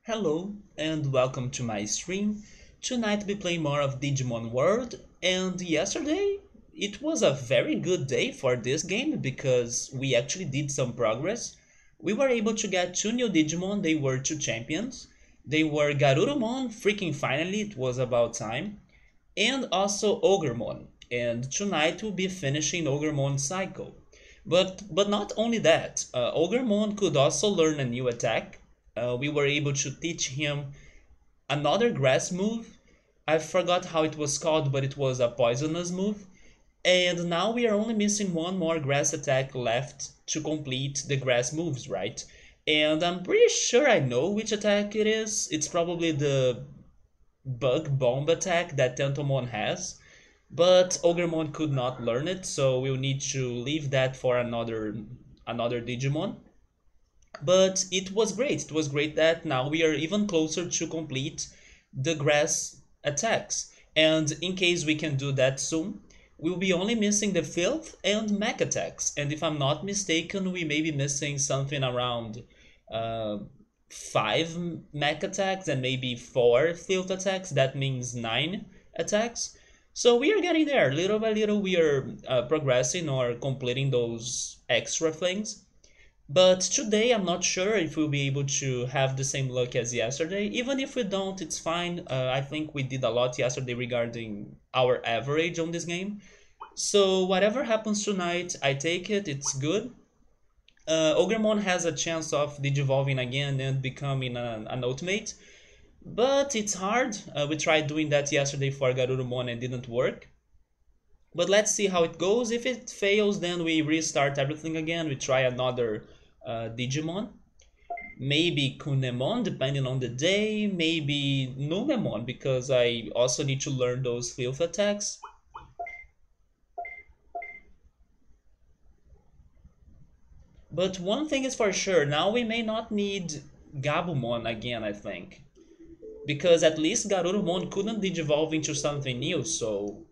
Hello and welcome to my stream. Tonight we play more of Digimon World, and yesterday it was a very good day for this game because we actually did some progress. We were able to get two new Digimon, they were two champions. They were Garurumon, freaking finally, it was about time, and also Ogremon. And tonight we'll be finishing Ogremon's cycle. But not only that, Ogremon could also learn a new attack. We were able to teach him another grass move. I forgot how it was called, but it was a poisonous move. And now we are only missing one more grass attack left to complete the grass moves, right? And I'm pretty sure I know which attack it is. It's probably the bug bomb attack that Tentomon has. But Ogremon could not learn it, so we'll need to leave that for another Digimon. But it was great. It was great that now we are even closer to complete the grass attacks. And in case we can do that soon, we'll be only missing the filth and mech attacks. And if I'm not mistaken, we may be missing something around uh, 5 mech attacks and maybe 4 filth attacks. That means 9 attacks. So we are getting there. Little by little, we are progressing or completing those extra things. But today I'm not sure if we'll be able to have the same luck as yesterday. Even if we don't, it's fine. I think we did a lot yesterday regarding our average on this game. So whatever happens tonight, I take it, it's good. Ogremon has a chance of digivolving again and becoming an ultimate. But it's hard. We tried doing that yesterday for Garurumon and it didn't work. But let's see how it goes. If it fails, then we restart everything again. We try another Digimon. Maybe Kunemon, depending on the day. Maybe Numemon, because I also need to learn those filth attacks. But one thing is for sure, now we may not need Gabumon again, I think. Because at least Garurumon couldn't digivolve into something new, so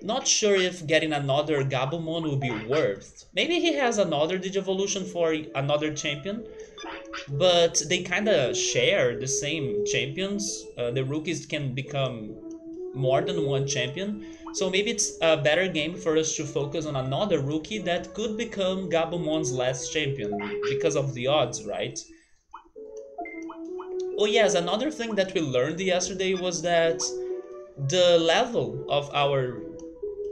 not sure if getting another Gabumon will be worth. Maybe he has another Digivolution for another champion, but they kinda share the same champions. The rookies can become more than one champion, so maybe it's a better game for us to focus on another rookie that could become Gabumon's last champion, because of the odds, right? Oh yes, another thing that we learned yesterday was that the level of our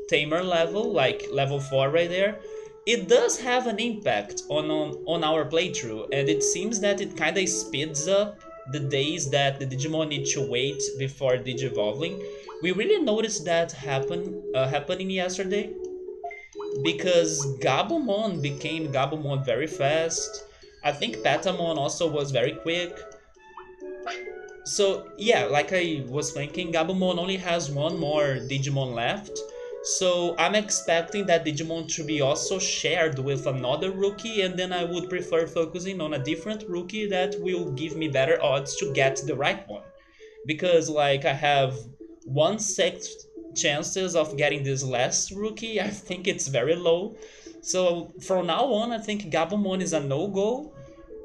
tamer level, like level 4 right there, it does have an impact on our playthrough, and it seems that it kinda speeds up the days that the Digimon need to wait before digivolving. We really noticed that happening yesterday, because Gabumon became Gabumon very fast. I think Patamon also was very quick. So yeah, like I was thinking, Gabumon only has one more Digimon left. So I'm expecting that Digimon to be also shared with another rookie, and then I would prefer focusing on a different rookie that will give me better odds to get the right one. Because like I have 1/6 chances of getting this last rookie, I think it's very low. So from now on, I think Gabumon is a no-go,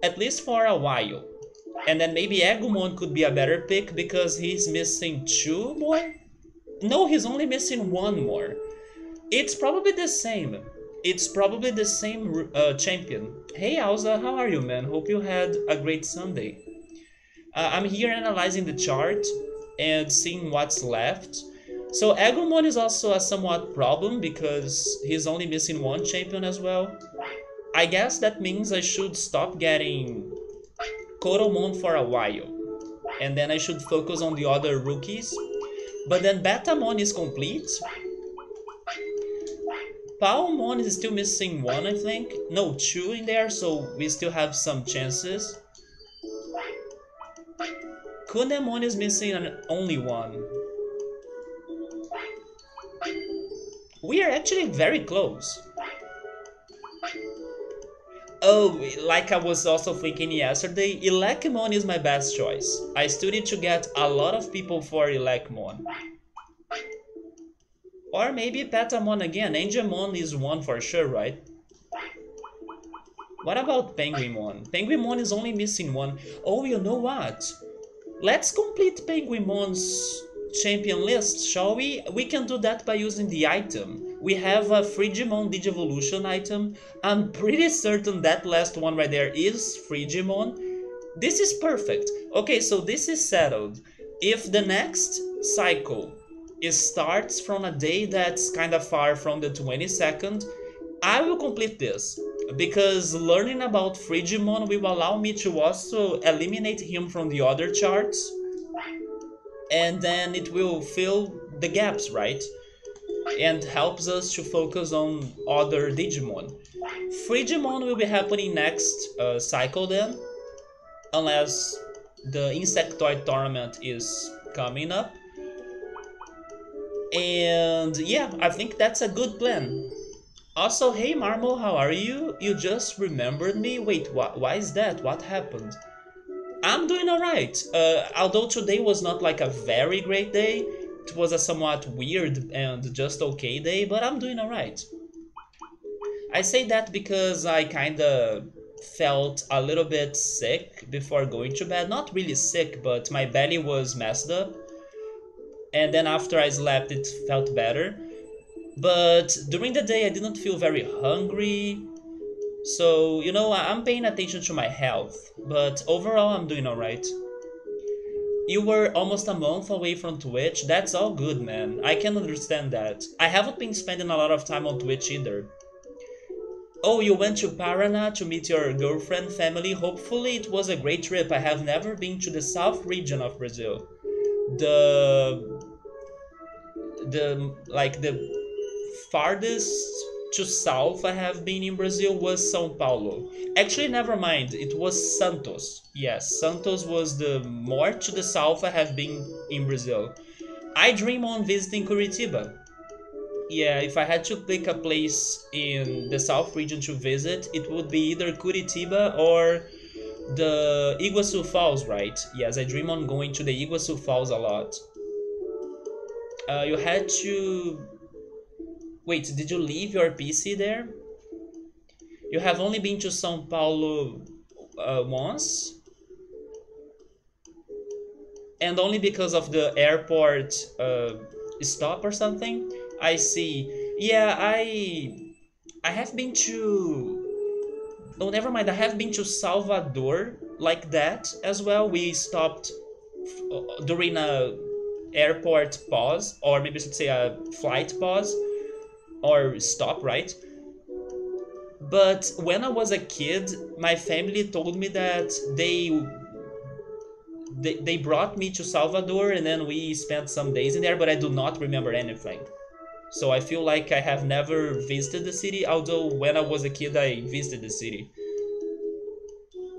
at least for a while. And then maybe Agumon could be a better pick because he's missing 2 more? No, he's only missing 1 more. It's probably the same. It's probably the same champion. Hey Alza, how are you, man? Hope you had a great Sunday. I'm here analyzing the chart and seeing what's left. So Agumon is also a somewhat problem because he's only missing 1 champion as well. I guess that means I should stop getting Koromon for a while. And then I should focus on the other rookies. But then Betamon is complete. Palmon is still missing 1, I think. No, 2 in there, so we still have some chances. Kunemon is missing only 1. We are actually very close. Oh, like I was also thinking yesterday, Elecmon is my best choice. I still need to get a lot of people for Elecmon. Or maybe Patamon again. Angemon is 1 for sure, right? What about Penguinmon? Penguinmon is only missing one. Oh, you know what? Let's complete Penguinmon's champion list, shall we? We can do that by using the item. We have a Frigimon Digivolution item. I'm pretty certain that last one right there is Frigimon. This is perfect. Okay, so this is settled. If the next cycle starts from a day that's kind of far from the 22nd, I will complete this. Because learning about Frigimon will allow me to also eliminate him from the other charts. And then it will fill the gaps, right? And helps us to focus on other Digimon. Frigimon will be happening next cycle then. Unless the Insectoid Tournament is coming up. And yeah, I think that's a good plan. Also, hey Marmo, how are you? You just remembered me? Wait, why is that? What happened? I'm doing alright. Although today was not like a very great day, it was a somewhat weird and just okay day, but I'm doing alright. I say that because I kinda felt a little bit sick before going to bed. Not really sick, but my belly was messed up. And then after I slept, it felt better. But during the day, I didn't feel very hungry. So, you know, I'm paying attention to my health. But overall, I'm doing alright. You were almost a month away from Twitch. That's all good, man. I can understand that. I haven't been spending a lot of time on Twitch either. Oh, you went to Paraná to meet your girlfriend family. Hopefully it was a great trip. I have never been to the south region of Brazil. The farthest to south I have been in Brazil was São Paulo. Actually, never mind. It was Santos. Yes, Santos was the more to the south I have been in Brazil. I dream on visiting Curitiba. Yeah, if I had to pick a place in the south region to visit, it would be either Curitiba or the Iguaçu Falls, right? Yes, I dream on going to the Iguaçu Falls a lot. You had to... Wait, did you leave your PC there? You have only been to São Paulo once? And only because of the airport stop or something? I see. Yeah, I have been to... Oh, never mind. I have been to Salvador like that as well. We stopped during a airport pause, or maybe I should say a flight pause, or stop, right? But when I was a kid, my family told me that they brought me to Salvador and then we spent some days in there, but I do not remember anything. So I feel like I have never visited the city, although when I was a kid I visited the city.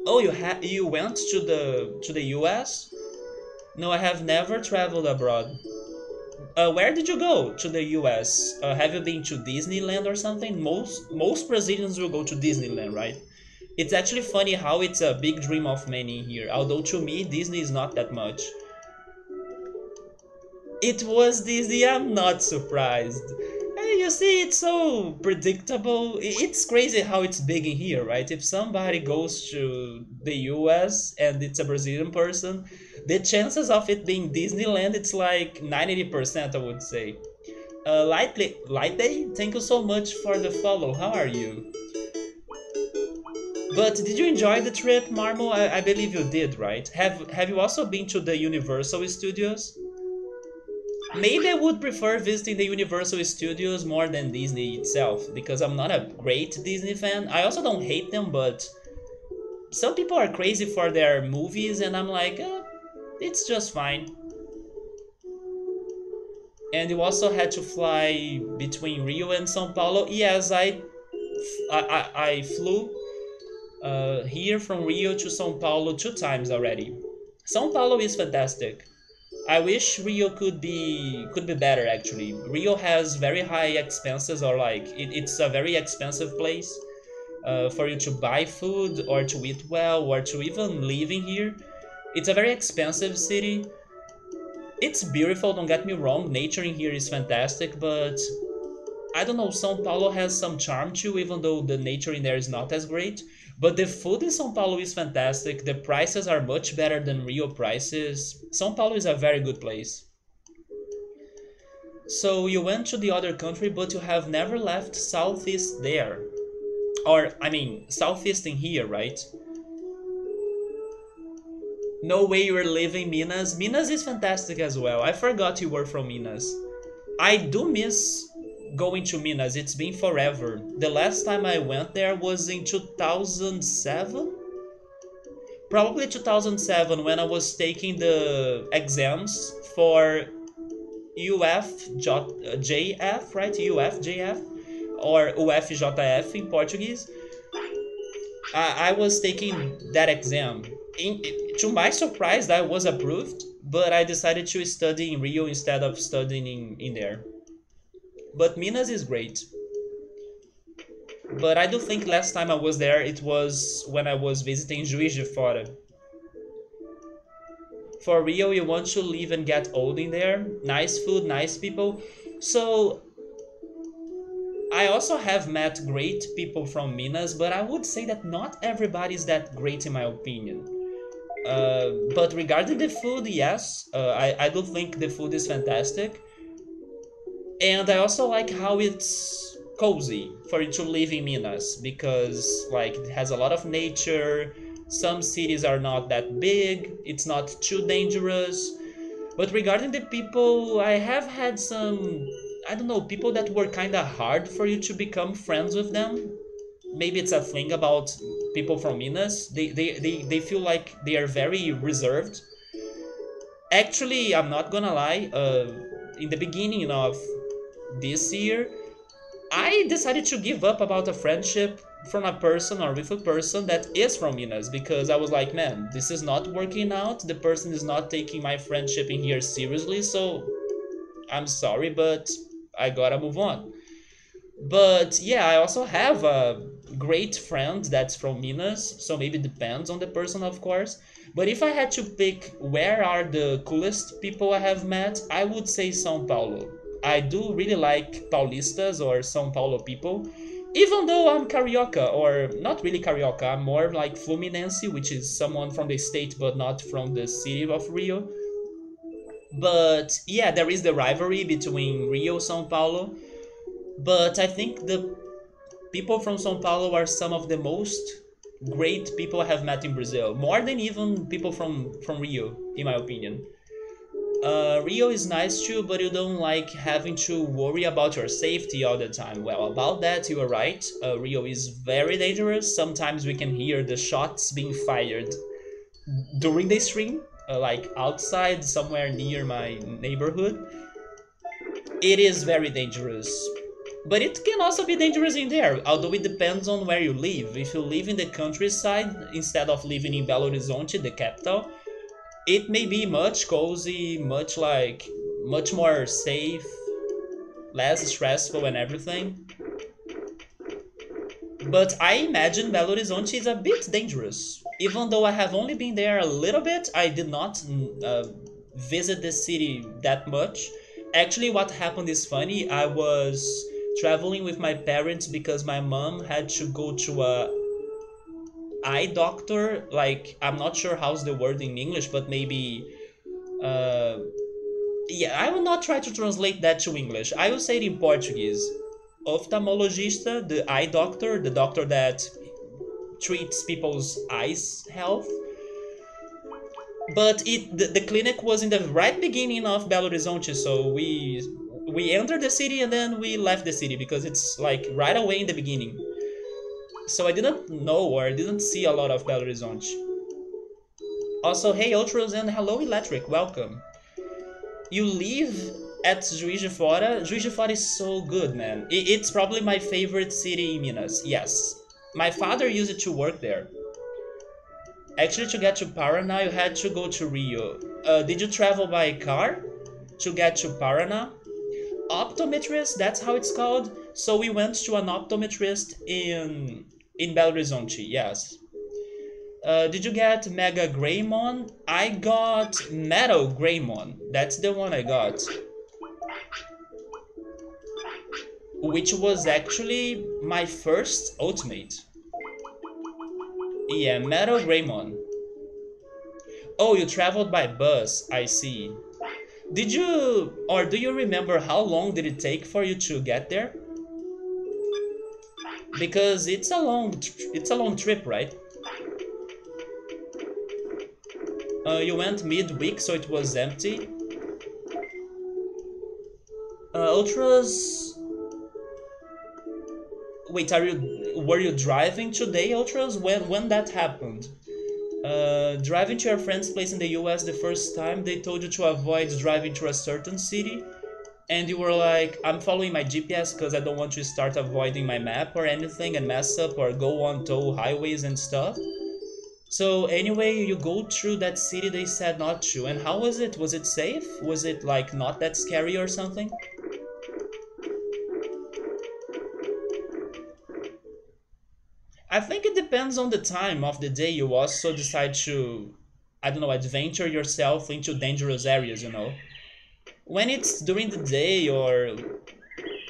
Oh, you went to the US? No, I have never traveled abroad. Where did you go to the US? Have you been to Disneyland or something? Most Brazilians will go to Disneyland, right? It's actually funny how it's a big dream of many here, although to me Disney is not that much. It was Disney, I'm not surprised. You see, it's so predictable. It's crazy how it's big in here, right? If somebody goes to the US and it's a Brazilian person, the chances of it being Disneyland, it's like 90%, I would say. Lightday, thank you so much for the follow. How are you? But did you enjoy the trip, Marmo? I believe you did, right? Have you also been to the Universal Studios? Maybe I would prefer visiting the Universal Studios more than Disney itself, because I'm not a great Disney fan. I also don't hate them, but some people are crazy for their movies, and I'm like, it's just fine. And you also had to fly between Rio and São Paulo. Yes, I flew here from Rio to São Paulo 2 times already. São Paulo is fantastic. I wish Rio could be better actually. Rio has very high expenses, or like it's a very expensive place for you to buy food or to eat well or to even live in here. It's a very expensive city. It's beautiful, don't get me wrong, nature in here is fantastic, but I don't know, São Paulo has some charm too, even though the nature in there is not as great. But the food in São Paulo is fantastic. The prices are much better than Rio prices. São Paulo is a very good place. So you went to the other country, but you have never left Southeast there. Or, I mean, Southeast in here, right? No way you were living Minas. Minas is fantastic as well. I forgot you were from Minas. I do miss going to Minas. It's been forever. The last time I went there was in 2007? Probably 2007 when I was taking the exams for UFJF, right? UFJF or UFJF in Portuguese. I was taking that exam. To my surprise, I was approved, but I decided to study in Rio instead of studying in there. But Minas is great. But I do think last time I was there, it was when I was visiting Juiz de Fora. For Rio, you want to live and get old in there. Nice food, nice people. So I also have met great people from Minas, but I would say that not everybody is that great in my opinion. But regarding the food, yes, I do think the food is fantastic. And I also like how it's cozy for you to live in Minas because like it has a lot of nature. Some cities are not that big, it's not too dangerous. But regarding the people, I have had some, I don't know, people that were kind of hard for you to become friends with them. Maybe it's a thing about people from Minas. They feel like they are very reserved. Actually, I'm not gonna lie, in the beginning of this year, I decided to give up about a friendship from a person or with a person that is from Minas because I was like, man, this is not working out. The person is not taking my friendship in here seriously, so I'm sorry, but I gotta move on. But yeah, I also have a great friend that's from Minas, so maybe depends on the person, of course. But if I had to pick where are the coolest people I have met, I would say São Paulo. I do really like Paulistas or São Paulo people, even though I'm Carioca, or not really Carioca, I'm more like Fluminense, which is someone from the state but not from the city of Rio. But yeah, there is the rivalry between Rio and São Paulo. But I think the people from São Paulo are some of the most great people I have met in Brazil, more than even people from Rio, in my opinion. Rio is nice too, but you don't like having to worry about your safety all the time. Well, about that, you are right. Rio is very dangerous. Sometimes we can hear the shots being fired during the stream, like outside, somewhere near my neighborhood. It is very dangerous. But it can also be dangerous in there, although it depends on where you live. If you live in the countryside instead of living in Belo Horizonte, the capital, it may be much cozy, much more safe, less stressful and everything. But I imagine Belo Horizonte is a bit dangerous. Even though I have only been there a little bit, I did not visit the city that much. Actually, what happened is funny. I was traveling with my parents because my mom had to go to a eye doctor. Like, I'm not sure how's the word in English, but maybe yeah, I will not try to translate that to English. I will say it in Portuguese. Ophthalmologista, the eye doctor, the doctor that treats people's eyes health. But the clinic was in the right beginning of Belo Horizonte, so we entered the city and then we left the city because it's like right away in the beginning. So I didn't know or I didn't see a lot of Belo Horizonte. Also, hey Ultras and hello Electric, welcome. You live at Juiz de Fora. Juiz de Fora is so good, man. It's probably my favorite city in Minas, yes. My father used to work there. Actually, to get to Paraná, you had to go to Rio. Did you travel by car to get to Paraná? Optometrist, that's how it's called. So we went to an optometrist in Belo Horizonte, yes. Did you get Megadramon? I got Megadramon. That's the one I got. Which was actually my first ultimate. Yeah, Megadramon. Oh, you traveled by bus. I see. Did you or do you remember how long did it take for you to get there? Because it's a long trip, right? You went midweek, so it was empty. Ultras. Wait, are you were you driving today, Ultras? When that happened? Driving to your friend's place in the US the first time, they told you to avoid driving to a certain city, and you were like, I'm following my GPS because I don't want to start avoiding my map or anything and mess up or go on toll highways and stuff. So anyway, you go through that city they said not to, and how was it? Was it safe? Was it like not that scary or something? I think it depends on the time of the day you also decide to, I don't know, adventure yourself into dangerous areas, you know. When it's during the day or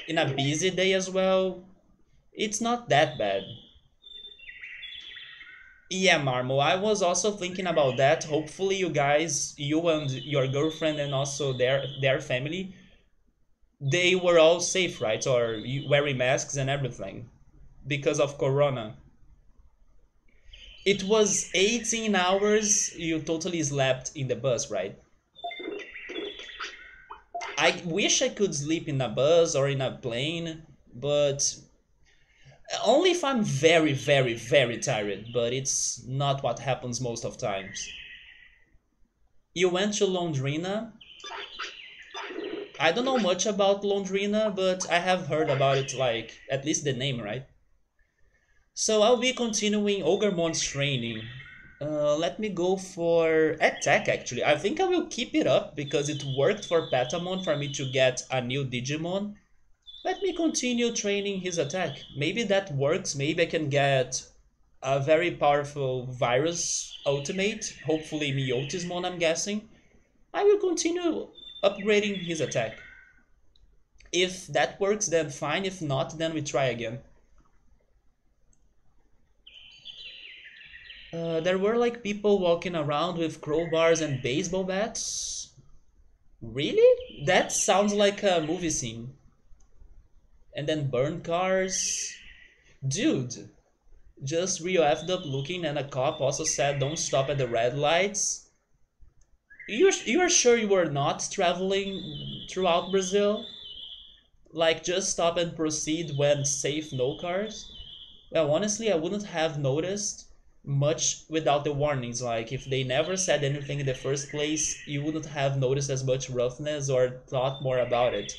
in a busy day as well, it's not that bad. Yeah, Marmo, I was also thinking about that. Hopefully you guys, you and your girlfriend and also their family, they were all safe, right? Or wearing masks and everything because of corona. It was 18 hours you totally slept in the bus, right? I wish I could sleep in a bus or in a plane, but only if I'm very, very, very tired, but it's not what happens most of times. You went to Londrina. I don't know much about Londrina, but I have heard about it, like, at least the name, right? So I'll be continuing Ogremon's training. Let me go for attack actually. I think I will keep it up because it worked for Patamon for me to get a new Digimon. Let me continue training his attack. Maybe that works. Maybe I can get a very powerful virus ultimate. Hopefully Miotismon, I'm guessing. I will continue upgrading his attack. If that works, then fine. If not, then we try again. There were like people walking around with crowbars and baseball bats. Really? That sounds like a movie scene. And then burned cars. Dude, just Rio effed up looking, and a cop also said don't stop at the red lights. You're sure you were not traveling throughout Brazil? Like just stop and proceed when safe, no cars? Well, honestly, I wouldn't have noticed much without the warnings. Like, if they never said anything in the first place, you wouldn't have noticed as much roughness or thought more about it.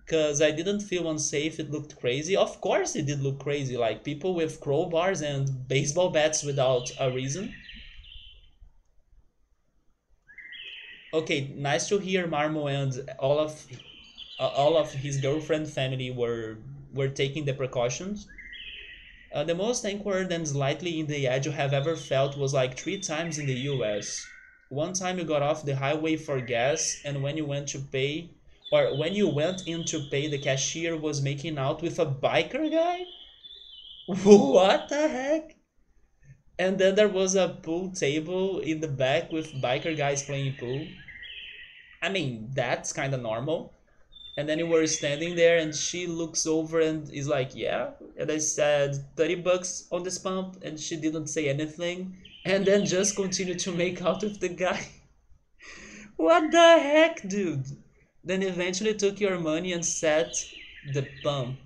Because I didn't feel unsafe, it looked crazy. Of course, it did look crazy. Like, people with crowbars and baseball bats without a reason. Okay, nice to hear Marmo and all of his girlfriend family were taking the precautions. The most awkward and slightly in the edge you have ever felt was like 3 times in the US. One time you got off the highway for gas, and when you went to pay, or when you went in to pay, the cashier was making out with a biker guy? What the heck? And then there was a pool table in the back with biker guys playing pool. I mean, that's kind of normal. And then we were standing there, and she looks over and is like, yeah. And I said, 30 bucks on this pump. And she didn't say anything. And then just continued to make out with the guy. What the heck, dude? Then eventually took your money and set the pump.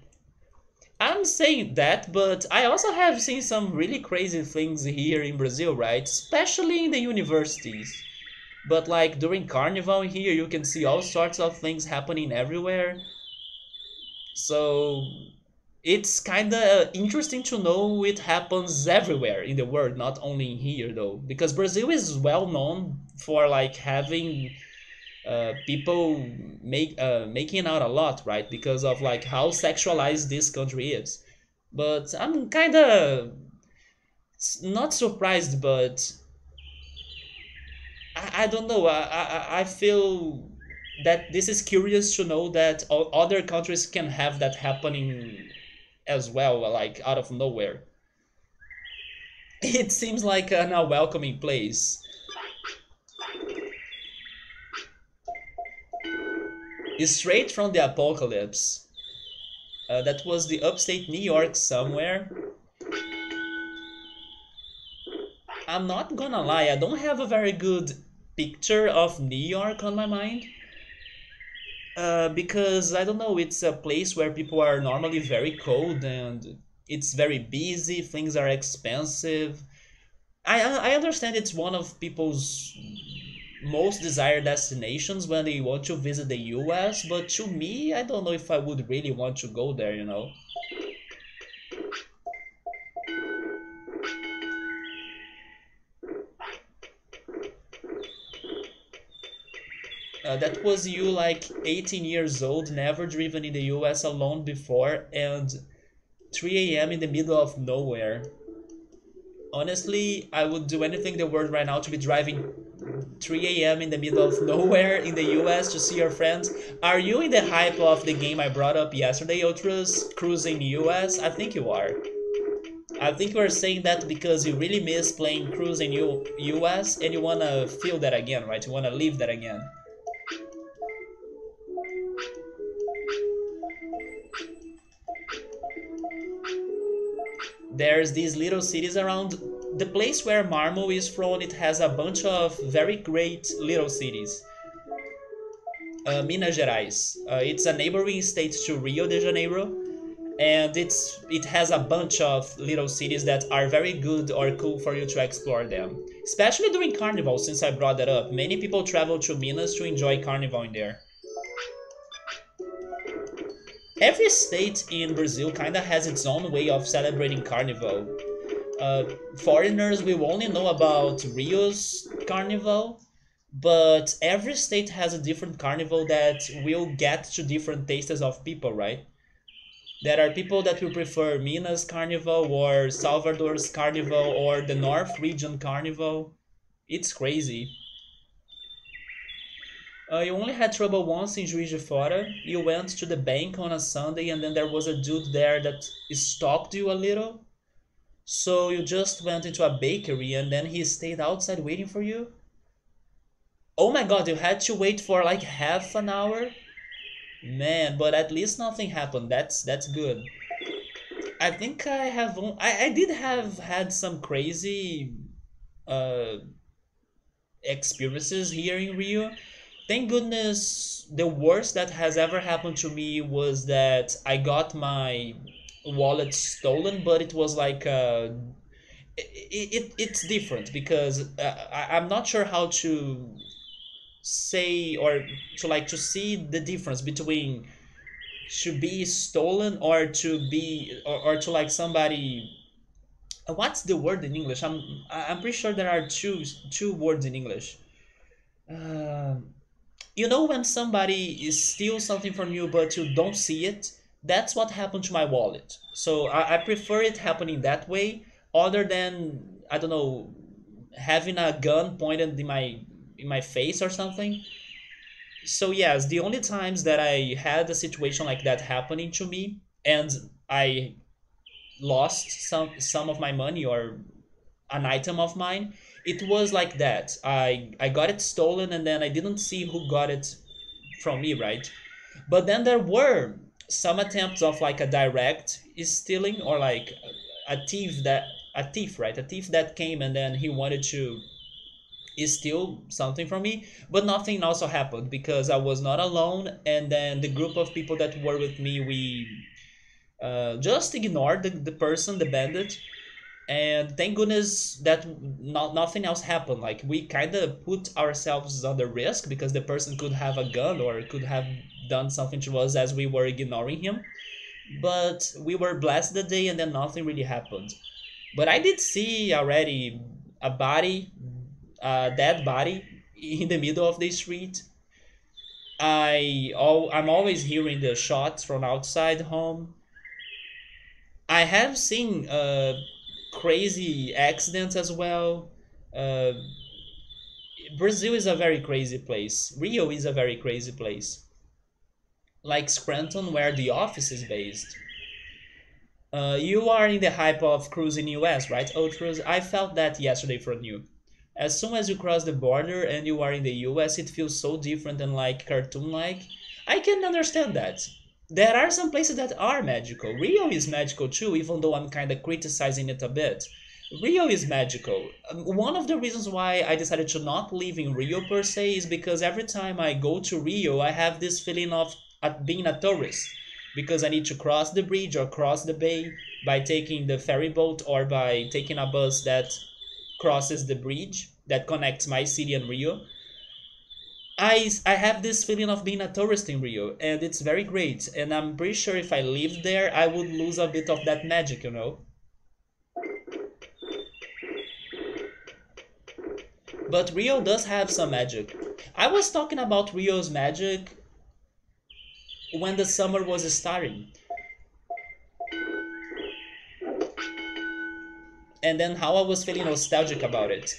I'm saying that, but I also have seen some really crazy things here in Brazil, right? Especially in the universities. But like during carnival here, you can see all sorts of things happening everywhere. So it's kind of interesting to know it happens everywhere in the world, not only here though, because Brazil is well known for like having people making out a lot, right? Because of like how sexualized this country is. But I'm kind of not surprised, but I don't know. I feel that this is curious to know that other countries can have that happening as well, like out of nowhere. It seems like an welcoming place. Straight from the apocalypse. That was the upstate New York somewhere. I'm not gonna lie, I don't have a very good picture of New York on my mind. Because I don't know, it's a place where people are normally very cold and it's very busy, things are expensive. I understand it's one of people's most desired destinations when they want to visit the US, but to me, I don't know if I would really want to go there, you know? That was you like 18 years old, never driven in the US alone before, and 3 a.m. in the middle of nowhere. Honestly, I would do anything in the world right now to be driving 3 a.m. in the middle of nowhere in the US to see your friends. Are you in the hype of the game I brought up yesterday, Ultras? Cruising US? I think you are. I think you are saying that because you really miss playing Cruising US and you wanna feel that again, right? You wanna live that again. There's these little cities around. The place where Marmo is from, it has a bunch of very great little cities. Minas Gerais. It's a neighboring state to Rio de Janeiro, and it has a bunch of little cities that are very good or cool for you to explore them. Especially during Carnival, since I brought that up. Many people travel to Minas to enjoy Carnival in there. Every state in Brazil kind of has its own way of celebrating Carnival. Foreigners will only know about Rio's Carnival, but every state has a different carnival that will get to different tastes of people, right? There are people that will prefer Minas Carnival or Salvador's Carnival or the North Region Carnival. It's crazy. You only had trouble once in Juiz de Fora. You went to the bank on a Sunday and then there was a dude there that stalked you a little. So you just went into a bakery and then he stayed outside waiting for you? Oh my god, you had to wait for like half an hour? Man, but at least nothing happened. That's good. I think I did have had some crazy uh experiences here in Rio. Thank goodness the worst that has ever happened to me was that I got my wallet stolen, but it was like it's different because I'm not sure how to say or to see the difference between to be stolen or to be or to like somebody. What's the word in English? I'm pretty sure there are two words in English. Um you know when somebody is steals something from you but you don't see it? That's what happened to my wallet. So I prefer it happening that way other than I don't know having a gun pointed in my face or something. So yes, the only times that I had a situation like that happening to me and I lost some of my money or an item of mine, it was like that. I got it stolen and then I didn't see who got it from me, right? But then there were some attempts of like a direct stealing or like a thief, right? A thief that came and then he wanted to steal something from me, but nothing also happened because I was not alone, and then the group of people that were with me, we just ignored the person, the bandit, and thank goodness that nothing else happened. Like we kind of put ourselves under risk because the person could have a gun or could have done something to us as we were ignoring him, but we were blessed that day and then nothing really happened. But I did see already a body, a dead body in the middle of the street. I'm always hearing the shots from outside home. I have seen crazy accidents as well. Uh, Brazil is a very crazy place. Rio is a very crazy place. Like Scranton, where the office is based. You are in the hype of cruising US, right? Ultras. I felt that yesterday from you. As soon as you cross the border and you are in the US, it feels so different and like cartoon-like. I can understand that. There are some places that are magical. Rio is magical too, even though I'm kind of criticizing it a bit. Rio is magical. One of the reasons why I decided to not live in Rio per se is because every time I go to Rio, I have this feeling of being a tourist because I need to cross the bridge or cross the bay by taking the ferry boat or by taking a bus that crosses the bridge that connects my city and Rio. I have this feeling of being a tourist in Rio, and it's very great. And I'm pretty sure if I lived there, I would lose a bit of that magic, you know? But Rio does have some magic. I was talking about Rio's magic when the summer was starting, and then how I was feeling nostalgic about it.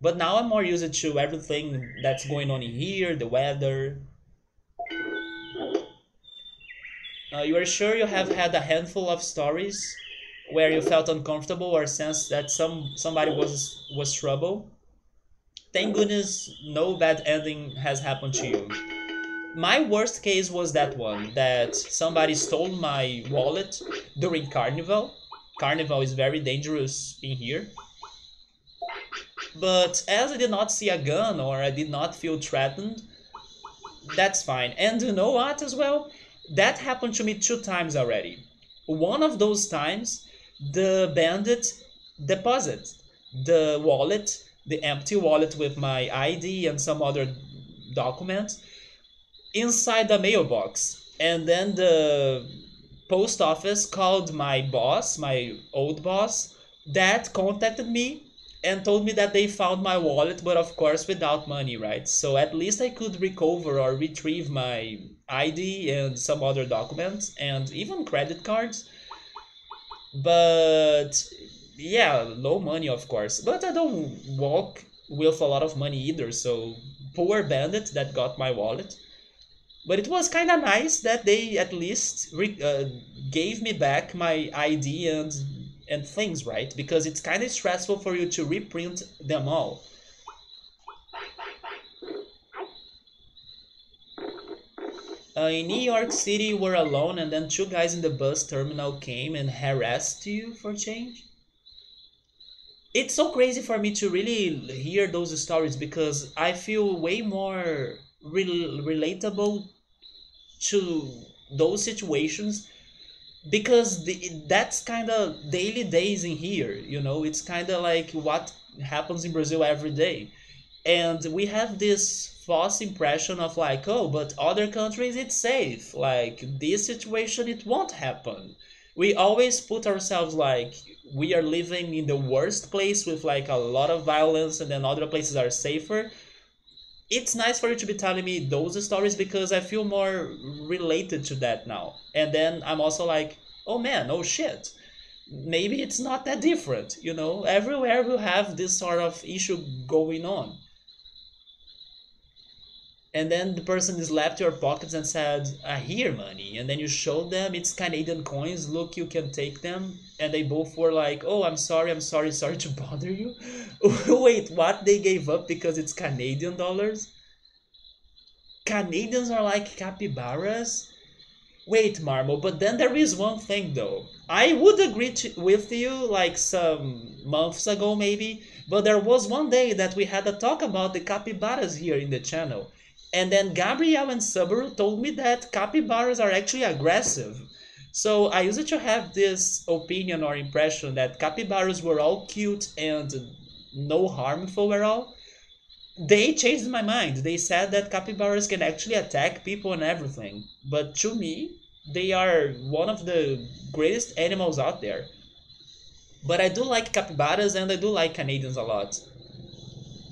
But now I'm more used to everything that's going on in here, the weather. You are sure you have had a handful of stories where you felt uncomfortable or sensed that somebody was trouble? Thank goodness no bad ending has happened to you. My worst case was that one that somebody stole my wallet during Carnival. Carnival is very dangerous in here. But as I did not see a gun or I did not feel threatened, that's fine. And you know what, as well? That happened to me two times already. One of those times, the bandit deposited the wallet, the empty wallet with my ID and some other documents, inside the mailbox. And then the post office called my boss, my old boss, that contacted me and told me that they found my wallet, but of course without money, right? So at least I could recover or retrieve my ID and some other documents and even credit cards. But yeah, low money, of course. But I don't walk with a lot of money either, so poor bandit that got my wallet. But it was kind of nice that they at least gave me back my ID and things, right? Because it's kind of stressful for you to reprint them all. In New York City, you were alone, and then two guys in the bus terminal came and harassed you for change. It's so crazy for me to really hear those stories because I feel way more relatable to those situations because that's kind of daily days in here, you know. It's kind of like what happens in Brazil every day, and we have this false impression of like, oh, but other countries it's safe, like this situation it won't happen. We always put ourselves like we are living in the worst place with like a lot of violence and then other places are safer. It's nice for you to be telling me those stories because I feel more related to that now. And then I'm also like, oh man, oh shit. Maybe it's not that different, you know? Everywhere will have this sort of issue going on. And then the person slapped your pockets and said, here, money. And then you showed them it's Canadian coins. Look, you can take them. And they both were like, oh, I'm sorry, sorry to bother you. Wait, what? They gave up because it's Canadian dollars? Canadians are like capybaras? Wait, Marmo, but then there is one thing though. I would agree with you like some months ago maybe, but there was one day that we had a talk about the capybaras here in the channel. And then Gabriel and Subaru told me that capybaras are actually aggressive. So I used to have this opinion or impression that capybaras were all cute and no harmful at all. They changed my mind. They said that capybaras can actually attack people and everything. But to me, they are one of the greatest animals out there. But I do like capybaras and I do like Canadians a lot.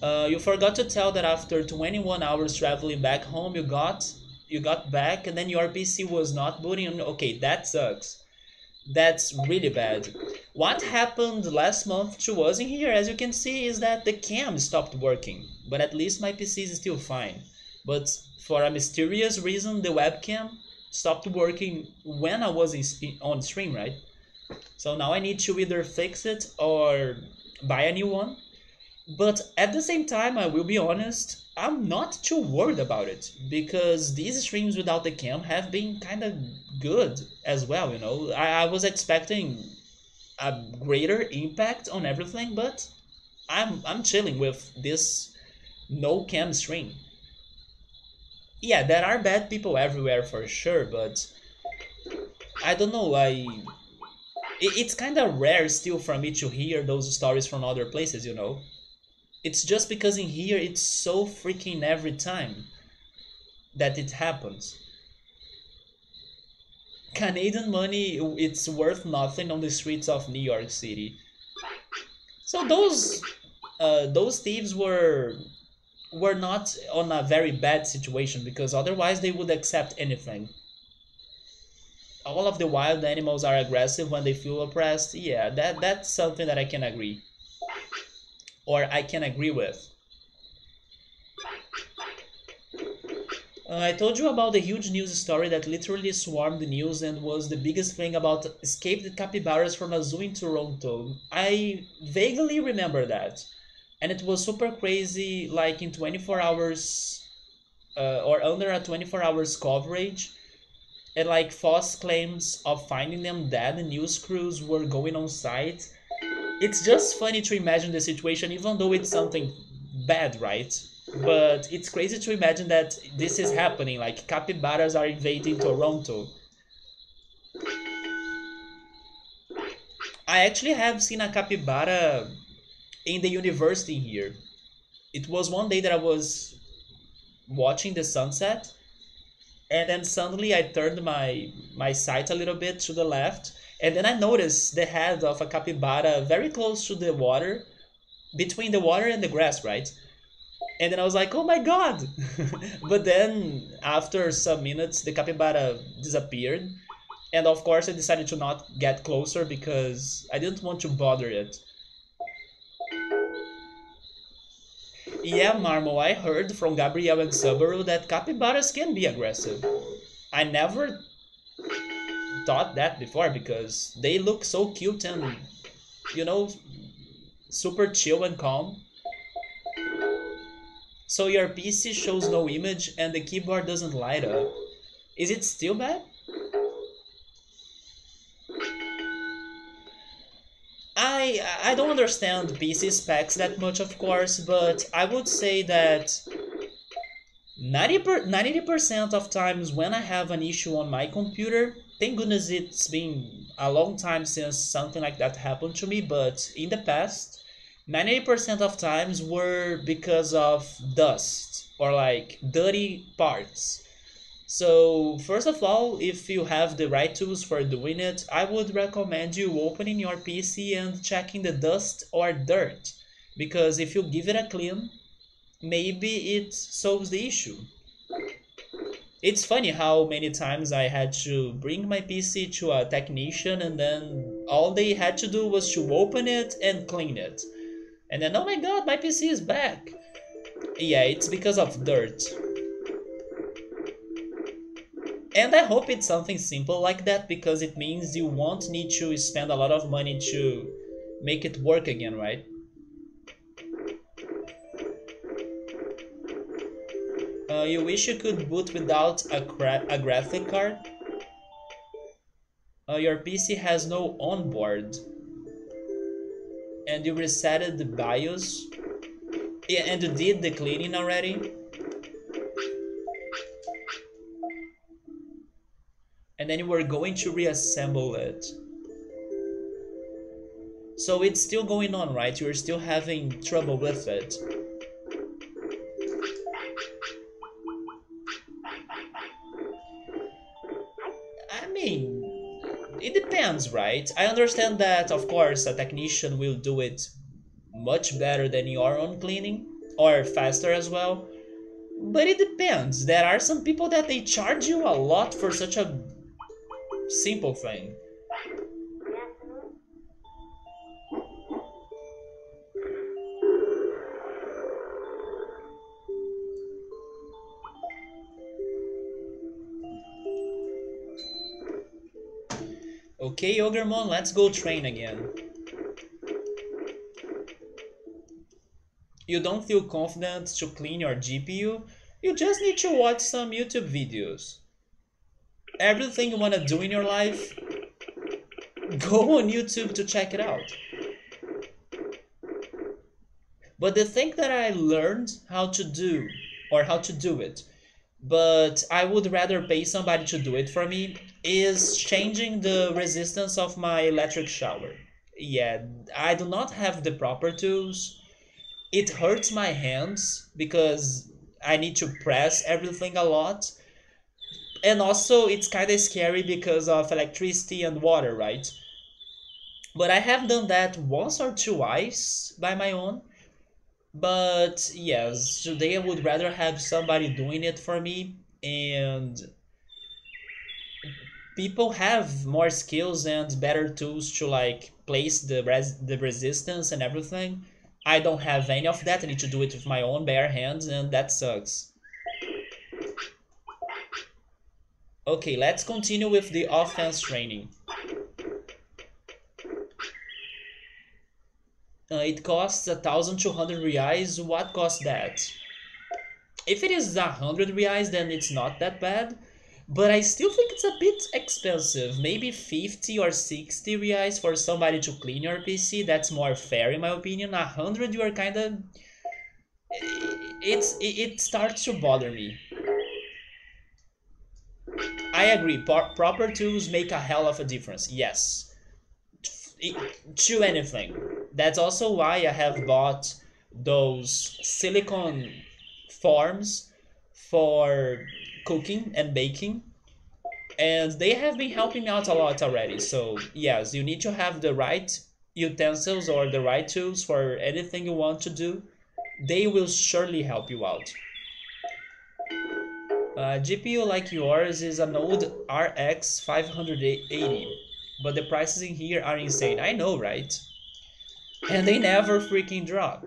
You forgot to tell that after 21 hours traveling back home, you got back and then your PC was not booting. Okay, that sucks. That's really bad. What happened last month to us in here, as you can see, is that the cam stopped working. But at least my PC is still fine. But for a mysterious reason, the webcam stopped working when I was on stream, right? So now I need to either fix it or buy a new one. But at the same time, I will be honest, I'm not too worried about it because these streams without the cam have been kind of good as well, you know. I was expecting a greater impact on everything, but I'm chilling with this no cam stream. Yeah, there are bad people everywhere for sure, but I don't know, it's kind of rare still for me to hear those stories from other places, you know. It's just because in here it's so freaking every time that it happens. Canadian money, it's worth nothing on the streets of New York City. So those thieves were not on a very bad situation because otherwise they would accept anything. All of the wild animals are aggressive when they feel oppressed. Yeah, that's something that I can agree, or I can agree with. I told you about the huge news story that literally swarmed the news and was the biggest thing about escaped capybaras from a zoo in Toronto. I vaguely remember that. And it was super crazy, like in 24 hours, or under a 24 hours coverage. And like false claims of finding them dead, and news crews were going on site. It's just funny to imagine the situation, even though it's something bad, right? But it's crazy to imagine that this is happening. Like capybaras are invading Toronto. I actually have seen a capybara in the university here. It was one day that I was watching the sunset, and then suddenly I turned my sight a little bit to the left, and then I noticed the head of a capybara very close to the water, between the water and the grass, right? And then I was like, oh my god! But then after some minutes, the capybara disappeared. And of course, I decided to not get closer because I didn't want to bother it. Yeah, Marmo, I heard from Gabriel and Subaru that capybaras can be aggressive. I never thought that before because they look so cute and, you know, super chill and calm. So your PC shows no image and the keyboard doesn't light up. Is it still bad? I don't understand PC specs that much, of course, but I would say that 90% of times when I have an issue on my computer, thank goodness it's been a long time since something like that happened to me, but in the past, 90% of times were because of dust or like dirty parts. So, first of all, if you have the right tools for doing it, I would recommend you opening your PC and checking the dust or dirt. Because if you give it a clean, maybe it solves the issue. It's funny how many times I had to bring my PC to a technician and then all they had to do was to open it and clean it. And then, oh my god, my PC is back. Yeah, it's because of dirt. And I hope it's something simple like that because it means you won't need to spend a lot of money to make it work again, right? You wish you could boot without a graphic card? Your PC has no onboard and you resetted the BIOS. Yeah, and you did the cleaning already, and then you were going to reassemble it. So it's still going on, right? You're still having trouble with it. I mean, it depends, right? I understand that, of course, a technician will do it much better than your own cleaning, or faster as well. But it depends. There are some people that they charge you a lot for such a simple thing. Okay, Ogremon, let's go train again. You don't feel confident to clean your GPU? You just need to watch some YouTube videos. Everything you want to do in your life, go on YouTube to check it out. But the thing that I learned how to do, or how to do it, but I would rather pay somebody to do it for me, is changing the resistance of my electric shower. Yeah, I do not have the proper tools. It hurts my hands because I need to press everything a lot. And also, it's kind of scary because of electricity and water, right? But I have done that once or twice by my own. But yes, today I would rather have somebody doing it for me, and people have more skills and better tools to like place the resistance and everything. I don't have any of that. I need to do it with my own bare hands, and that sucks. Okay, let's continue with the offense training. It costs 1,200 reais. What costs that? If it is 100 reais, then it's not that bad. But I still think it's a bit expensive. Maybe 50 or 60 reais for somebody to clean your PC. That's more fair in my opinion. 100, you are kind of... it starts to bother me. I agree. Proper tools make a hell of a difference. Yes. To anything. That's also why I have bought those silicone forms for cooking and baking, and they have been helping me out a lot already. So yes, you need to have the right utensils or the right tools for anything you want to do. They will surely help you out. GPU like yours is an old RX 580, but the prices in here are insane. I know, right? And they never freaking drop.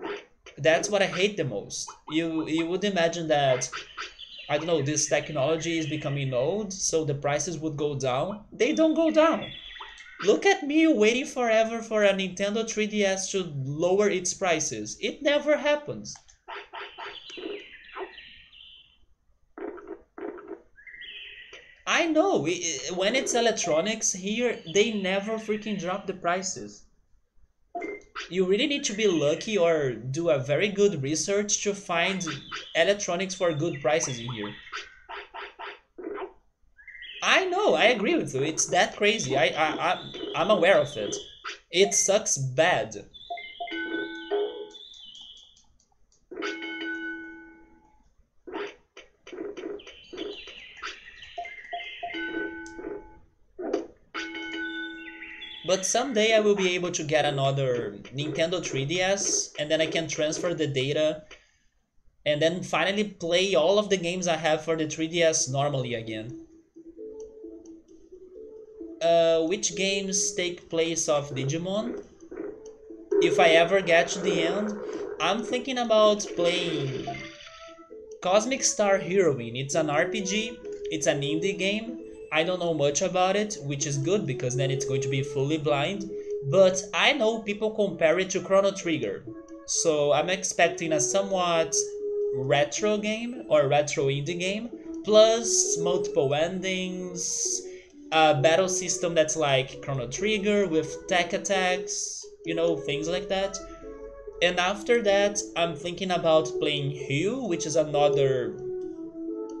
That's what I hate the most. You would imagine that, I don't know, this technology is becoming old, so the prices would go down. They don't go down. Look at me waiting forever for a Nintendo 3DS to lower its prices. It never happens. I know, when it's electronics here, they never freaking drop the prices. You really need to be lucky or do a very good research to find electronics for good prices in here. I know, I agree with you. It's that crazy. I'm aware of it. It sucks bad. But someday I will be able to get another Nintendo 3DS, and then I can transfer the data and then finally play all of the games I have for the 3DS normally again. Which games take place of Digimon? If I ever get to the end, I'm thinking about playing Cosmic Star Heroine. It's an RPG, it's an indie game. I don't know much about it, which is good because then it's going to be fully blind. But I know people compare it to Chrono Trigger. So I'm expecting a somewhat retro game or retro indie game, plus multiple endings, a battle system that's like Chrono Trigger with tech attacks, things like that. And after that, I'm thinking about playing Hue, which is another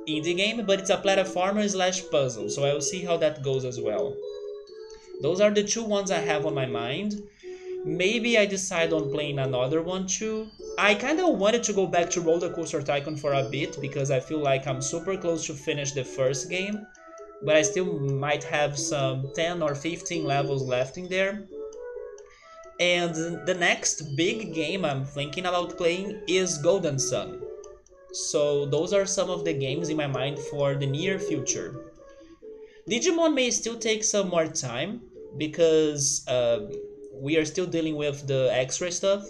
indie game, but it's a platformer slash puzzle, so I will see how that goes as well. Those are the two ones I have on my mind. Maybe I decide on playing another one too. I kind of wanted to go back to Roller Coaster Tycoon for a bit because I feel like I'm super close to finish the first game, but I still might have some 10 or 15 levels left in there. And the next big game I'm thinking about playing is Golden Sun. So those are some of the games in my mind for the near future. Digimon may still take some more time because we are still dealing with the extra stuff.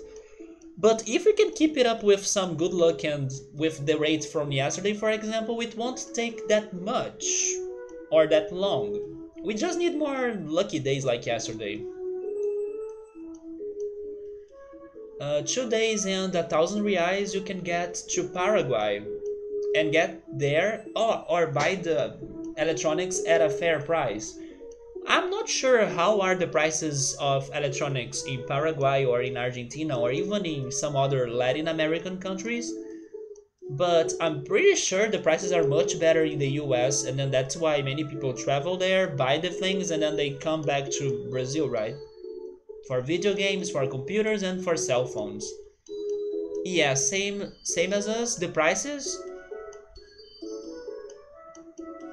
But if we can keep it up with some good luck and with the rate from yesterday, for example, it won't take that much or that long. We just need more lucky days like yesterday. 2 days and 1,000 reais you can get to Paraguay and get there, or buy the electronics at a fair price. I'm not sure how are the prices of electronics in Paraguay or in Argentina or even in some other Latin American countries, but I'm pretty sure the prices are much better in the US, and then that's why many people travel there, buy the things, and then they come back to Brazil, right? For video games, for computers, and for cell phones. Yeah, same as us. The prices.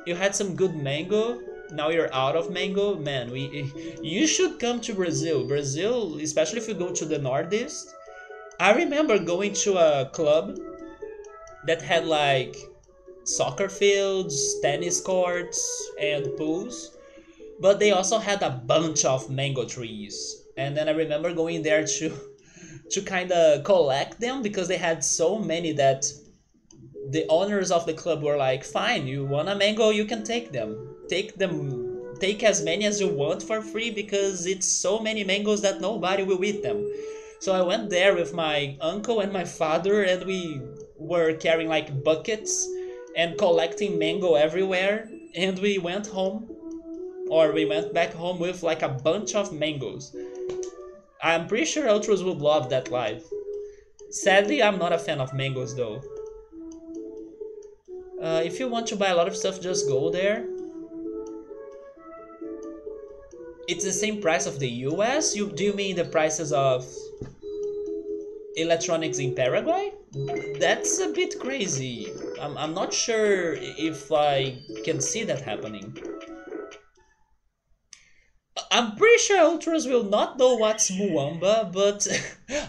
You had some good mango. Now you're out of mango, man. We you should come to Brazil. Brazil, especially if you go to the Northeast. I remember going to a club that had like soccer fields, tennis courts, and pools, but they also had a bunch of mango trees. And then I remember going there to kind of collect them because they had so many that the owners of the club were like, "Fine, you want a mango, you can take them. Take as many as you want for free because it's so many mangoes that nobody will eat them." So I went there with my uncle and my father, and we were carrying like buckets and collecting mango everywhere. And we went home, or we went back home with like a bunch of mangoes. I'm pretty sure Ultras would love that life. Sadly, I'm not a fan of mangoes though. If you want to buy a lot of stuff, just go there. It's the same price of the US? Do you mean the prices of electronics in Paraguay? That's a bit crazy. I'm not sure if I can see that happening. I'm pretty sure Ultras will not know what's Muamba, but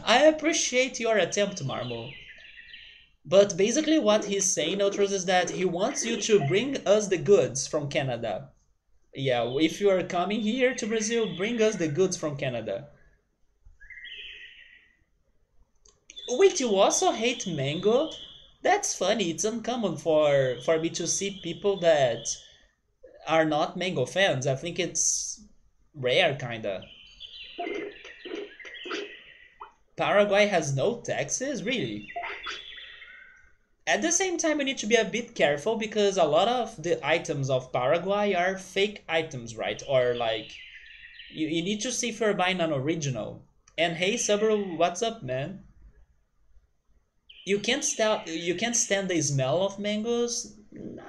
I appreciate your attempt, Marmo. But basically what he's saying, Ultras, is that he wants you to bring us the goods from Canada. Yeah, if you are coming here to Brazil, bring us the goods from Canada. Wait, you also hate mango? That's funny. It's uncommon for me to see people that are not mango fans. I think it's rare, kinda. Paraguay has no taxes? Really? At the same time, we need to be a bit careful because a lot of the items of Paraguay are fake items, right? Or like, you need to see if you're buying an original. And hey, Subaru, what's up, man? You can't stand the smell of mangoes.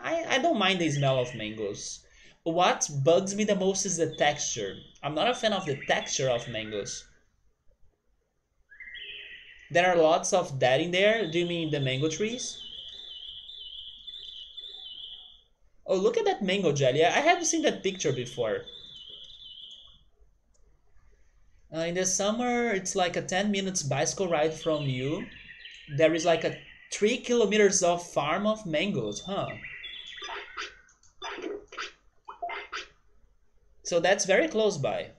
I don't mind the smell of mangoes. What bugs me the most is the texture. I'm not a fan of the texture of mangoes. There are lots of that in there. Do you mean the mango trees? Oh, look at that mango jelly. I haven't seen that picture before. In the summer, it's like a 10 minutes bicycle ride from you. There is like a 3 kilometers of farm of mangoes, huh? So that's very close by.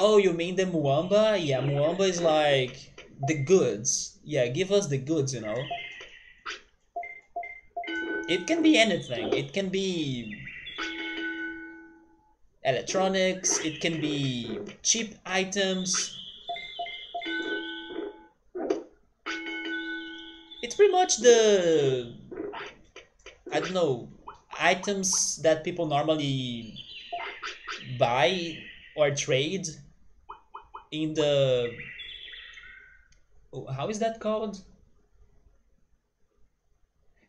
Oh, you mean the Muamba? Yeah, Muamba is like the goods. Yeah, give us the goods. It can be anything. It can be electronics, it can be cheap items. It's pretty much the, I don't know, items that people normally buy or trade in the, how is that called?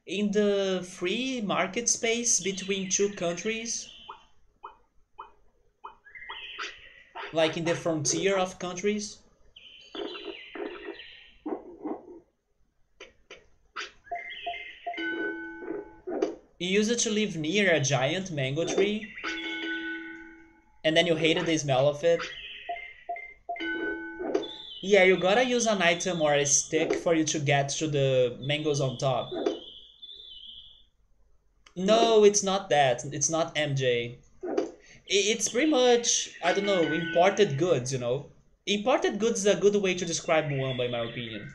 In the free market space between two countries, like in the frontier of countries. You used to live near a giant mango tree, and then you hated the smell of it. Yeah, you gotta use an item or a stick for you to get to the mangoes on top. No, it's not that. It's not MJ. It's pretty much, I don't know, imported goods. Imported goods is a good way to describe Muamba, in my opinion.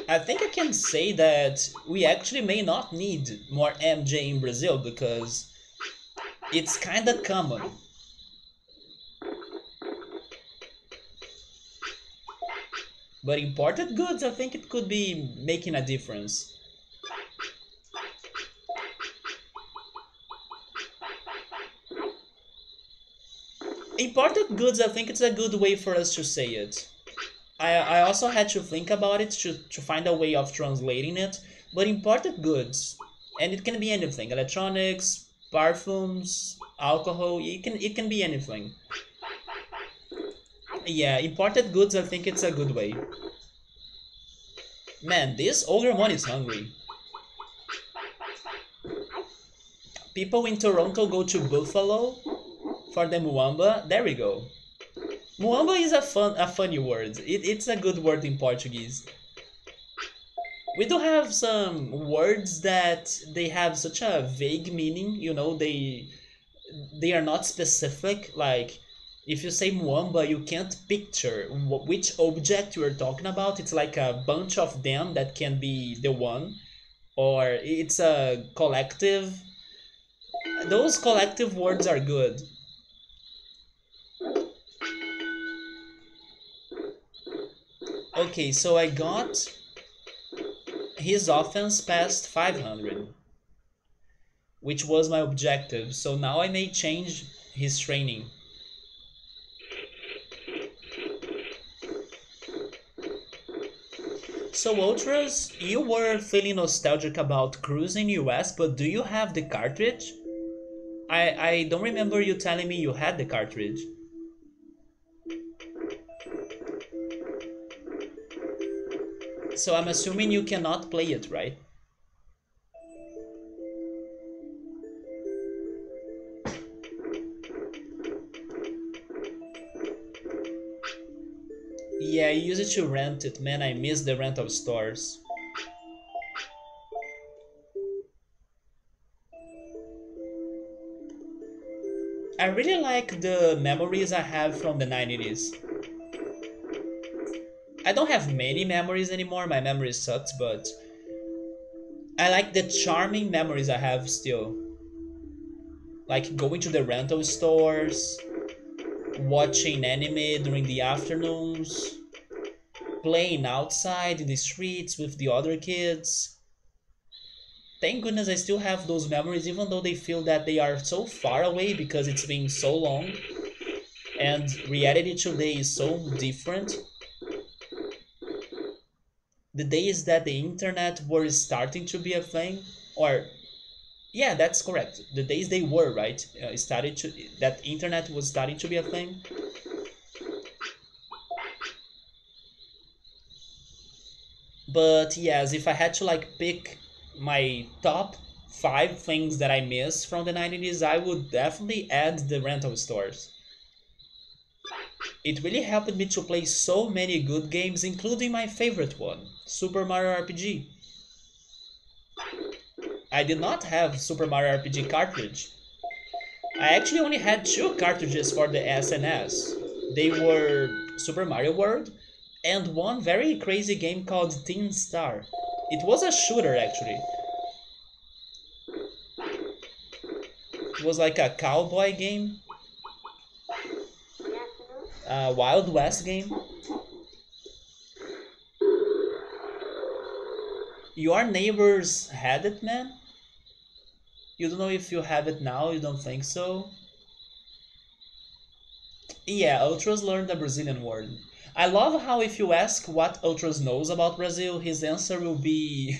I think I can say that we actually may not need more MJ in Brazil because it's kinda common. But imported goods, I think it could be making a difference. Imported goods, I think it's a good way for us to say it. I also had to think about it to find a way of translating it, but imported goods, and it can be anything, electronics, perfumes, alcohol, it can be anything. Yeah, imported goods, I think it's a good way. Man, this Ogremon is hungry. People in Toronto go to Buffalo for the Muamba. There we go. Muamba is a funny word. It's a good word in Portuguese. We do have some words that they have such a vague meaning, they are not specific. Like if you say Muamba, you can't picture which object you are talking about. It's like a bunch of them that can be the one, or it's a collective. Those collective words are good. Okay, so I got his offense past 500, which was my objective. So now I may change his training. So Ultras, you were feeling nostalgic about cruising US, but do you have the cartridge? I don't remember you telling me you had the cartridge. So I'm assuming you cannot play it, right? Yeah, you use it to rent it, man. I miss the rental stores. I really like the memories I have from the 90s. I don't have many memories anymore, my memory sucks, but I like the charming memories I have still. Like going to the rental stores, watching anime during the afternoons, playing outside in the streets with the other kids. Thank goodness I still have those memories, even though they feel that they are so far away because it's been so long and reality today is so different. The days that the internet were starting to be a thing, or yeah, that's correct. The days they were right, started to that internet was starting to be a thing. But yes, if I had to like pick my top five things that I miss from the 90s, I would definitely add the rental stores. It really helped me to play so many good games, including my favorite one, Super Mario RPG. I did not have Super Mario RPG cartridge. I actually only had two cartridges for the SNS. They were Super Mario World and one very crazy game called Teen Star. It was a shooter actually. It was like a cowboy game, a Wild West game. Your neighbors had it, man? You don't know if you have it now, you don't think so? Yeah, Ultras learned the Brazilian word. I love how if you ask what Ultras knows about Brazil, his answer will be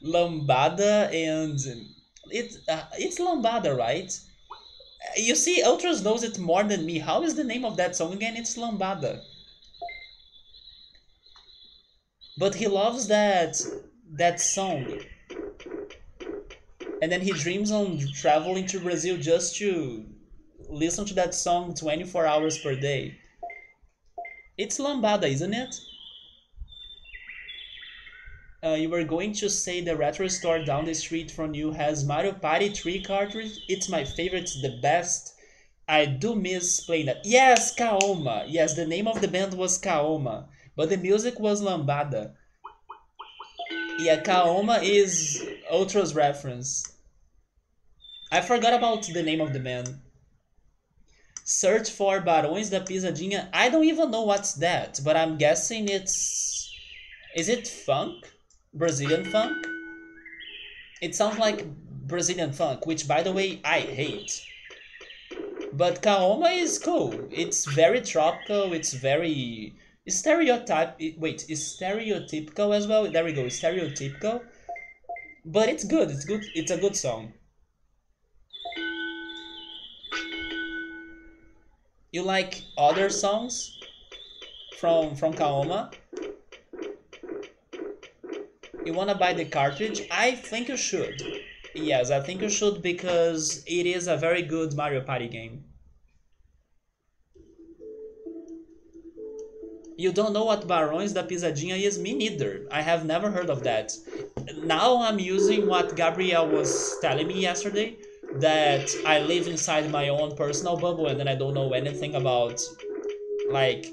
lambada, and it's lambada, right? You see, Ultras knows it more than me. How is the name of that song again? It's lambada. But he loves that song, and then he dreams on traveling to Brazil just to listen to that song 24 hours per day. It's lambada, isn't it? You were going to say the retro store down the street from you has Mario Party 3 cartridge? It's my favorite, it's the best. I do miss playing that. Yes, Kaoma. Yes, the name of the band was Kaoma, but the music was lambada. Yeah, Kaoma is Ultra's reference. I forgot about the name of the man. Search for Barões da Pisadinha. I don't even know what's that, but I'm guessing it's. Is it funk? Brazilian funk? It sounds like Brazilian funk, which by the way I hate. But Kaoma is cool. It's very tropical. It's very stereotype. Wait, is stereotypical as well? There we go. Stereotypical, but it's good. It's good. It's a good song. You like other songs from Kaoma? You wanna buy the cartridge? I think you should. Yes, I think you should because it is a very good Mario Party game. You don't know what Barões da Pisadinha is? Me neither. I have never heard of that. Now I'm using what Gabriel was telling me yesterday, that I live inside my own personal bubble and then I don't know anything about, like,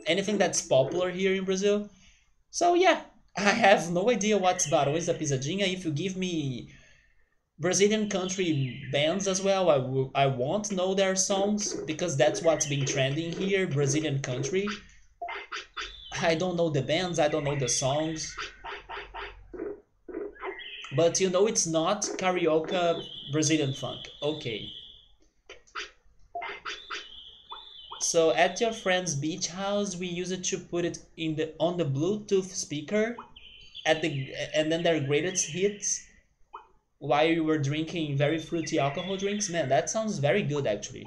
anything that's popular here in Brazil. So yeah, I have no idea what's Barões da Pisadinha. If you give me Brazilian country bands as well, I won't know their songs because that's what's been trending here, Brazilian country. I don't know the bands, I don't know the songs. But you know it's not karaoke Brazilian funk. Okay. So at your friend's beach house, we use it to put it in the on the Bluetooth speaker at the and then their greatest hits while you were drinking very fruity alcohol drinks. Man, that sounds very good actually.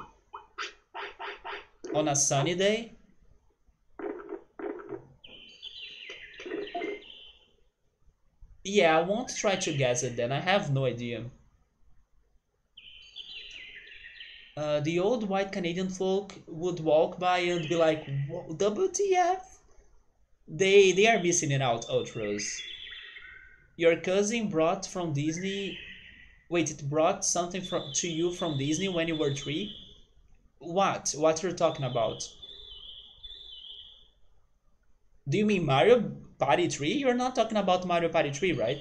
On a sunny day. Yeah, I won't try to guess it then. I have no idea. The old white Canadian folk would walk by and be like, WTF? They are missing it out, Ultras. Your cousin brought from Disney. Wait, it brought something to you from Disney when you were 3? What? What you're talking about? Do you mean Mario Party 3? You're not talking about Mario Party 3, right?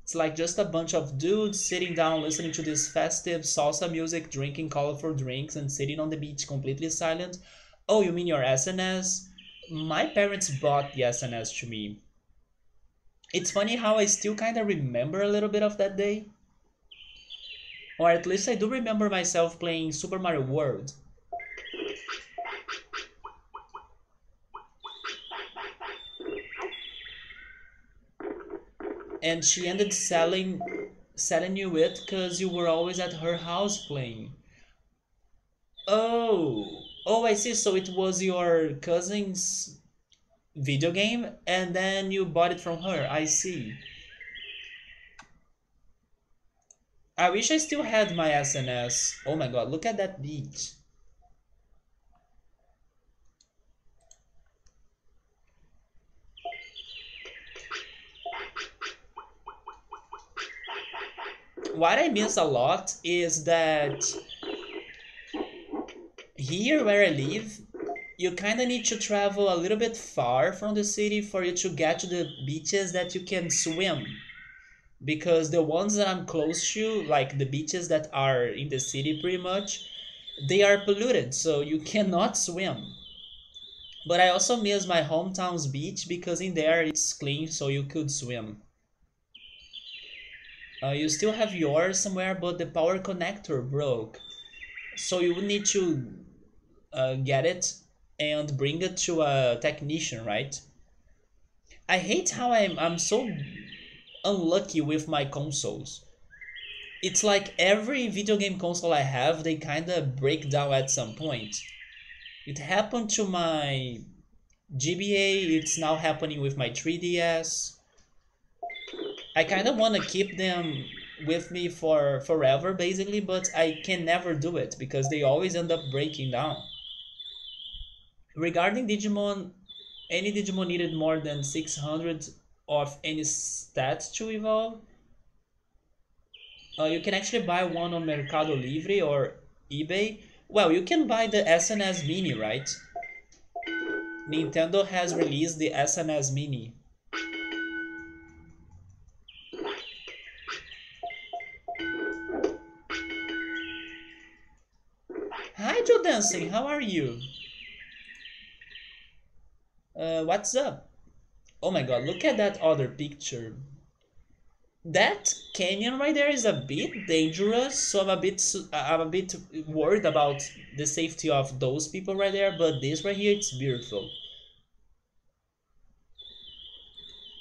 It's like just a bunch of dudes sitting down listening to this festive salsa music, drinking colorful drinks, and sitting on the beach completely silent. Oh, you mean your SNS? My parents bought the SNS to me. It's funny how I still kind of remember a little bit of that day. Or at least I do remember myself playing Super Mario World. And she ended selling you it because you were always at her house playing. Oh, I see. So it was your cousin's video game and then you bought it from her. I see. I wish I still had my SNS. Oh my god, look at that beach. What I miss a lot is that here where I live, you kind of need to travel a little bit far from the city for you to get to the beaches that you can swim. Because the ones that I'm close to, like the beaches that are in the city pretty much, they are polluted, so you cannot swim. But I also miss my hometown's beach because in there it's clean, so you could swim. You still have yours somewhere, but the power connector broke. So you would need to get it and bring it to a technician, right? I hate how I'm so unlucky with my consoles. It's like every video game console I have, they kind of break down at some point. It happened to my GBA, it's now happening with my 3DS. I kind of want to keep them with me for forever basically, but I can never do it because they always end up breaking down. Regarding Digimon, any Digimon needed more than 600 of any stats to evolve. You can actually buy one on Mercado Livre or eBay. Well, you can buy the SNS Mini, right? Nintendo has released the SNS Mini. Hi, Joe Dancing. How are you? What's up? Oh my god, look at that other picture. That canyon right there is a bit dangerous, so I'm a bit worried about the safety of those people right there, but this right here, it's beautiful.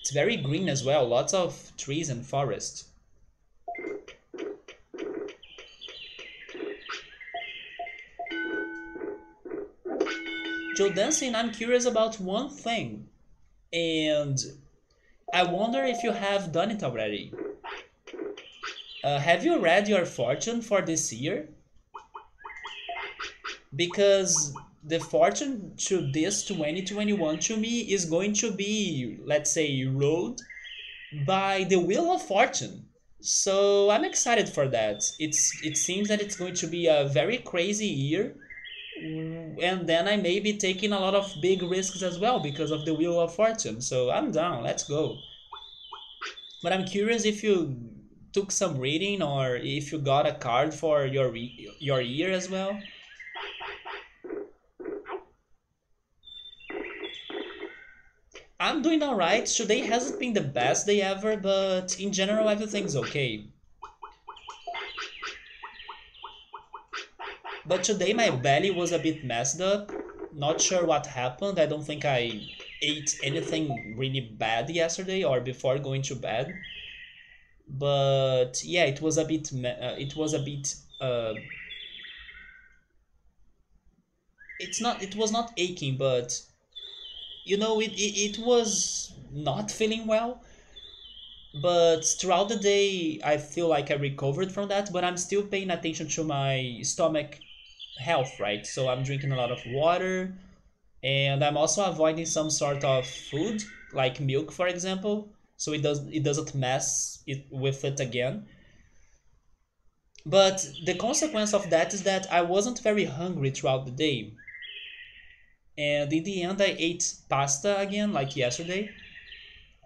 It's very green as well, lots of trees and forest. Joe Dancing, I'm curious about one thing, and I wonder if you have done it already. Have you read your fortune for this year? Because the fortune to this 2021 to me is going to be, let's say, ruled by the wheel of fortune. So I'm excited for that. It seems that it's going to be a very crazy year, and then I may be taking a lot of big risks as well because of the wheel of fortune. So I'm down. Let's go. But I'm curious if you took some reading or if you got a card for your year as well. I'm doing alright. Today hasn't been the best day ever, but in general everything's okay. But today my belly was a bit messed up. Not sure what happened. I don't think I ate anything really bad yesterday or before going to bed. But yeah, it was not aching, but it was not feeling well. But throughout the day I feel like I recovered from that, but I'm still paying attention to my stomach health, right? So I'm drinking a lot of water, and I'm also avoiding some sort of food like milk, for example, so it doesn't mess it with it again. But the consequence of that is that I wasn't very hungry throughout the day, and in the end I ate pasta again like yesterday.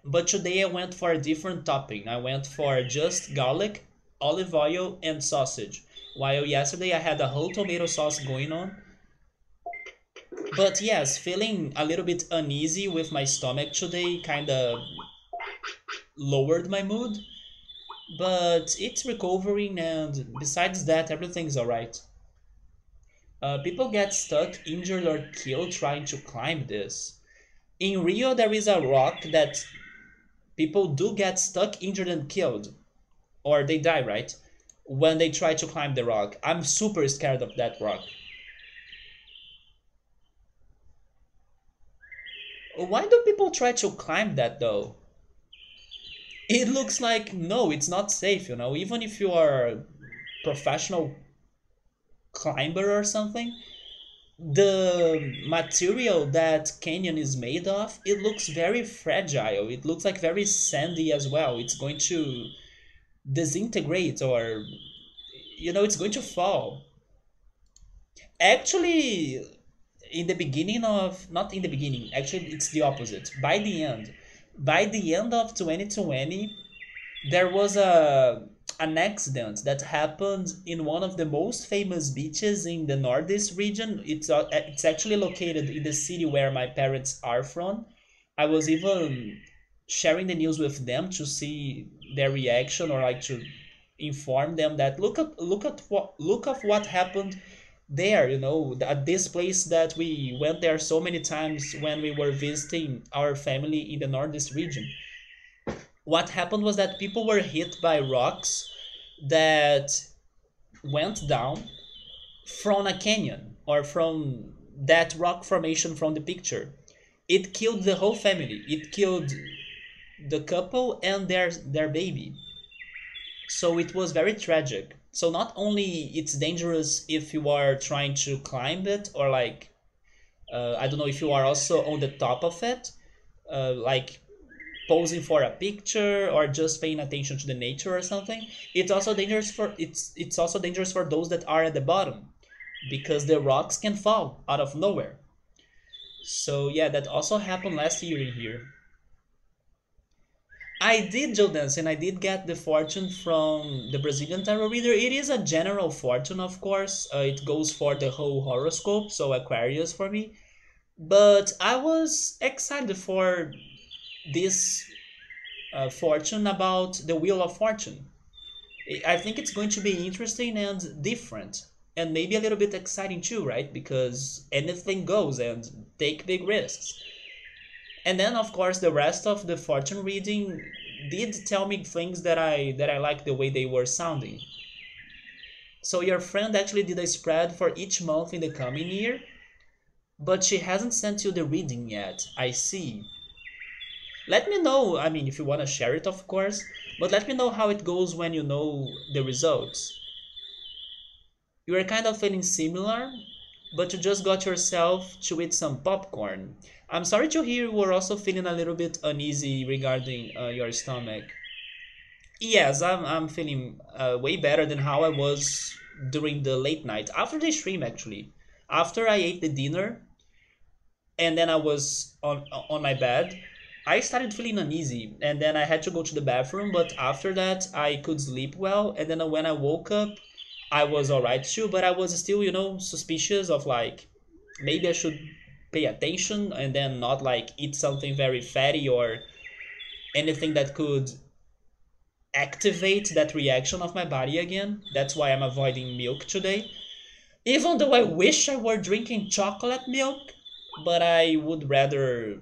But today I went for a different topping. I went for just garlic, olive oil, and sausage. While yesterday I had a whole tomato sauce going on. But yes, feeling a little bit uneasy with my stomach today kind of lowered my mood. But it's recovering, and besides that, everything's alright. People get stuck, injured, or killed trying to climb this. In Rio, there is a rock that people do get stuck, injured, and killed, or they die, right? When they try to climb the rock. I'm super scared of that rock. Why do people try to climb that though? It looks like no, it's not safe, even if you are a professional climber or something. The material that canyon is made of, it looks very fragile. It looks like very sandy as well. It's going to disintegrate, or it's going to fall. Actually, in the beginning of not in the beginning, actually it's the opposite. By the end of 2020, there was an accident that happened in one of the most famous beaches in the Northeast region. It's actually located in the city where my parents are from. I was even sharing the news with them to see their reaction, or like to inform them that look of what happened there, at this place that we went there so many times when we were visiting our family in the Northeast region. What happened was that people were hit by rocks that went down from a canyon, or from that rock formation from the picture. It killed the whole family. It killed the couple and their baby. So it was very tragic. So not only it's dangerous if you are trying to climb it, or like I don't know, if you are also on the top of it, like posing for a picture or just paying attention to the nature or something. It's also dangerous for those that are at the bottom, because the rocks can fall out of nowhere. So yeah, that also happened last year in here. I did, Jonas, and I did get the fortune from the Brazilian tarot reader. It is a general fortune, of course. It goes for the whole horoscope, so Aquarius for me. But I was excited for this fortune about the Wheel of Fortune. I think it's going to be interesting and different, and maybe a little bit exciting too, right? Because anything goes and take big risks. And then, of course, the rest of the fortune reading did tell me things that I like the way they were sounding. So your friend actually did a spread for each month in the coming year, but she hasn't sent you the reading yet. I see. Let me know, I mean, if you want to share it, of course, but let me know how it goes when you know the results. You are kind of feeling similar, but you just got yourself to eat some popcorn. I'm sorry to hear you were also feeling a little bit uneasy regarding your stomach. Yes, I'm feeling way better than how I was during the late night after the stream actually. After I ate the dinner and then I was on my bed, I started feeling uneasy and then I had to go to the bathroom, but after that I could sleep well and then when I woke up I was alright too, but I was still, suspicious of like maybe I should pay attention and then not like eat something very fatty or anything that could activate that reaction of my body again. That's why I'm avoiding milk today. Even though I wish I were drinking chocolate milk, but I would rather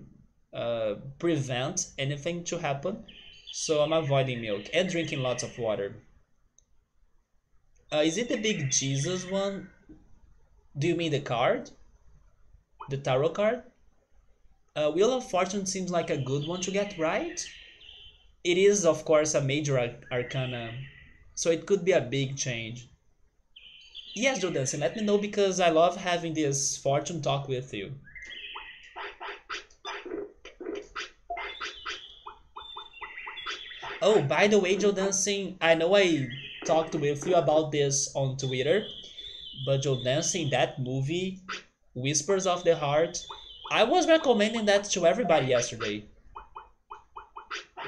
prevent anything to happen. So I'm avoiding milk and drinking lots of water. Is it the big Jesus one? Do you mean the card? The tarot card? Wheel of Fortune seems like a good one to get right. It is, of course, a major arcana, so it could be a big change. Yes, Jordan, let me know because I love having this fortune talk with you. Oh, by the way, Joe Dancing, I know I talked with you about this on Twitter, but Joe Dancing, that movie, Whispers of the Heart, I was recommending that to everybody yesterday.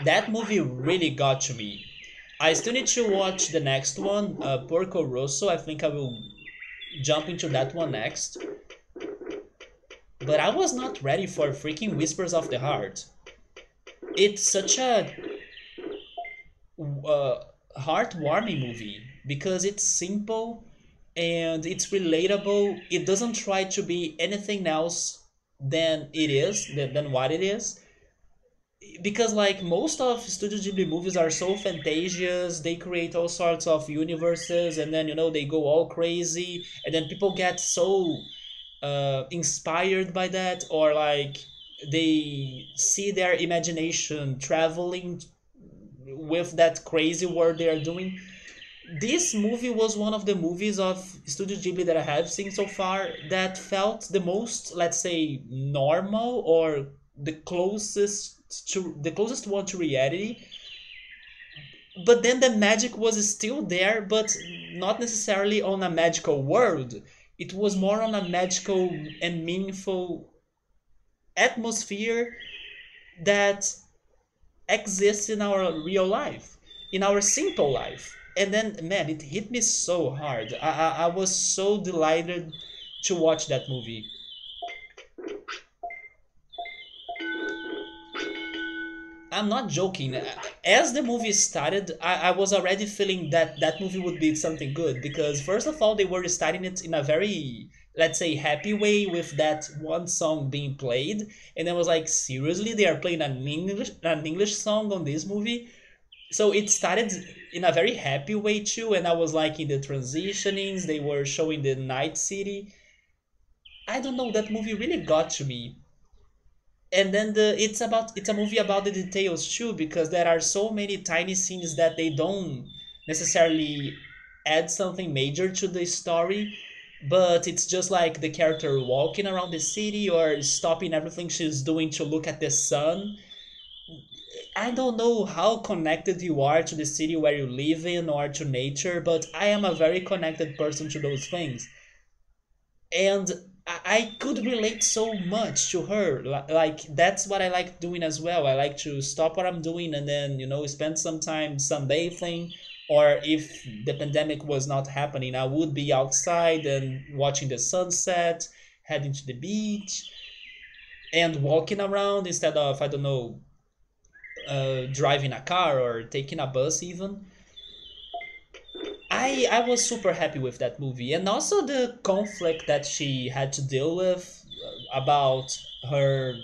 That movie really got to me. I still need to watch the next one, Porco Rosso. I think I will jump into that one next. But I was not ready for freaking Whispers of the Heart. It's such a uh, heartwarming movie because it's simple and it's relatable. It doesn't try to be anything else than it is, than what it is. Because like most of Studio Ghibli movies are so fantasious, they create all sorts of universes, and then they go all crazy, and then people get so inspired by that, or like they see their imagination traveling with that crazy world they are doing. This movie was one of the movies of Studio Ghibli that I have seen so far that felt the most, let's say, normal or the closest one to reality. But then the magic was still there, but not necessarily on a magical world. It was more on a magical and meaningful atmosphere that exists in our real life, in our simple life. And then, man, it hit me so hard. I was so delighted to watch that movie. I'm not joking. As the movie started, I was already feeling that that movie would be something good because, first of all, they were starting it in a very, let's say, happy way with that one song being played. And I was like, seriously, they are playing an English song on this movie? So it started in a very happy way too. And I was like in the transitionings, they were showing the night city. I don't know, that movie really got to me. And then it's a movie about the details too because there are so many tiny scenes that they don't necessarily add something major to the story, but it's just like the character walking around the city or stopping everything she's doing to look at the sun. I don't know how connected you are to the city where you live in or to nature, but I am a very connected person to those things. And I could relate so much to her. Like that's what I like doing as well. I like to stop what I'm doing and then spend some time sunbathing. Or if the pandemic was not happening, I would be outside and watching the sunset, heading to the beach, and walking around instead of I don't know driving a car or taking a bus even. I was super happy with that movie, and also the conflict that she had to deal with about her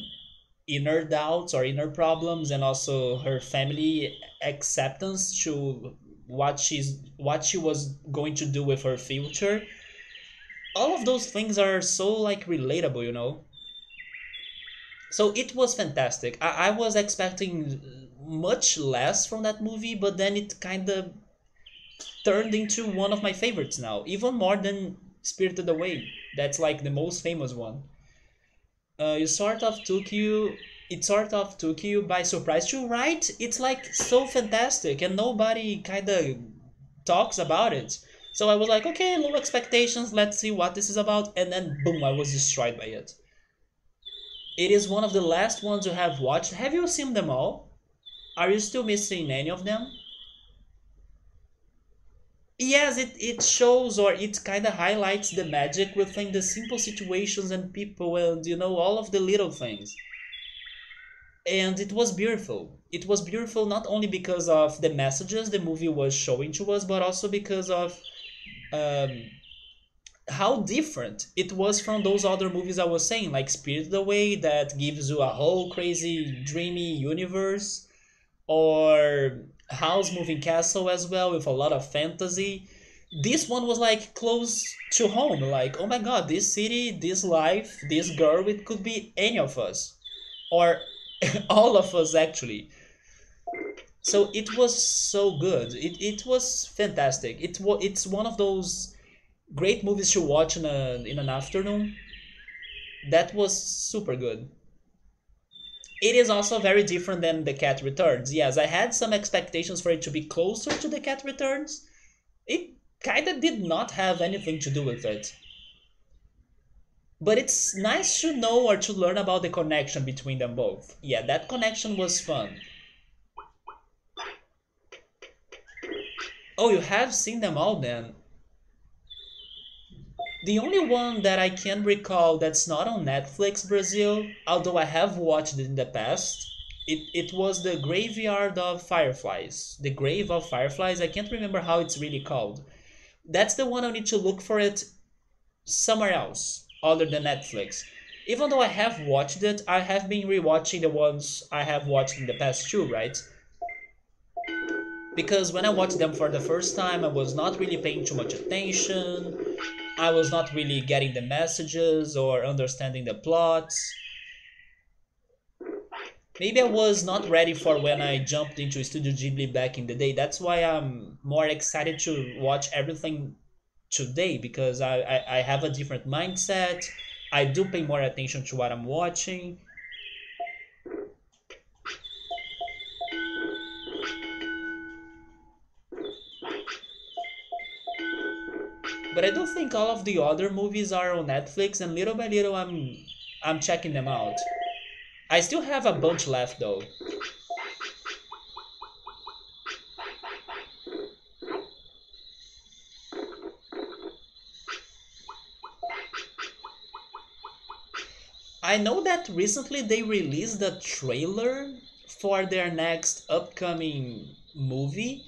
inner doubts or inner problems, and also her family acceptance to what she was going to do with her future. All of those things are so like relatable, So it was fantastic. I was expecting much less from that movie, but then it kind of turned into one of my favorites now, even more than Spirited Away. That's like the most famous one. You sort of took you. It sort of took you by surprise too, right? It's like so fantastic, and nobody kind of talks about it. So I was like, okay, low expectations. Let's see what this is about, and then boom, I was destroyed by it. It is one of the last ones you have watched. Have you seen them all? Are you still missing any of them? Yes, it shows or it kind of highlights the magic within the simple situations and people and all of the little things. And it was beautiful. It was beautiful not only because of the messages the movie was showing to us, but also because of um, how different it was from those other movies I was saying, like Spirit Away, that gives you a whole crazy, dreamy universe, or House Moving Castle as well, with a lot of fantasy. This one was like close to home. Like, oh my god, this city, this life, this girl, it could be any of us. Or all of us, actually. So it was so good. It was fantastic. It's one of those great movies to watch in an afternoon. That was super good. It is also very different than The Cat Returns. Yes, I had some expectations for it to be closer to The Cat Returns. It kind of did not have anything to do with it. But it's nice to know or to learn about the connection between them both. Yeah, that connection was fun. Oh, you have seen them all then? The only one that I can recall that's not on Netflix Brazil, although I have watched it in the past, it was the Graveyard of Fireflies. The Grave of Fireflies, I can't remember how it's really called. That's the one I need to look for it somewhere else other than Netflix. Even though I have watched it, I have been rewatching the ones I have watched in the past too, right? Because when I watched them for the first time, I was not really paying too much attention. I was not really getting the messages or understanding the plots. Maybe I was not ready for when I jumped into Studio Ghibli back in the day. That's why I'm more excited to watch everything today because I have a different mindset. I do pay more attention to what I'm watching. But I do think all of the other movies are on Netflix, and little by little I'm checking them out. I still have a bunch left though. I know that recently they released a trailer for their next upcoming movie.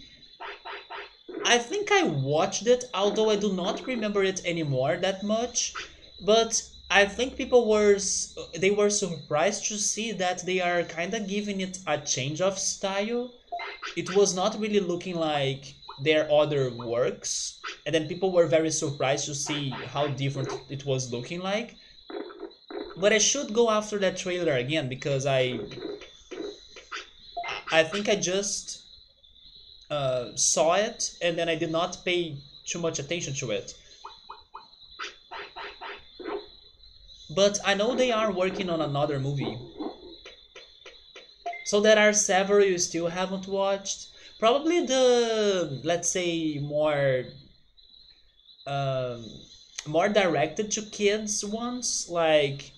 I think I watched it, although I do not remember it anymore that much. But I think they were surprised to see that they are kind of giving it a change of style. It was not really looking like their other works, and then people were very surprised to see how different it was looking like. But I should go after that trailer again because I think I just saw it and then I did not pay too much attention to it. But I know they are working on another movie. So there are several you still haven't watched. Probably the, let's say, more um, more directed to kids ones, like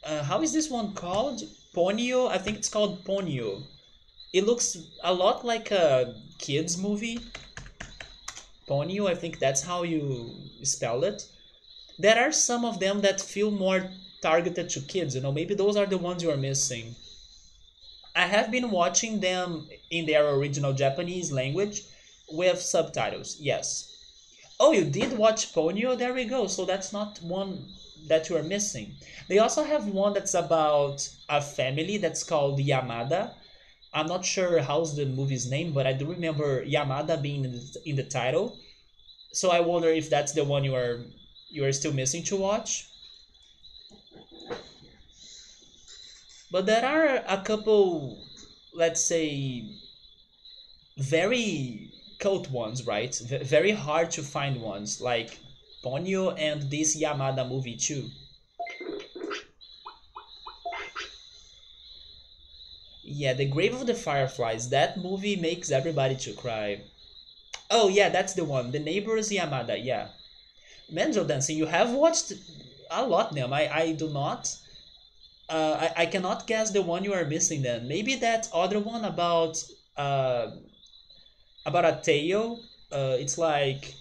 how is this one called? Ponyo? I think it's called Ponyo. It looks a lot like a kids movie. Ponyo, I think that's how you spell it. There are some of them that feel more targeted to kids, maybe those are the ones you are missing. I have been watching them in their original Japanese language with subtitles, yes. Oh, you did watch Ponyo? There we go. So that's not one that you are missing. They also have one that's about a family that's called Yamada. I'm not sure how's the movie's name, but I do remember Yamada being in the title. So I wonder if that's the one you are still missing to watch. But there are a couple, let's say, very cult ones, right? Very hard to find ones, like Ponyo and this Yamada movie too. Yeah, The Grave of the Fireflies. That movie makes everybody to cry. Oh yeah, that's the one. The Neighbors Yamada. Yeah, Mental Dancing. You have watched a lot them. I do not. I cannot guess the one you are missing. Then maybe that other one uh about a tale. It's like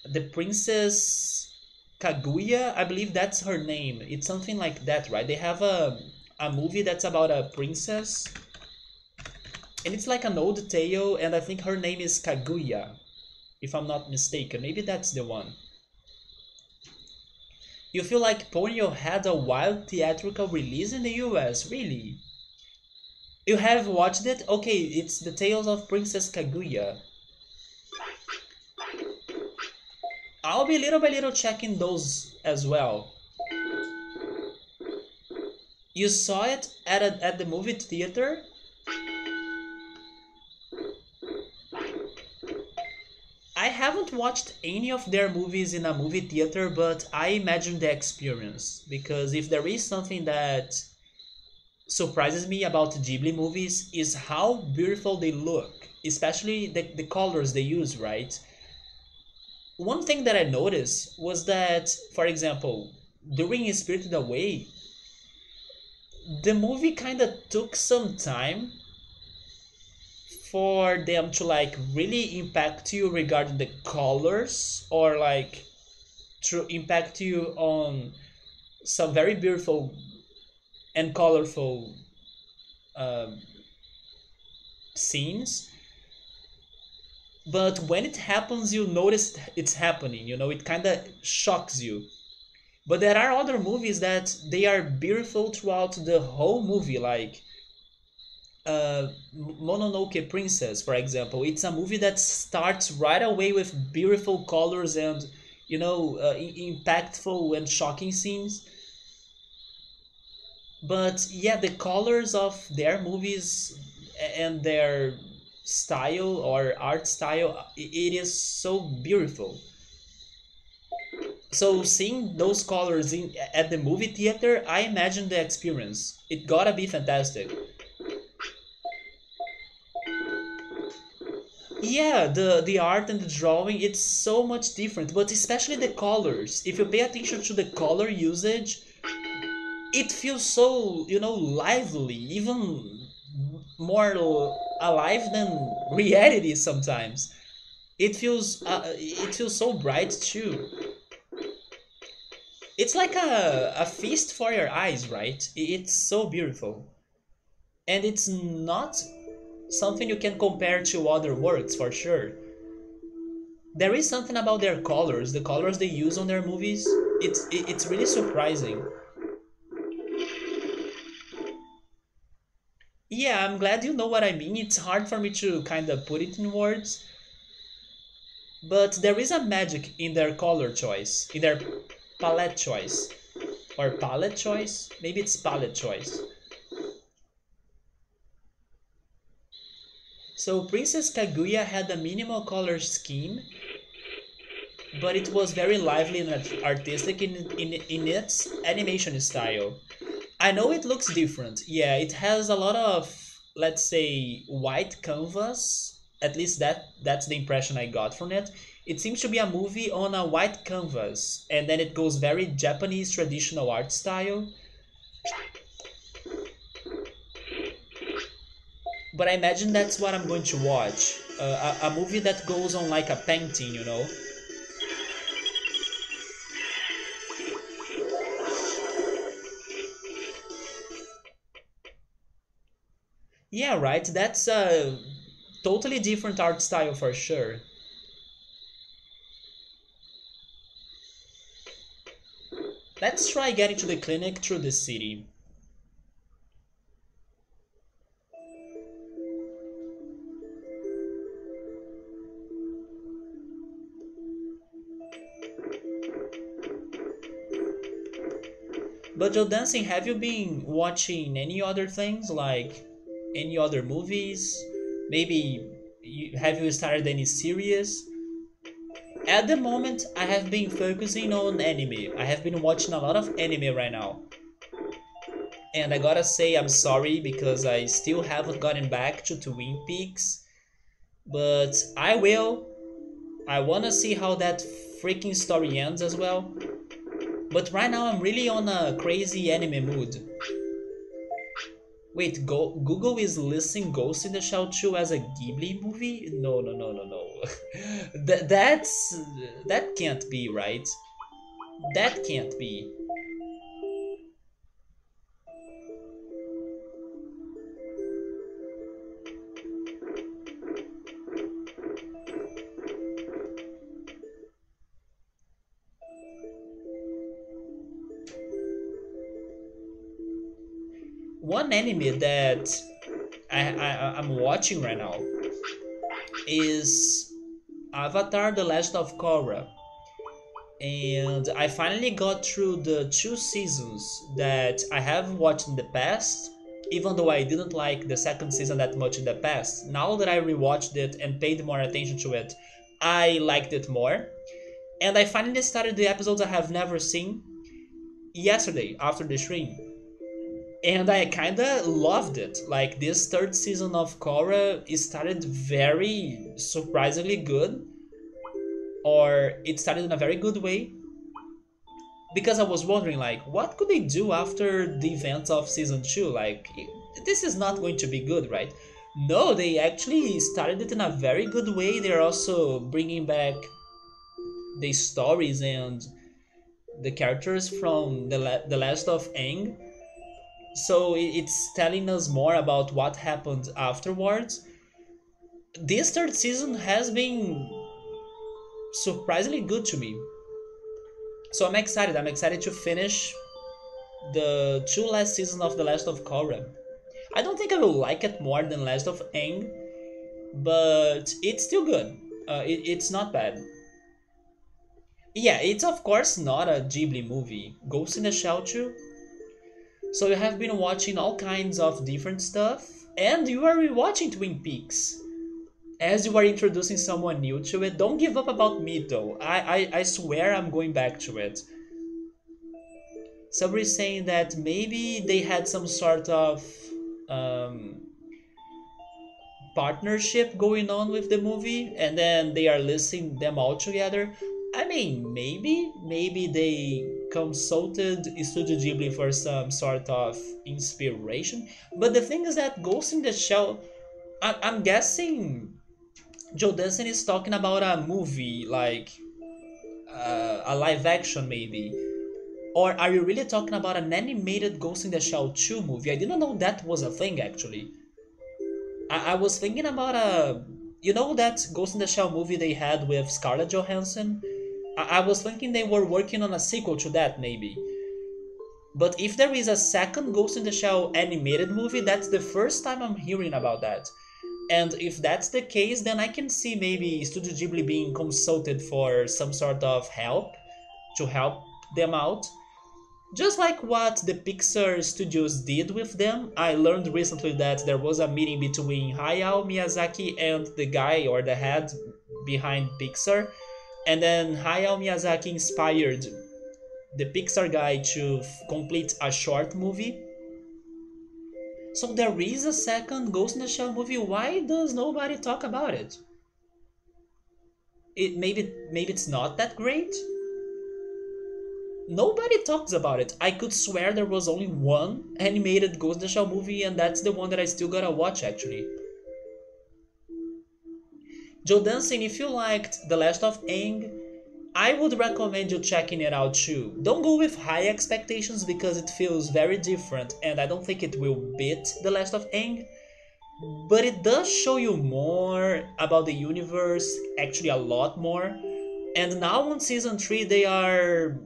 the Princess Kaguya. I believe that's her name. It's something like that, right? They have a movie that's about a princess, and it's like an old tale, and I think her name is Kaguya, if I'm not mistaken. Maybe that's the one. You feel like Ponyo had a wild theatrical release in the US, really? You have watched it? Okay, it's the Tales of Princess Kaguya. I'll be little by little checking those as well. You saw it at the movie theater? I haven't watched any of their movies in a movie theater, but I imagine the experience. Because if there is something that surprises me about Ghibli movies is how beautiful they look, especially the colors they use, right? One thing that I noticed was that, for example, during Spirited Away, the movie kind of took some time for them to like really impact you regarding the colors or like to impact you on some very beautiful and colorful um, scenes, but when it happens you notice it's happening, it kind of shocks you. But there are other movies that they are beautiful throughout the whole movie, like Mononoke Princess, for example. It's a movie that starts right away with beautiful colors and impactful and shocking scenes. But yeah, the colors of their movies and their style or art style, it is so beautiful. So seeing those colors at the movie theater, I imagine the experience. It gotta be fantastic. Yeah, the art and the drawing, it's so much different, but especially the colors. If you pay attention to the color usage, it feels so, lively, even more alive than reality sometimes. It feels so bright too. It's like a feast for your eyes, right? It's so beautiful. And it's not something you can compare to other works for sure. There is something about their colors, the colors they use on their movies. It's really surprising. Yeah, I'm glad you know what I mean. It's hard for me to kind of put it in words, but there is a magic in their color choice, in their palette choice, or palette choice. Maybe it's palette choice. So Princess Kaguya had a minimal color scheme, but it was very lively and artistic in its animation style. I know it looks different. Yeah, it has a lot of, let's say, white canvas, At least that's the impression I got from it. It seems to be a movie on a white canvas, and then it goes very Japanese traditional art style. But I imagine that's what I'm going to watch. A movie that goes on like a painting, you know? Yeah, right. That's a totally different art style for sure. Let's try getting to the clinic through the city. But Joe Dancing, have you been watching any other things like any other movies? Maybe have you started any series? At the moment, I have been focusing on anime. I have been watching a lot of anime right now. And I gotta say, I'm sorry because I still haven't gotten back to Twin Peaks. But I will. I wanna see how that freaking story ends as well. But right now, I'm really on a crazy anime mood. Wait, Google is listing Ghost in the Shell 2 as a Ghibli movie? No, no, no, no, no. That can't be, right? That can't be. One anime that I'm watching right now is Avatar: The Last of Korra, and I finally got through the two seasons that I have watched in the past. Even though I didn't like the second season that much in the past, now that I rewatched it and paid more attention to it, I liked it more. And I finally started the episodes I have never seen yesterday after the stream. And I kinda loved it. Like this third season of Korra, it started very surprisingly good, or it started in a very good way. Because I was wondering, like, what could they do after the events of season two? Like, this is not going to be good, right? No, they actually started it in a very good way. They're also bringing back the stories and the characters from the Last of Aang, so it's telling us more about what happened afterwards. This third season has been surprisingly good to me, so I'm excited to finish the two last seasons of The Last of Korra. I don't think I will like it more than Last of Aang, but it's still good. It's not bad. Yeah, it's of course not a Ghibli movie. Ghost in the Shell 2. So you have been watching all kinds of different stuff, and you are rewatching Twin Peaks. As you are introducing someone new to it, don't give up about me though. I swear I'm going back to it. Somebody saying that maybe they had some sort of um, partnership going on with the movie, and then they are listing them all together. I mean, maybe they consulted Studio Ghibli for some sort of inspiration. But the thing is that Ghost in the Shell, I'm guessing Joe Dustin is talking about a movie, like a live action maybe. Or are you really talking about an animated Ghost in the Shell 2 movie? I didn't know that was a thing actually. I was thinking about a. You know that Ghost in the Shell movie they had with Scarlett Johansson? I was thinking they were working on a sequel to that maybe. But if there is a second Ghost in the Shell animated movie, that's the first time I'm hearing about that. And if that's the case, then I can see maybe Studio Ghibli being consulted for some sort of help to help them out. Just like what the Pixar studios did with them, I learned recently that there was a meeting between Hayao Miyazaki and the guy or the head behind Pixar, and then Hayao Miyazaki inspired the Pixar guy to complete a short movie. So there is a second Ghost in the Shell movie. Why does nobody talk about it? Maybe it's not that great. Nobody talks about it. I could swear there was only one animated Ghost in the Shell movie, and that's the one that I still gotta watch actually. Joe Dancing, if you liked The Last of Aang, I would recommend you checking it out too. Don't go with high expectations because it feels very different and I don't think it will beat The Last of Aang, but it does show you more about the universe, actually a lot more. And now on season 3 they are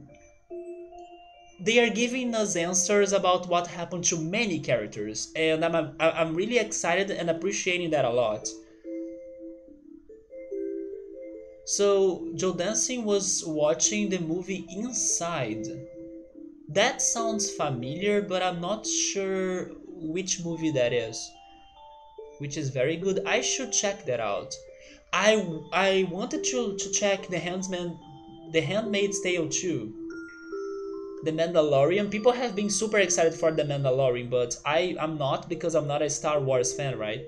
giving us answers about what happened to many characters, and I'm really excited and appreciating that a lot. So Joe Dancing was watching the movie Inside. That sounds familiar, but I'm not sure which movie that is, which is very good. I should check that out. I wanted to check The Handmaid's Tale too. The Mandalorian. People have been super excited for The Mandalorian, but I'm not because I'm not a Star Wars fan, right?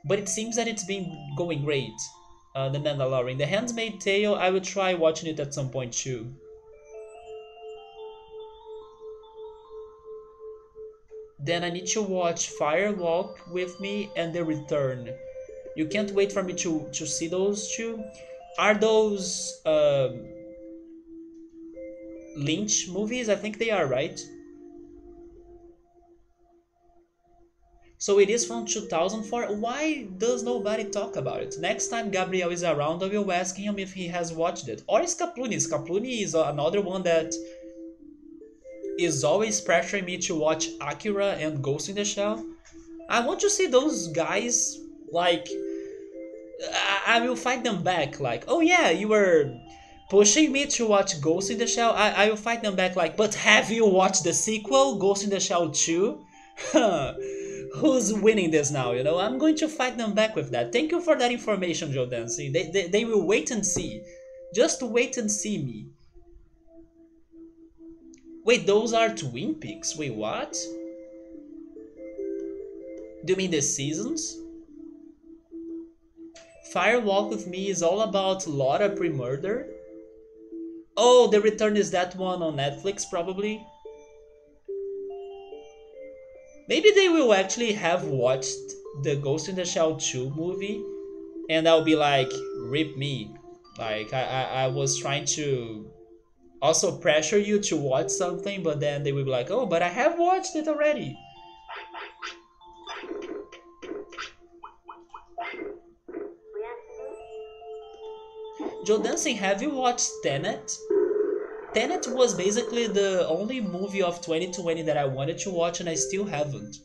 But it seems that it's been going great. The Mandalorian. The Handmaid's Tale, I will try watching it at some point too. Then I need to watch Fire Walk with Me and The Return. You can't wait for me to see those two. Are those Lynch movies? I think they are, right? So it is from 2004. Why does nobody talk about it? Next time Gabriel is around, I will ask him if he has watched it. Or Scapluni. Scapluni is another one that is always pressuring me to watch Akira and Ghost in the Shell. I want to see those guys, like, I will fight them back. Like, oh yeah, you were pushing me to watch Ghost in the Shell. I will fight them back. Like, but have you watched the sequel, Ghost in the Shell 2? Who's winning this now? I'm going to fight them back with that. Thank you for that information, Joe Dancing. They will wait and see. Just wait and see me. Wait, those are Twin Peaks. Wait, what? Do you mean the seasons? Fire Walk with Me is all about Laura pre-murder. Oh, The Return is that one on Netflix, probably. Maybe they will actually have watched the Ghost in the Shell 2 movie, and I'll be like, rip me. Like, I was trying to also pressure you to watch something, but then they will be like, oh, but I have watched it already. Joe Dancing, have you watched Tenet? Tenet was basically the only movie of 2020 that I wanted to watch and I still haven't.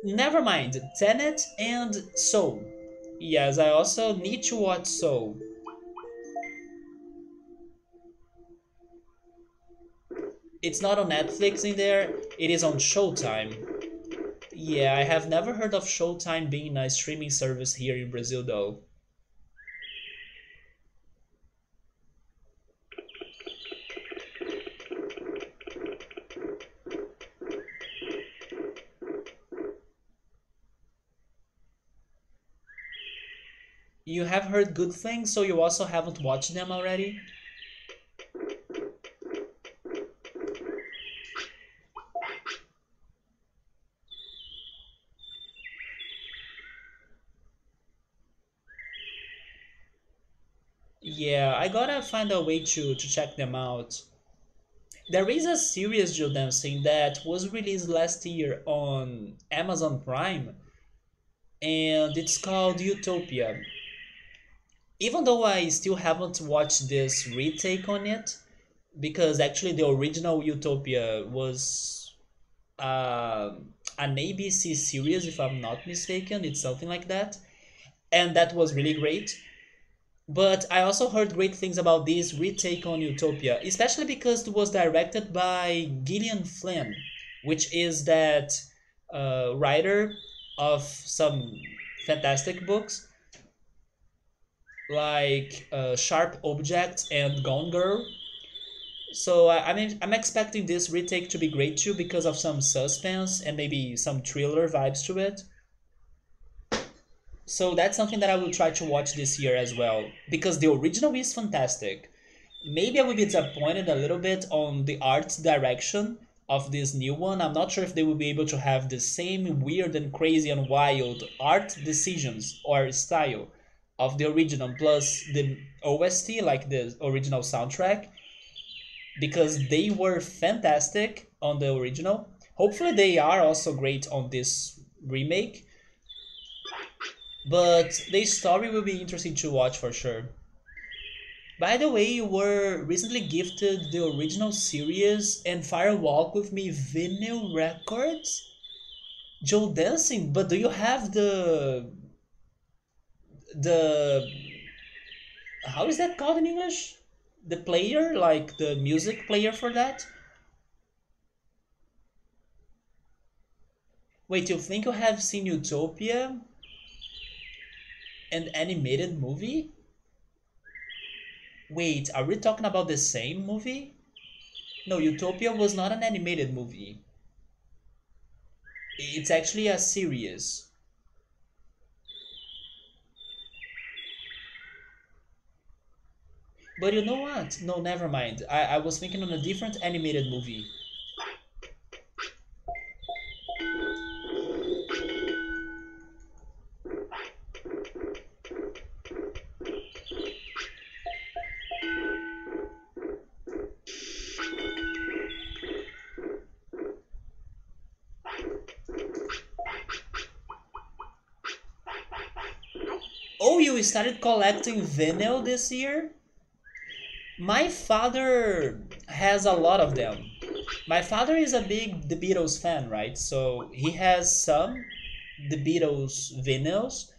Never mind, Tenet and Soul. Yes, I also need to watch Soul. It's not on Netflix in there, it is on Showtime. Yeah, I have never heard of Showtime being a streaming service here in Brazil though. You have heard good things, so you also haven't watched them already? Yeah, I gotta find a way to check them out. There is a series, Jill Dancing, that was released last year on Amazon Prime, and it's called Utopia. Even though I still haven't watched this retake on it, because actually the original Utopia was uh, an ABC series, if I'm not mistaken, it's something like that, and that was really great. But I also heard great things about this retake on Utopia, especially because it was directed by Gillian Flynn, which is that writer of some fantastic books like Sharp Objects and Gone Girl. So I mean, I'm expecting this retake to be great too because of some suspense and maybe some thriller vibes to it. So that's something that I will try to watch this year as well because the original is fantastic. Maybe I will be disappointed a little bit on the art direction of this new one. I'm not sure if they will be able to have the same weird and crazy and wild art decisions or style of the original plus the OST, like the original soundtrack, because they were fantastic on the original. Hopefully, they are also great on this remake, but the story will be interesting to watch for sure. By the way, you were recently gifted the original series and Fire Walk with Me vinyl records? Joe Dancing, but do you have the how is that called in English? The player, like the music player for that? Wait, you think you have seen Utopia, an animated movie? Wait, are we talking about the same movie? No, Utopia was not an animated movie. It's actually a series. But you know what? No, never mind. I was thinking on a different animated movie. Oh, you started collecting vinyl this year? My father has a lot of them. My father is a big The Beatles fan, right? So he has some The Beatles vinyls.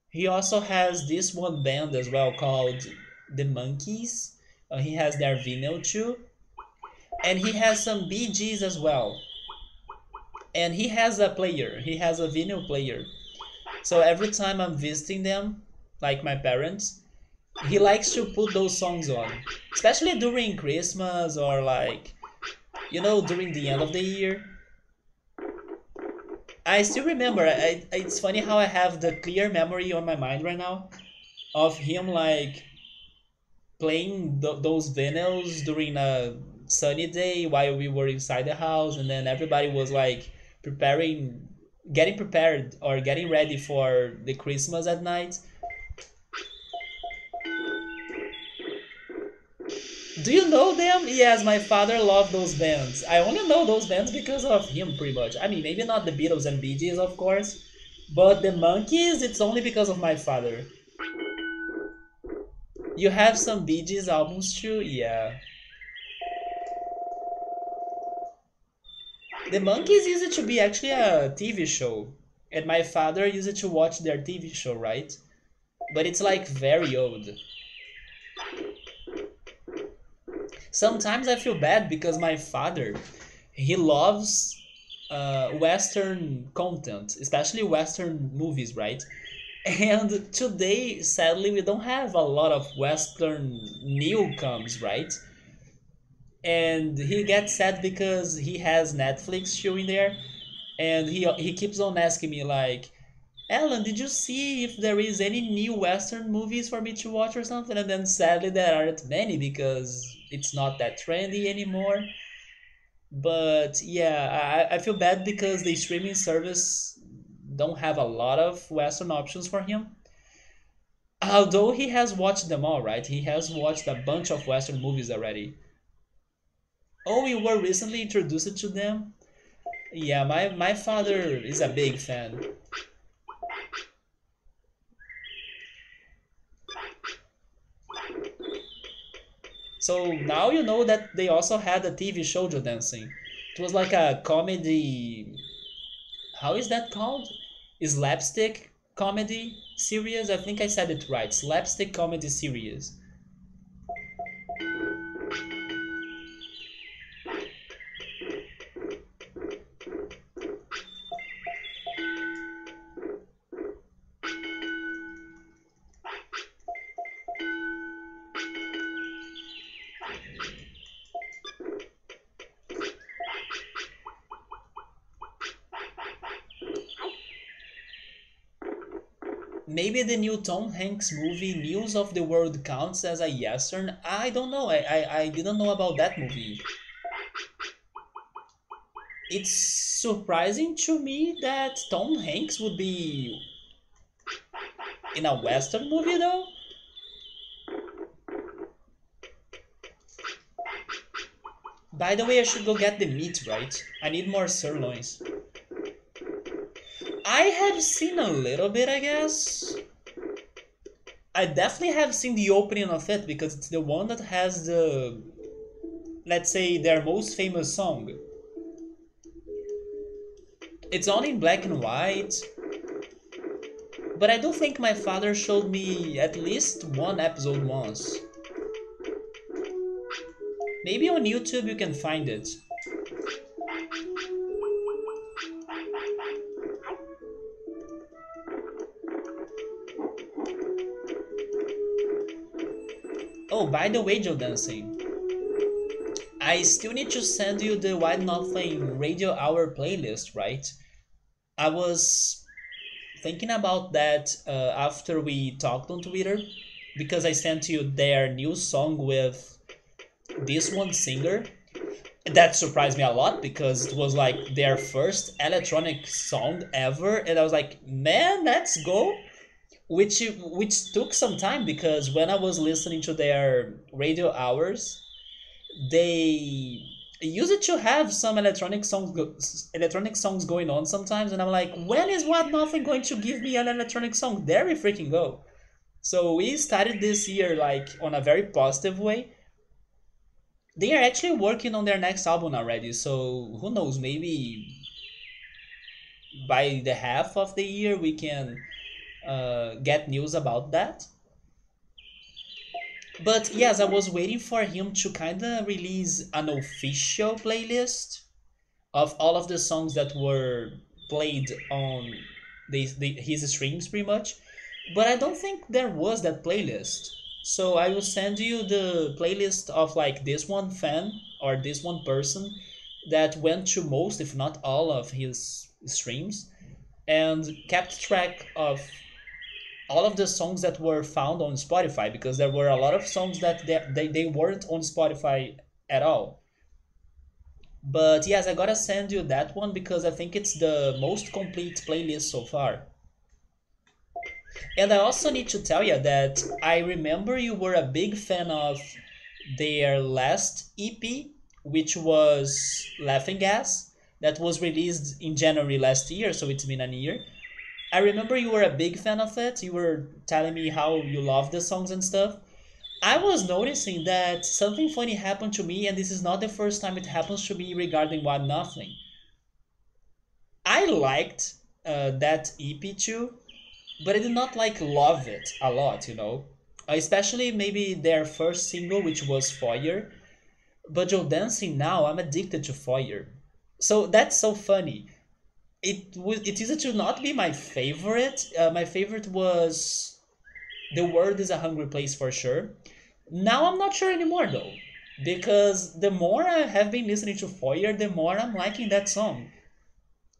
He also has this one band as well called The Monkees. He has their vinyl too. And he has some Bee Gees as well. And he has a player. He has a vinyl player. So every time I'm visiting them, like my parents, he likes to put those songs on, especially during Christmas or like during the end of the year. I still remember. It's funny how I have the clear memory on my mind right now of him like playing those vinyls during a sunny day while we were inside the house, and then everybody was like preparing, getting prepared or getting ready for the Christmas at night. Do you know them? Yes, my father loved those bands. I only know those bands because of him, pretty much. I mean, maybe not the Beatles and Bee Gees, of course, but the Monkees, it's only because of my father. You have some Bee Gees albums too? Yeah. The Monkees used to be actually a TV show, and my father used to watch their TV show, right? But it's like very old. Sometimes I feel bad because my father, he loves Western content, especially Western movies, right? And today, sadly, we don't have a lot of Western newcomes, right? And he gets sad because he has Netflix showing there, and he keeps on asking me like, Alan, did you see if there is any new Western movies for me to watch or something? And then sadly there aren't many because it's not that trendy anymore. But yeah, I feel bad because the streaming service don't have a lot of Western options for him. Although he has watched them all, right? He has watched a bunch of Western movies already. Oh, we were recently introduced to them? Yeah, my father is a big fan. So now you know that they also had a TV show to dancing. It was like a comedy. How is that called? Slapstick comedy series? I think I said it right. Slapstick comedy series. Maybe the new Tom Hanks movie News of the World counts as a yes or no. I don't know. I didn't know about that movie. It's surprising to me that Tom Hanks would be in a Western movie though. By the way, I should go get the meat, right? I need more sirloins. I have seen a little bit, I guess. I definitely have seen the opening of it because it's the one that has the, let's say, their most famous song. It's only in black and white, but I do think my father showed me at least one episode once. Maybe on YouTube you can find it. Oh, by the way, Joe Dancing, I still need to send you the Why Nothing Radio Hour playlist, right? I was thinking about that after we talked on Twitter because I sent you their new song with this one singer. That surprised me a lot because it was like their first electronic song ever, and I was like, man, let's go. Which took some time because when I was listening to their radio hours, they used to have some electronic songs going on sometimes, and I'm like, when is What Nothing going to give me an electronic song? There we freaking go. So we started this year like on a very positive way. They are actually working on their next album already, so who knows, maybe by the half of the year we can get news about that. But yes, I was waiting for him to kind of release an official playlist of all of the songs that were played on his streams, pretty much. But I don't think there was that playlist. So I will send you the playlist of like this one fan or this one person that went to most, if not all, of his streams and kept track of all of the songs that were found on Spotify because there were a lot of songs that they weren't on Spotify at all. But yes, I gotta send you that one because I think it's the most complete playlist so far. And I also need to tell you that I remember you were a big fan of their last EP, which was Laughing Gas, that was released in January last year, so it's been a year. I remember you were a big fan of it. You were telling me how you love the songs and stuff. I was noticing that something funny happened to me, and this is not the first time it happens to me regarding One Nothing. I liked that EP too, but I did not like love it a lot, you know. Especially maybe their first single, which was Foyer. But Joe Dancing now, I'm addicted to Foyer. So that's so funny. It used to not be my favorite. My favorite was The World is a Hungry Place for sure. Now I'm not sure anymore though, because the more I have been listening to Foyer, the more I'm liking that song.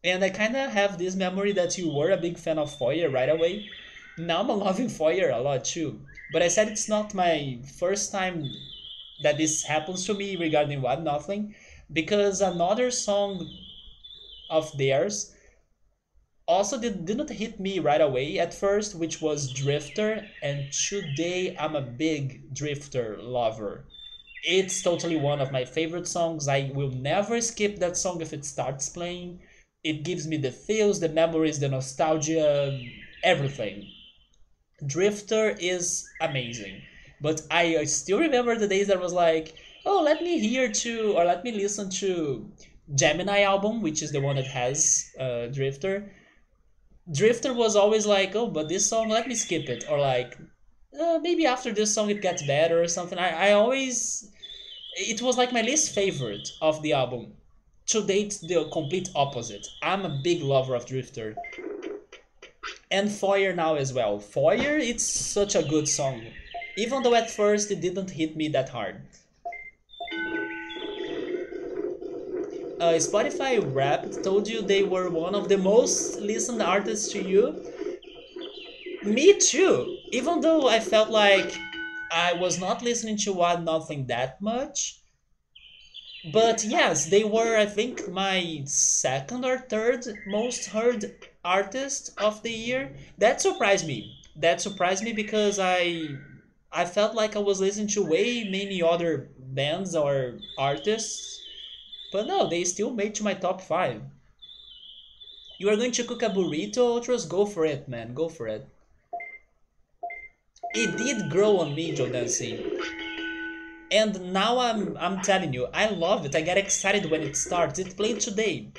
And I kind of have this memory that you were a big fan of Foyer right away. Now I'm loving Foyer a lot too. But I said it's not my first time that this happens to me regarding What Nothing, because another song of theirs also didn't hit me right away at first, which was Drifter, and today I'm a big Drifter lover. It's totally one of my favorite songs. I will never skip that song if it starts playing. It gives me the feels, the memories, the nostalgia, everything. Drifter is amazing. But I still remember the days that was like, oh, let me hear to, or let me listen to Gemini album, which is the one that has Drifter. Drifter was always like, oh, but this song, let me skip it. Or like, maybe after this song it gets better or something. I always, it was like my least favorite of the album. To date, the complete opposite. I'm a big lover of Drifter. And Foyer now as well. Foyer, it's such a good song. Even though at first it didn't hit me that hard. Spotify Wrapped told you they were one of the most listened artists to you. Me too. Even though I felt like I was not listening to What Nothing that much. But yes, they were, I think, my second or third most heard artist of the year. That surprised me. That surprised me because I felt like I was listening to way many other bands or artists. But no, they still made to my top five. You are going to cook a burrito, Ultras? Go for it, man. Go for it. It did grow on me, Joe Dancing. And now I'm telling you, I love it. I get excited when it starts. It played today.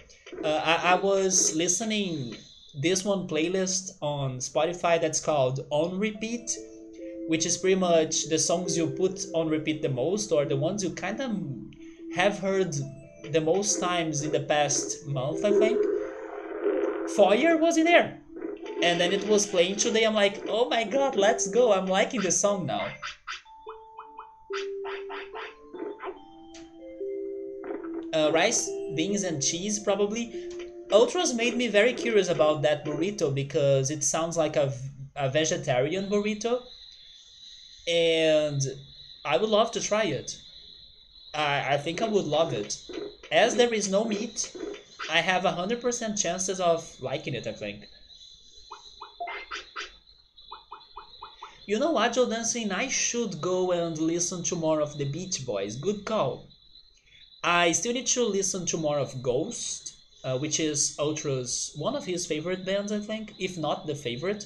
I was listening this one playlist on Spotify that's called On Repeat, which is pretty much the songs you put on repeat the most or the ones you kind of have heard the most times in the past month, I think. Fire was in there. And then it was playing today. I'm like, oh my god, let's go. I'm liking the song now. Rice, beans, and cheese, probably. Ultras made me very curious about that burrito because it sounds like a vegetarian burrito, and I would love to try it. I think I would love it. As there is no meat, I have 100% chances of liking it, I think. You know what, Joe Dancing? I should go and listen to more of the Beach Boys. Good call. I still need to listen to more of Ghost, which is Ultra's one of his favorite bands, I think, if not the favorite.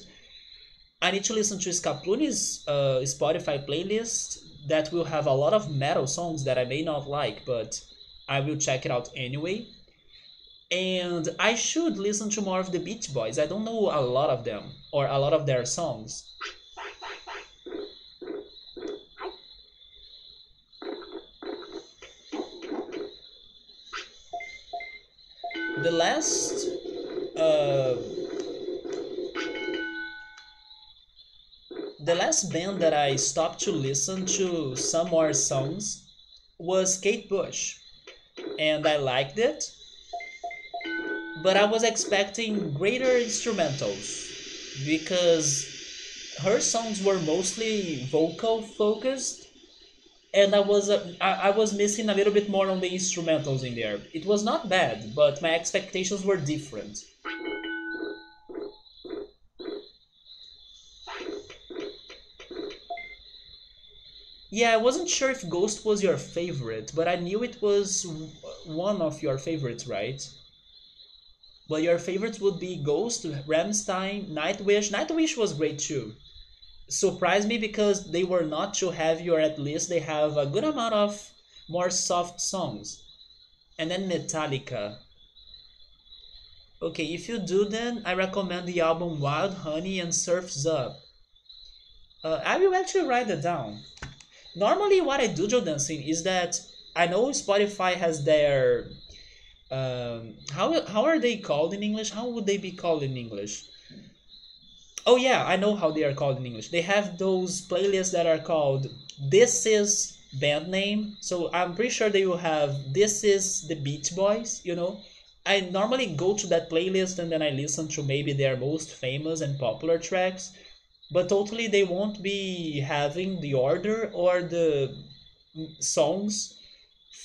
I need to listen to Scapluni's Spotify playlist that will have a lot of metal songs that I may not like, but I will check it out anyway. And I should listen to more of the Beach Boys. I don't know a lot of them or a lot of their songs. The last uh, the last band that I stopped to listen to some more songs was Kate Bush, and I liked it, but I was expecting greater instrumentals because her songs were mostly vocal focused, and I was missing a little bit more on the instrumentals in there. It was not bad, but my expectations were different. Yeah, I wasn't sure if Ghost was your favorite, but I knew it was one of your favorites, right? Well, your favorites would be Ghost, Ramstein, Nightwish. Nightwish was great too. Surprised me because they were not too heavy, or at least they have a good amount of more soft songs. And then Metallica. Okay, if you do, then I recommend the album Wild Honey and Surf's Up. I will actually write it down. Normally, what I do, Joe Dancing, is that I know Spotify has their how are they called in English? How would they be called in English? Oh yeah, I know how they are called in English. They have those playlists that are called "This Is Band Name." So I'm pretty sure they will have "This Is the Beach Boys." You know, I normally go to that playlist and then I listen to maybe their most famous and popular tracks, but totally they won't be having the order or the songs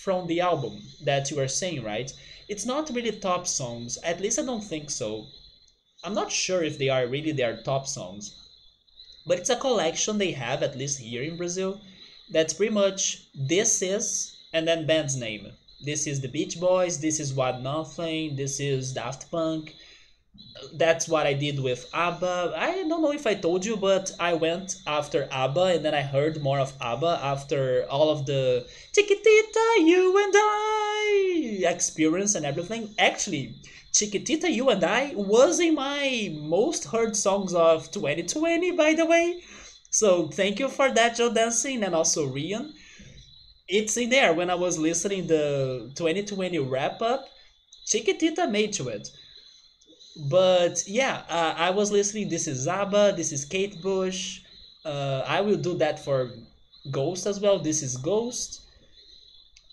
from the album that you are saying, right? It's not really top songs. At least I don't think so. I'm not sure if they are really their top songs, but it's a collection they have, at least here in Brazil, that's pretty much this is, and then band's name. This is the Beach Boys, this is What Nothing, this is Daft Punk, that's what I did with ABBA. I don't know if I told you, but I went after ABBA and then I heard more of ABBA after all of the Chiquitita, You and I experience and everything. Actually, Chiquitita, You and I was in my most heard songs of 2020, by the way. So thank you for that, Joe Dancing, and also Rian. It's in there when I was listening the 2020 wrap up. Chiquitita made to it. But yeah, I was listening. This is Zaba. This is Kate Bush. I will do that for Ghost as well. This is Ghost.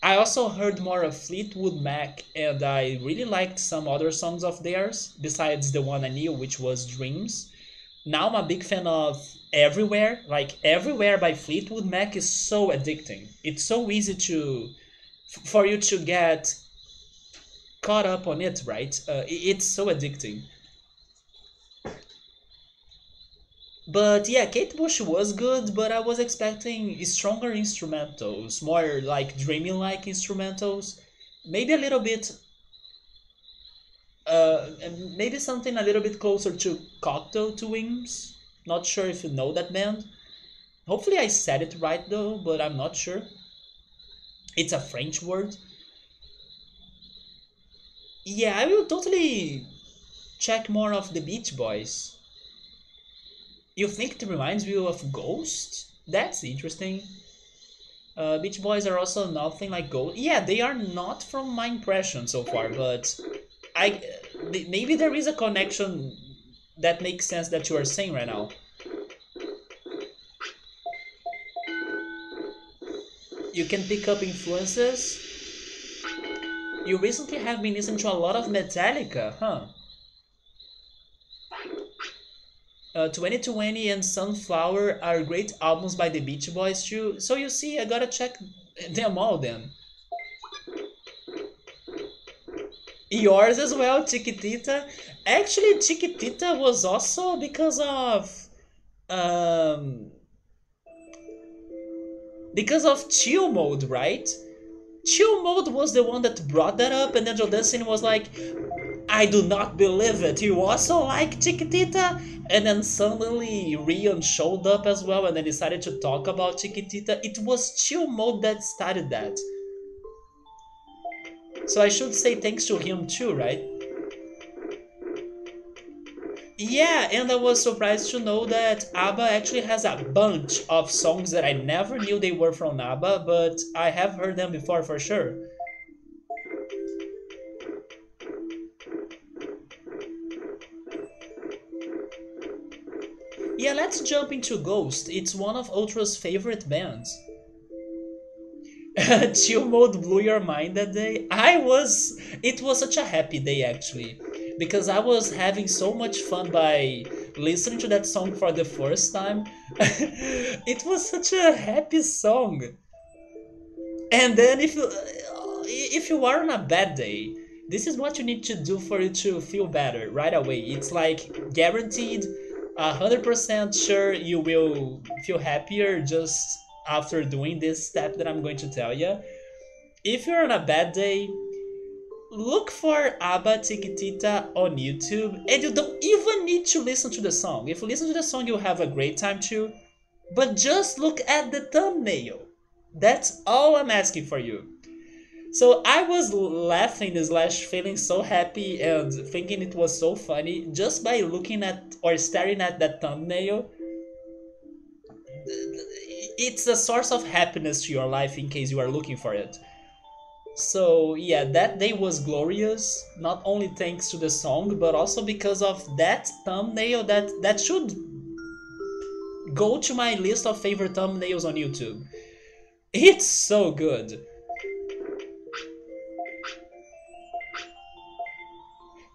I also heard more of Fleetwood Mac, and I really liked some other songs of theirs besides the one I knew, which was Dreams. Now I'm a big fan of Everywhere. Like Everywhere by Fleetwood Mac is so addicting. It's so easy to for you to get caught up on it, right? It's so addicting. But yeah, Kate Bush was good, but I was expecting stronger instrumentals, more like dreamy like instrumentals. Maybe a little bit, maybe something a little bit closer to Cocktail Twins. Not sure if you know that band. Hopefully I said it right though, but I'm not sure. It's a French word. Yeah, I will totally check more of the Beach Boys. You think it reminds you of Ghost? That's interesting. Beach Boys are also nothing like Ghost. Yeah, they are not from my impression so far, but I maybe there is a connection that makes sense that you are saying right now. You can pick up influences. You recently have been listening to a lot of Metallica, huh? 2020 and Sunflower are great albums by the Beach Boys too. So you see, I gotta check them all then. Yours as well, Chiquitita. Actually, Chiquitita was also um because of chill mode, right? Chill mode was the one that brought that up, and then Joe Dustin was like, I do not believe it. You also like Chiquitita? And then suddenly Rion showed up as well and then decided to talk about Chiquitita. It was chill mode that started that. So I should say thanks to him too, right? Yeah, and I was surprised to know that ABBA actually has a bunch of songs that I never knew they were from ABBA, but I have heard them before for sure. Yeah, let's jump into Ghost. It's one of Ultra's favorite bands. Chill mode blew your mind that day. It was such a happy day actually, because I was having so much fun by listening to that song for the first time. It was such a happy song. And then if you are on a bad day, this is what you need to do for you to feel better right away. It's like guaranteed, 100% sure you will feel happier just after doing this step that I'm going to tell you. If you're on a bad day, look for Abba Tikitita on YouTube, and you don't even need to listen to the song. If you listen to the song, you'll have a great time too. But just look at the thumbnail. That's all I'm asking for you. So I was laughing slash feeling so happy and thinking it was so funny just by looking at or staring at that thumbnail. It's a source of happiness to your life in case you are looking for it. So yeah, that day was glorious, not only thanks to the song, but also because of that thumbnail that should go to my list of favorite thumbnails on YouTube. It's so good.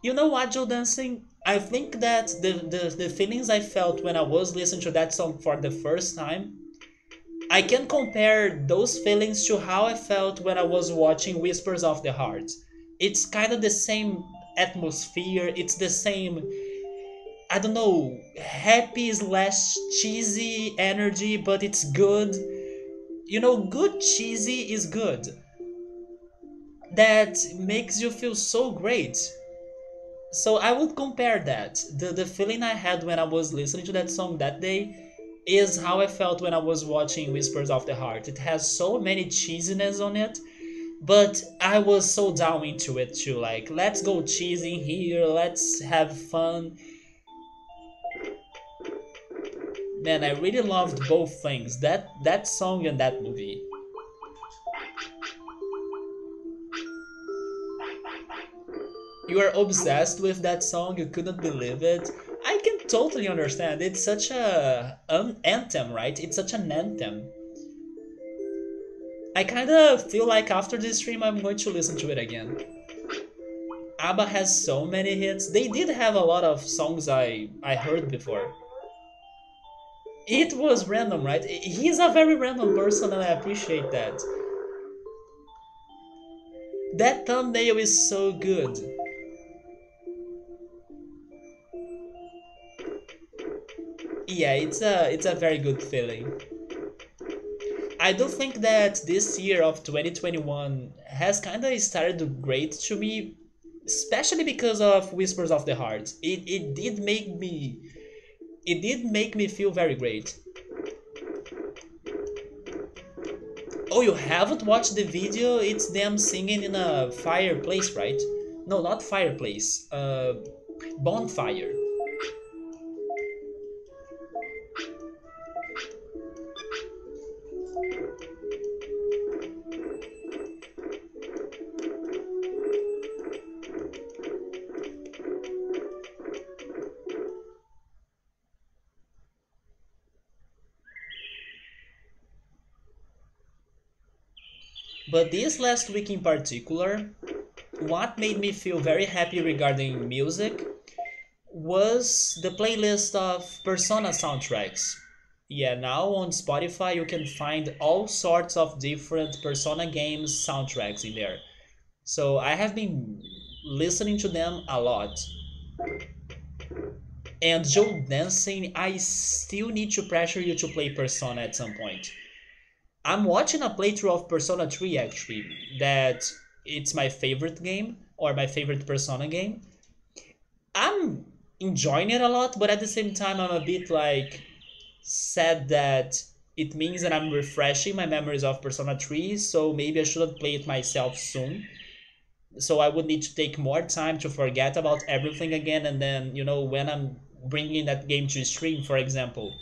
You know what, Joe Dancing? I think that the feelings I felt when I was listening to that song for the first time, I can compare those feelings to how I felt when I was watching Whispers of the Heart. It's kind of the same atmosphere, it's the same, I don't know, happy slash cheesy energy, but it's good. You know, good cheesy is good. That makes you feel so great. So I would compare that. The feeling I had when I was listening to that song that day is how I felt when I was watching Whispers of the Heart. It has so many cheesiness on it, but I was so down into it too. Like, let's go cheesy here, let's have fun. Man, I really loved both things. That song and that movie. You are obsessed with that song, you couldn't believe it. I can totally understand. It's such a an anthem, right? It's such an anthem. I kind of feel like after this stream I'm going to listen to it again. ABBA has so many hits. They did have a lot of songs I heard before. It was random, right? He's a very random person, and I appreciate that. That thumbnail is so good. Yeah, it's a very good feeling. I do think that this year of 2021 has kind of started great to me, especially because of Whispers of the Heart. It did make me feel very great. Oh, you haven't watched the video? It's them singing in a fireplace, right? No, not fireplace. Bonfire. But this last week in particular, what made me feel very happy regarding music was the playlist of Persona soundtracks. Yeah, now on Spotify you can find all sorts of different Persona games soundtracks in there. So I have been listening to them a lot. And Joe Dancing, I still need to pressure you to play Persona at some point. I'm watching a playthrough of Persona 3 actually, that it's my favorite game, or my favorite Persona game. I'm enjoying it a lot, but at the same time I'm a bit like sad that it means that I'm refreshing my memories of Persona 3, so maybe I shouldn't play it myself soon. So I would need to take more time to forget about everything again, and then, when I'm bringing that game to stream, for example,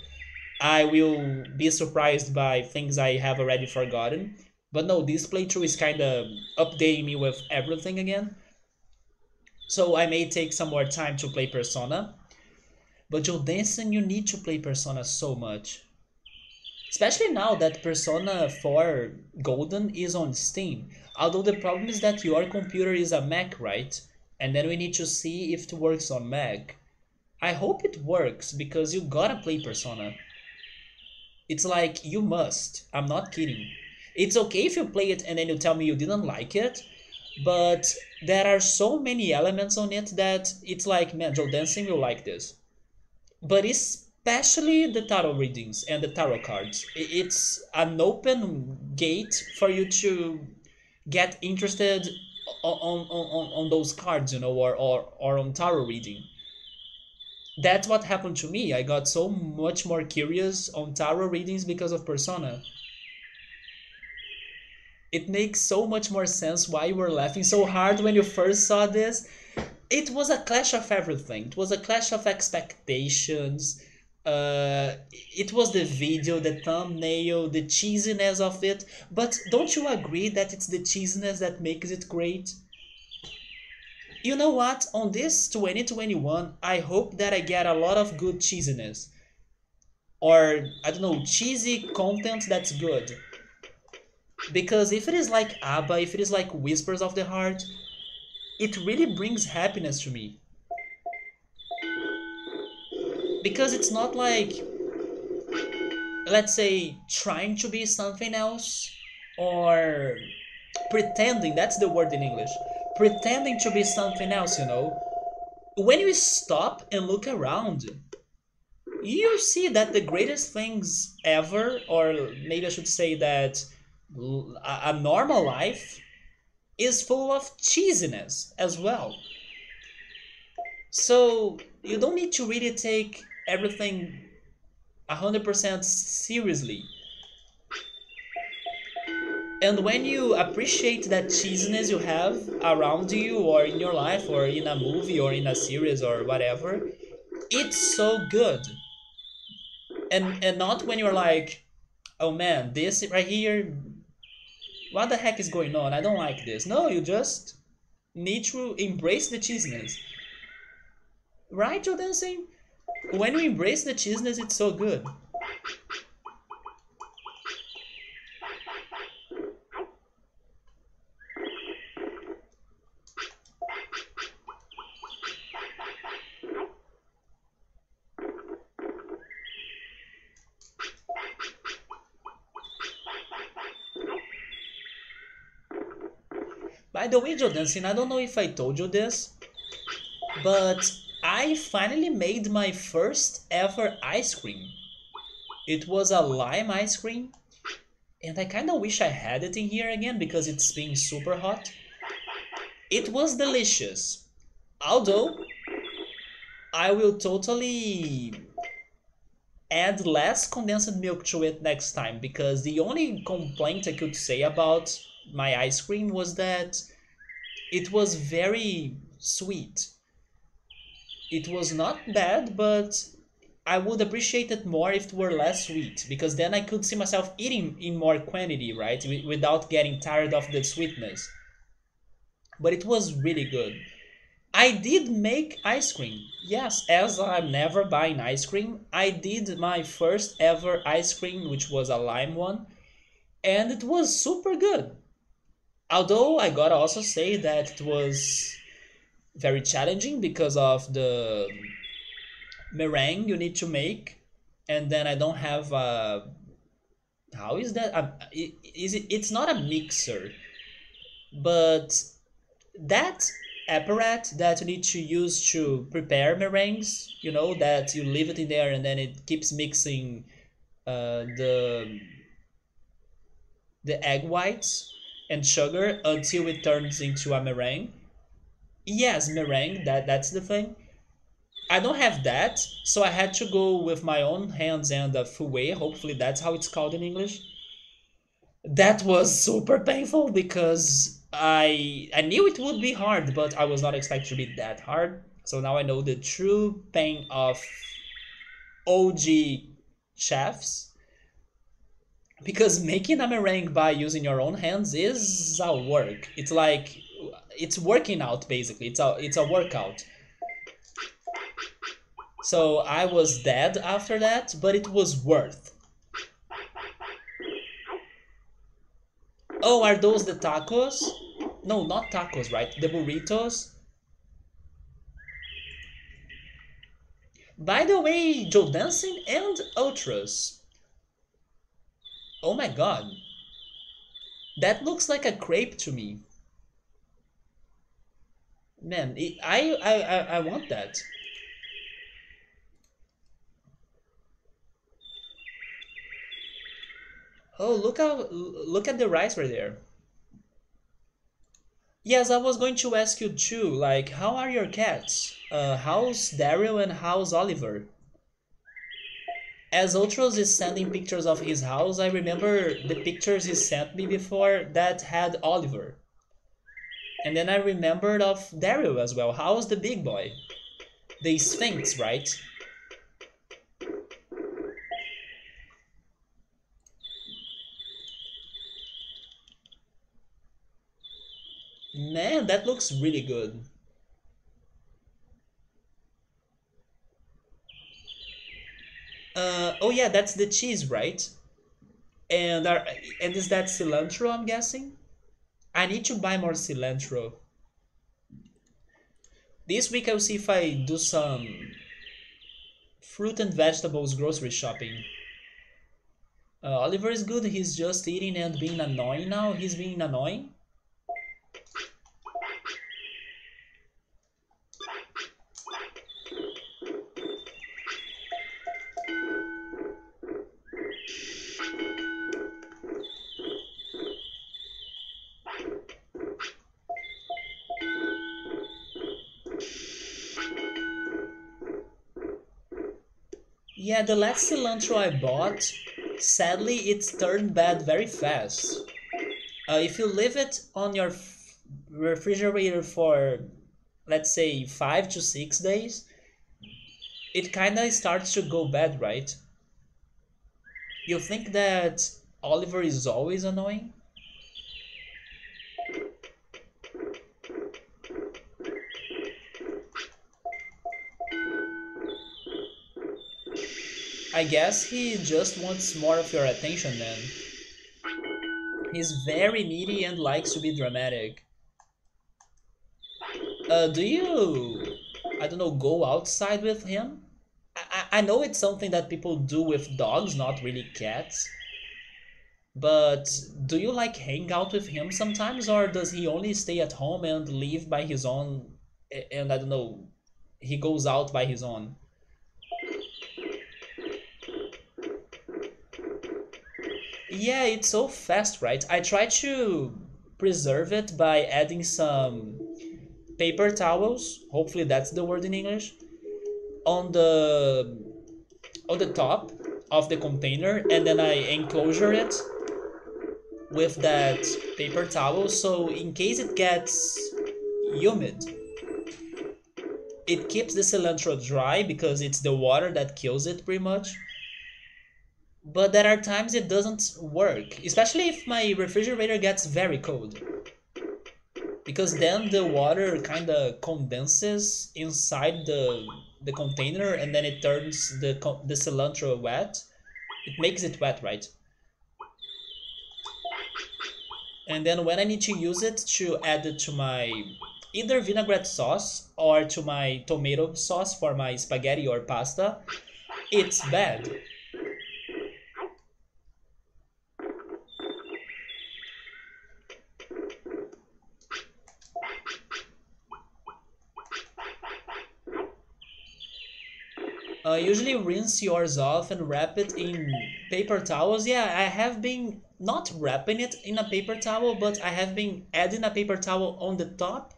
I will be surprised by things I have already forgotten. But no, this playthrough is kind of updating me with everything again. So I may take some more time to play Persona. But Joe Denson, you need to play Persona so much. Especially now that Persona 4 Golden is on Steam. Although the problem is that your computer is a Mac, right? And then we need to see if it works on Mac. I hope it works because you gotta play Persona. It's like you must. I'm not kidding. It's okay if you play it and then you tell me you didn't like it, but there are so many elements on it that it's like, man, Joe Dancing will like this. But especially the tarot readings and the tarot cards. It's an open gate for you to get interested on those cards, or on tarot reading. That's what happened to me. I got so much more curious on tarot readings because of Persona. It makes so much more sense why you were laughing so hard when you first saw this. It was a clash of everything. It was a clash of expectations. It was the video, the thumbnail, the cheesiness of it. But don't you agree that it's the cheesiness that makes it great? You know what? On this 2021, I hope that I get a lot of good cheesiness. Or, I don't know, cheesy content that's good. Because if it is like ABBA, if it is like Whispers of the Heart, it really brings happiness to me. Because it's not like, let's say, trying to be something else, or pretending, that's the word in English, pretending to be something else. When you stop and look around, you see that the greatest things ever, or maybe I should say that a normal life is full of cheesiness as well. So you don't need to really take everything 100% seriously. And when you appreciate that cheesiness you have around you, or in your life, or in a movie, or in a series, or whatever, it's so good. And not when you're like, oh man, this right here, what the heck is going on? I don't like this. No, you just need to embrace the cheesiness. Right, Joe Dancing? When you embrace the cheesiness, it's so good. By the way, Joe Dancing, I don't know if I told you this, but I finally made my first ever ice cream. It was a lime ice cream, and I kinda wish I had it in here again because it's been super hot. It was delicious. Although, I will totally add less condensed milk to it next time because the only complaint I could say about my ice cream was that it was very sweet. It was not bad, but I would appreciate it more if it were less sweet because then I could see myself eating in more quantity, right? Without getting tired of the sweetness. But it was really good. I did make ice cream. Yes, as I'm never buying ice cream, I did my first ever ice cream, which was a lime one, and it was super good. Although I gotta also say that it was very challenging because of the meringue you need to make, and then I don't have a. How is that? Is it? It's not a mixer, but that apparat that you need to use to prepare meringues, that you leave it in there and then it keeps mixing the egg whites and sugar until it turns into a meringue. Yes, meringue, that's the thing. I don't have that, so I had to go with my own hands and a fouet. Hopefully that's how it's called in English. That was super painful because I knew it would be hard, but I was not expecting to be that hard. So now I know the true pain of OG chefs. Because making a meringue by using your own hands is a work. It's like it's working out basically. It's a workout. So I was dead after that, but it was worth. Oh, are those the tacos? No, not tacos, right? The burritos. By the way, Joe Dancing and Ultras. Oh my god. That looks like a crepe to me. Man, I want that. Oh, look at the rice right there. Yes, I was going to ask you too, like, how are your cats? How's Daryl and how's Oliver? As Ultros is sending pictures of his house, I remember the pictures he sent me before that had Oliver. And then I remembered of Daryl as well. How's the big boy? The Sphinx, right? Man, that looks really good. Oh yeah, that's the cheese, right? And are, and is that cilantro, I'm guessing? I need to buy more cilantro. This week I'll see if I do some fruit and vegetables grocery shopping. Oliver is good, he's just eating and being annoying now. He's being annoying. Yeah, the last cilantro I bought, sadly, it's turned bad very fast. If you leave it on your refrigerator for, let's say, 5 to 6 days, it kinda starts to go bad, right? You think that Oliver is always annoying? I guess he just wants more of your attention then. He's very needy and likes to be dramatic. Do you, I don't know, go outside with him? I know it's something that people do with dogs, not really cats, But do you like hang out with him sometimes, or does he only stay at home and live by his own? And I don't know, he goes out by his own. Yeah, it's so fast, right? I try to preserve it by adding some paper towels. Hopefully that's the word in English. On the top of the container, and then I enclosure it with that paper towel, so in case it gets humid, it keeps the cilantro dry because it's the water that kills it pretty much. But there are times it doesn't work, especially if my refrigerator gets very cold, because then the water kind of condenses inside the container, and then it turns the cilantro wet. It makes it wet, right? And then when I need to use it to add it to my either vinaigrette sauce or to my tomato sauce for my spaghetti or pasta, it's bad. Usually rinse yours off and wrap it in paper towels. Yeah, I have been not wrapping it in a paper towel, but I have been adding a paper towel on the top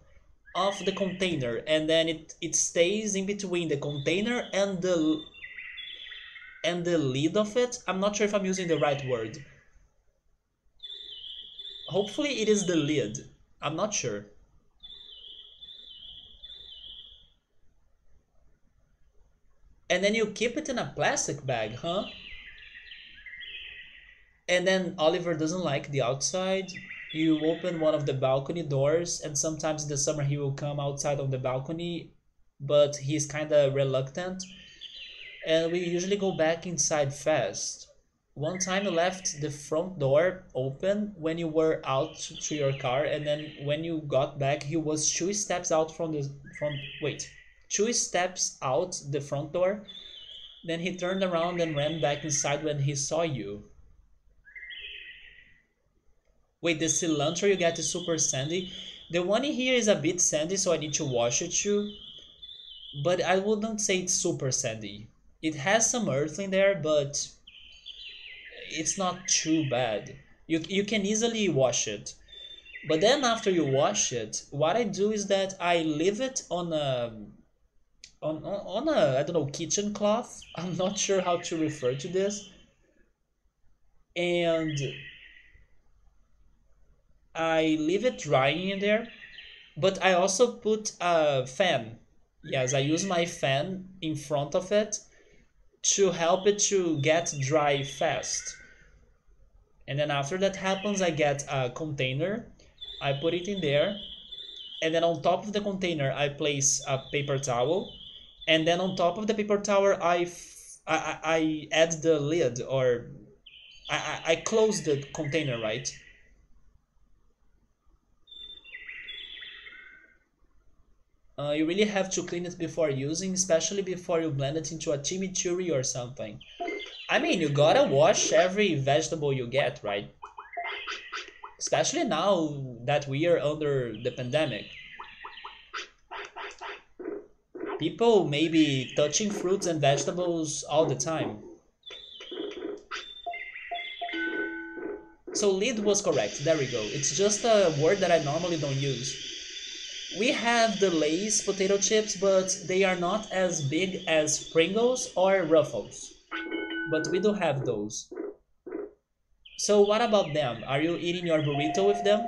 of the container, and then it stays in between the container and the lid of it. I'm not sure if I'm using the right word. Hopefully it is the lid. I'm not sure. And then you keep it in a plastic bag, huh? And then Oliver doesn't like the outside. You open one of the balcony doors, and sometimes in the summer he will come outside on the balcony, but he's kind of reluctant. And we usually go back inside fast. One time you left the front door open when you were out to your car, and then when you got back, he was two steps out from the front. Wait, two steps out the front door. Then he turned around and ran back inside when he saw you. Wait, the cilantro you get is super sandy. The one in here is a bit sandy, so I need to wash it too. But I wouldn't say it's super sandy. It has some earth in there, but it's not too bad. You can easily wash it. But then after you wash it, what I do is that I leave it on a I don't know, kitchen cloth. I'm not sure how to refer to this. And I leave it drying in there, but I also put a fan. Yes, I use my fan in front of it to help it to get dry fast. And then after that happens, I get a container, I put it in there, and then on top of the container, I place a paper towel, and then on top of the paper towel, I add the lid, or I close the container, right? You really have to clean it before using, especially before you blend it into a chimichurri or something. I mean, you gotta wash every vegetable you get, right? Especially now that we are under the pandemic. People may be touching fruits and vegetables all the time. So lid was correct, there we go. It's just a word that I normally don't use. We have the Lay's potato chips, but they are not as big as Pringles or Ruffles. But we do have those. So what about them? Are you eating your burrito with them?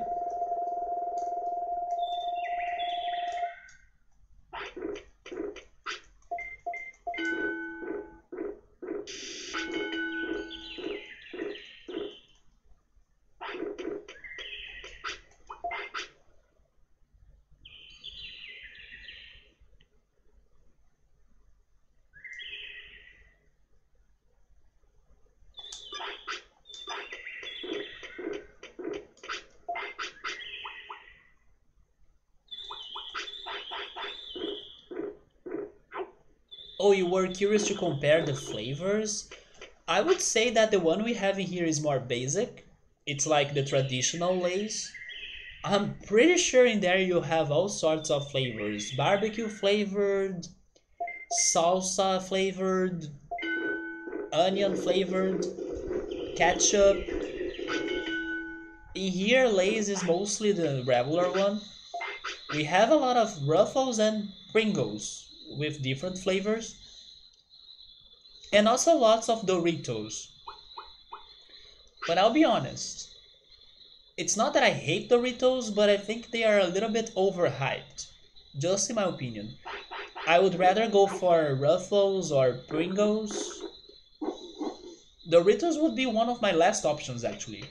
Oh, you were curious to compare the flavors? I would say that the one we have in here is more basic. It's like the traditional Lays. I'm pretty sure in there you have all sorts of flavors. Barbecue flavored, salsa flavored, onion flavored, ketchup. In here, Lay's is mostly the regular one. We have a lot of Ruffles and Pringles with different flavors, and also lots of Doritos. But I'll be honest, it's not that I hate Doritos, but I think they are a little bit overhyped. Just in my opinion. I would rather go for Ruffles or Pringles. Doritos would be one of my last options actually.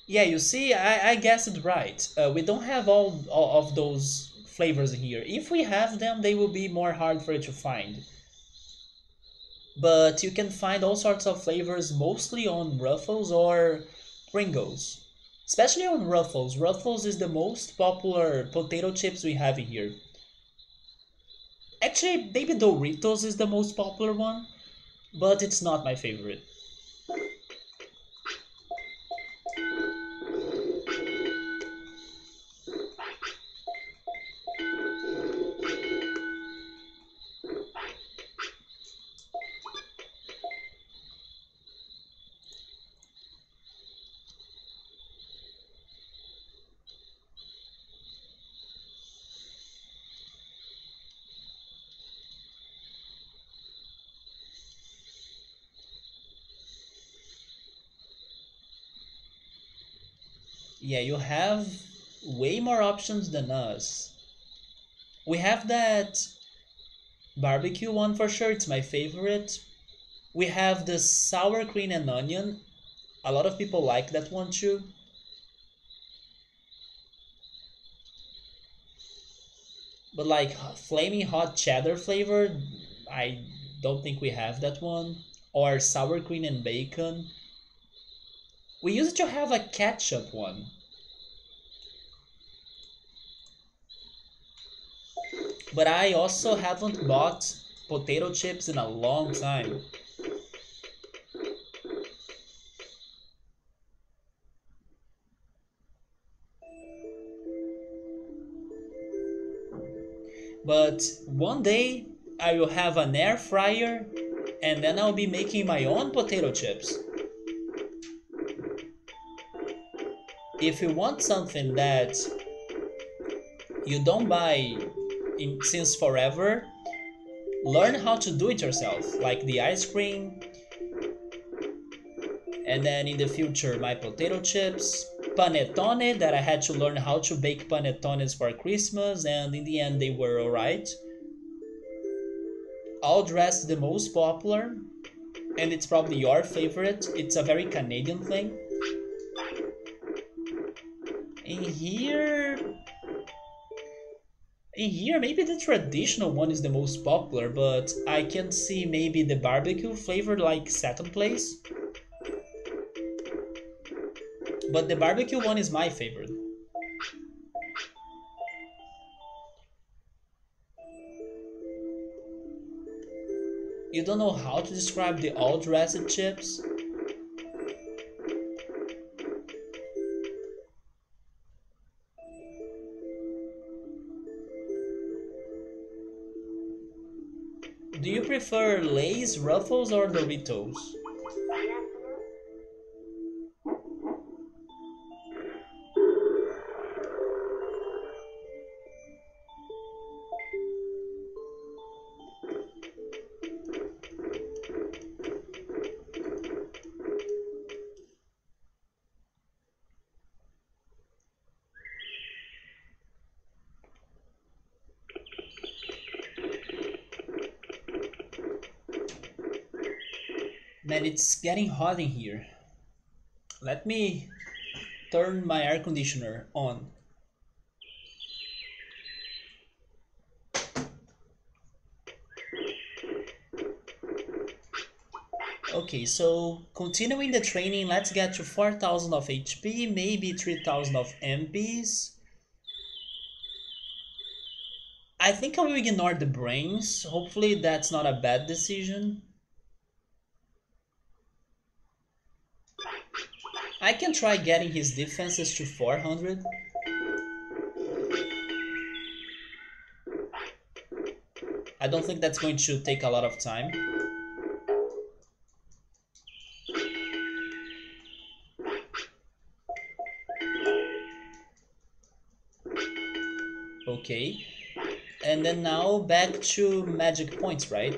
Yeah, you see, I guessed right. We don't have all of those flavors here. If we have them, they will be more hard for you to find. But you can find all sorts of flavors mostly on Ruffles or Pringles. Especially on Ruffles. Ruffles is the most popular potato chips we have in here. Actually, maybe Doritos is the most popular one, but it's not my favorite. Yeah, you have way more options than us. We have that barbecue one for sure, it's my favorite. We have the sour cream and onion. A lot of people like that one too. But like flaming hot cheddar flavor, I don't think we have that one. Or sour cream and bacon. We used to have a ketchup one, but I also haven't bought potato chips in a long time. But one day I will have an air fryer and then I'll be making my own potato chips. If you want something that you don't buy since forever, learn how to do it yourself, like the ice cream, and then in the future my potato chips, panettone that I had to learn how to bake panettones for Christmas, and in the end they were alright. All dressed the most popular, and it's probably your favorite. It's a very Canadian thing. In here, in here, maybe the traditional one is the most popular, but I can see maybe the barbecue flavor like second place. But the barbecue one is my favorite. You don't know how to describe the all dressed chips? Do you prefer Lay's, Ruffles, or Doritos? Man, it's getting hot in here. Let me turn my air conditioner on. Okay, so continuing the training, let's get to 4000 of HP, maybe 3000 of MPs. I think I will ignore the brains. Hopefully that's not a bad decision. I can try getting his defenses to 400. I don't think that's going to take a lot of time. Okay. And then now back to magic points, right?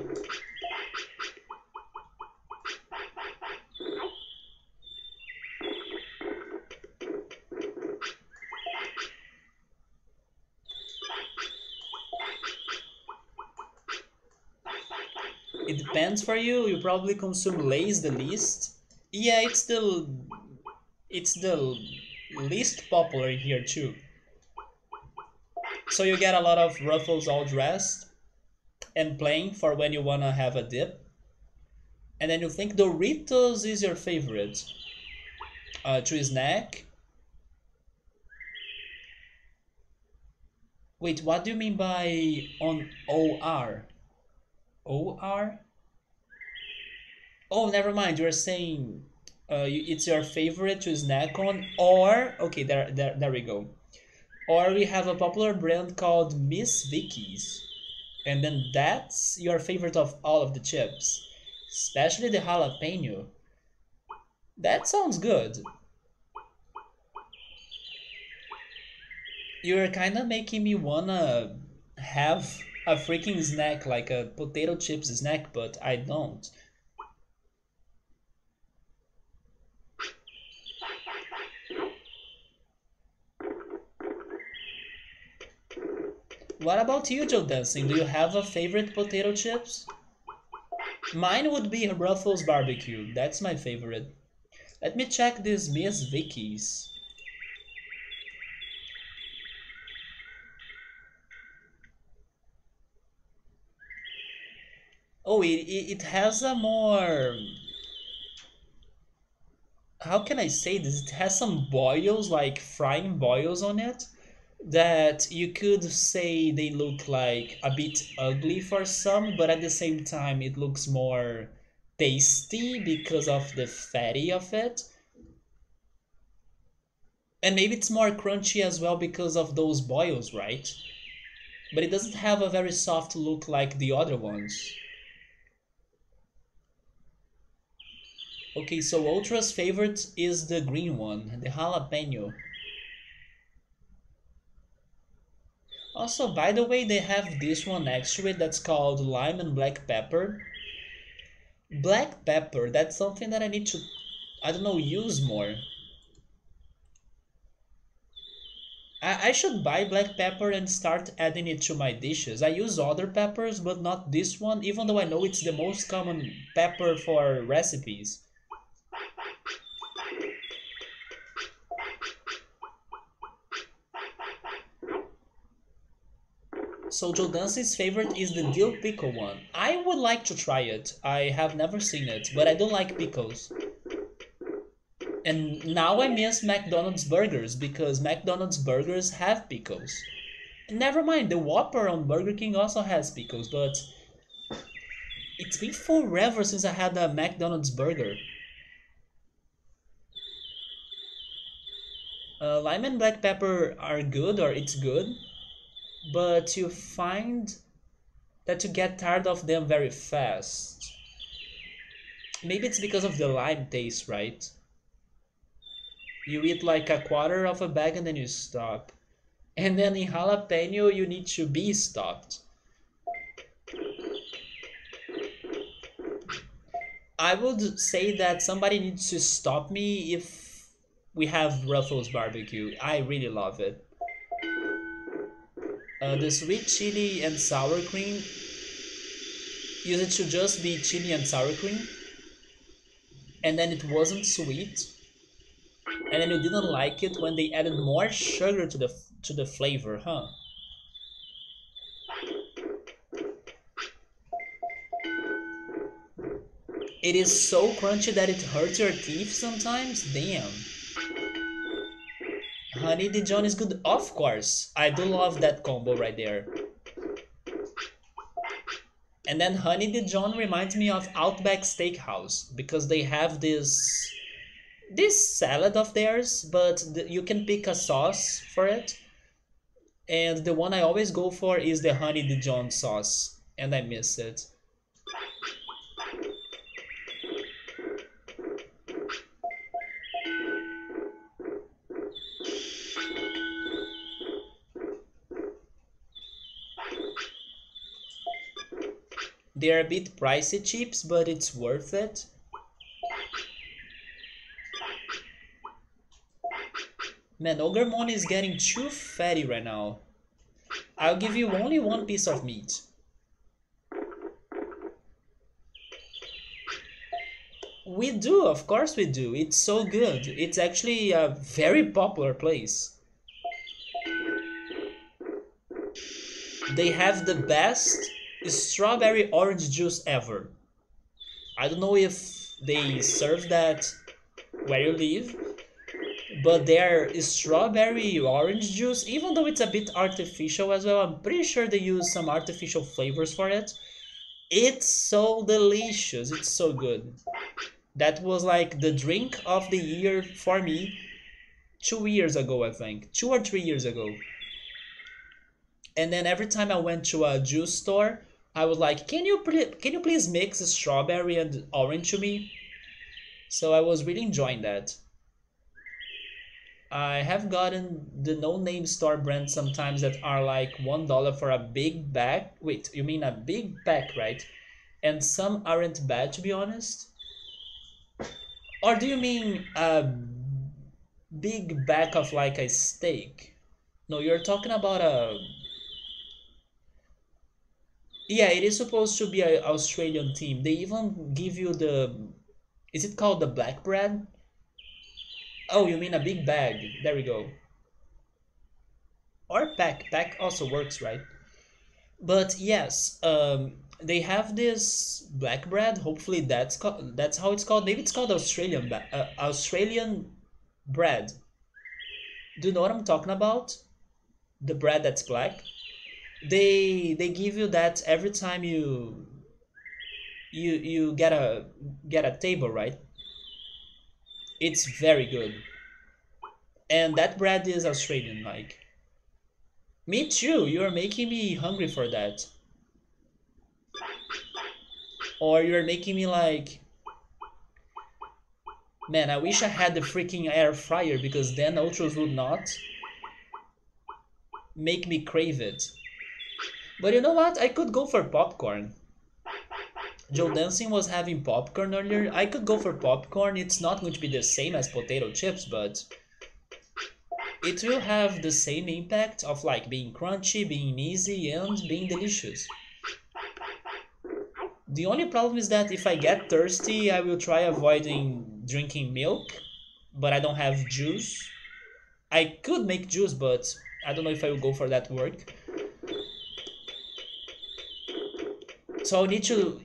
It depends for you. You probably consume lace the least. Yeah, it's the least popular here too. So you get a lot of ruffles all dressed and playing for when you wanna have a dip. And then you think Doritos is your favorite. To snack. Wait, what do you mean by on OR? OR? Oh, never mind. You're saying it's your favorite to snack on, or okay, there we go. Or we have a popular brand called Miss Vicky's, and then that's your favorite of all of the chips, especially the jalapeno. That sounds good. You're kind of making me wanna have a freaking snack like a potato chips snack, but I don't. What about you, Joe Dancing? Do you have a favorite potato chips? Mine would be Ruffles Barbecue. That's my favorite. Let me check this Miss Vicky's. Oh, it has a more... How can I say this? It has some boils, like frying boils on it, that you could say they look like a bit ugly for some, but at the same time it looks more tasty because of the fatty of it. And maybe it's more crunchy as well because of those boils, right? But it doesn't have a very soft look like the other ones. Okay, so Ultra's favorite is the green one, the jalapeno. Also, by the way, they have this one next to it that's called lime and black pepper. Black pepper, that's something that I need to, I don't know, use more. I should buy black pepper and start adding it to my dishes. I use other peppers, but not this one, even though I know it's the most common pepper for recipes. So Jodance's favorite is the dill pickle one. I would like to try it. I have never seen it, but I don't like pickles. And now I miss McDonald's burgers because McDonald's burgers have pickles. Never mind, the Whopper on Burger King also has pickles, but it's been forever since I had a McDonald's burger. Lime and black pepper are good, or it's good, but you find that you get tired of them very fast. Maybe it's because of the lime taste, right? You eat like a quarter of a bag and then you stop. And then in jalapeno, you need to be stopped. I would say that somebody needs to stop me if we have Ruffles barbecue. I really love it. The sweet chili and sour cream used it to just be chili and sour cream, and then it wasn't sweet, and then you didn't like it when they added more sugar to the flavor, huh? It is so crunchy that it hurts your teeth sometimes. Damn. Honey Dijon is good. Of course. I do love that combo right there. And then Honey Dijon reminds me of Outback Steakhouse because they have this salad of theirs, but you can pick a sauce for it. And the one I always go for is the Honey Dijon sauce, and I miss it. They're a bit pricey chips, but it's worth it. Man, Ogremon is getting too fatty right now. I'll give you only one piece of meat. We do, of course we do. It's so good. It's actually a very popular place. They have the best strawberry orange juice ever. I don't know if they serve that where you live, but their strawberry orange juice, even though it's a bit artificial as well, I'm pretty sure they use some artificial flavors for it. It's so delicious. It's so good. That was like the drink of the year for me 2 years ago, I think. 2 or 3 years ago. And then every time I went to a juice store, I was like, can you please mix strawberry and orange to me? So I was really enjoying that. I have gotten the no-name store brands sometimes that are like $1 for a big bag. Wait, you mean a big pack, right? And some aren't bad, to be honest. Or do you mean a big bag of like a steak? No, you're talking about a... Yeah, it is supposed to be an Australian team. They even give you the... Is it called the black bread? Oh, you mean a big bag. There we go. Or pack. Pack also works, right? But yes, they have this black bread. Hopefully that's how it's called. Maybe it's called Australian bread. Do you know what I'm talking about? The bread that's black. They give you that every time you get a table, right? It's very good. And that bread is Australian like. Me too. You're making me hungry for that. Or you're making me like, man, I wish I had the freaking air fryer because then Ultros would not make me crave it. But you know what? I could go for popcorn. Joe Dancing was having popcorn earlier. I could go for popcorn. It's not going to be the same as potato chips, but it will have the same impact of like being crunchy, being easy, and being delicious. The only problem is that if I get thirsty, I will try avoiding drinking milk, but I don't have juice. I could make juice, but I don't know if I will go for that work. So I'll need to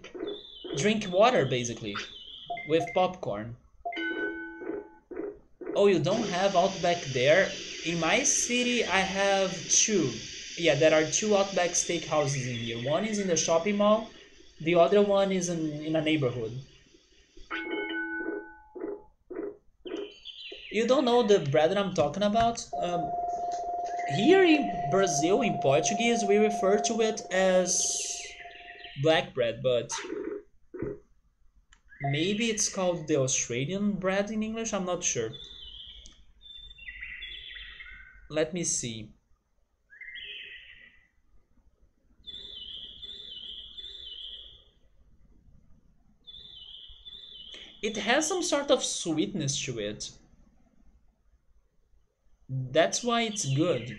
drink water basically with popcorn. Oh, you don't have Outback there? In my city, I have two. Yeah, there are two Outback steakhouses in here. One is in the shopping mall, the other one is in a neighborhood. You don't know the bread that I'm talking about? Here in Brazil, in Portuguese, we refer to it as black bread, but maybe it's called the Australian bread in English, I'm not sure. Let me see. It has some sort of sweetness to it. That's why it's good.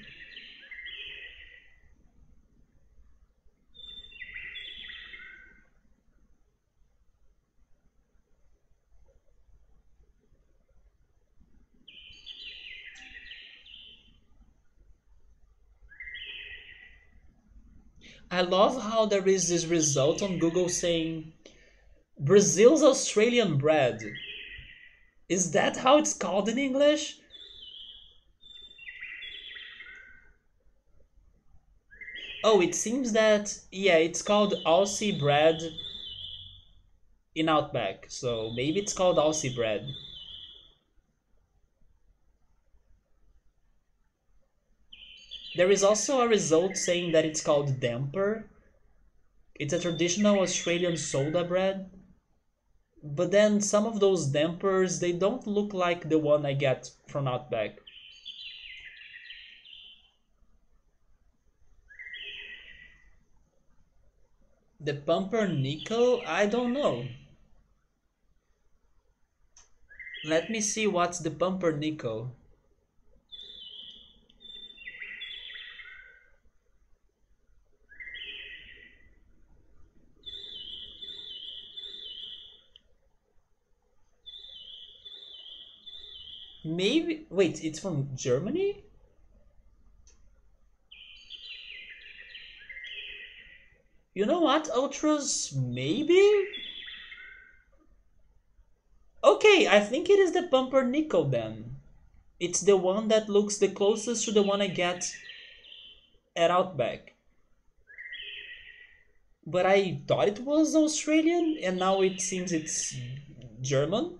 I love how there is this result on Google saying Brazil's Australian bread. Is that how it's called in English? Oh, it seems that, yeah, it's called Aussie bread in Outback. So maybe it's called Aussie bread. There is also a result saying that it's called damper. It's a traditional Australian soda bread. But then some of those dampers, they don't look like the one I get from Outback. The pumpernickel? I don't know. Let me see what's the pumpernickel. Maybe. Wait, it's from Germany? You know what, Ultras? Maybe? Okay, I think it is the pumpernickel then. It's the one that looks the closest to the one I get at Outback. But I thought it was Australian, and now it seems it's German?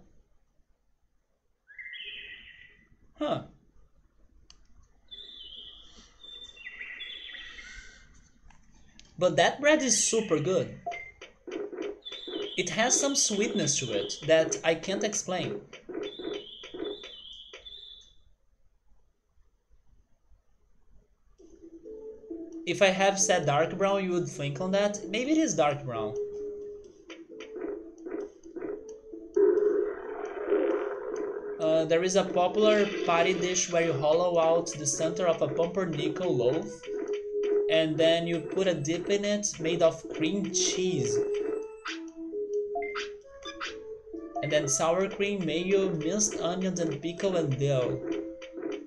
Huh. But that bread is super good. It has some sweetness to it that I can't explain. If I have said dark brown, you would think on that. Maybe it is dark brown. There is a popular party dish where you hollow out the center of a pumpernickel loaf and then you put a dip in it made of cream cheese. And then sour cream, mayo, minced onions, and pickle and dill.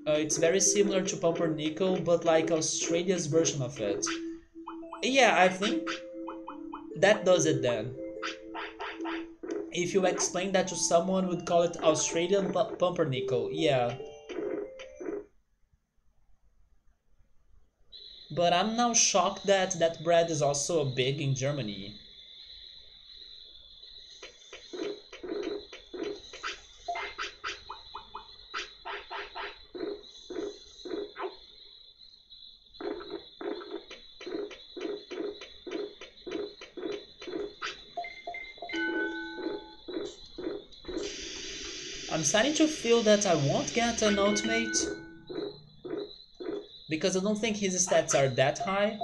It's very similar to pumpernickel, but like Australia's version of it. Yeah, I think that does it then. If you explain that to someone, would call it Australian pumpernickel. Yeah. But I'm now shocked that that bread is also big in Germany. I'm starting to feel that I won't get an ultimate because I don't think his stats are that high.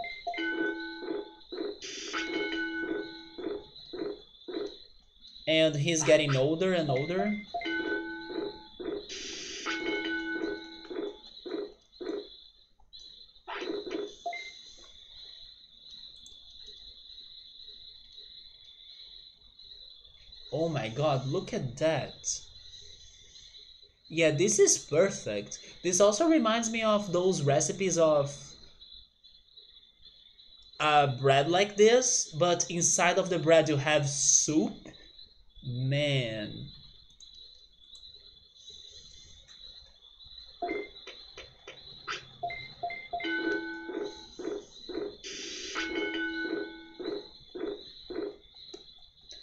And he's getting older and older. Oh my god, look at that. Yeah, this is perfect. This also reminds me of those recipes of bread like this, but inside of the bread you have soup. Man.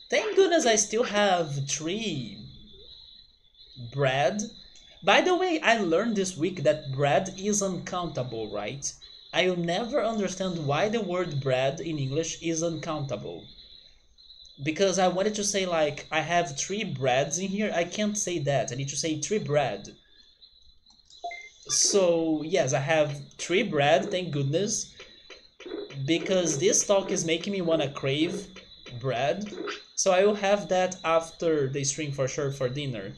Thank goodness I still have 3 bread. By the way, I learned this week that bread is uncountable, right? I will never understand why the word bread in English is uncountable. Because I wanted to say like I have 3 breads in here, I can't say that. I need to say 3 bread. So yes, I have 3 bread, thank goodness. Because this talk is making me wanna crave bread. So I will have that after the stream for sure for dinner.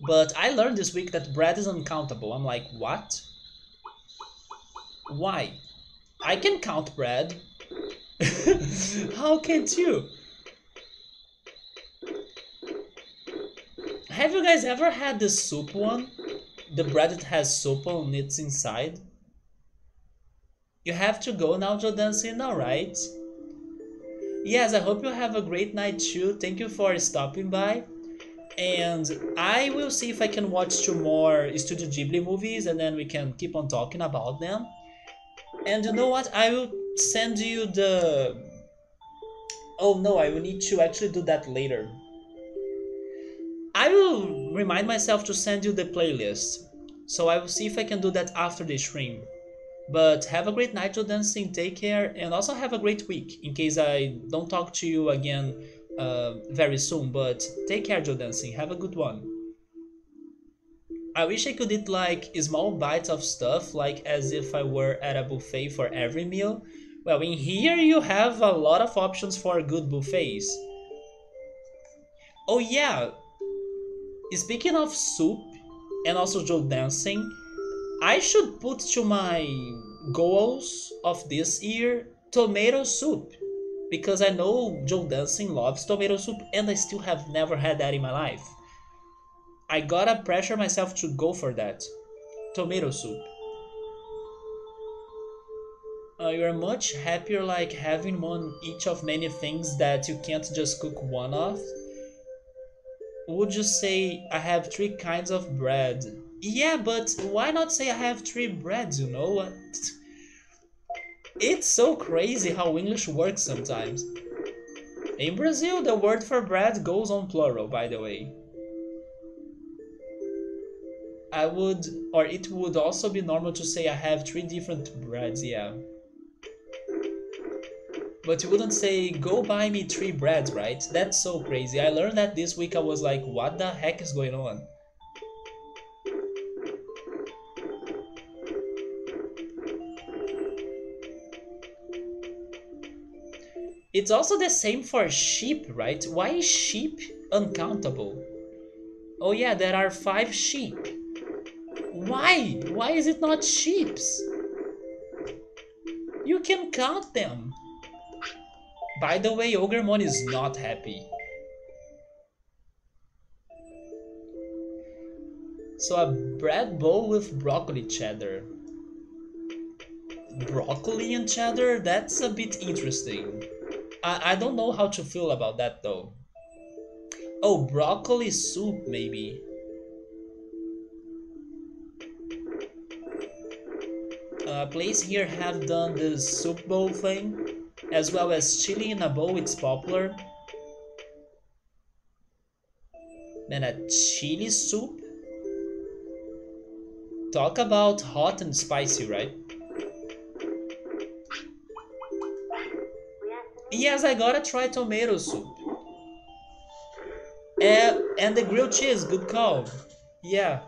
But I learned this week that bread is uncountable. I'm like, what? Why? I can count bread. How can't you? Have you guys ever had the soup one? The bread that has soup on its inside? You have to go now to dance in, alright? Yes, I hope you have a great night too. Thank you for stopping by. And I will see if I can watch two more Studio Ghibli movies and then we can keep on talking about them. And you know what? I will send you the. Oh no, I will need to actually do that later. I will remind myself to send you the playlist. So I will see if I can do that after the stream. But have a great night, Joe Dancing. Take care, and also have a great week. In case I don't talk to you again very soon, but take care, Joe Dancing. Have a good one. I wish I could eat like small bites of stuff, like as if I were at a buffet for every meal. Well, in here you have a lot of options for good buffets. Oh yeah, speaking of soup and also Joe Dancing, I should put to my goals of this year tomato soup because I know Joe Dancing loves tomato soup and I still have never had that in my life. I gotta pressure myself to go for that. Tomato soup. You're much happier like having one each of many things that you can't just cook one of. Would you say I have three kinds of bread? Yeah, but why not say I have three breads, you know? It's so crazy how English works sometimes. In Brazil, the word for bread goes on plural, by the way. I would, or it would also be normal to say I have three different breads, yeah. But you wouldn't say, go buy me three breads, right? That's so crazy. I learned that this week. I was like, what the heck is going on? It's also the same for sheep, right? Why is sheep uncountable? Oh yeah, there are five sheep. Why? Why is it not sheeps? You can count them. By the way, Ogremon is not happy. So a bread bowl with broccoli cheddar. Broccoli and cheddar? That's a bit interesting. I don't know how to feel about that though. Oh, broccoli soup maybe. Place here have done the soup bowl thing, as well as chili in a bowl. It's popular. Man, a chili soup? Talk about hot and spicy, right? Yes, I gotta try tomato soup. And the grilled cheese, good call. Yeah,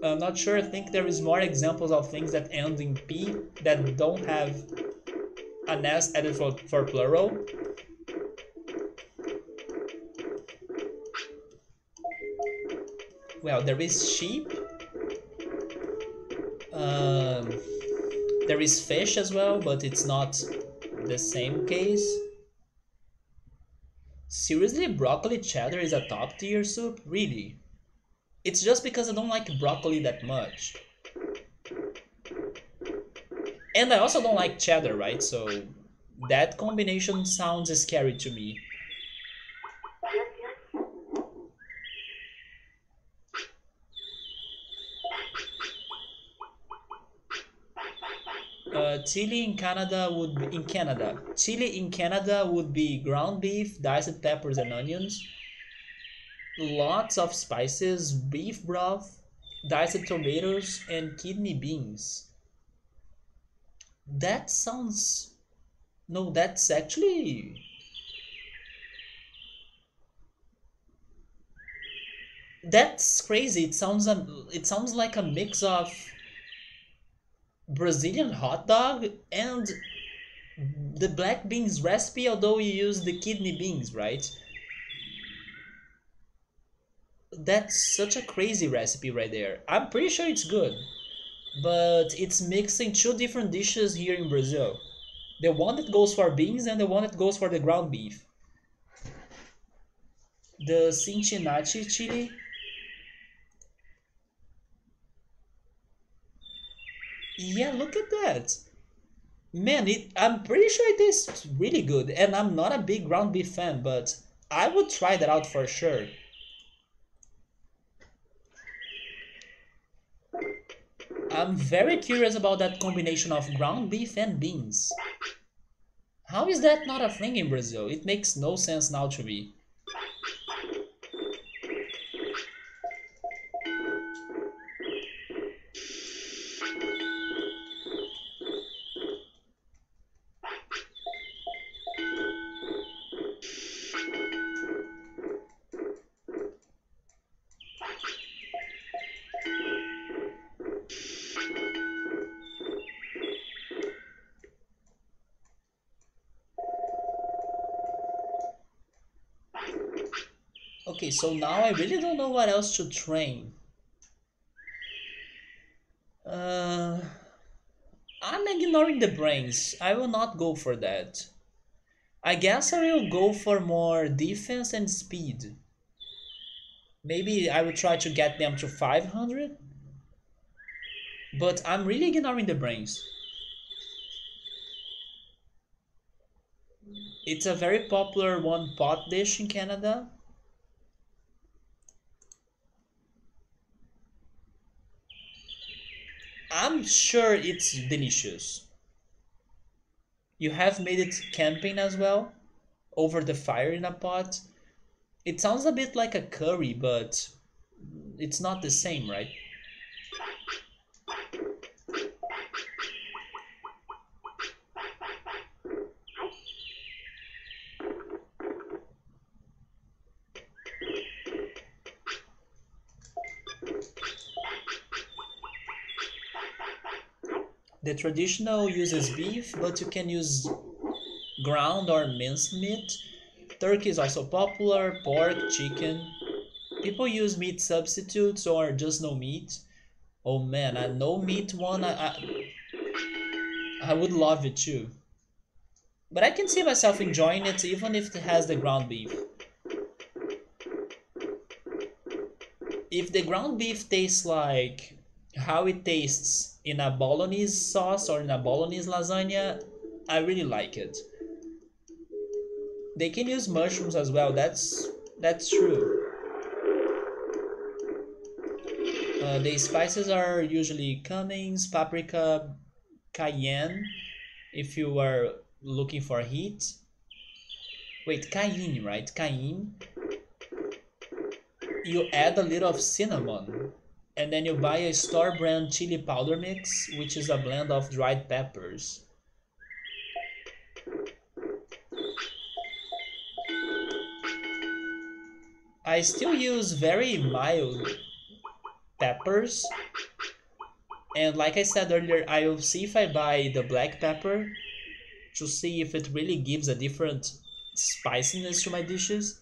I'm not sure. I think there is more examples of things that end in P that don't have an S added for plural. Well, there is sheep. Um, there is fish as well, but it's not the same case. Seriously, broccoli cheddar is a top tier soup? Really? It's just because I don't like broccoli that much. And I also don't like cheddar, right? So that combination sounds scary to me. Chili in Canada. Chili in Canada would be ground beef, diced peppers and onions, lots of spices, beef broth, diced tomatoes, and kidney beans. That sounds no. That's actually that's crazy. It sounds like a mix of Brazilian hot dog and the black beans recipe. Although you use the kidney beans, right? That's such a crazy recipe right there. I'm pretty sure it's good, but it's mixing two different dishes here in Brazil. The one that goes for beans and the one that goes for the ground beef. The Cincinnati chili. Yeah, look at that. Man, I'm pretty sure it tastes really good, and I'm not a big ground beef fan, but I would try that out for sure. I'm very curious about that combination of ground beef and beans. How is that not a thing in Brazil? It makes no sense now to me. Okay, so now I really don't know what else to train. Uh, I'm ignoring the brains. I will not go for that. I guess I will go for more defense and speed. Maybe I will try to get them to 500, but I'm really ignoring the brains. It's a very popular one pot dish in Canada. I'm sure it's delicious. You have made it camping as well, over the fire in a pot. It sounds a bit like a curry, but it's not the same, right? The traditional uses beef, but you can use ground or minced meat. Turkey is also popular, pork, chicken. People use meat substitutes or just no meat. Oh man, a no meat one, I would love it too. But I can see myself enjoying it even if it has the ground beef. If the ground beef tastes like how it tastes in a bolognese sauce or in a bolognese lasagna, I really like it. They can use mushrooms as well. That's true. The spices are usually cummins, paprika, cayenne. If you are looking for heat, wait, cayenne, right? Cayenne. You add a little of cinnamon, and then you buy a store brand chili powder mix, which is a blend of dried peppers. I still use very mild peppers, and like I said earlier, I will see if I buy the black pepper to see if it really gives a different spiciness to my dishes.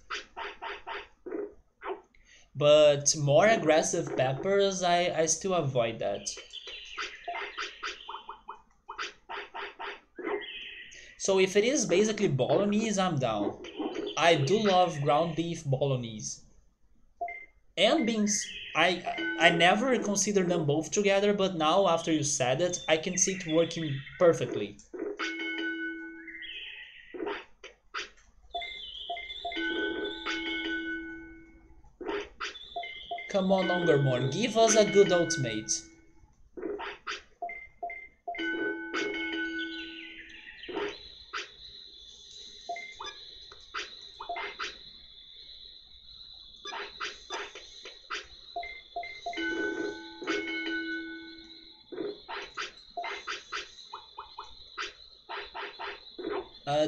But more aggressive peppers, I still avoid that. So if it is basically bolognese, I'm down. I do love ground beef bolognese. And beans. I never considered them both together, but now after you said it, I can see it working perfectly. Come on, Ogremon, give us a good ultimate.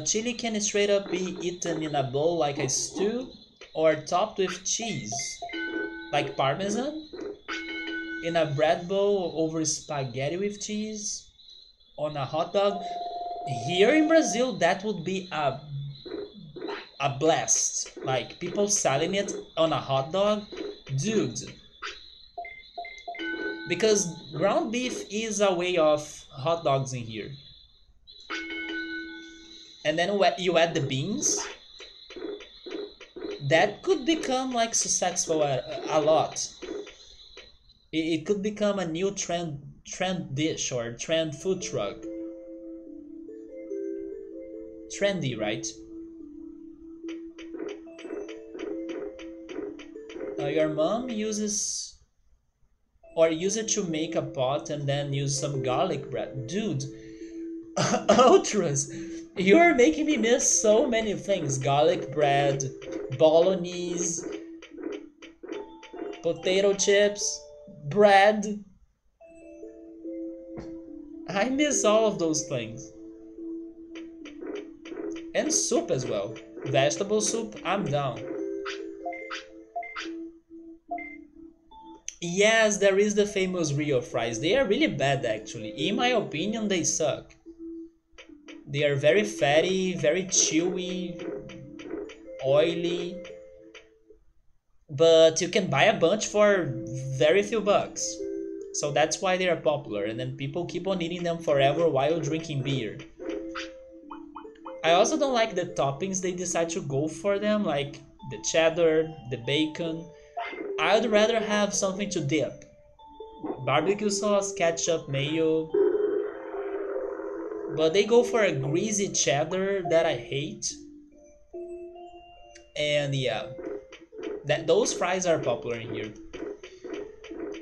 Chili can straight up be eaten in a bowl like a stew, or topped with cheese, like parmesan, in a bread bowl over spaghetti with cheese, on a hot dog. Here in Brazil, that would be a blast. Like people selling it on a hot dog, dude. Because ground beef is a way of hot dogs in here. And then you add the beans, that could become like successful a lot. It could become a new trend dish or trend food truck. trendy, right? Your mom uses or use it to make a pot and then use some garlic bread. Dude, Ultras, you're making me miss so many things. Garlic bread, bolognese, potato chips, bread. I miss all of those things. And soup as well. Vegetable soup, I'm down. Yes, there is the famous Rio fries. They are really bad actually. In my opinion, they suck. They are very fatty, very chewy, oily, but you can buy a bunch for very few bucks. So that's why they are popular, and then people keep on eating them forever while drinking beer. I also don't like the toppings they decide to go for them, like the cheddar, the bacon. I'd rather have something to dip. Barbecue sauce, ketchup, mayo. But they go for a greasy cheddar that I hate. And yeah, those fries are popular in here.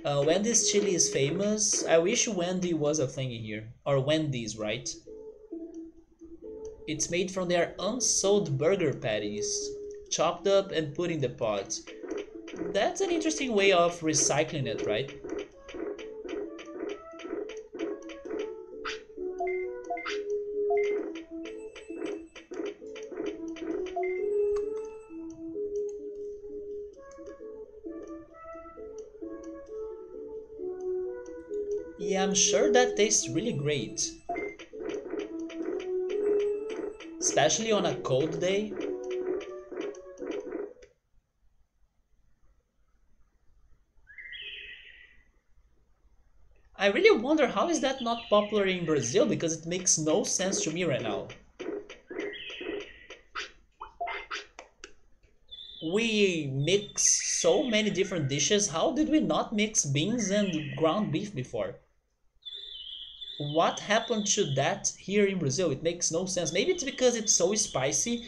Wendy's chili is famous. I wish Wendy was a thing in here. Or Wendy's, right? It's made from their unsold burger patties, chopped up and put in the pot. That's an interesting way of recycling it, right? Yeah, I'm sure that tastes really great. Especially on a cold day. I really wonder how is that not popular in Brazil because it makes no sense to me right now. We mix so many different dishes. How did we not mix beans and ground beef before? What happened to that here in Brazil? It makes no sense. Maybe it's because it's so spicy.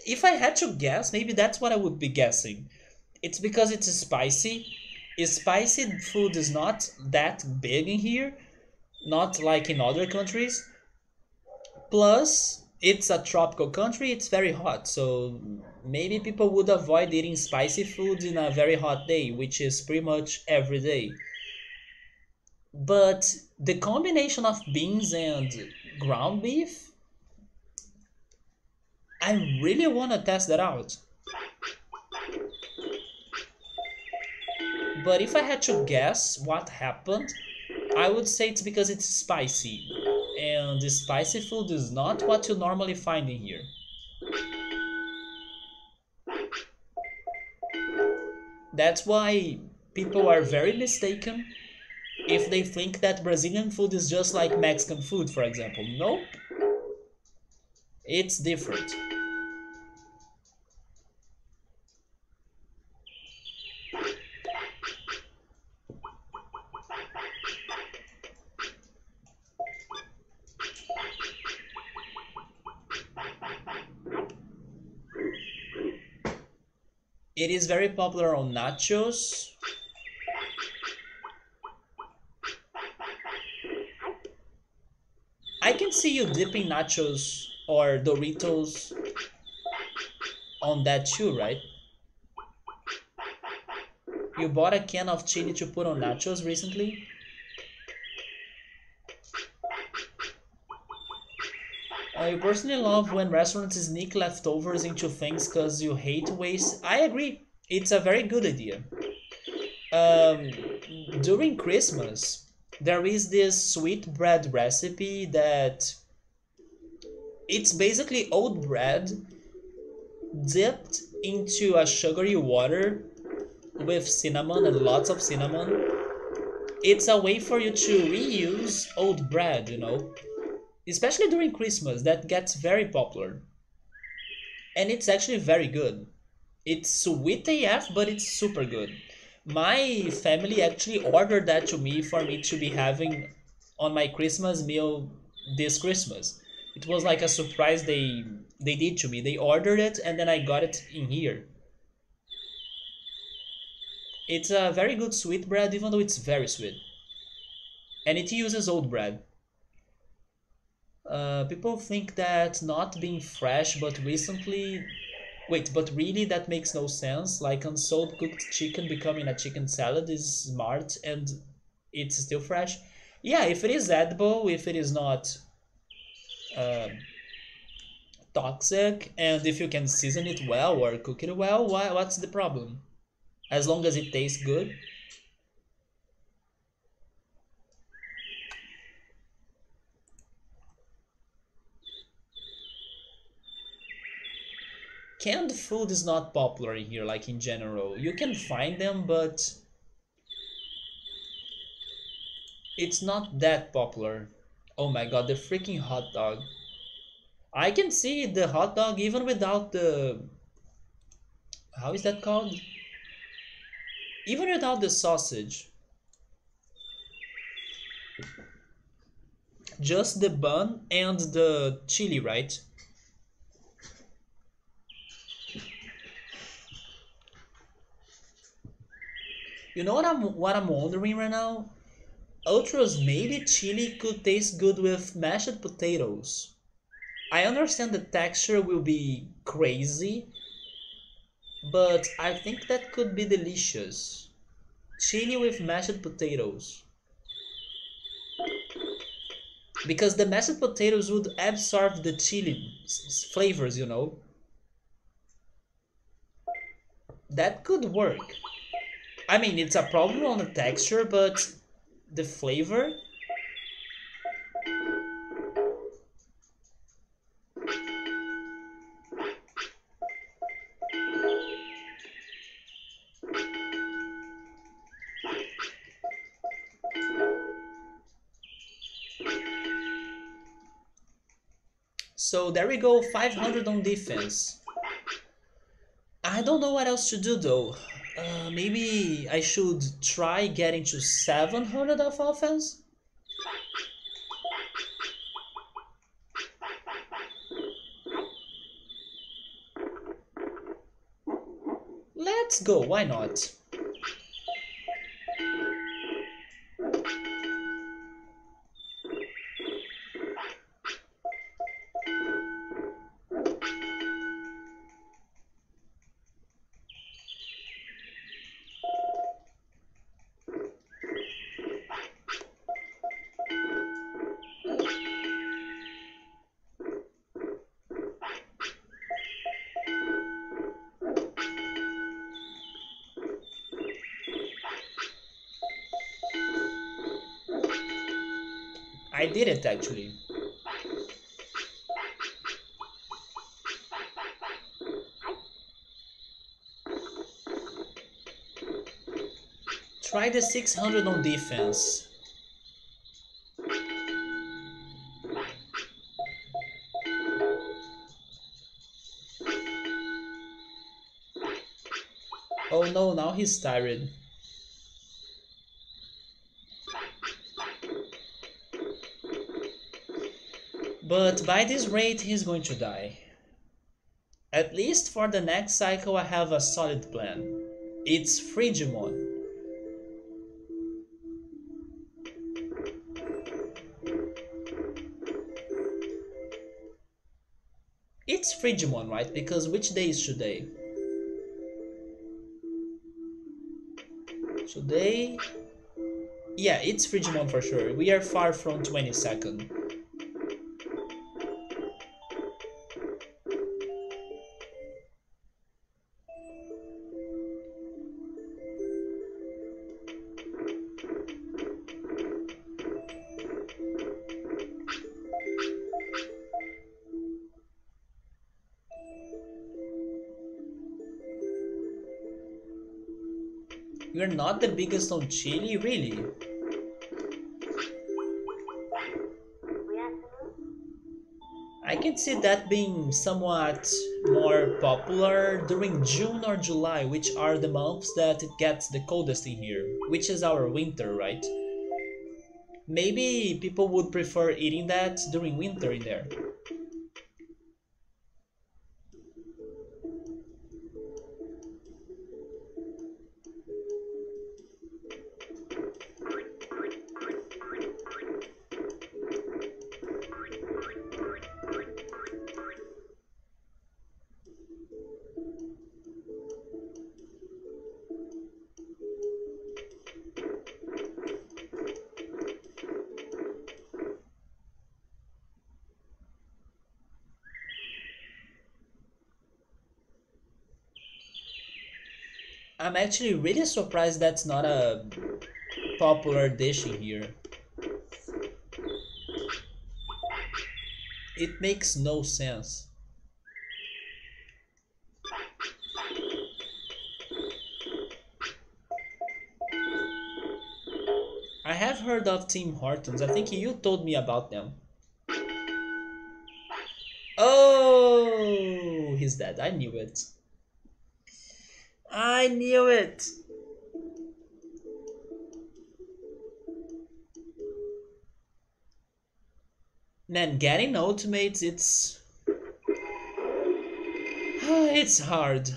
If I had to guess, maybe that's what I would be guessing. It's because it's spicy. Spicy food is not that big in here, not like in other countries. Plus, it's a tropical country, it's very hot, so maybe people would avoid eating spicy foods in a very hot day, which is pretty much every day. But the combination of beans and ground beef, I really want to test that out. But if I had to guess what happened, I would say it's because it's spicy. And the spicy food is not what you normally find in here. That's why people are very mistaken if they think that Brazilian food is just like Mexican food, for example. Nope, it's different. It is very popular on nachos. I can see you dipping nachos or Doritos on that too, right? You bought a can of chili to put on nachos recently? You personally love when restaurants sneak leftovers into things because you hate waste. I agree. It's a very good idea. Um, During Christmas, there is this sweet bread recipe that it's basically oat bread dipped into a sugary water with cinnamon and lots of cinnamon. It's a way for you to reuse old bread, especially during Christmas, that gets very popular. And it's actually very good. It's sweet AF, but it's super good. My family actually ordered that to me for me to be having on my Christmas meal this Christmas. It was like a surprise they did to me. They ordered it and then I got it in here. It's a very good sweet bread, even though it's very sweet. And it uses old bread. People think that not being fresh but recently. Wait, but really that makes no sense. Like unsold cooked chicken becoming a chicken salad is smart and it's still fresh. Yeah, if it is edible, if it is not uh, toxic, and if you can season it well or cook it well, what's the problem? As long as it tastes good. Canned food is not popular here, like in general. You can find them, but it's not that popular. Oh my god, the freaking hot dog. I can see the hot dog even without the... How is that called? Even without the sausage. Just the bun and the chili, right? You know what I'm wondering right now? Ultra's maybe chili could taste good with mashed potatoes. I understand the texture will be crazy, but I think that could be delicious. Chili with mashed potatoes. Because the mashed potatoes would absorb the chili flavors, you know? That could work. I mean, it's a problem on the texture, but the flavor. So there we go, 500 on defense. I don't know what else to do though. Maybe I should try getting to 700 of offense? Let's go, why not? I did it actually. Try the 600 on defense. Oh no, now he's tired. But by this rate, he's going to die. At least for the next cycle, I have a solid plan. It's Frigimon. It's Frigimon, right? Because which day is today? Today... Yeah, it's Frigimon for sure. We are far from 22nd. You're not the biggest on Chile, really? I can see that being somewhat more popular during June or July, which are the months that it gets the coldest in here, which is our winter, right? Maybe people would prefer eating that during winter in there. I'm actually really surprised that's not a popular dish in here. It makes no sense. I have heard of Tim Hortons. I think you told me about them. Oh, he's dead. I knew it. I knew it. Man, getting ultimates, it's hard.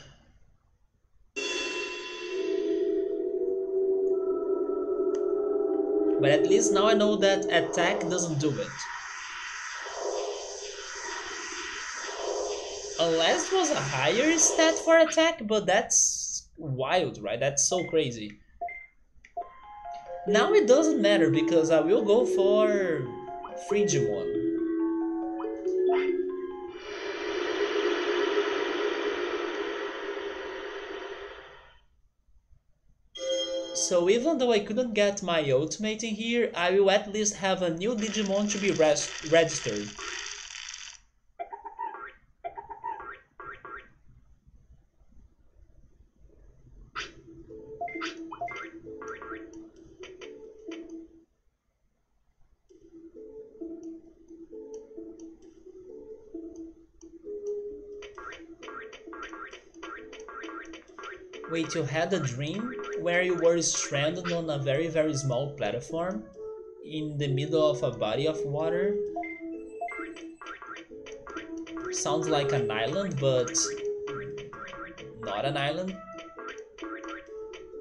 But at least now I know that attack doesn't do it. Unless it was a higher stat for attack, but that's wild, right? That's so crazy. Now it doesn't matter because I will go for Frigimon. So even though I couldn't get my ultimate in here, I will at least have a new Digimon to be registered. Wait, you had a dream where you were stranded on a very very small platform in the middle of a body of water? Sounds like an island, but not an island.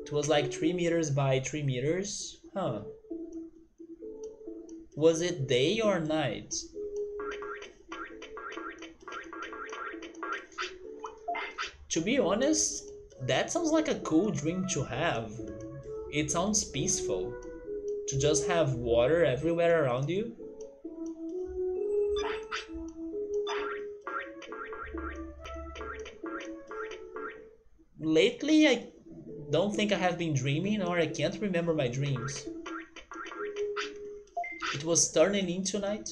It was like 3 meters by 3 meters. Huh. Was it day or night? To be honest, that sounds like a cool dream to have. It sounds peaceful. To just have water everywhere around you. Lately, I don't think I have been dreaming or I can't remember my dreams. It was turning into night.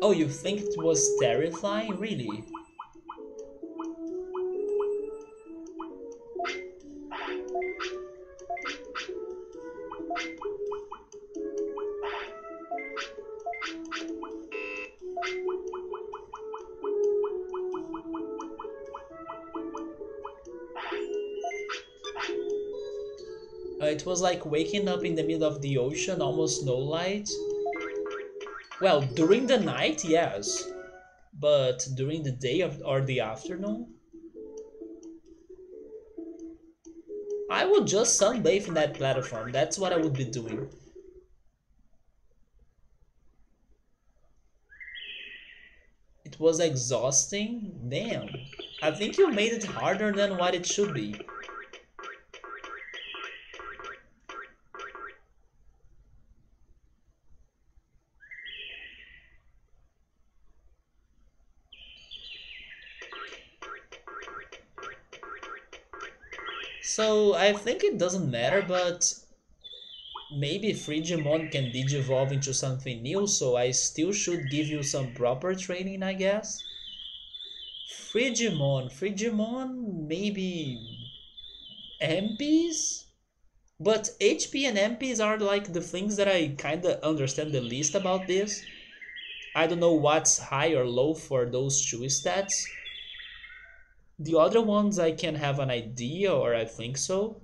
Oh, you think it was terrifying? Really? It was like waking up in the middle of the ocean, almost no light. Well, during the night, yes. But during the day or the afternoon, I would just sunbathe in that platform. That's what I would be doing. It was exhausting. Damn. I think you made it harder than what it should be. So I think it doesn't matter, but maybe Frigimon can digivolve into something new, so I still should give you some proper training, I guess. Frigimon, maybe MPs? But HP and MPs are like the things that I kinda understand the least about this. I don't know what's high or low for those two stats. The other ones I can have an idea, or I think so.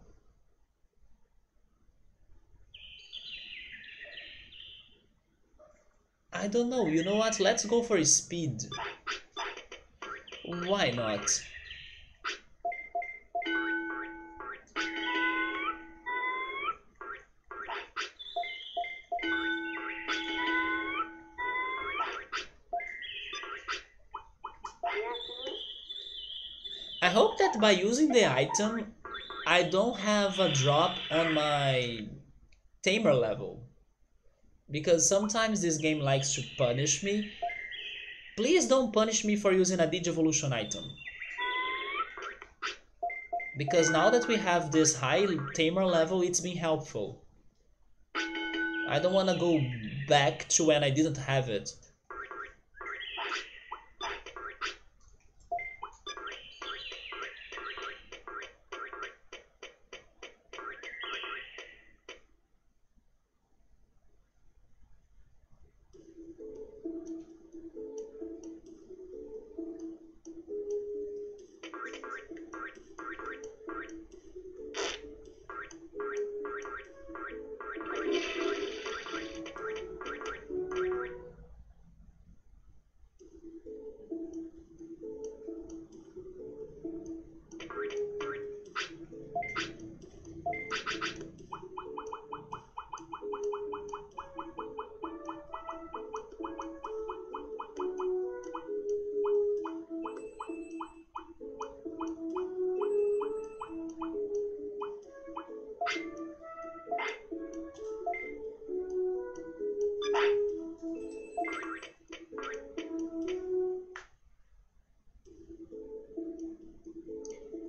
I don't know, you know what? Let's go for speed. Why not? I hope that by using the item, I don't have a drop on my tamer level. Because sometimes this game likes to punish me. Please don't punish me for using a Digivolution item. Because now that we have this high tamer level, it's been helpful. I don't want to go back to when I didn't have it.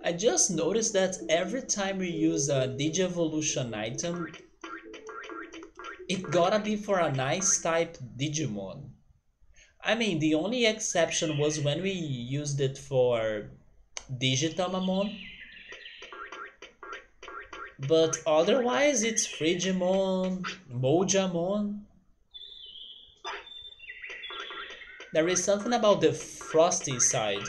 I just noticed that every time we use a Digievolution item, it gotta be for a nice type Digimon. I mean, the only exception was when we used it for Digitamamon, but otherwise it's Frigimon, Mojamon. There is something about the frosty side.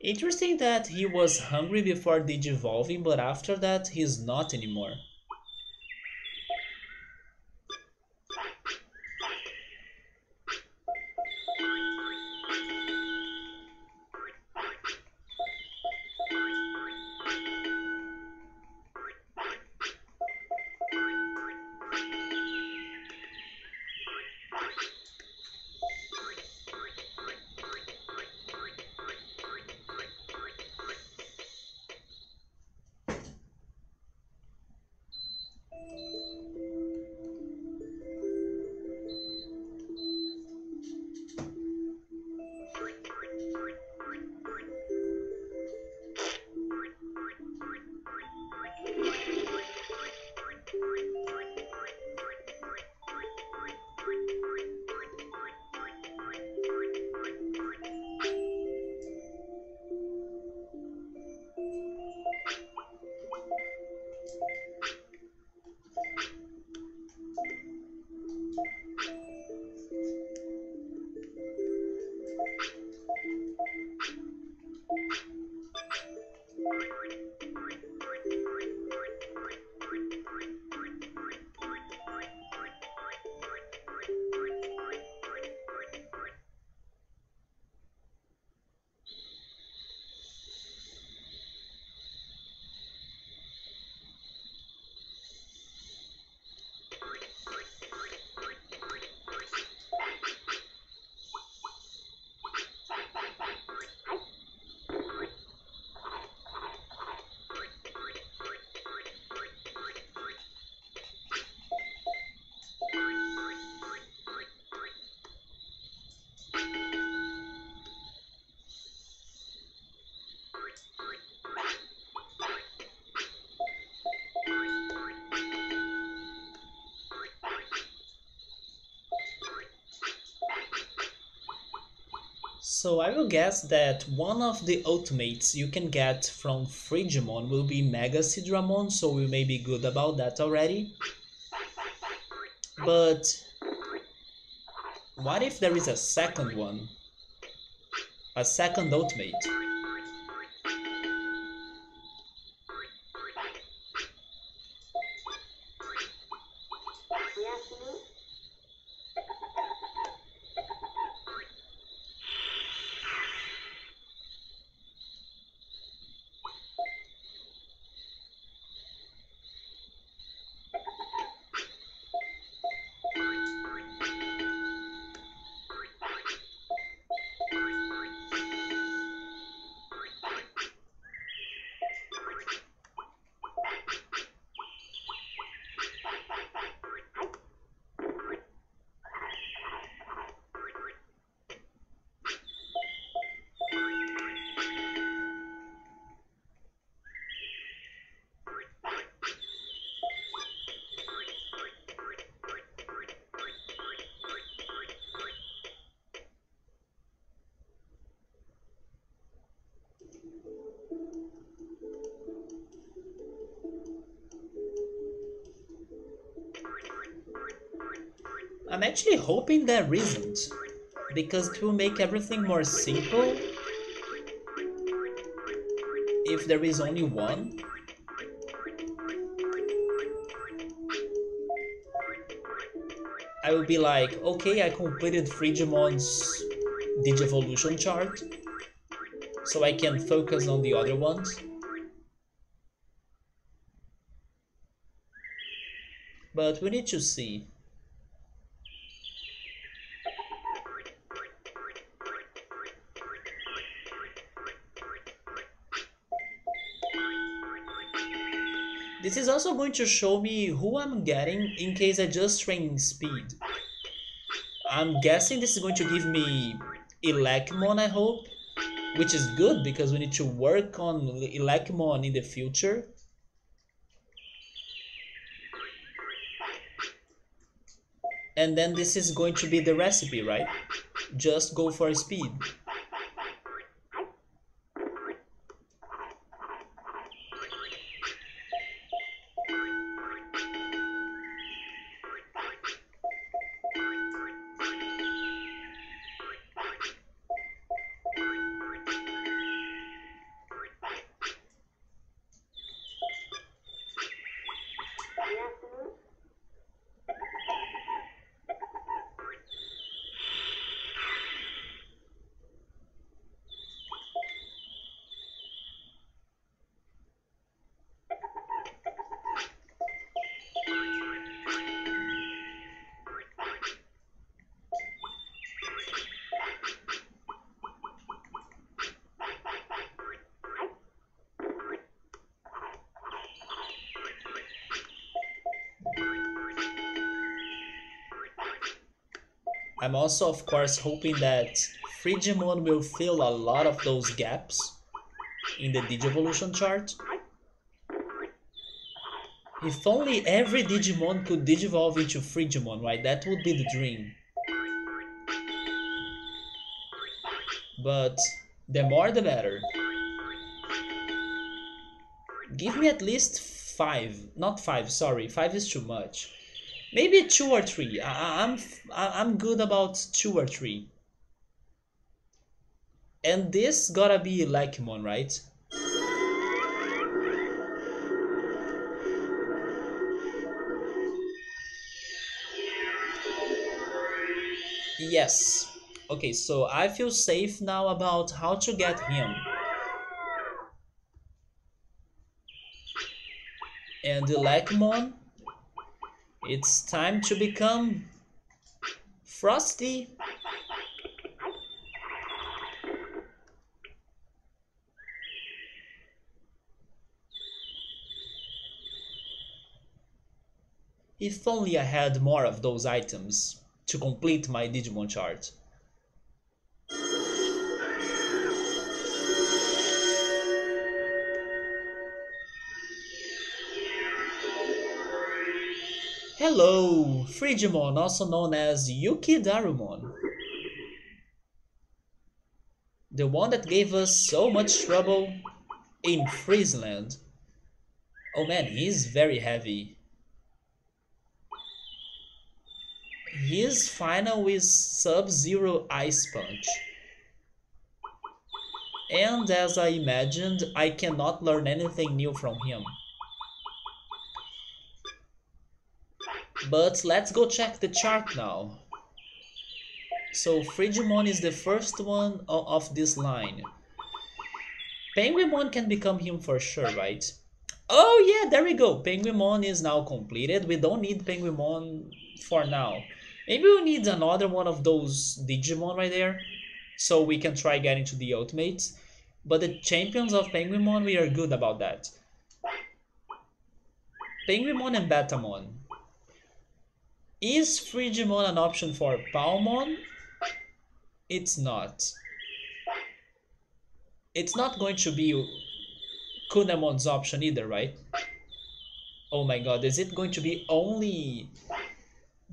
Interesting that he was hungry before digivolving, but after that he's not anymore. So I will guess that one of the ultimates you can get from Frigimon will be Megadramon, so we may be good about that already. But what if there is a second one? A second ultimate? I'm actually hoping there isn't, because it will make everything more simple if there is only one. I will be like, okay, I completed Frigimon's Digivolution chart, so I can focus on the other ones. But we need to see. This is also going to show me who I'm getting in case I just train speed. I'm guessing this is going to give me Ogremon, I hope, which is good because we need to work on Ogremon in the future. And then this is going to be the recipe, right? Just go for speed. I'm also, of course, hoping that Frigimon will fill a lot of those gaps in the Digivolution chart. If only every Digimon could Digivolve into Frigimon, right? That would be the dream. But the more the better. Give me at least 5. Not 5, sorry. 5 is too much. Maybe 2 or 3. I'm good about 2 or 3. And this gotta be Ogremon, right? Yes. Okay, so I feel safe now about how to get him. And Ogremon, it's time to become Frosty. If only I had more of those items to complete my Digimon chart. Hello, Frigimon, also known as Yuki Darumon. The one that gave us so much trouble in Friesland. Oh man, he's very heavy. His final is Sub-Zero Ice Punch. And as I imagined, I cannot learn anything new from him. But let's go check the chart now. So Frigimon is the first one of this line. Penguinmon can become him for sure, right? Oh yeah, there we go. Penguinmon is now completed. We don't need Penguinmon for now. Maybe we need another one of those Digimon right there, so we can try getting to the Ultimates. But the champions of Penguinmon, we are good about that. Penguinmon and Batamon. Is Frigimon an option for Palmon? It's not. It's not going to be Kunemon's option either, right? Oh my god, is it going to be only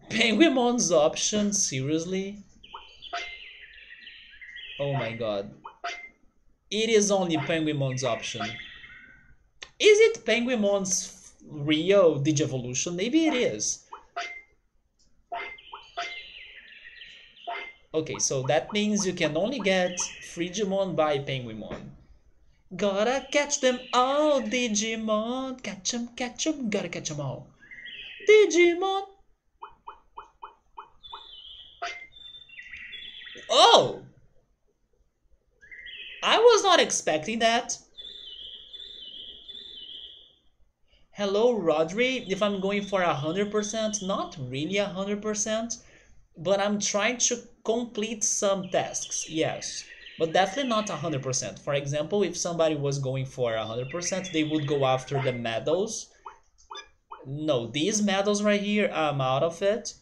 Penguinmon's option? Seriously? Oh my god. It is only Penguinmon's option. Is it Penguinmon's real Digivolution? Maybe it is. Okay, so that means you can only get Frigimon by Penguinmon. Gotta catch them all, Digimon. Catch 'em, gotta catch 'em all. Digimon. Oh! I was not expecting that. Hello, Rodri. If I'm going for 100%, not really 100%, but I'm trying to complete some tasks, yes. But definitely not 100%. For example, if somebody was going for 100%, they would go after the medals. No, these medals right here, I'm out of it.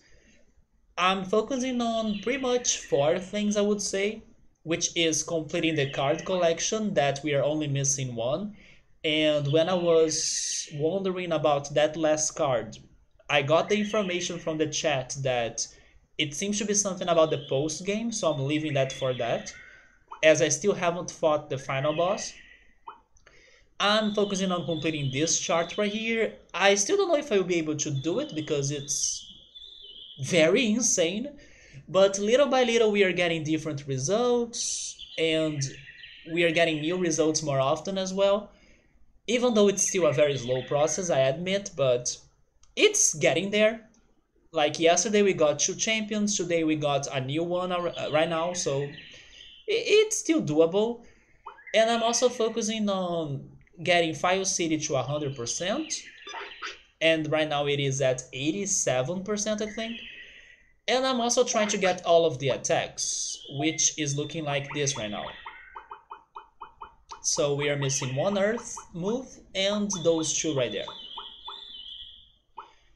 I'm focusing on pretty much 4 things, I would say, which is completing the card collection that we are only missing one. And when I was wondering about that last card, I got the information from the chat that it seems to be something about the post game, so I'm leaving that for that, as I still haven't fought the final boss. I'm focusing on completing this chart right here. I still don't know if I will be able to do it because it's very insane, but little by little we are getting different results and we are getting new results more often as well, even though it's still a very slow process, I admit, but it's getting there. Like yesterday we got 2 champions, today we got a new one right now, so it's still doable. And I'm also focusing on getting File City to 100%, and right now it is at 87%, I think. And I'm also trying to get all of the attacks, which is looking like this right now. So we are missing one Earth move and those 2 right there.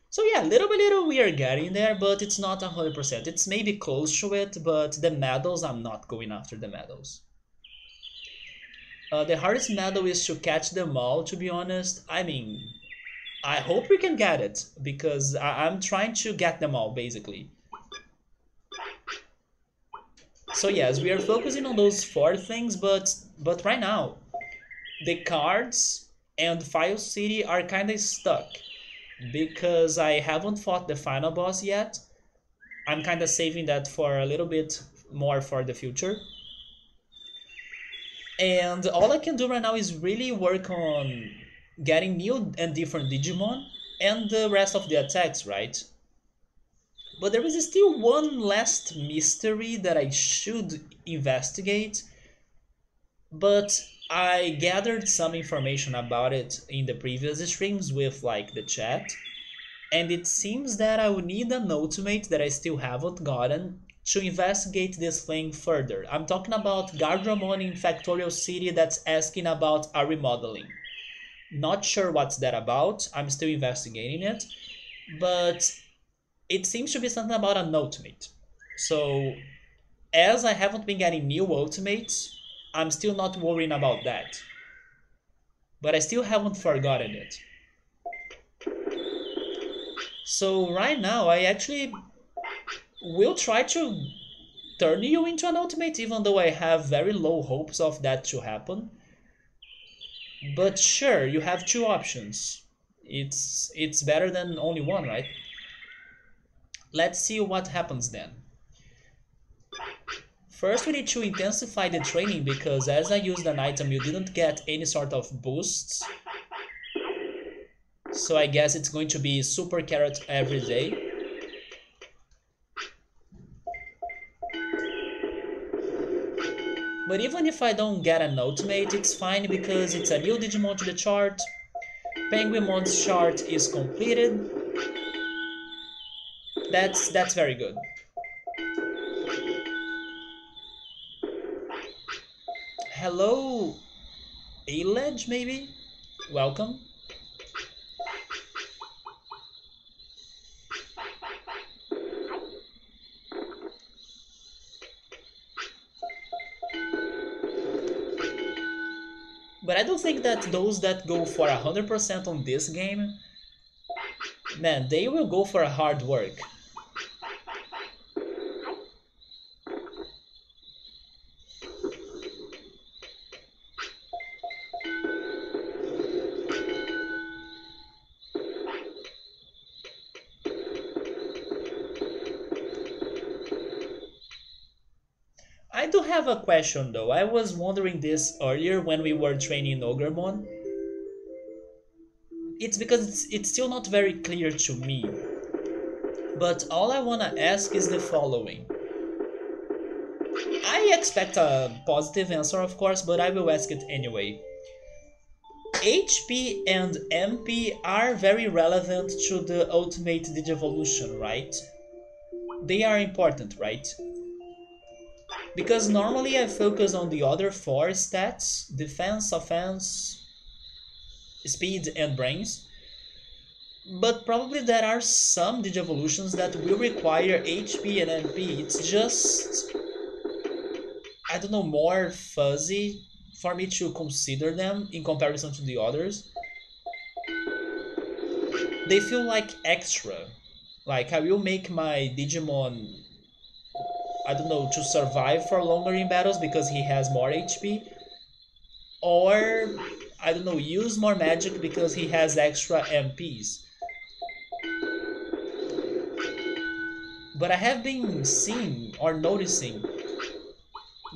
So yeah, little by little we are getting there, but it's not 100%. It's maybe close to it, but the medals, I'm not going after the medals. The hardest medal is to catch them all, to be honest. I mean, I hope we can get it, because I'm trying to get them all, basically. So yes, we are focusing on those 4 things, but right now, the cards and File City are kind of stuck, because I haven't fought the final boss yet. I'm kind of saving that for a little bit more for the future. And all I can do right now is really work on getting new and different Digimon and the rest of the attacks, right? But there is still one last mystery that I should investigate, but I gathered some information about it in the previous streams with like the chat, and it seems that I would need an ultimate that I still haven't gotten to investigate this thing further. I'm talking about Garurumon in Factorial City that's asking about a remodeling. Not sure what's that about, I'm still investigating it, but it seems to be something about an ultimate. So, as I haven't been getting new ultimates, I'm still not worrying about that. But I still haven't forgotten it. So right now, I actually will try to turn you into an ultimate, even though I have very low hopes of that to happen. But sure, you have two options. It's better than only one, right? Let's see what happens then. First, we need to intensify the training because as I used an item, you didn't get any sort of boosts. So I guess it's going to be super carrot every day. But even if I don't get an ultimate, it's fine because it's a new Digimon to the chart. Penguinmon's chart is completed. That's very good. Hello, Aledge maybe? Welcome. But I do think that those that go for 100% on this game, man, they will go for a hard work. I do have a question though. I was wondering this earlier when we were training Ogremon. It's because it's still not very clear to me. But all I wanna ask is the following. I expect a positive answer, of course, but I will ask it anyway. HP and MP are very relevant to the Ultimate Digivolution, right? They are important, right? Because normally I focus on the other four stats: defense, offense, speed, and brains. But probably there are some Digivolutions that will require HP and MP. It's just, I don't know, more fuzzy for me to consider them in comparison to the others. They feel like extra. Like I will make my Digimon, I don't know, to survive for longer in battles because he has more HP. Or, I don't know, use more magic because he has extra MPs. But I have been seeing or noticing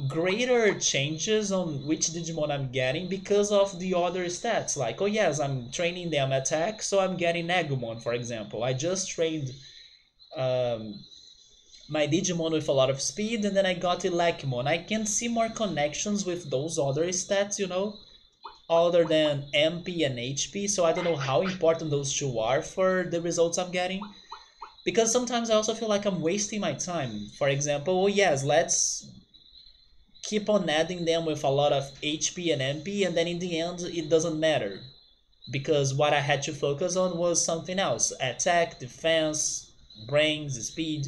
greater changes on which Digimon I'm getting because of the other stats. Like, oh yes, I'm training them attack, so I'm getting Agumon, for example. I just trained my Digimon with a lot of speed, and then I got Elecmon. I can see more connections with those other stats, you know, other than MP and HP, so I don't know how important those two are for the results I'm getting. Because sometimes I also feel like I'm wasting my time. For example, oh yes, let's keep on adding them with a lot of HP and MP, and then in the end it doesn't matter. Because what I had to focus on was something else: attack, defense, brains, speed.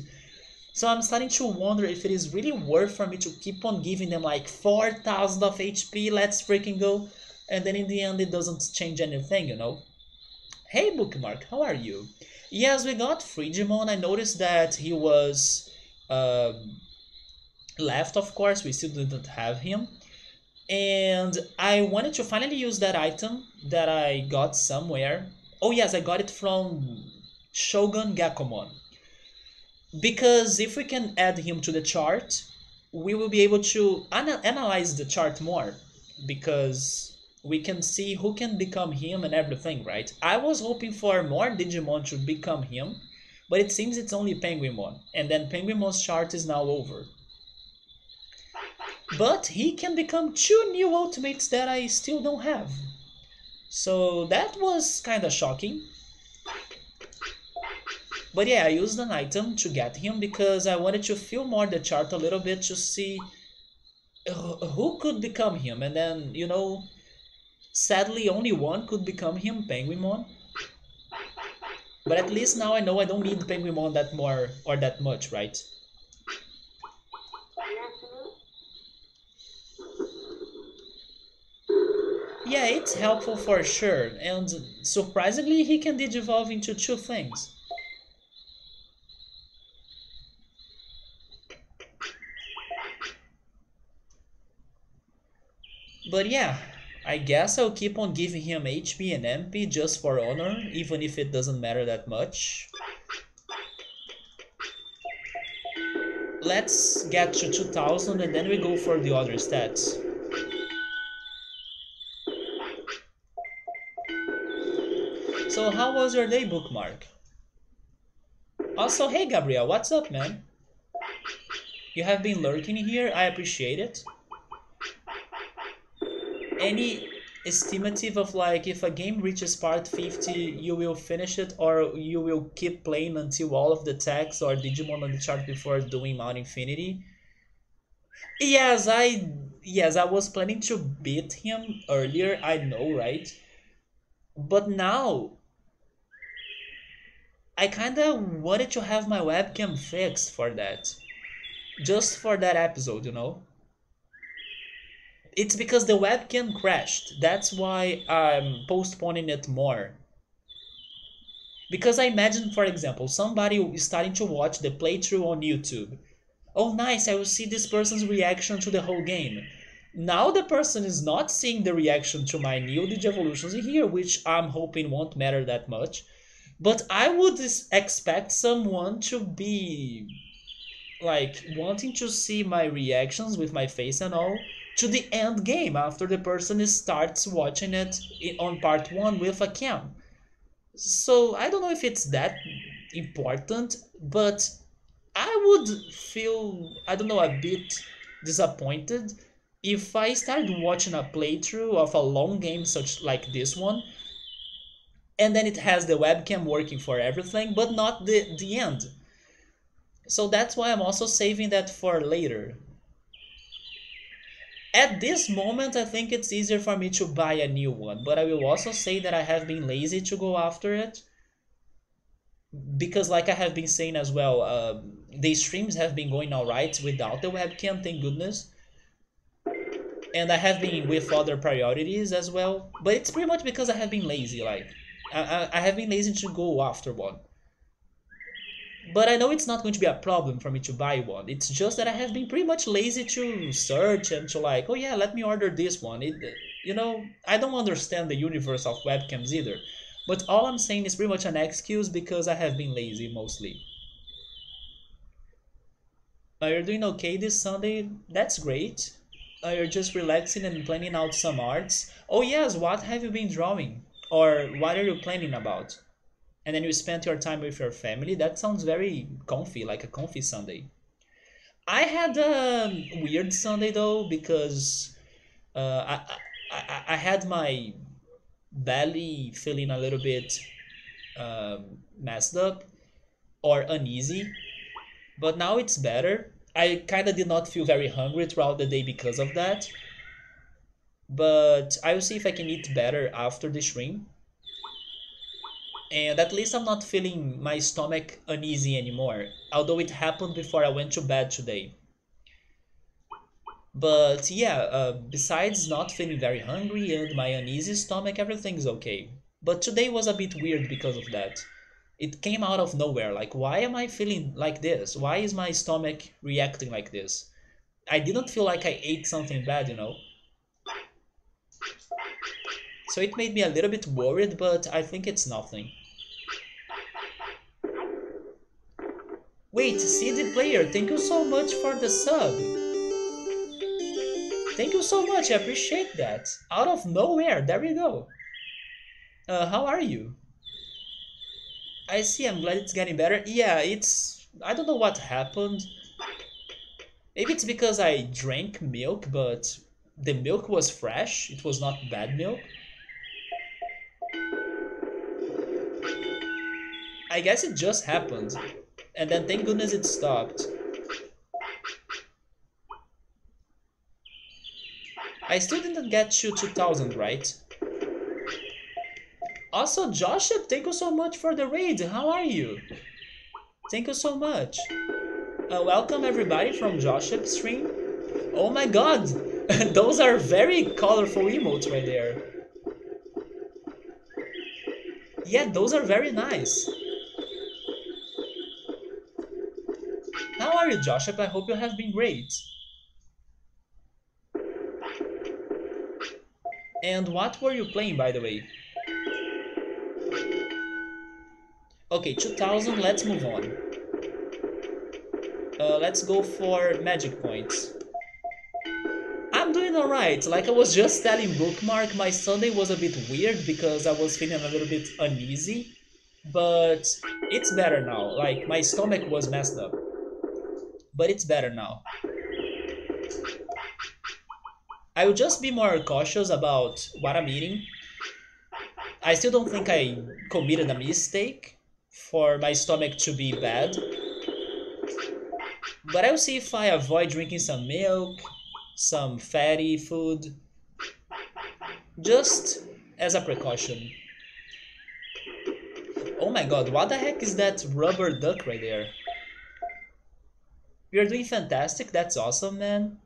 So I'm starting to wonder if it is really worth for me to keep on giving them like 4,000 of HP, let's freaking go, and then in the end it doesn't change anything, you know? Hey Bookmark, how are you? Yes, we got Frigimon. I noticed that he was left, of course, we still didn't have him. And I wanted to finally use that item that I got somewhere. Oh yes, I got it from Shogun Gakomon. Because if we can add him to the chart, we will be able to analyze the chart more. Because we can see who can become him and everything, right? I was hoping for more Digimon to become him, but it seems it's only Penguinmon. And then Penguinmon's chart is now over. But he can become two new ultimates that I still don't have. So that was kinda shocking. But yeah, I used an item to get him because I wanted to feel more the chart a little bit to see who could become him. And then, you know, sadly only one could become him, Penguinmon. But at least now I know I don't need Penguinmon that more or that much, right? Yeah, it's helpful for sure, and surprisingly he can digivolve into two things. But yeah, I guess I'll keep on giving him HP and MP just for honor, even if it doesn't matter that much. Let's get to 2000 and then we go for the other stats. So how was your day, Bookmark? Also, hey Gabriel, what's up, man? You have been lurking here, I appreciate it. Any estimative of like if a game reaches part 50, you will finish it or you will keep playing until all of the text or Digimon on the chart before doing Mount Infinity? Yes, I was planning to beat him earlier, I know, right? But now I kinda wanted to have my webcam fixed for that. Just for that episode, you know? It's because the webcam crashed. That's why I'm postponing it more. Because I imagine, for example, somebody starting to watch the playthrough on YouTube. Oh, nice, I will see this person's reaction to the whole game. Now the person is not seeing the reaction to my new Digivolutions here, which I'm hoping won't matter that much. But I would expect someone to be like wanting to see my reactions with my face and all to the end game after the person starts watching it on part 1 with a cam. So I don't know if it's that important, but I would feel, I don't know, a bit disappointed if I started watching a playthrough of a long game such like this one, and then it has the webcam working for everything, but not the end. So that's why I'm also saving that for later. At this moment, I think it's easier for me to buy a new one, but I will also say that I have been lazy to go after it because, like I have been saying as well, the streams have been going alright without the webcam, thank goodness. And I have been with other priorities as well, but it's pretty much because I have been lazy. Like, I have been lazy to go after one. But I know it's not going to be a problem for me to buy one. It's just that I have been pretty much lazy to search and to like, oh yeah, let me order this one. I don't understand the universe of webcams either. But all I'm saying is pretty much an excuse because I have been lazy mostly. You're doing okay this Sunday? That's great. You're just relaxing and planning out some arts. Oh yes, what have you been drawing? Or what are you planning about? And then you spent your time with your family. That sounds very comfy, like a comfy Sunday. I had a weird Sunday though because I had my belly feeling a little bit messed up or uneasy, but now it's better. I kind of did not feel very hungry throughout the day because of that, but I will see if I can eat better after the stream. And at least I'm not feeling my stomach uneasy anymore, although it happened before I went to bed today. But yeah, besides not feeling very hungry and my uneasy stomach, everything's okay. But today was a bit weird because of that. It came out of nowhere, like, why am I feeling like this? Why is my stomach reacting like this? I didn't feel like I ate something bad, you know? So it made me a little bit worried, but I think it's nothing. Wait, CD player, thank you so much for the sub. Thank you so much, I appreciate that. Out of nowhere, there we go. How are you? I see, I'm glad it's getting better. Yeah, I don't know what happened. Maybe it's because I drank milk, but the milk was fresh. It was not bad milk. I guess it just happened. And then thank goodness it stopped. I still didn't get to 2000, right? Also, Joshua, thank you so much for the raid. How are you? Thank you so much. Welcome everybody from Joshup's stream. Oh my god, those are very colorful emotes right there. Yeah, those are very nice. How are you, Joshup? I hope you have been great. And what were you playing, by the way? Okay, 2000, let's move on. Let's go for magic points. I'm doing alright. Like I was just telling Bookmark, my Sunday was a bit weird because I was feeling a little bit uneasy. But it's better now. Like my stomach was messed up. But it's better now. I will just be more cautious about what I'm eating. I still don't think I committed a mistake for my stomach to be bad. But I'll see if I avoid drinking some milk, some fatty food, just as a precaution. Oh my god, what the heck is that rubber duck right there? You're doing fantastic, that's awesome, man.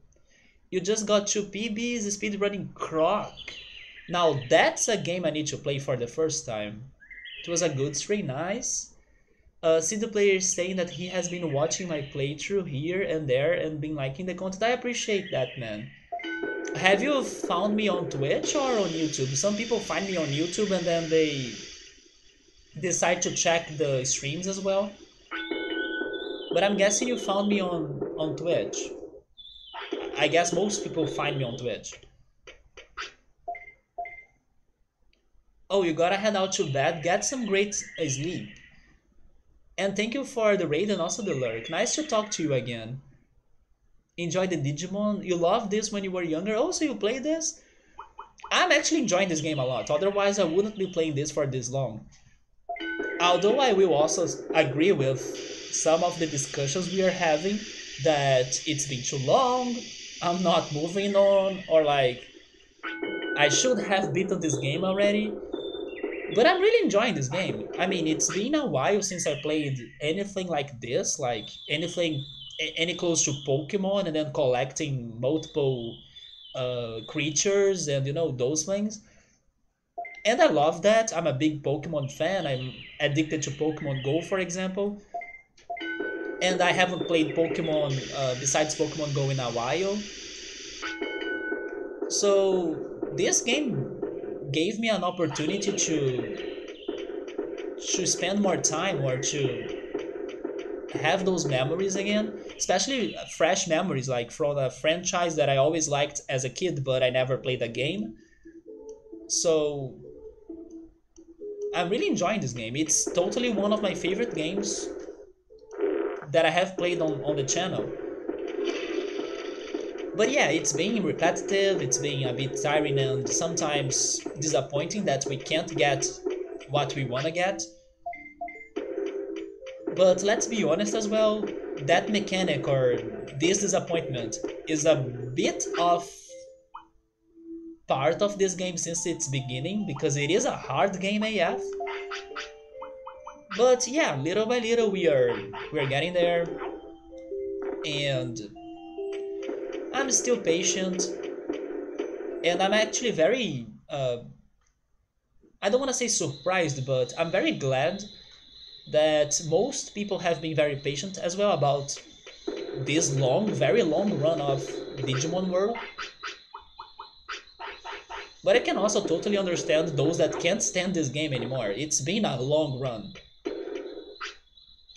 You just got 2 PBs speedrunning Croc. Now that's a game I need to play for the first time. It was a good stream, nice. See the player saying that he has been watching my playthrough here and there and been liking the content. I appreciate that, man. Have you found me on Twitch or on YouTube? Some people find me on YouTube and then they decide to check the streams as well. But I'm guessing you found me on Twitch. I guess most people find me on Twitch. Oh, you gotta head out to bed. Get some great sleep. And thank you for the raid and also the lurk. Nice to talk to you again. Enjoy the Digimon. You loved this when you were younger. Oh, so you played this? I'm actually enjoying this game a lot. Otherwise, I wouldn't be playing this for this long. Although I will also agree with some of the discussions we are having that it's been too long, I'm not moving on, or like I should have beaten this game already. But I'm really enjoying this game. I mean, it's been a while since I played anything like this, like anything any close to Pokemon and then collecting multiple creatures and those things. And I love that. I'm a big Pokemon fan. I'm addicted to Pokemon Go, for example. And I haven't played Pokemon besides Pokemon Go in a while. So this game gave me an opportunity to spend more time or to have those memories again, especially fresh memories like from a franchise that I always liked as a kid but I never played a game. So I'm really enjoying this game. It's totally one of my favorite games that I have played on the channel. But yeah, it's being repetitive, it's being a bit tiring and sometimes disappointing that we can't get what we want to get. But let's be honest as well, that mechanic or this disappointment is a bit of part of this game since its beginning because it is a hard game AF. But yeah, little by little we're getting there, and I'm still patient, and I'm actually very I don't want to say surprised, but I'm very glad that most people have been very patient as well about this long, very long run of Digimon World. But I can also totally understand those that can't stand this game anymore. It's been a long run.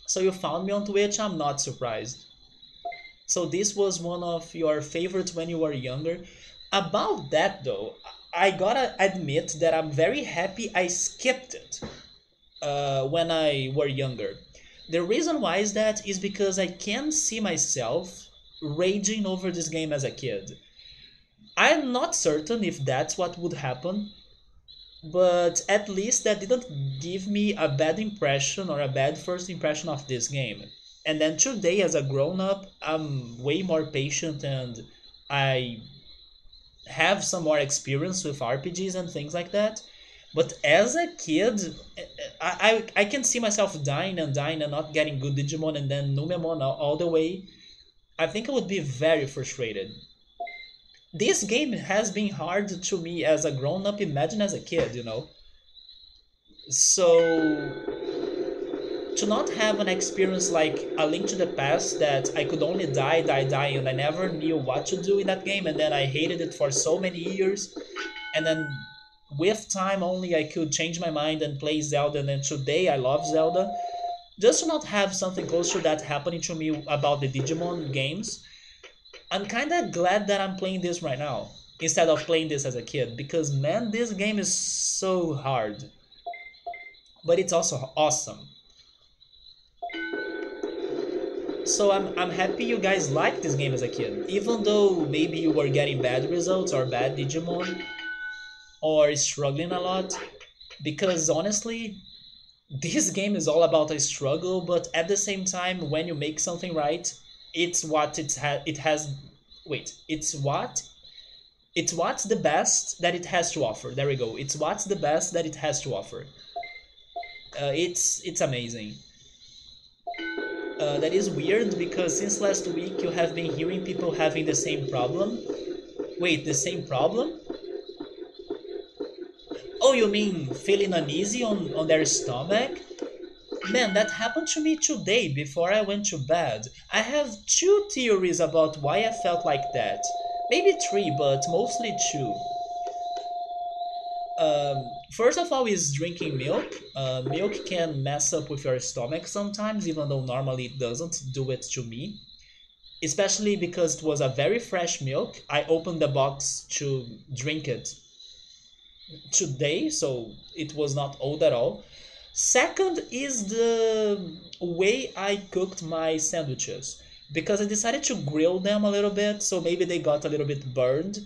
So you found me on Twitch, I'm not surprised. So this was one of your favorites when you were younger. About that though, I gotta admit that I'm very happy I skipped it when I were younger. The reason why is that is because I can see myself raging over this game as a kid. I'm not certain if that's what would happen, but at least that didn't give me a bad impression or a bad first impression of this game. And then today, as a grown up, I'm way more patient and I have some more experience with RPGs and things like that. But as a kid, I can see myself dying and dying and not getting good Digimon and then Numemon all the way. I think I would be very frustrated. This game has been hard to me as a grown up, imagine as a kid. So to not have an experience like A Link to the Past that I could only die, and I never knew what to do in that game, and then I hated it for so many years, and then with time only I could change my mind and play Zelda, and then today I love Zelda. Just to not have something close to that happening to me about the Digimon games, I'm kind of glad that I'm playing this right now instead of playing this as a kid, because man, this game is so hard, but it's also awesome. So I'm happy you guys liked this game as a kid, even though maybe you were getting bad results or bad Digimon or struggling a lot. Because honestly, this game is all about a struggle, but at the same time, when you make something right, it's what it has. Wait, it's what's the best that it has to offer. There we go. It's what's the best that it has to offer. It's amazing. That is weird because since last week you have been hearing people having the same problem. Wait, the same problem? Oh, you mean feeling uneasy on their stomach? Man, that happened to me today before I went to bed. I have two theories about why I felt like that. Maybe three, but mostly two. First of all, is drinking milk. Milk can mess up with your stomach sometimes, even though normally it doesn't do it to me. Especially because it was a very fresh milk. I opened the box to drink it today, so it was not old at all. Second is the way I cooked my sandwiches, because I decided to grill them a little bit, so maybe they got a little bit burned.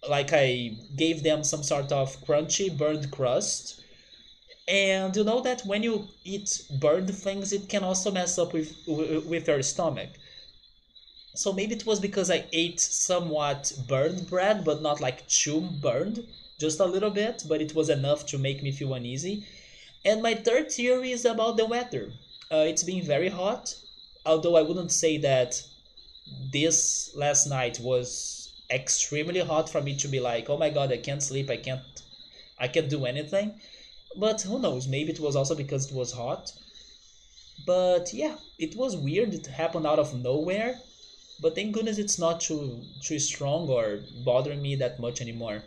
Like I gave them some sort of crunchy burned crust. And you know that when you eat burned things, it can also mess up with your stomach. So maybe it was because I ate somewhat burned bread, but not like too burned, just a little bit, but it was enough to make me feel uneasy. And my third theory is about the weather. It's been very hot, although I wouldn't say that this last night was extremely hot for me to be like, oh my god, I can't sleep, I can't do anything. But who knows? Maybe it was also because it was hot. But yeah, it was weird. It happened out of nowhere. But thank goodness it's not too strong or bothering me that much anymore.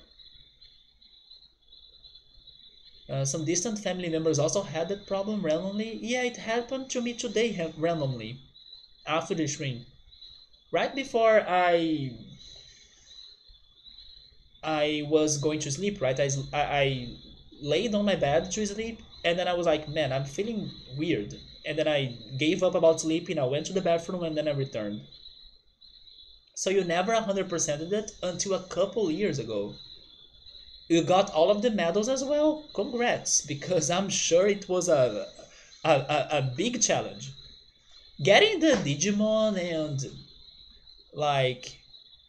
Some distant family members also had that problem randomly. Yeah, it happened to me today randomly after the stream. Right before I was going to sleep, right? I laid on my bed to sleep, and then I was like, man, I'm feeling weird. And then I gave up about sleeping. I went to the bathroom and then I returned. So you never 100%ed it until a couple years ago. You got all of the medals as well. Congrats, because I'm sure it was a big challenge. Getting the Digimon and like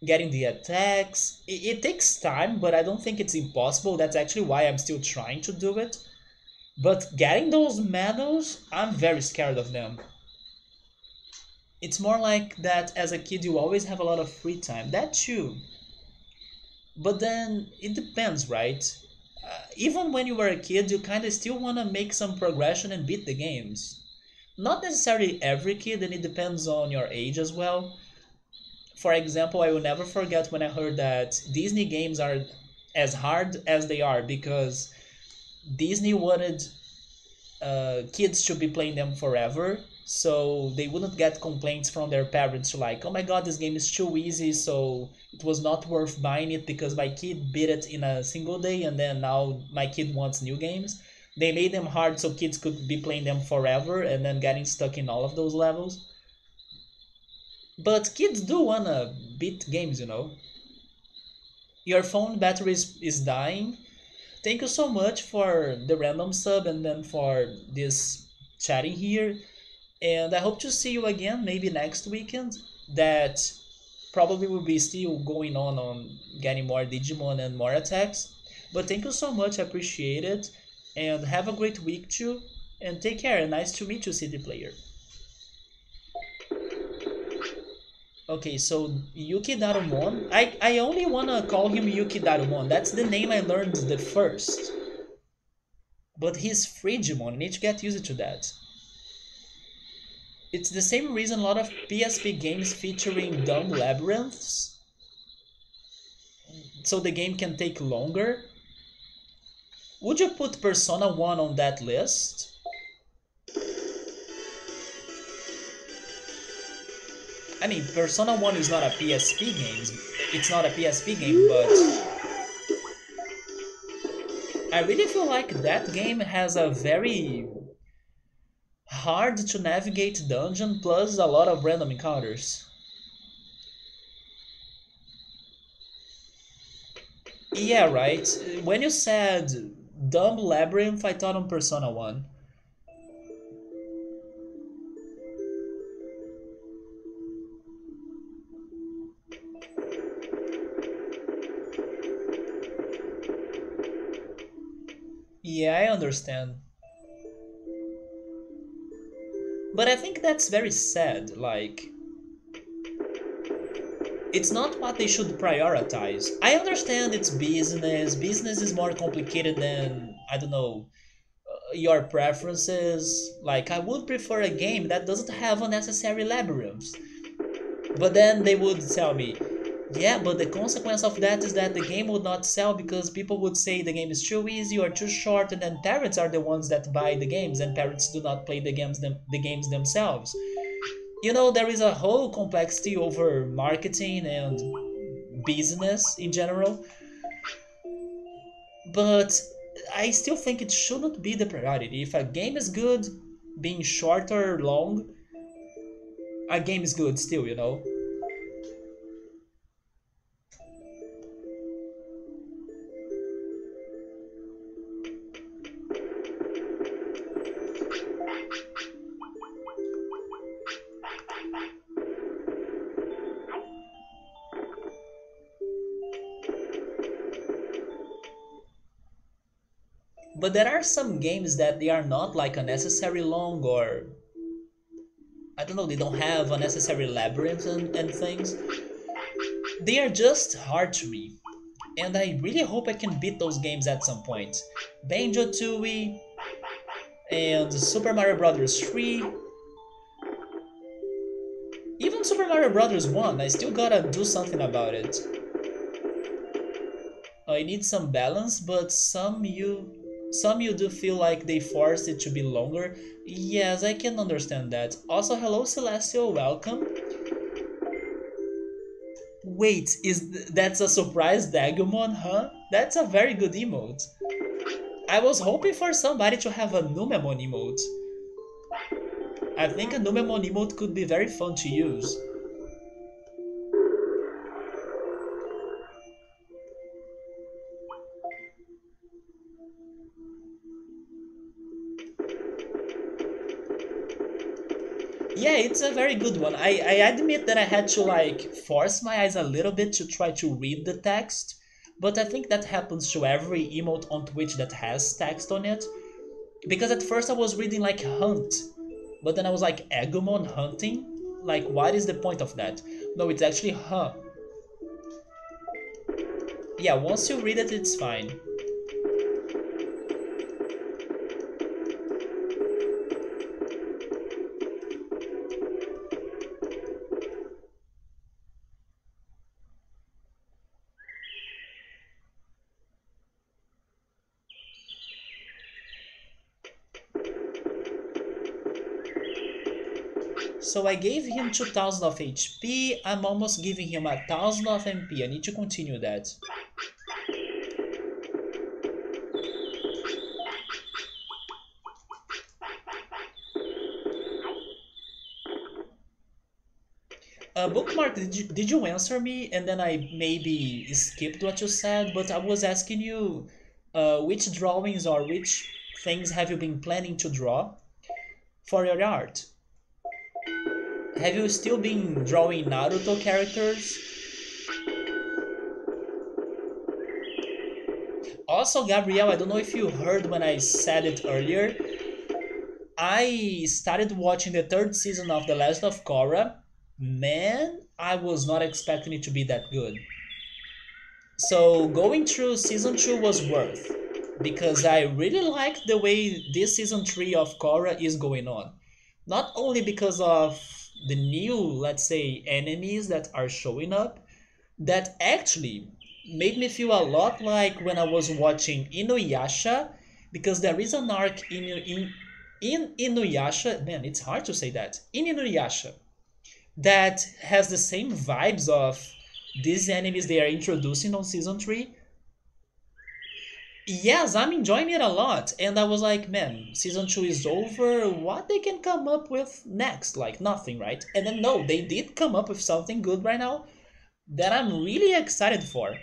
getting the attacks, it takes time, but I don't think it's impossible. That's actually why I'm still trying to do it. But getting those medals, I'm very scared of them. It's more like that as a kid you always have a lot of free time. That too. But then it depends, right? Even when you were a kid, you kind of still want to make some progression and beat the games. Not necessarily every kid, and it depends on your age as well. For example, I will never forget when I heard that Disney games are as hard as they are because Disney wanted kids should be playing them forever, so they wouldn't get complaints from their parents like, oh my god, this game is too easy, so it was not worth buying it because my kid beat it in a single day and then now my kid wants new games. They made them hard so kids could be playing them forever and then getting stuck in all of those levels. But kids do wanna beat games, you know. Your phone battery is dying. Thank you so much for the random sub and then for this chatting here. And I hope to see you again maybe next weekend. That probably will be still going on getting more Digimon and more attacks. But thank you so much, I appreciate it. And have a great week too. And take care. Nice to meet you, City Player. Okay, so Yuki Darumon. I only wanna call him Yuki Darumon. That's the name I learned the first. But he's Frigimon. I need to get used to that. It's the same reason a lot of PSP games featuring dumb labyrinths so the game can take longer. Would you put Persona 1 on that list? I mean, Persona 1 is not a PSP game. It's not a PSP game, but I really feel like that game has a very hard to navigate dungeon plus a lot of random encounters. Yeah, right. When you said Dumb Labyrinth, I thought on Persona 1. Yeah, I understand. But I think that's very sad. Like, it's not what they should prioritize. I understand it's business. Business is more complicated than, I don't know, your preferences. Like, I would prefer a game that doesn't have unnecessary labyrinths. But then they would tell me, yeah, but the consequence of that is that the game would not sell because people would say the game is too easy or too short, and then parents are the ones that buy the games, and parents do not play the games themselves. You know, there is a whole complexity over marketing and business in general, but I still think it shouldn't be the priority. If a game is good, being short or long, a game is good still, you know? But there are some games that they are not like unnecessary long, or I don't know, they don't have unnecessary labyrinths and things. They are just hard to me. And I really hope I can beat those games at some point. Banjo Tooie and Super Mario Bros. 3, even Super Mario Bros. 1, I still gotta do something about it. I need some balance, but some you do feel like they forced it to be longer. Yes, I can understand that. Also, hello Celestial, welcome. Wait, that's a surprise Dagumon, huh? That's a very good emote. I was hoping for somebody to have a Numemon emote. I think a Numemon emote could be very fun to use. Yeah, it's a very good one. I admit that I had to like force my eyes a little bit to try to read the text, but I think that happens to every emote on Twitch that has text on it. Because at first I was reading like hunt, but then I was like Agumon hunting? Like what is the point of that? No, it's actually huh. Yeah, once you read it, it's fine. So I gave him 2000 of HP, I'm almost giving him 1000 of MP, I need to continue that. Bookmark, did you answer me? And then I maybe skipped what you said, but I was asking you which drawings or which things have you been planning to draw for your art? Have you still been drawing Naruto characters? Also, Gabriel, I don't know if you heard when I said it earlier. I started watching the third season of The Last of Korra. Man, I was not expecting it to be that good. So going through season 2 was worth because I really like the way this season 3 of Korra is going on. Not only because of the new, let's say, enemies that are showing up, that actually made me feel a lot like when I was watching Inuyasha, because there is an arc in Inuyasha, man, it's hard to say that, in Inuyasha, that has the same vibes of these enemies they are introducing on season 3. Yes, I'm enjoying it a lot, and I was like, man, season 2 is over, what they can come up with next? Like, nothing, right? And then no, they did come up with something good right now that I'm really excited for.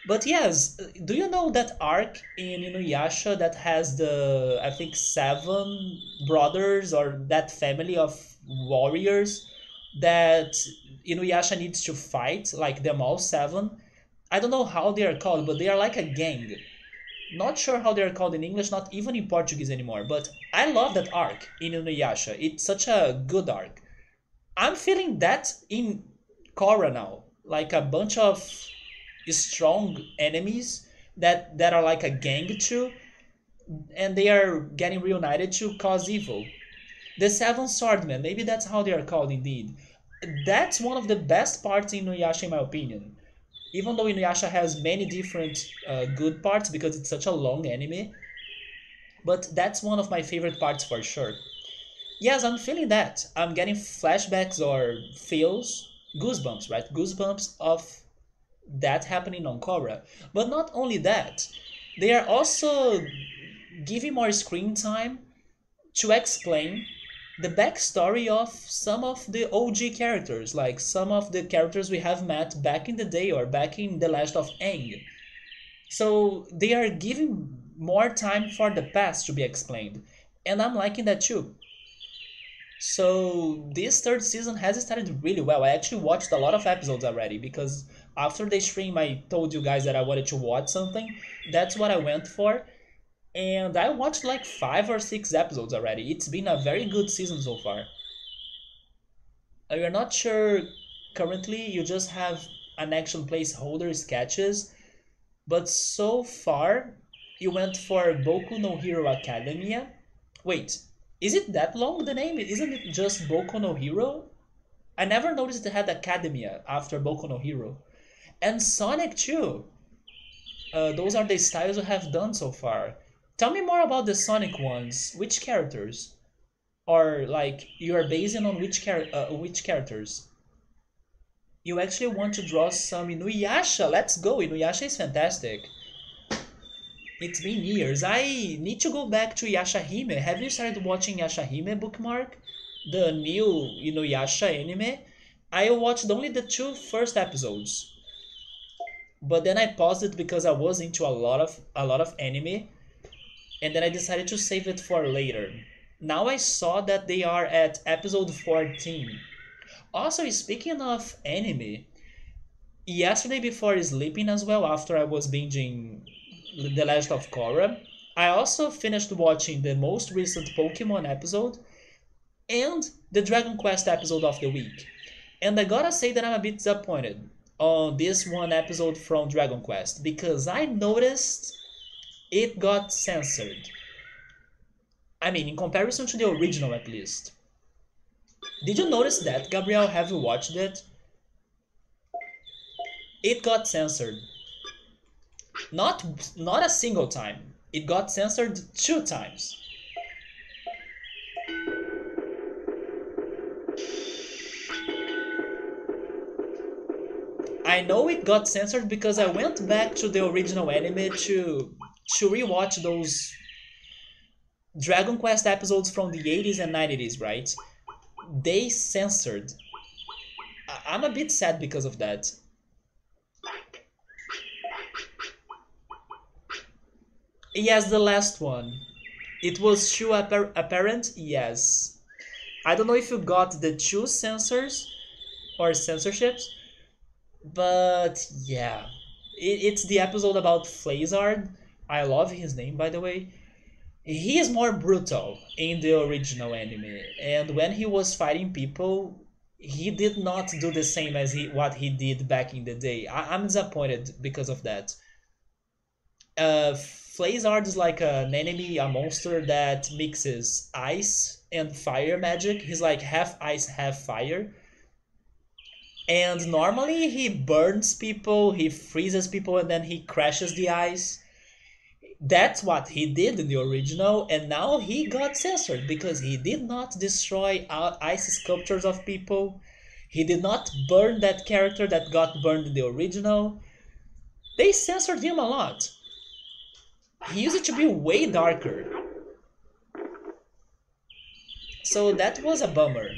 But yes, do you know that arc in Inuyasha that has the, I think, 7 brothers, or that family of warriors that Inuyasha needs to fight, like them all 7? I don't know how they are called, but they are like a gang. Not sure how they are called in English, not even in Portuguese anymore, but I love that arc in Inuyasha. It's such a good arc. I'm feeling that in Korra now. Like a bunch of strong enemies that are like a gang too, and they are getting reunited to cause evil. The Seven Swordmen, maybe that's how they are called indeed. That's one of the best parts in Inuyasha in my opinion. Even though Inuyasha has many different good parts because it's such a long anime, but that's one of my favorite parts for sure. Yes, I'm feeling that. I'm getting flashbacks or feels, goosebumps, right? Goosebumps of that happening on Korra. But not only that, they are also giving more screen time to explain the backstory of some of the OG characters, like some of the characters we have met back in the day or back in The Last of Aang. So they are giving more time for the past to be explained. And I'm liking that too. So this third season has started really well. I actually watched a lot of episodes already because after the stream I told you guys that I wanted to watch something. That's what I went for. And I watched like 5 or 6 episodes already. It's been a very good season so far. You're not sure currently, you just have an action placeholder sketches, but so far you went for Boku no Hero Academia. Wait, is it that long the name? Isn't it just Boku no Hero? I never noticed it had Academia after Boku no Hero. And Sonic too. Those are the styles you have done so far. Tell me more about the Sonic ones. Which characters? Or like you are basing on which characters? You actually want to draw some Inuyasha. Let's go. Inuyasha is fantastic. It's been years. I need to go back to Yashahime. Have you started watching Yashahime bookmark? The new Inuyasha anime? I watched only the 2 first episodes. But then I paused it because I was into a lot of anime, and then I decided to save it for later. Now I saw that they are at episode 14. Also, speaking of anime, yesterday before sleeping as well, after I was binging The Legend of Korra, I also finished watching the most recent Pokemon episode and the Dragon Quest episode of the week. And I gotta say that I'm a bit disappointed on this one episode from Dragon Quest because I noticed it got censored. I mean, in comparison to the original at least. Did you notice that, Gabriel? Have you watched it? It got censored. Not a single time. It got censored 2 times. I know it got censored because I went back to the original anime to rewatch those Dragon Quest episodes from the 80s and 90s, right? They censored. I'm a bit sad because of that. Yes, the last one. It was too apparent? Yes. I don't know if you got the 2 censors or censorships, but yeah. It's the episode about Flazard. I love his name, by the way. He is more brutal in the original anime, and when he was fighting people, he did not do the same as what he did back in the day. I'm disappointed because of that. Flazard is like an enemy, a monster that mixes ice and fire magic. He's like half ice, half fire. And normally he burns people, he freezes people, and then he crashes the ice. That's what he did in the original, and now he got censored because he did not destroy ice sculptures of people. He did not burn that character that got burned in the original. They censored him a lot. He used it to be way darker. So that was a bummer.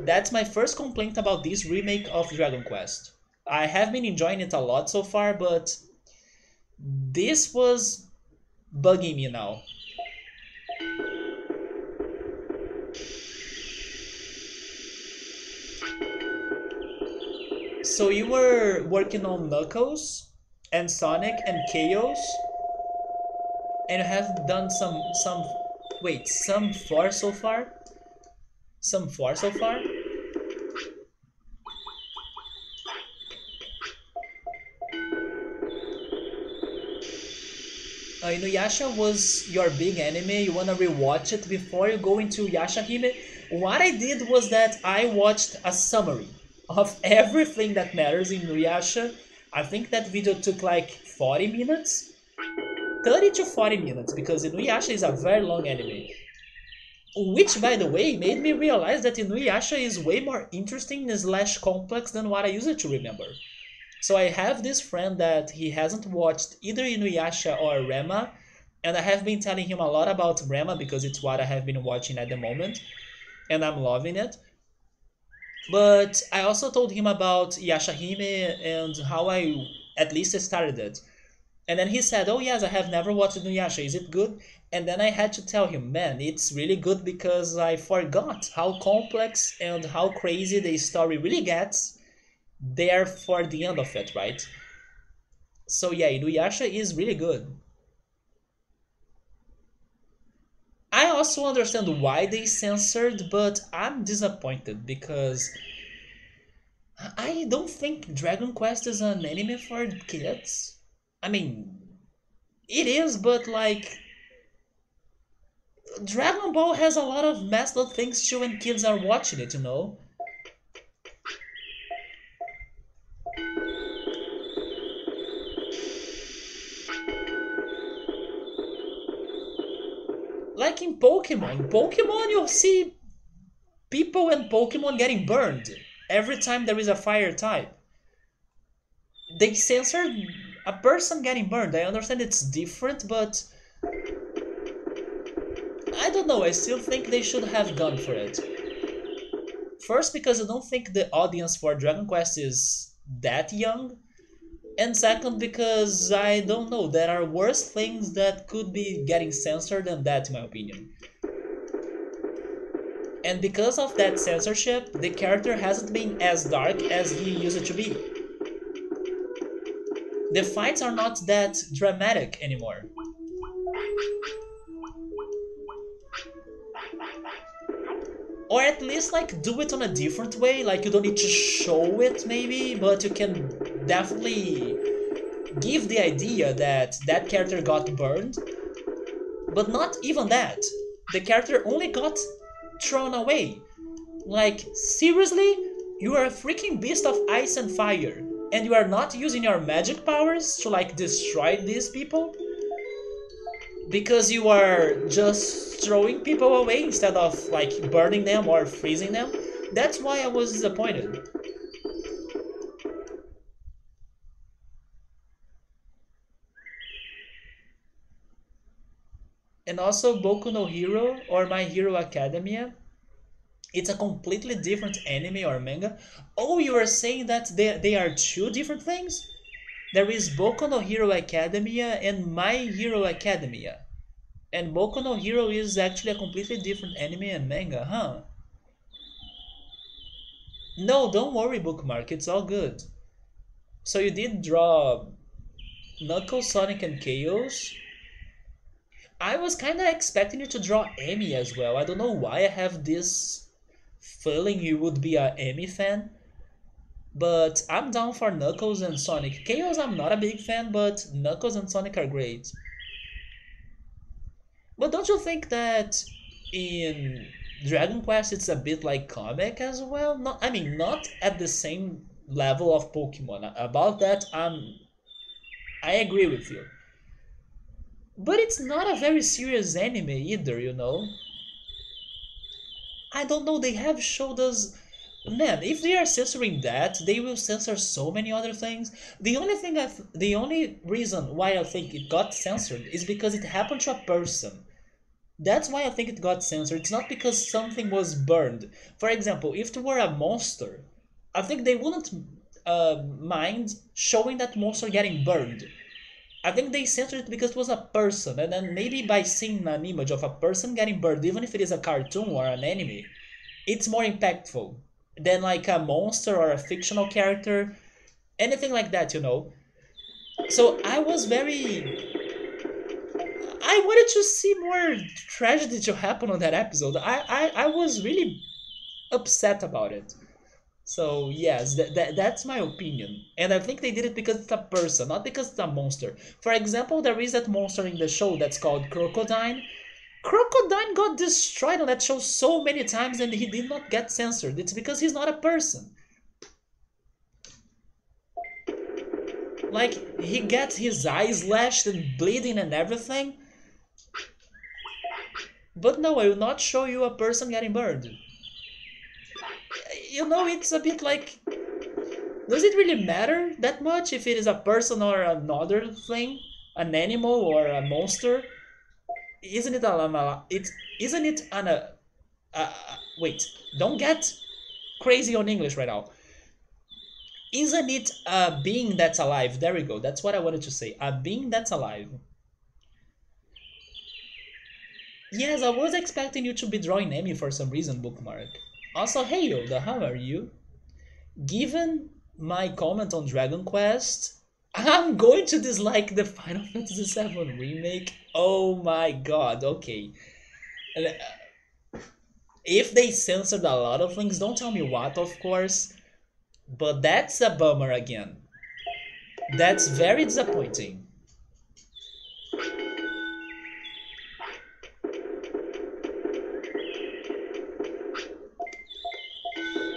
That's my first complaint about this remake of Dragon Quest. I have been enjoying it a lot so far, but this was bugging me now. So you were working on Knuckles and Sonic and Chaos, and you have done some four so far? Some four so far? Inuyasha was your big anime, you wanna rewatch it before you go into Yashahime? What I did was that I watched a summary of everything that matters in Inuyasha. I think that video took like 40 minutes? 30 to 40 minutes, because Inuyasha is a very long anime. Which, by the way, made me realize that Inuyasha is way more interesting slash complex than what I used to remember. So I have this friend that he hasn't watched either Inuyasha or Rema, and I have been telling him a lot about Rema because it's what I have been watching at the moment, and I'm loving it. But I also told him about Yashahime and how I at least started it. And then he said, "Oh yes, I have never watched Inuyasha. Is it good?" And then I had to tell him, "Man, it's really good because I forgot how complex and how crazy the story really gets there for the end of it, right?" So yeah, Inuyasha is really good. I also understand why they censored, but I'm disappointed because I don't think Dragon Quest is an anime for kids. I mean, it is, but like Dragon Ball has a lot of messed up things too when kids are watching it, you know? Like in Pokemon. Pokemon, you'll see people and Pokemon getting burned every time there is a fire type. They censored a person getting burned. I understand it's different, but I don't know. I still think they should have gone for it. First, because I don't think the audience for Dragon Quest is that young. And second, because I don't know, there are worse things that could be getting censored than that, in my opinion. And because of that censorship, the character hasn't been as dark as he used to be. The fights are not that dramatic anymore. Or at least like do it on a different way, like you don't need to show it maybe, but you can definitely give the idea that that character got burned, but not even that. The character only got thrown away. Like, seriously? You are a freaking beast of ice and fire, and you are not using your magic powers to like destroy these people? Because you are just throwing people away instead of like burning them or freezing them? That's why I was disappointed. And also Boku no Hero or My Hero Academia, it's a completely different anime or manga. Oh, you are saying that they are two different things? There is Boku no Hero Academia and My Hero Academia. And Boku no Hero is actually a completely different anime and manga, huh? No, don't worry, Bookmark, it's all good. So you did draw Knuckles, Sonic, and Chaos. I was kinda expecting you to draw Amy as well. I don't know why I have this feeling you would be a Amy fan. But I'm down for Knuckles and Sonic. Chaos I'm not a big fan, but Knuckles and Sonic are great. But don't you think that in Dragon Quest it's a bit like comic as well. Not I mean not at the same level of Pokemon. About that I agree with you. But it's not a very serious anime either, you know. I don't know, they have showed us. Man, if they are censoring that, they will censor so many other things. The only reason why I think it got censored is because it happened to a person. That's why I think it got censored. It's not because something was burned. For example, if it were a monster, I think they wouldn't mind showing that monster getting burned. I think they censored it because it was a person, and then maybe by seeing an image of a person getting burned, even if it is a cartoon or an anime, it's more impactful than like a monster or a fictional character, anything like that, you know. So I wanted to see more tragedy to happen on that episode. I was really upset about it. So yes, that's my opinion, and I think they did it because it's a person, not because it's a monster. For example, there is that monster in the show that's called Crocodile. Crocodile got destroyed on that show so many times, and he did not get censored. It's because he's not a person. Like he gets his eyes lashed and bleeding and everything. But no, I will not show you a person getting burned. You know, it's a bit like, does it really matter that much if it is a person or another thing, an animal or a monster? Isn't it it isn't it an wait, don't get crazy on English right now. Isn't it a being that's alive? There we go. That's what I wanted to say. A being that's alive. Yes, I was expecting you to be drawing Emmy for some reason, Bookmark. Also, hey Yoda, how are you? Given my comment on Dragon Quest, I'm going to dislike the Final Fantasy VII Remake. Oh my god, okay. If they censored a lot of things, don't tell me what, of course, but that's a bummer again. That's very disappointing.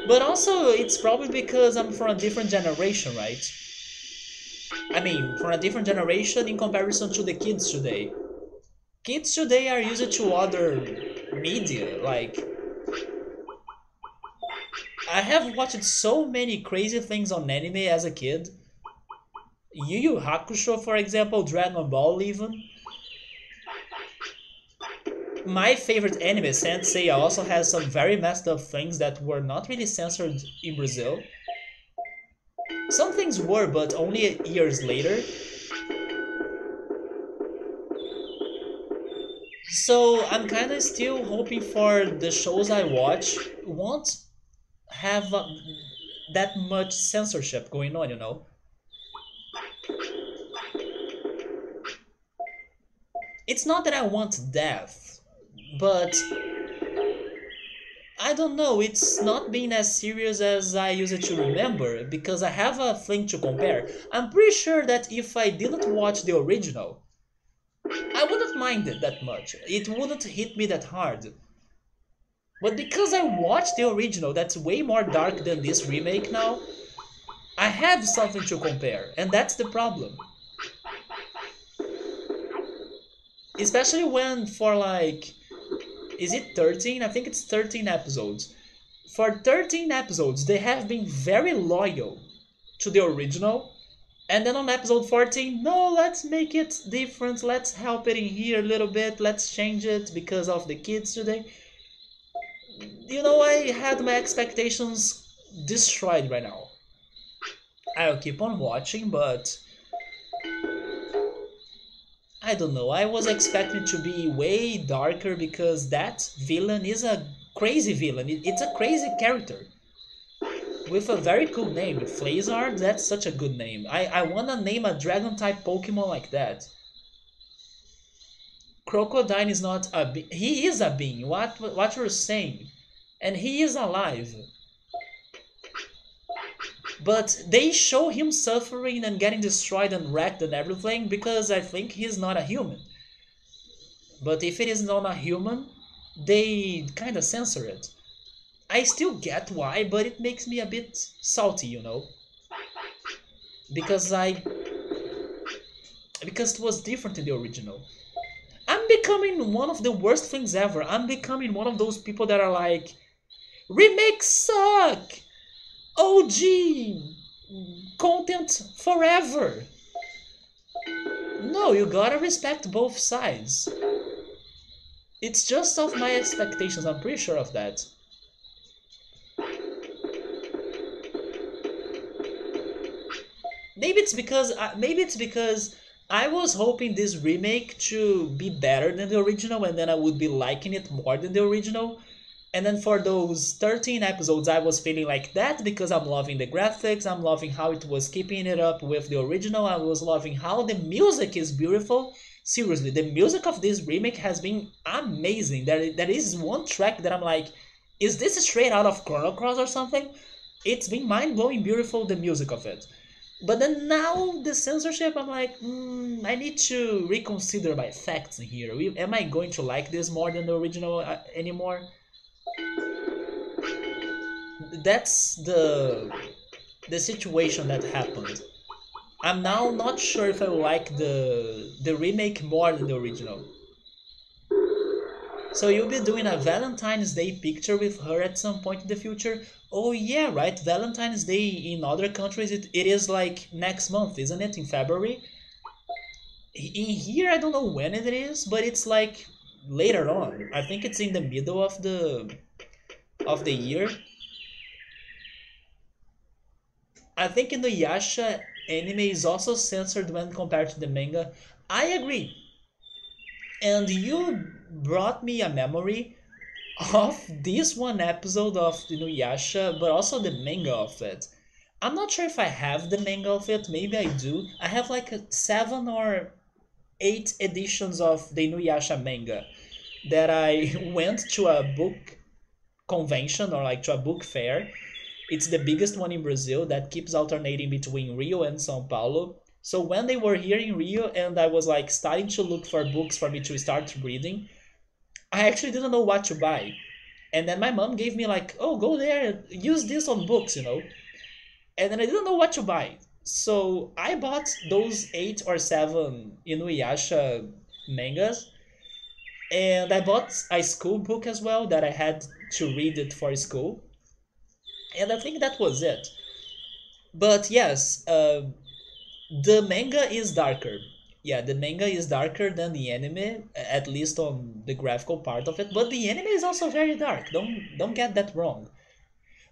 But also, it's probably because I'm from a different generation, right? I mean, from a different generation in comparison to the kids today. Kids today are used to other media, like I have watched so many crazy things on anime as a kid. Yu Yu Hakusho, for example, Dragon Ball even. My favorite anime, Sensei, also has some very messed up things that were not really censored in Brazil. Some things were, but only years later. So I'm kind of still hoping for the shows I watch won't have that much censorship going on, you know? It's not that I want death, but I don't know, it's not being as serious as I used to remember because I have a thing to compare. I'm pretty sure that if I didn't watch the original, I wouldn't mind it that much. It wouldn't hit me that hard. But because I watched the original that's way more dark than this remake now, I have something to compare, and that's the problem. Especially when for like, is it 13? I think it's 13 episodes. For 13 episodes, they have been very loyal to the original. And then on episode 14, no, let's make it different. Let's help it in here a little bit. Let's change it because of the kids today. You know, I had my expectations destroyed right now. I'll keep on watching, but I don't know. I was expecting it to be way darker because that villain is a crazy villain. It's a crazy character with a very cool name. Flazard, that's such a good name. I want to name a dragon type Pokemon like that. Crocodile is not a being. He is a being. What you're saying. And he is alive. But they show him suffering and getting destroyed and wrecked and everything because I think he's not a human. But if it is not a human, they kind of censor it. I still get why, but it makes me a bit salty, because I because it was different in the original. I'm becoming one of the worst things ever. I'm becoming one of those people that are like, remakes suck. OG content forever. No, you gotta respect both sides. It's just off my expectations. I'm pretty sure of that. Maybe it's because I was hoping this remake to be better than the original, and then I would be liking it more than the original. And then for those 13 episodes, I was feeling like that because I'm loving the graphics, I'm loving how it was keeping it up with the original, I was loving how the music is beautiful. Seriously, the music of this remake has been amazing. There is one track that I'm like, is this straight out of Chrono Cross or something? It's been mind blowing beautiful, the music of it. But then now the censorship, I'm like, I need to reconsider my facts in here. Am I going to like this more than the original anymore? That's the situation that happened. I'm now not sure if I like the remake more than the original. So you'll be doing a Valentine's Day picture with her at some point in the future. Oh yeah, right. Valentine's Day in other countries it is like next month, isn't it? In February. In here I don't know when it is, but it's like later on. I think it's in the middle of the year. I think in the Yasha anime is also censored when compared to the manga. I agree. And you brought me a memory of this one episode of the Inuyasha, but also the manga of it. I'm not sure if I have the manga of it. Maybe I do. I have like 7 or 8 editions of the Inuyasha manga that I went to a book convention or like to a book fair. It's the biggest one in Brazil that keeps alternating between Rio and São Paulo. So when they were here in Rio and I was like starting to look for books for me to start reading, I actually didn't know what to buy. And then my mom gave me like, "Oh, go there, use this on books." And then I didn't know what to buy. So I bought those 8 or 7 Inuyasha mangas, and I bought a school book as well that I had to read it for school. And I think that was it. But yes, the manga is darker. Yeah, the manga is darker than the anime, at least on the graphical part of it. But the anime is also very dark. Don't get that wrong.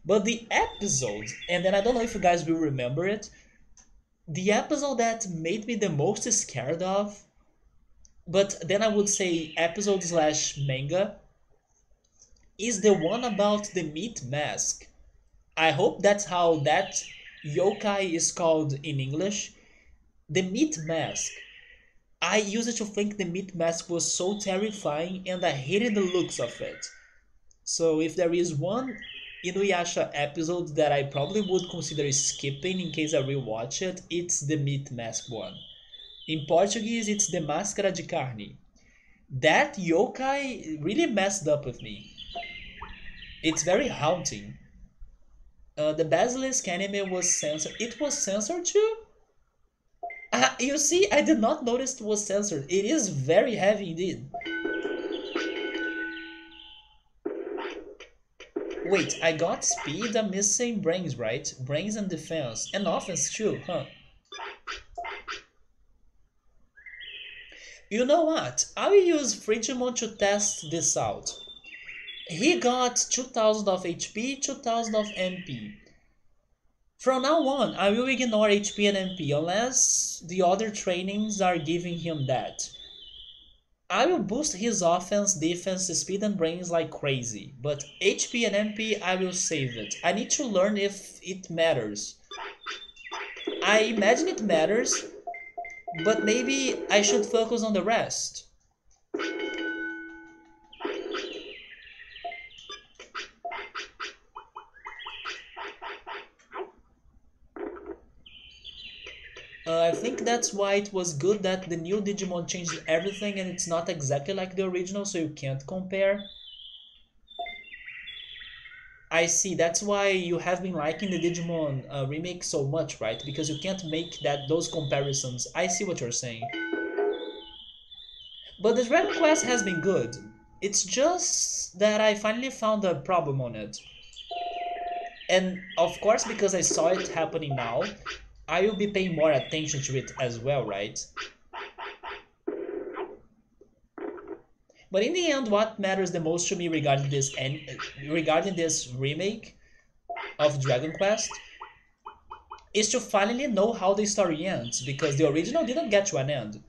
But the episode, and then I don't know if you guys will remember it, the episode that made me the most scared of, but then I would say episode slash manga, is the one about the meat mask. I hope that's how that yokai is called in English. The meat mask. I used to think the meat mask was so terrifying and I hated the looks of it. So if there is one Inuyasha episode that I probably would consider skipping in case I rewatch it, it's the meat mask one. In Portuguese, it's the Máscara de Carne. That yokai really messed up with me. It's very haunting. The Basilisk anime was censored. It was censored too? You see, I did not notice it was censored. It is very heavy indeed. Wait, I got speed, I'm missing brains, right? Brains and defense. And offense too, huh? You know what? I will use Frigimon to test this out. He got 2000 of HP, 2000 of MP. From now on, I will ignore HP and MP unless the other trainings are giving him that. I will boost his offense, defense, speed and brains like crazy, but HP and MP I will save it. I need to learn if it matters. I imagine it matters, but maybe I should focus on the rest. I think that's why it was good that the new Digimon changed everything and it's not exactly like the original, so you can't compare. I see. That's why you have been liking the Digimon remake so much, right? Because you can't make those comparisons. I see what you're saying. But the Dragon Quest has been good. It's just that I finally found a problem on it. And of course, because I saw it happening now, I will be paying more attention to it as well, right? But in the end, what matters the most to me regarding this remake of Dragon Quest is to finally know how the story ends, because the original didn't get to an end.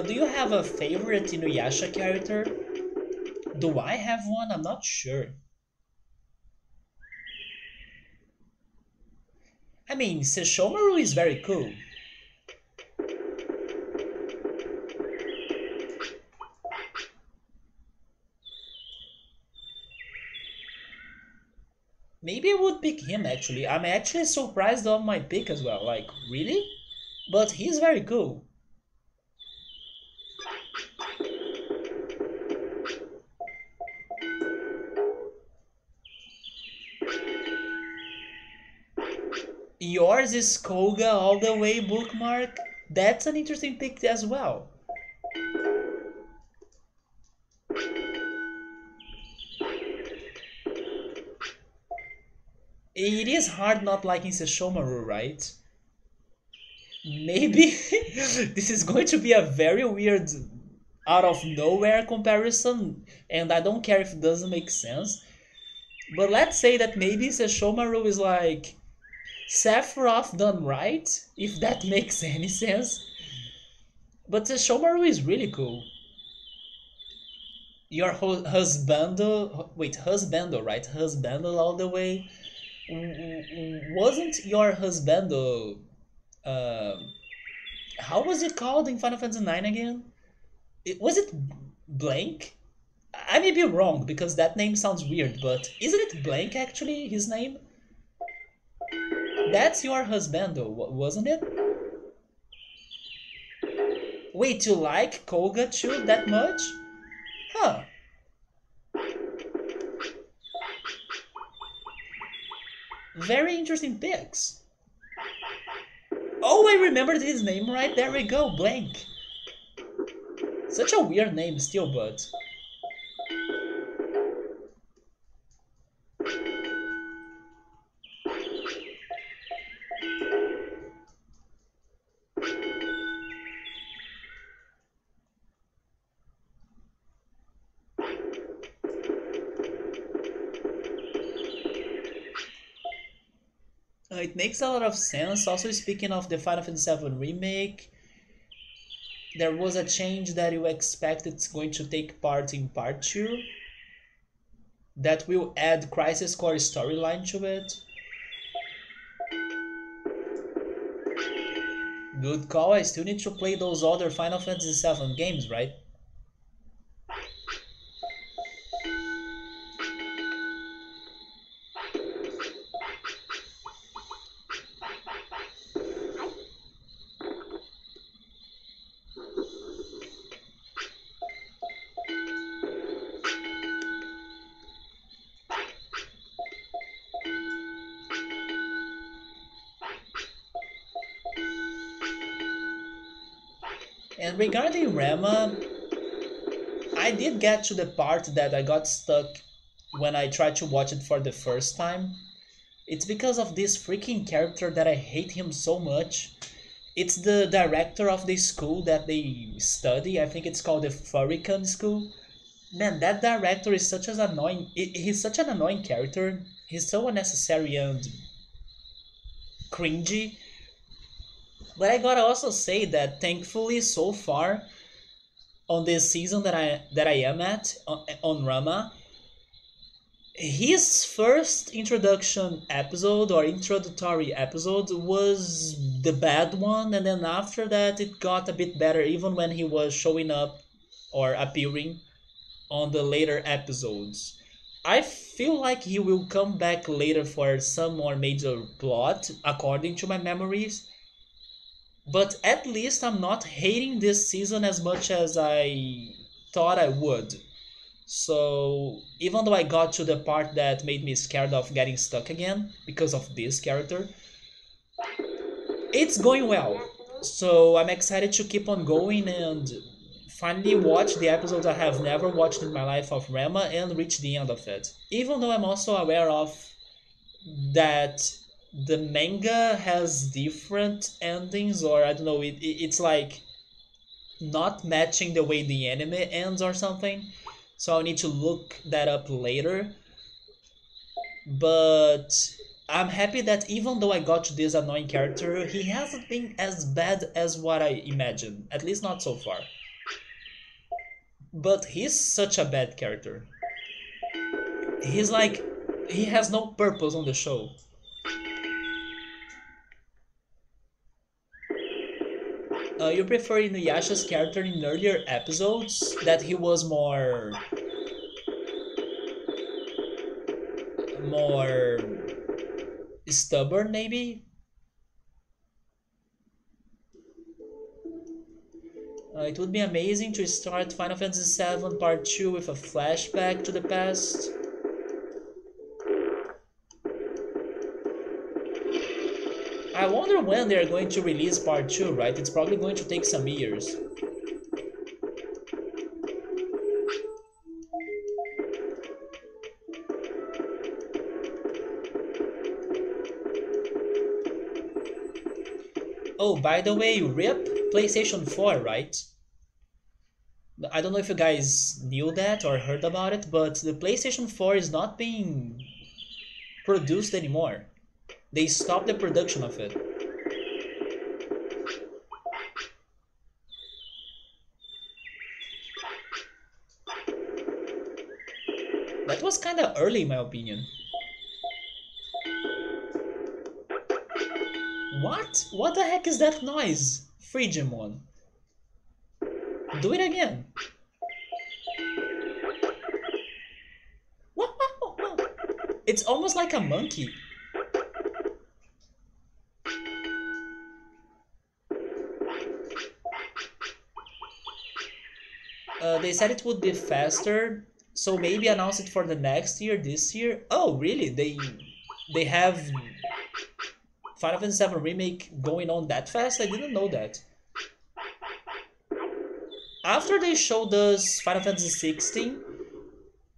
Do you have a favorite Inuyasha character? Do I have one? I'm not sure. I mean, Sesshomaru is very cool. Maybe I would pick him actually. I'm actually surprised of my pick as well. Like, really? But he's very cool. Yours is Koga all the way bookmark? That's an interesting pick as well. It is hard not liking Sesshomaru, right? Maybe this is going to be a very weird out of nowhere comparison, and I don't care if it doesn't make sense. But let's say that maybe Sesshomaru is like Sephiroth done right, if that makes any sense. But Sesshomaru is really cool. Your husbando, wait, husbando, right? Husbando all the way. Wasn't your husbando? Uh, how was it called in Final Fantasy IX again? Was it Blank? I may be wrong because that name sounds weird, but isn't it Blank actually his name? That's your husbando, wasn't it? Wait, you like Koga too that much? Huh. Very interesting picks. Oh, I remembered his name right. There we go, Blank. Such a weird name still, but... It makes a lot of sense. Also, speaking of the Final Fantasy VII Remake, there was a change that you expect it's going to take part in Part 2 that will add Crisis Core storyline to it. Good call, I still need to play those other Final Fantasy VII games, right? And regarding Rama, I did get to the part that I got stuck when I tried to watch it for the first time. It's because of this freaking character that I hate him so much. It's the director of the school that they study. I think it's called the Furrican School. Man, that director is such an annoying. He's such an annoying character. He's so unnecessary and cringy. But I gotta also say that thankfully so far on this season that I am at on Rama, his first introduction episode or introductory episode was the bad one, and then after that it got a bit better even when he was showing up or appearing on the later episodes. I feel like he will come back later for some more major plot according to my memories, but at least I'm not hating this season as much as I thought I would. So even though I got to the part that made me scared of getting stuck again because of this character, it's going well. So I'm excited to keep on going and finally watch the episodes I have never watched in my life of Rema and reach the end of it. Even though I'm also aware of that the manga has different endings, or I don't know, it's like not matching the way the anime ends or something. So I'll need to look that up later. But I'm happy that even though I got to this annoying character, he hasn't been as bad as what I imagined. At least not so far. But he's such a bad character. He's like, he has no purpose on the show. You prefer Inuyasha's character in earlier episodes, that he was more stubborn maybe. It would be amazing to start Final Fantasy VII Part 2 with a flashback to the past. I wonder when they're going to release Part 2, right? It's probably going to take some years. Oh, by the way, RIP PlayStation 4, right? I don't know if you guys knew that or heard about it, but the PlayStation 4 is not being produced anymore. They stopped the production of it. That was kinda early in my opinion. What? What the heck is that noise? Frigimon. Do it again. It's almost like a monkey. They said it would be faster, so maybe announce it for the next year, this year. Oh, really? They have Final Fantasy VII Remake going on that fast? I didn't know that. After they showed us Final Fantasy 16,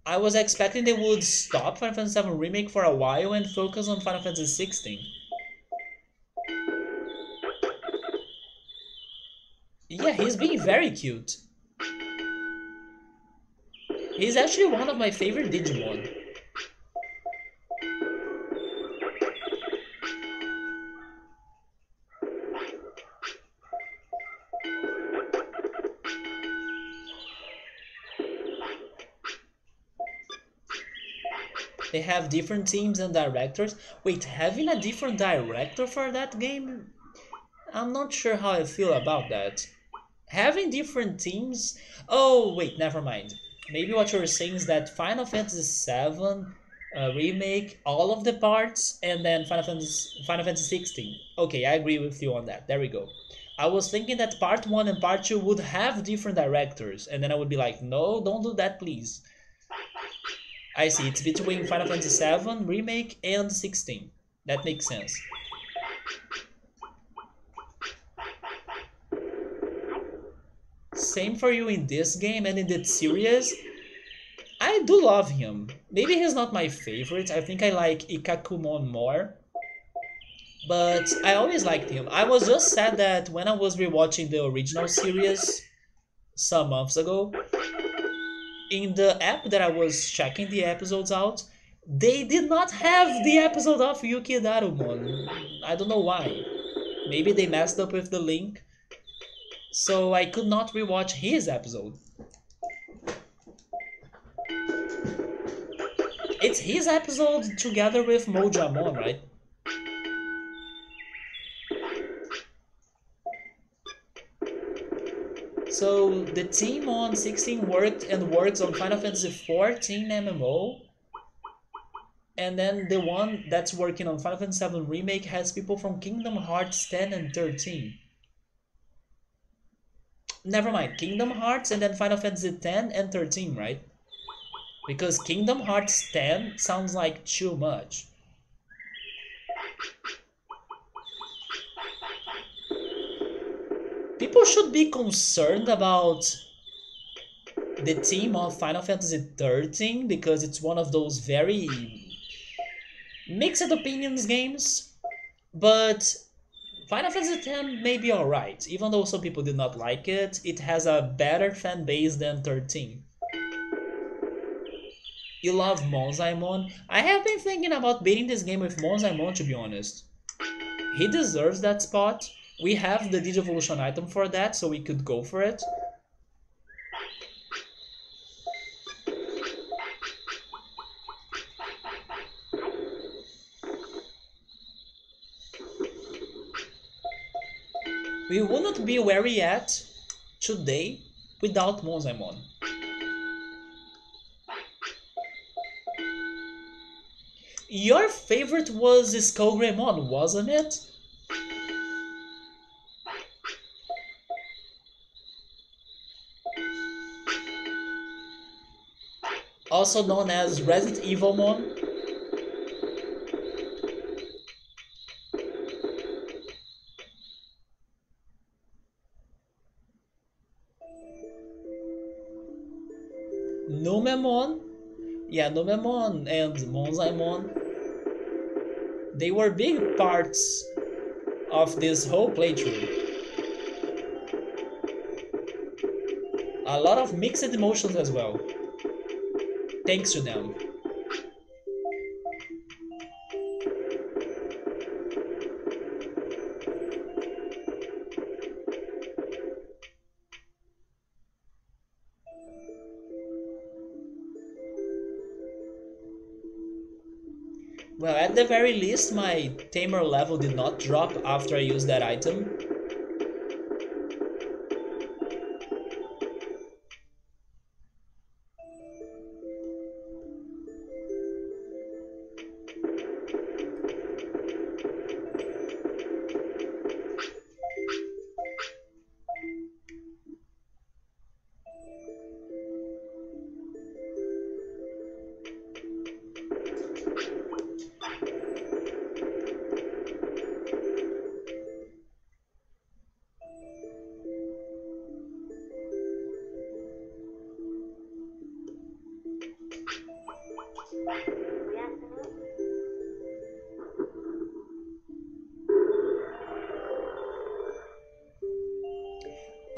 I was expecting they would stop Final Fantasy VII Remake for a while and focus on Final Fantasy 16. Yeah, he's being very cute. He's actually one of my favorite Digimon. They have different teams and directors. Wait, having a different director for that game? I'm not sure how I feel about that. Having different teams? Oh, wait, never mind. Maybe what you're saying is that Final Fantasy VII remake all of the parts and then Final Fantasy 16. Okay, I agree with you on that. There we go. I was thinking that part 1 and part 2 would have different directors, and then I would be like, no, don't do that, please. I see, it's between Final Fantasy VII remake and 16. That makes sense. Same for you in this game and in the series. I do love him. Maybe he's not my favorite. I think I like Ikakumon more. But I always liked him. I was just sad that when I was rewatching the original series some months ago, in the app that I was checking the episodes out, they did not have the episode of Yuki Darumon. I don't know why. Maybe they messed up with the link, so I could not rewatch his episode. It's his episode together with Mojamon, right? So the team on 16 worked and works on Final Fantasy 14 MMO, and then the one that's working on Final Fantasy 7 Remake has people from Kingdom Hearts 10 and 13. Never mind, Kingdom Hearts and then Final Fantasy 10 and 13, right? Because Kingdom Hearts 10 sounds like too much. People should be concerned about the team of Final Fantasy 13 because it's one of those very mixed opinions games. But Final Fantasy X may be alright, even though some people did not like it. It has a better fan base than 13. You love Monzaimon? I have been thinking about beating this game with Monzaimon, to be honest. He deserves that spot. We have the Digivolution item for that, so we could go for it. We wouldn't be where we at today without Monzaimon. Your favorite was Ogremon, wasn't it? Also known as Resident Evilmon. Numemon. Yeah, Numemon and Monzaimon. They were big parts of this whole playthrough. A lot of mixed emotions as well. Thanks to them. Well, at the very least, my tamer level did not drop after I used that item.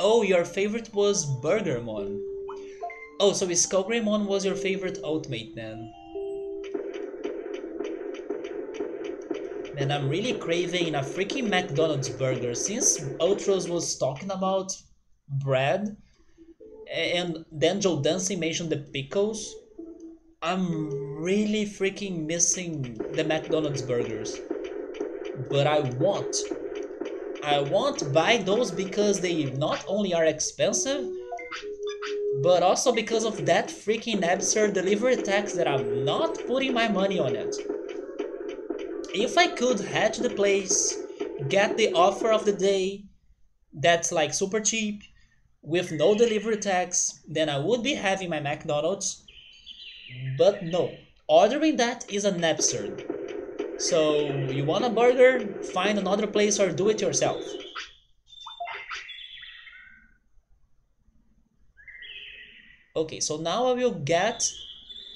Oh, your favorite was Burgermon. Oh, so Ogremon was your favorite ultimate then? Man, I'm really craving a freaking McDonald's burger. Since Ultros was talking about bread, and then Joe Dancing mentioned the pickles, I'm really freaking missing the McDonald's burgers. But I want buy those because they not only are expensive, but also because of that freaking absurd delivery tax that I'm not putting my money on it. If I could head to the place, get the offer of the day that's like super cheap with no delivery tax, then I would be having my McDonald's. But no, ordering that is an absurd. So you want a burger? Find another place or do it yourself. Okay, so now I will get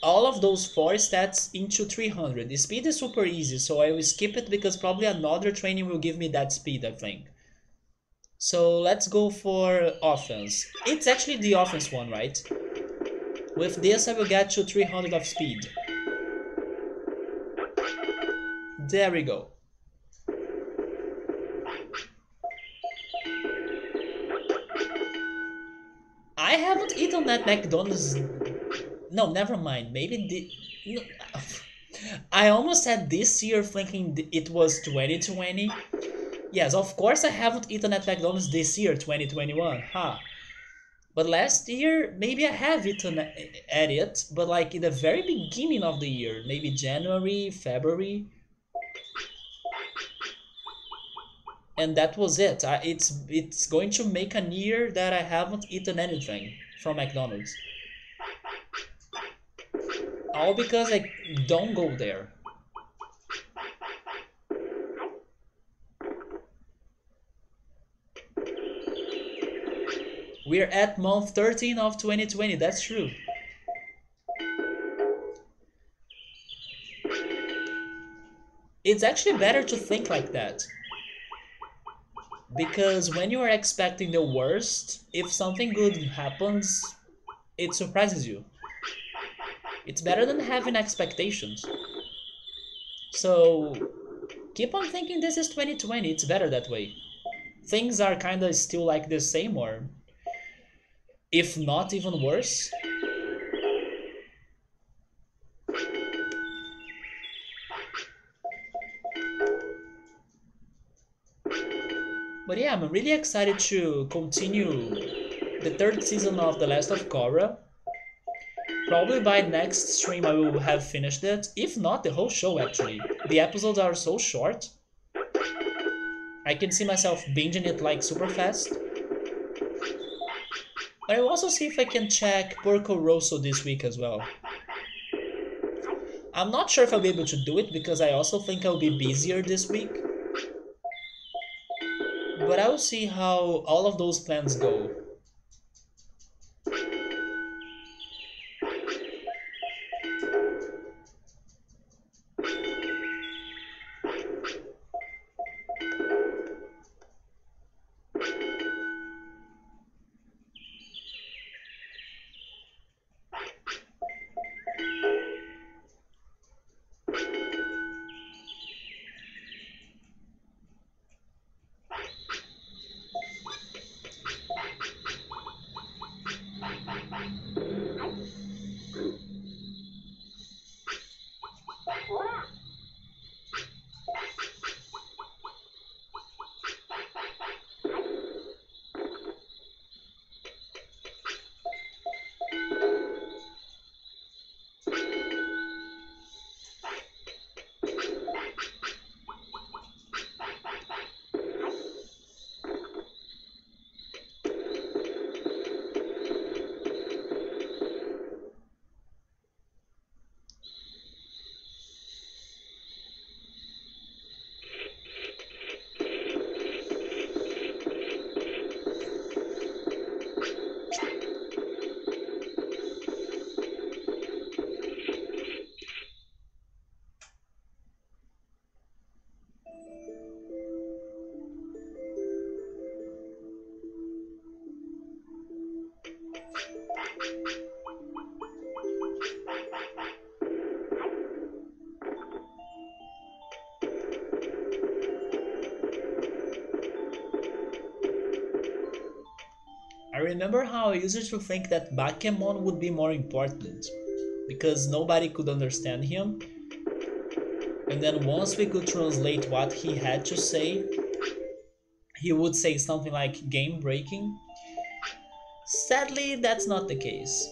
all of those 4 stats into 300. The speed is super easy, so I will skip it because probably another training will give me that speed, I think. So let's go for offense. It's actually the offense one, right? With this I will get to 300 of speed. There we go. I haven't eaten at McDonald's. No, never mind. Maybe the. No, I almost said this year thinking it was 2020. Yes, of course I haven't eaten at McDonald's this year, 2021. Ha. But last year, maybe I have eaten at it, but like in the very beginning of the year, maybe January, February, and that was it. It's going to make a year that I haven't eaten anything from McDonald's. All because I don't go there. We're at month 13 of 2020, that's true. It's actually better to think like that. Because when you are expecting the worst, if something good happens, it surprises you. It's better than having expectations. So keep on thinking this is 2020, it's better that way. Things are kinda still like the same, or if not even worse. But yeah, I'm really excited to continue the third season of The Last of Korra. Probably by next stream I will have finished it. If not, the whole show actually. The episodes are so short. I can see myself binging it like super fast. But I will also see if I can check Porco Rosso this week as well. I'm not sure if I'll be able to do it because I also think I'll be busier this week. But I will see how all of those plans go. I remember how I used to think that Bakemon would be more important because nobody could understand him. And then once we could translate what he had to say, he would say something like game breaking. Sadly, that's not the case.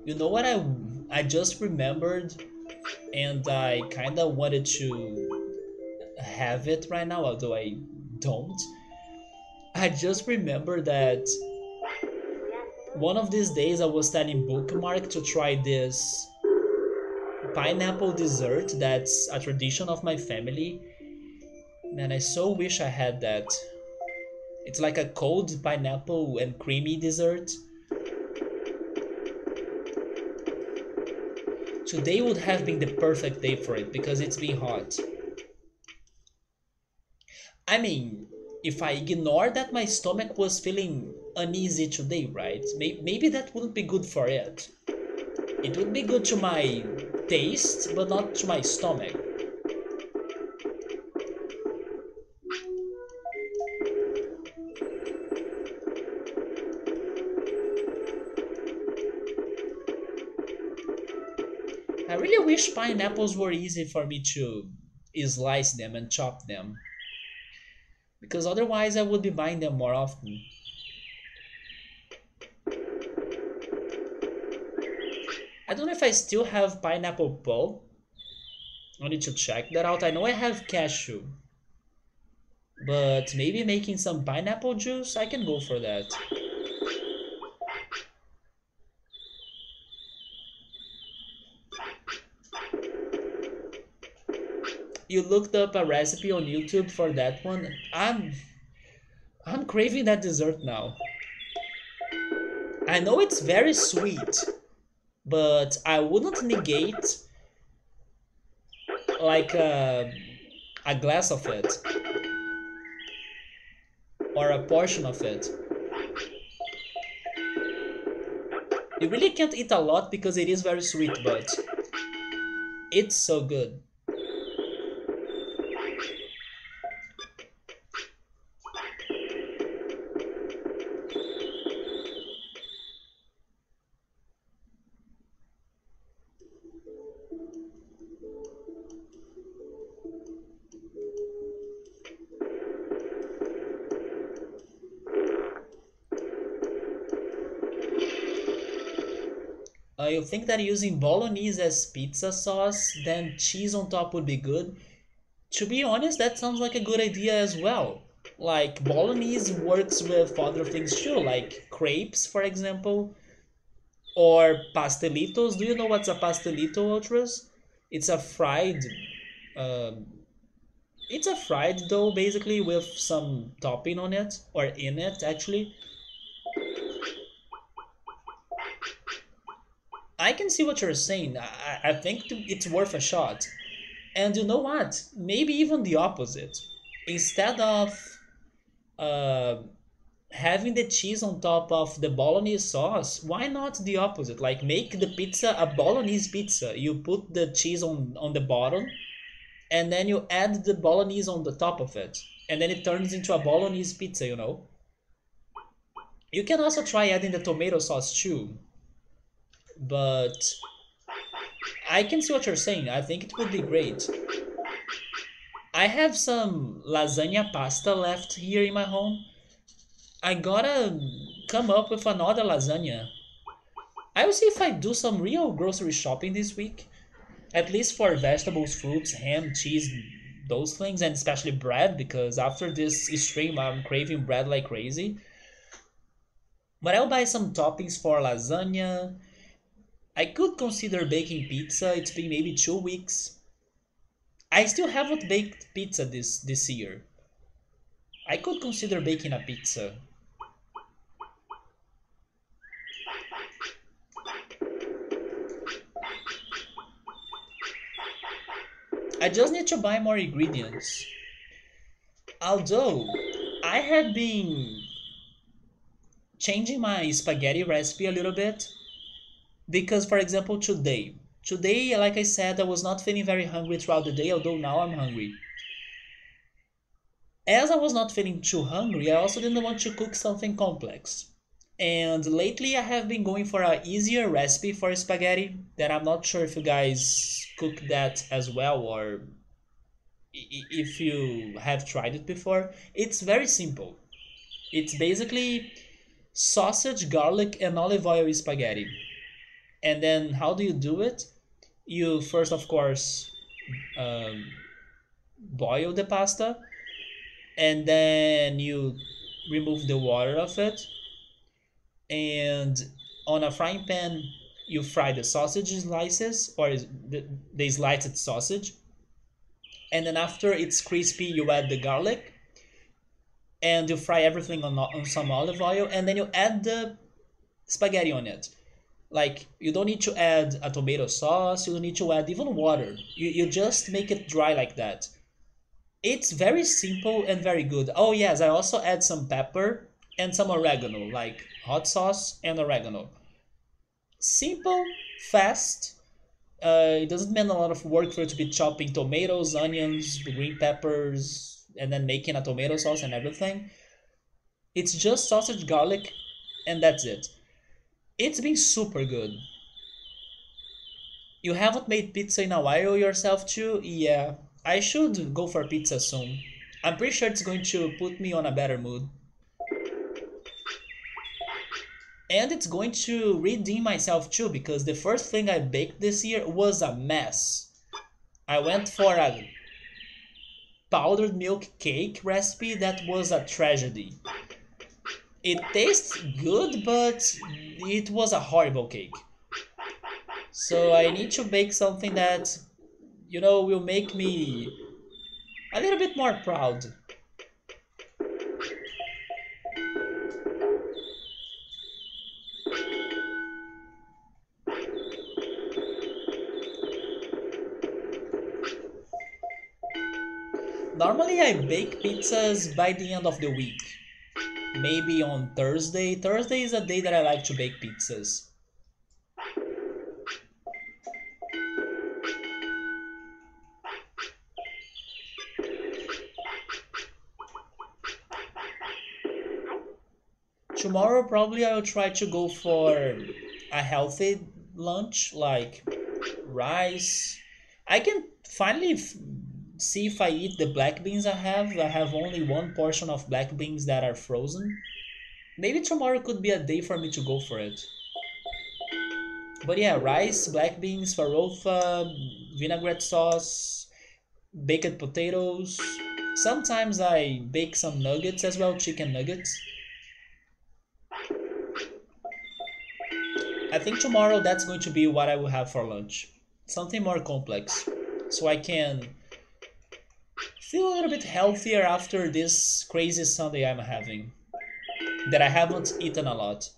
You know what I I just remembered, and I kind of wanted to have it right now, although I don't. I just remember that one of these days I was telling Bookmark to try this pineapple dessert that's a tradition of my family. Man, I so wish I had that. It's like a cold pineapple and creamy dessert. Today would have been the perfect day for it because it's been hot. I mean, if I ignore that my stomach was feeling uneasy today, right? Maybe that wouldn't be good for it. It would be good to my taste, but not to my stomach. I really wish pineapples were easy for me to slice them and chop them, because otherwise I would be buying them more often. I don't know if I still have pineapple pulp. I need to check that out. I know I have cashew, but maybe making some pineapple juice, I can go for that. You looked up a recipe on YouTube for that one? I'm craving that dessert now. I know it's very sweet, but I wouldn't negate like a glass of it or a portion of it. You really can't eat a lot because it is very sweet, but it's so good. You think that using bolognese as pizza sauce, then cheese on top would be good? To be honest, that sounds like a good idea as well. Like, bolognese works with other things too, like crepes, for example, or pastelitos. Do you know what's a pastelito, Ultras? It's a fried, um, it's a fried dough basically with some topping on it, or in it actually. I can see what you're saying. I think it's worth a shot. And you know what? Maybe even the opposite. Instead of uh, having the cheese on top of the bolognese sauce, why not the opposite? Like make the pizza a bolognese pizza. You put the cheese on the bottom, and then you add the bolognese on the top of it. And then it turns into a bolognese pizza, you know? You can also try adding the tomato sauce too. But I can see what you're saying. I think it would be great. I have some lasagna pasta left here in my home. I gotta come up with another lasagna. I will see if I do some real grocery shopping this week. At least for vegetables, fruits, ham, cheese, those things, and especially bread, because after this stream I'm craving bread like crazy. But I'll buy some toppings for lasagna. I could consider baking pizza. It's been maybe 2 weeks. I still haven't baked pizza this year. I could consider baking a pizza. I just need to buy more ingredients. Although I have been changing my spaghetti recipe a little bit because, for example, today, like I said, I was not feeling very hungry throughout the day, although now I'm hungry. As I was not feeling too hungry, I also didn't want to cook something complex. And lately I have been going for a easier recipe for spaghetti that I'm not sure if you guys cook that as well, or if you have tried it before. It's very simple. It's basically sausage, garlic, and olive oil spaghetti. And then how do you do it? You first, of course, um, boil the pasta, and then you remove the water of it, and on a frying pan you fry the sausage slices, or the sliced sausage, and then after it's crispy you add the garlic, and you fry everything on some olive oil, and then you add the spaghetti on it. Like, you don't need to add a tomato sauce, you don't need to add even water. You just make it dry like that. It's very simple and very good. Oh yes, I also add some pepper and some oregano, like hot sauce and oregano. Simple, fast. It doesn't mean a lot of work for you to be chopping tomatoes, onions, green peppers, and then making a tomato sauce and everything. It's just sausage, garlic, and that's it. It's been super good. You haven't made pizza in a while yourself too? Yeah, I should go for pizza soon. I'm pretty sure it's going to put me on a better mood. And it's going to redeem myself too, because the first thing I baked this year was a mess. I went for a powdered milk cake recipe that was a tragedy. It tastes good, but it was a horrible cake. So I need to bake something that, will make me a little bit more proud. Normally I bake pizzas by the end of the week. Maybe on Thursday. Thursday is a day that I like to bake pizzas. Tomorrow probably I'll try to go for a healthy lunch, like rice. I can finally see if I eat the black beans I have. I have only one portion of black beans that are frozen. Maybe tomorrow could be a day for me to go for it. But yeah, rice, black beans, farofa, vinaigrette sauce, baked potatoes. Sometimes I bake some nuggets as well, chicken nuggets. I think tomorrow that's going to be what I will have for lunch. Something more complex. So I can feel a little bit healthier after this crazy Sunday I'm having. That I haven't eaten a lot.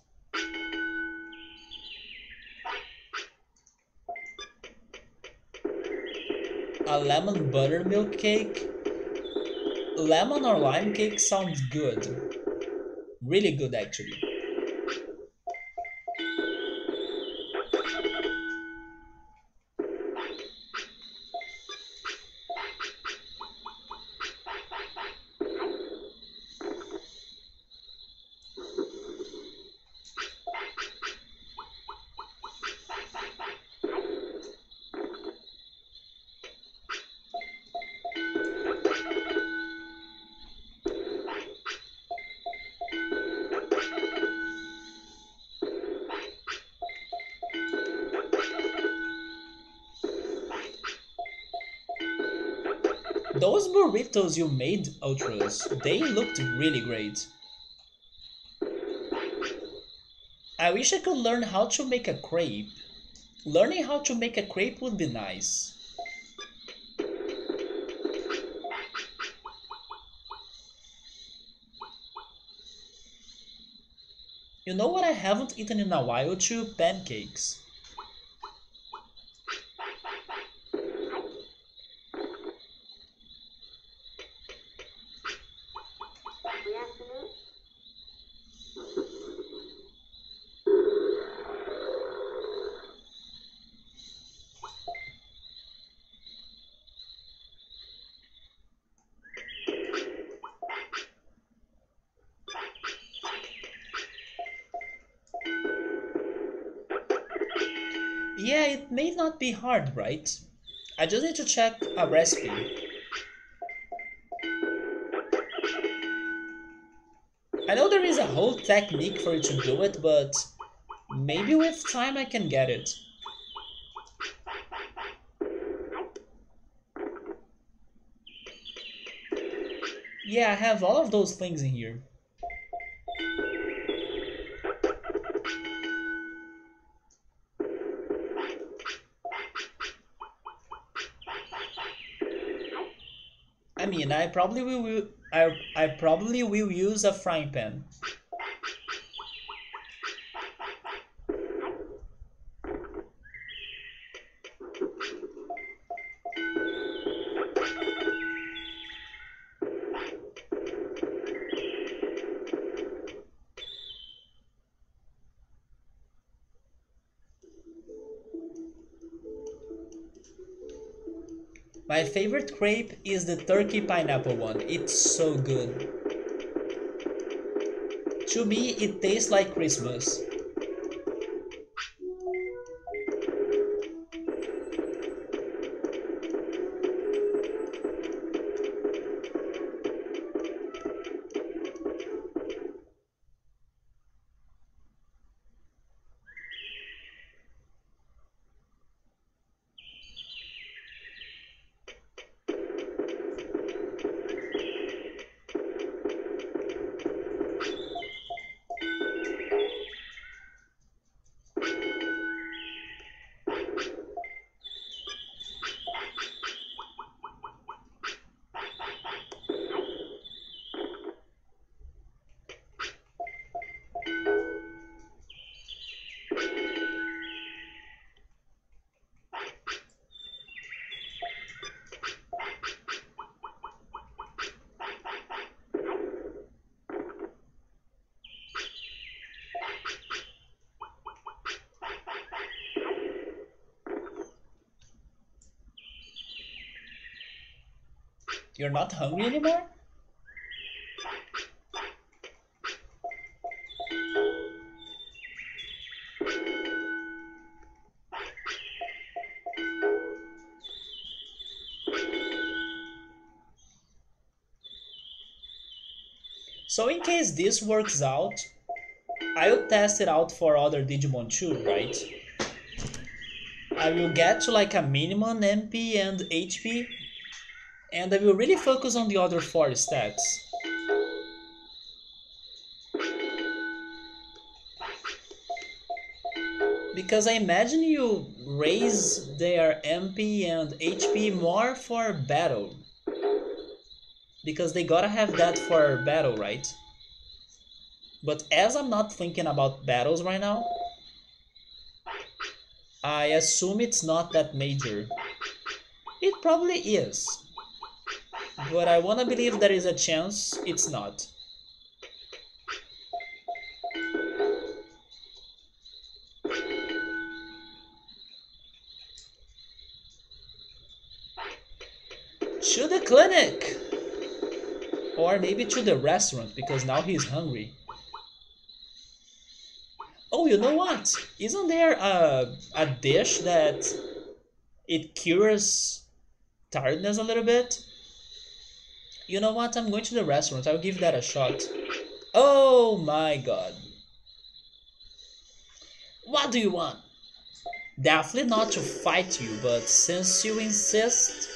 A lemon buttermilk cake. Lemon or lime cake sounds good. Really good actually. Those burritos you made, Ultras, they looked really great. I wish I could learn how to make a crepe. Learning how to make a crepe would be nice. You know what I haven't eaten in a while too? Pancakes. Yeah, it may not be hard, right? I just need to check a recipe. I know there is a whole technique for you to do it, but Maybe with time I can get it. Yeah, I have all of those things in here. I mean, I probably will use a frying pan. My favorite crepe is the turkey pineapple one. It's so good. To me, it tastes like Christmas. You're not hungry anymore? So in case this works out, I'll test it out for other Digimon too, right? I will get to like a minimum MP and HP, and I will really focus on the other 4 stats. Because I imagine you raise their MP and HP more for battle. Because they gotta have that for battle, right? But as I'm not thinking about battles right now, I assume it's not that major. It probably is. But I wanna believe there is a chance it's not. To the clinic! Or maybe to the restaurant, because now he's hungry. Oh, you know what? Isn't there a dish that it cures tiredness a little bit? You know what? I'm going to the restaurant. I'll give that a shot. Oh my god. What do you want? Definitely not to fight you, but since you insist...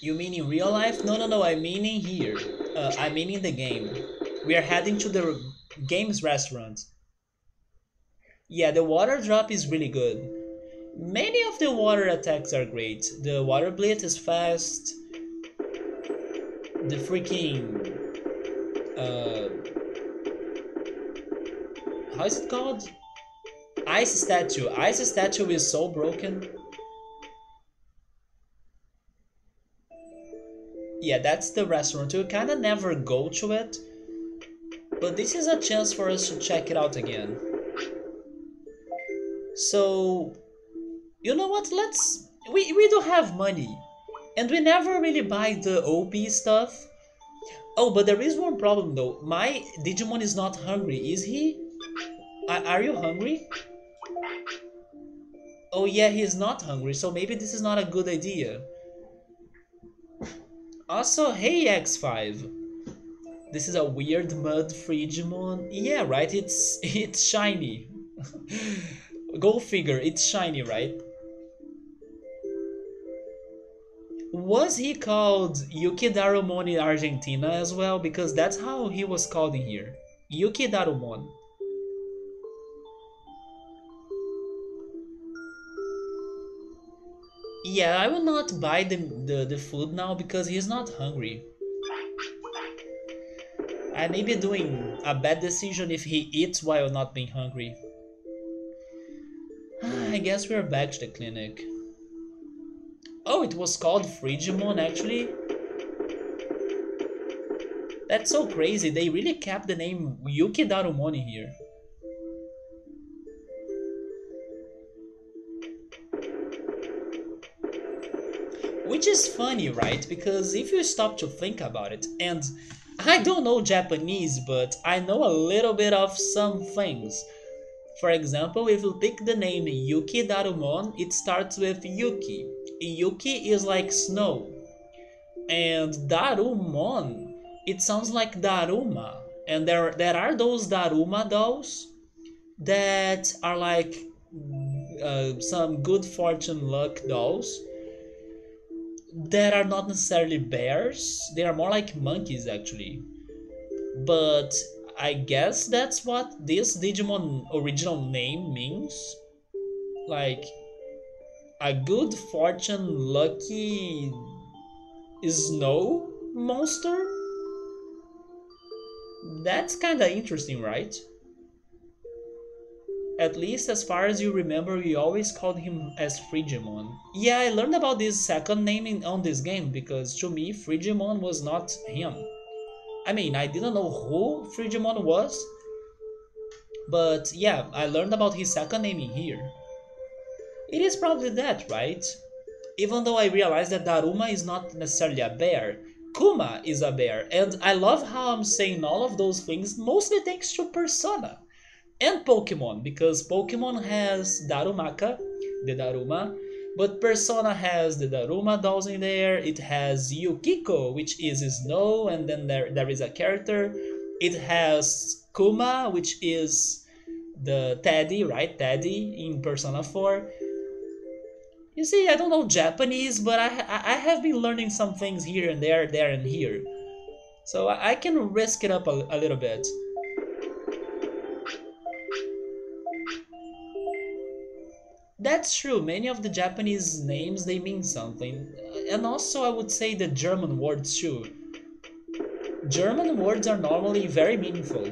You mean in real life? No, no, no, I mean in here. I mean in the game. We are heading to the games restaurant. Yeah, the water drop is really good. Many of the water attacks are great. The water blitz is fast. The freaking... how is it called? Ice statue. Ice statue is so broken. Yeah, that's the restaurant. We kinda never go to it, but this is a chance for us to check it out again. So, you know what? We don't have money, and we never really buy the OP stuff. Oh, but there is one problem though. My Digimon is not hungry, is he? Are you hungry? Oh yeah, he's not hungry, so maybe this is not a good idea. Also, hey X5. This is a weird mud Frigimon. Yeah, right, it's shiny. Go figure, it's shiny, right? Was he called Yukidarumon in Argentina as well? Because that's how he was called in here. Yukidarumon. Yeah, I will not buy the food now because he's not hungry. I may be doing a bad decision if he eats while not being hungry. I guess we're back to the clinic. Oh, it was called Frigimon actually? That's so crazy, they really kept the name Yuki Darumon here. Which is funny, right? Because if you stop to think about it, and I don't know Japanese, but I know a little bit of some things. For example, if you pick the name Yuki Darumon, it starts with Yuki. Yuki is like snow. And Darumon, it sounds like Daruma. And there are those Daruma dolls that are like some good fortune luck dolls that are not necessarily bears. They are more like monkeys actually. But I guess that's what this Digimon original name means. Like a good fortune lucky snow monster? That's kinda interesting, right? At least as far as you remember, we always called him as Frigimon. Yeah, I learned about this second name on this game because to me, Frigimon was not him. I mean, I didn't know who Frigimon was, but yeah, I learned about his second name in here. It is probably that, right? Even though I realize that Daruma is not necessarily a bear, Kuma is a bear, and I love how I'm saying all of those things mostly thanks to Persona and Pokemon, because Pokemon has Darumaka, the Daruma, but Persona has the Daruma dolls in there. It has Yukiko, which is snow, and then there is a character. It has Kuma, which is the Teddy, right? Teddy in Persona 4. You see, I don't know Japanese, but I have been learning some things here and there and here. So I can risk it up a little bit. That's true. Many of the Japanese names they mean something, and also I would say the German words too. German words are normally very meaningful,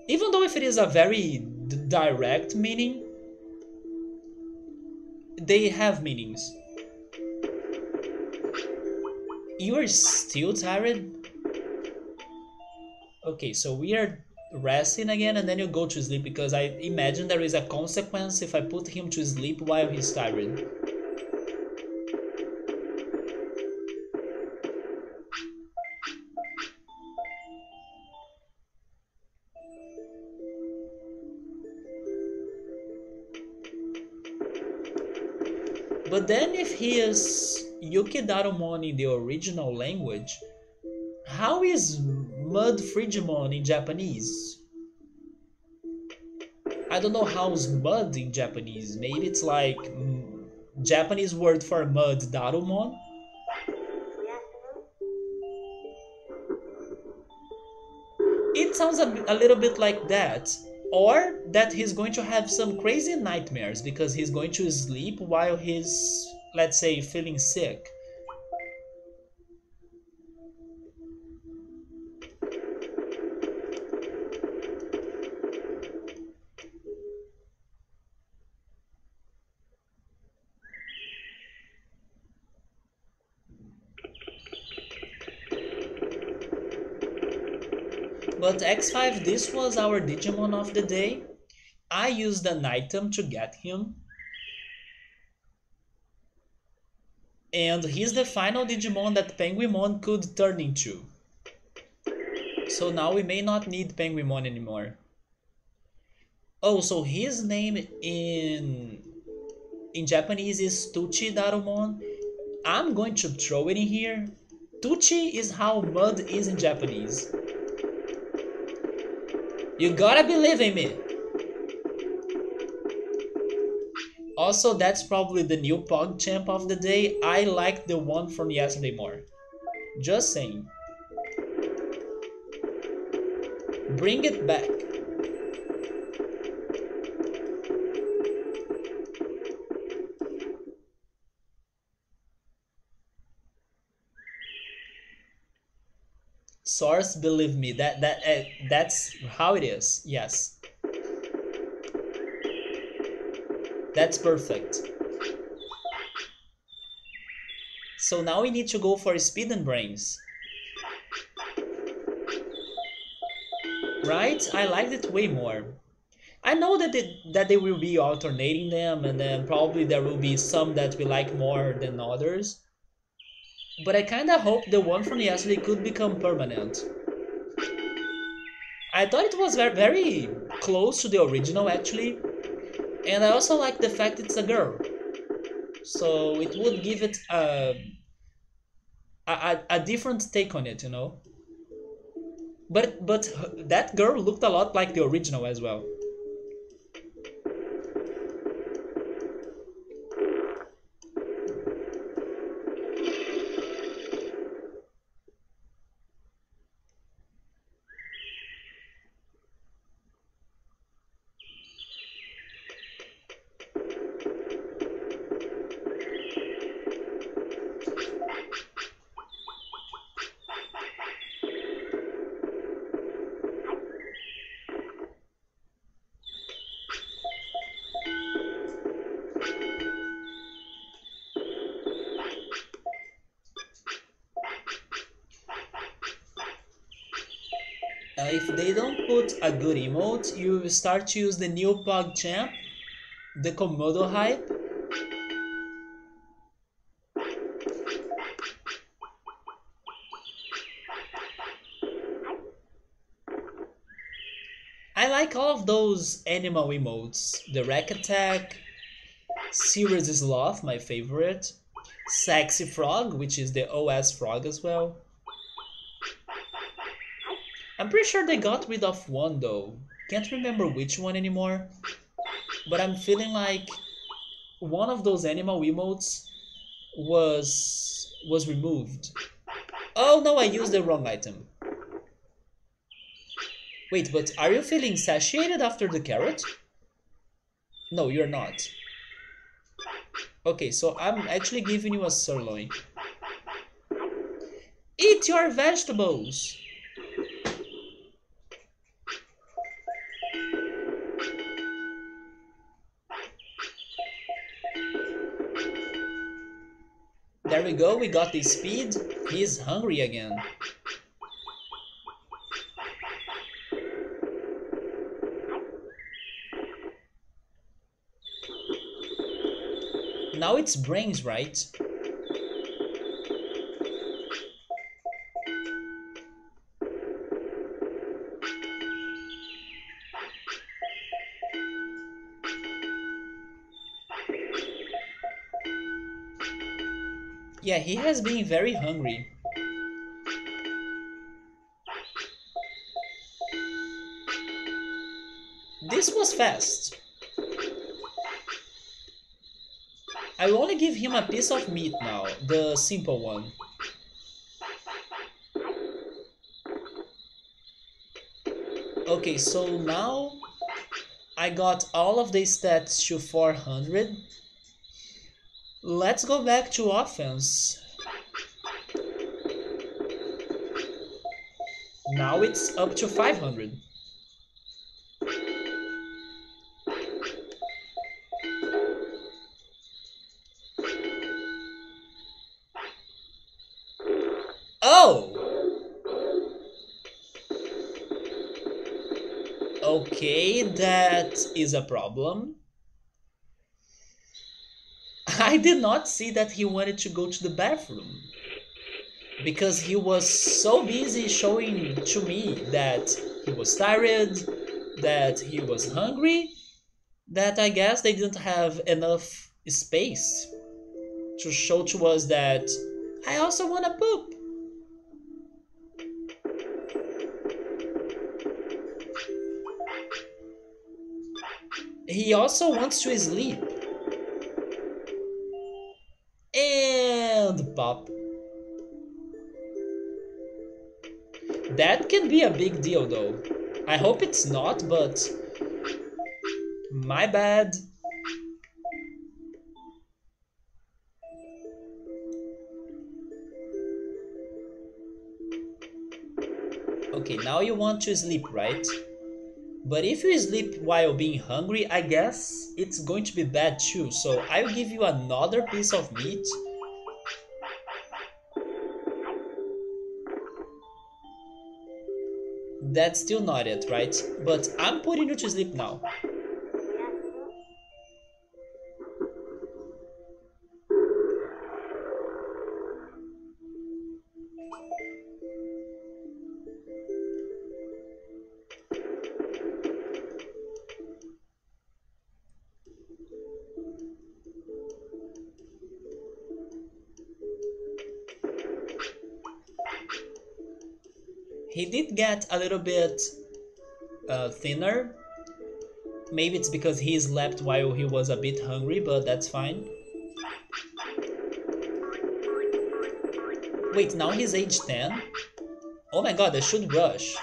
even though if it is a very direct meaning, they have meanings. You are still tired? Okay, so we are resting again and then you go to sleep because I imagine there is a consequence if I put him to sleep while he's tired. But then if he is Yukidarumon in the original language, how is Mud Frigimon in Japanese? I don't know how's mud in Japanese. Maybe it's like Japanese word for mud, Darumon? It sounds a little bit like that. Or that he's going to have some crazy nightmares because he's going to sleep while he's, let's say, feeling sick. But X5, this was our Digimon of the day. I used an item to get him. And he's the final Digimon that Penguinmon could turn into. So now we may not need Penguinmon anymore. Oh, so his name in Japanese is Tuchi Darumon. I'm going to throw it in here. Tuchi is how mud is in Japanese. You gotta believe in me. Also, that's probably the new PogChamp of the day. I like the one from yesterday more. Just saying. Bring it back. Source, believe me, that's how it is. Yes, that's perfect. So now we need to go for speed and brains. Right? I liked it way more. I know that they will be alternating them, and then probably there will be some that we like more than others. But I kinda hope the one from yesterday could become permanent. I thought it was very, very close to the original actually, and I also like the fact it's a girl. So it would give it a different take on it, you know. But that girl looked a lot like the original as well. If they don't put a good emote, you start to use the new PogChamp, the Komodo hype. I like all of those animal emotes. The Rack Attack, Serious Sloth, my favorite, Sexy Frog, which is the OS frog as well. I'm pretty sure they got rid of one though. Can't remember which one anymore. But I'm feeling like one of those animal emotes was removed. Oh no, I used the wrong item. Wait, but are you feeling satiated after the carrot? No, you're not. Okay, so I'm actually giving you a sirloin. Eat your vegetables! There we go, we got the speed. He's hungry again. Now it's brains, right? Yeah, he has been very hungry. This was fast. I will only give him a piece of meat now, the simple one. Okay, so now I got all of the stats to 400. Let's go back to offense. Now it's up to 500. Oh! Okay, that is a problem. I did not see that he wanted to go to the bathroom because he was so busy showing to me that he was tired, that he was hungry, that I guess they didn't have enough space to show to us that I also want to poop. He also wants to sleep. And pop. That can be a big deal though. I hope it's not, but my bad. Okay, now you want to sleep, right? But if you sleep while being hungry, I guess it's going to be bad too. So I'll give you another piece of meat. That's still not it, right? But I'm putting you to sleep now. He did get a little bit thinner. Maybe it's because he slept while he was a bit hungry, but that's fine. Wait, now he's age 10? Oh my god, I should rush.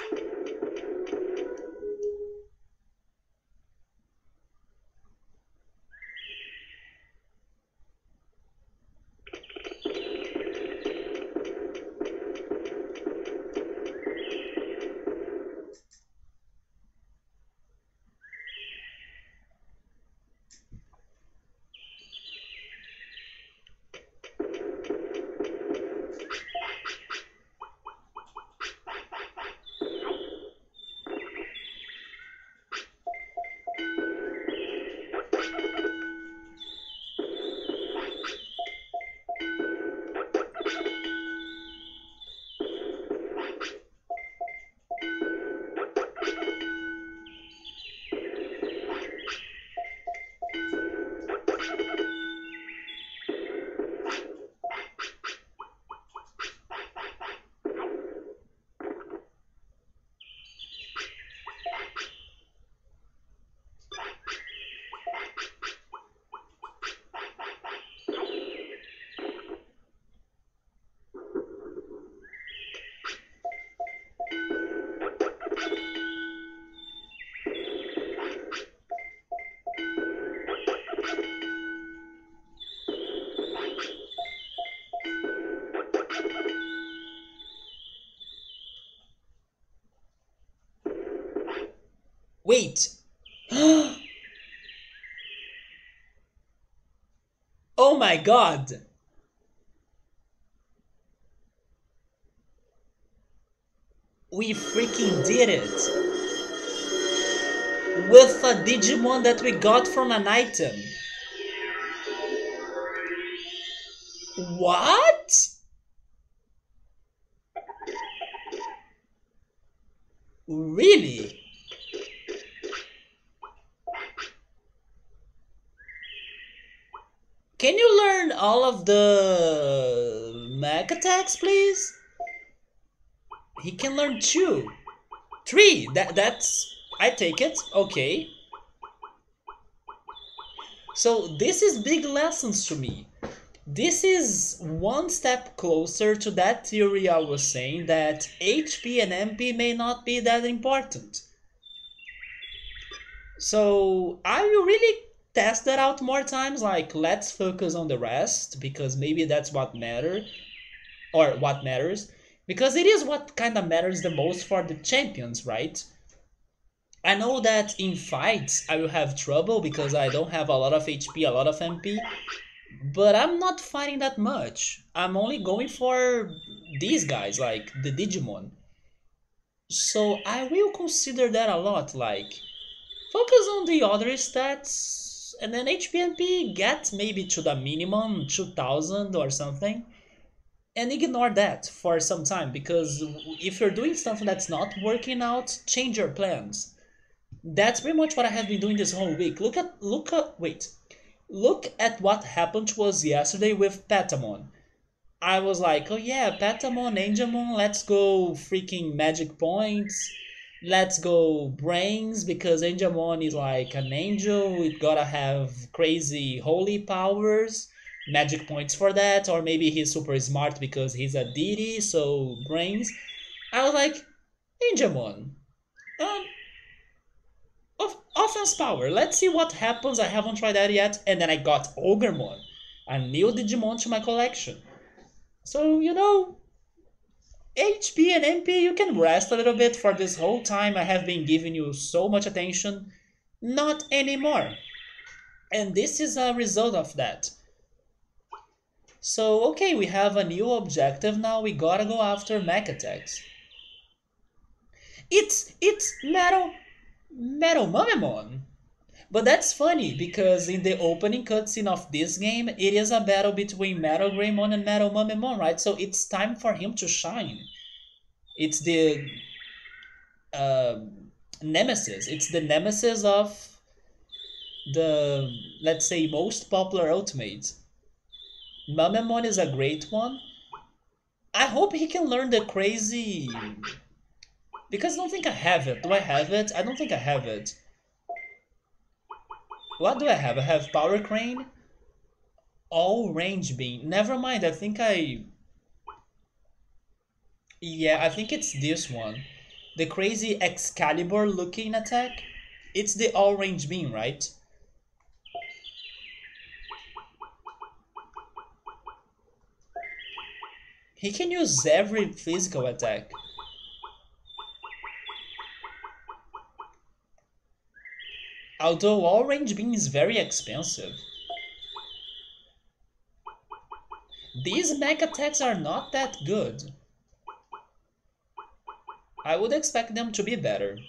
Wait! Oh my god! We freaking did it! With a Digimon that we got from an item. What? Really? Can you learn all of the mech attacks, please? He can learn two. Three! That's... I take it. Okay. So this is big lessons to me. This is one step closer to that theory I was saying that HP and MP may not be that important. So I will really test that out more times, like let's focus on the rest because maybe that's what matters, or what matters, because it is what kind of matters the most for the champions, right? I know that in fights I will have trouble because I don't have a lot of HP, a lot of MP, but I'm not fighting that much. I'm only going for these guys, like the Digimon. So I will consider that a lot, like focus on the other stats and then HPMP get maybe to the minimum 2000 or something and ignore that for some time because if you're doing something that's not working out, change your plans. That's pretty much what I have been doing this whole week. Look at what happened to us yesterday with Patamon. I was like, oh yeah, Patamon, Angemon, let's go freaking magic points. Let's go brains because Angemon is like an angel. It gotta have crazy holy powers. Magic points for that. Or maybe he's super smart because he's a deity, so brains. I was like, Angemon, um, offense power. Let's see what happens. I haven't tried that yet. And then I got Ogremon, a new Digimon to my collection. So, HP and MP, you can rest a little bit for this whole time I have been giving you so much attention. Not anymore. And this is a result of that. So, okay, we have a new objective now. We gotta go after mech attacks. It's Metal Mamemon. But that's funny because in the opening cutscene of this game, it is a battle between Metal Greymon and Metal Mamemon, right? So it's time for him to shine. It's the uh, nemesis. It's the nemesis of the, let's say, most popular ultimates. Mamemon is a great one. I hope he can learn the crazy. Because I don't think I have it. Do I have it? I don't think I have it. What do I have? I have Power Crane, All Range Beam. Never mind, I think I. Yeah, I think it's this one. The crazy Excalibur looking attack. It's the All Range Beam, right? He can use every physical attack. Although All Range Beam is very expensive. These mech attacks are not that good. I would expect them to be better.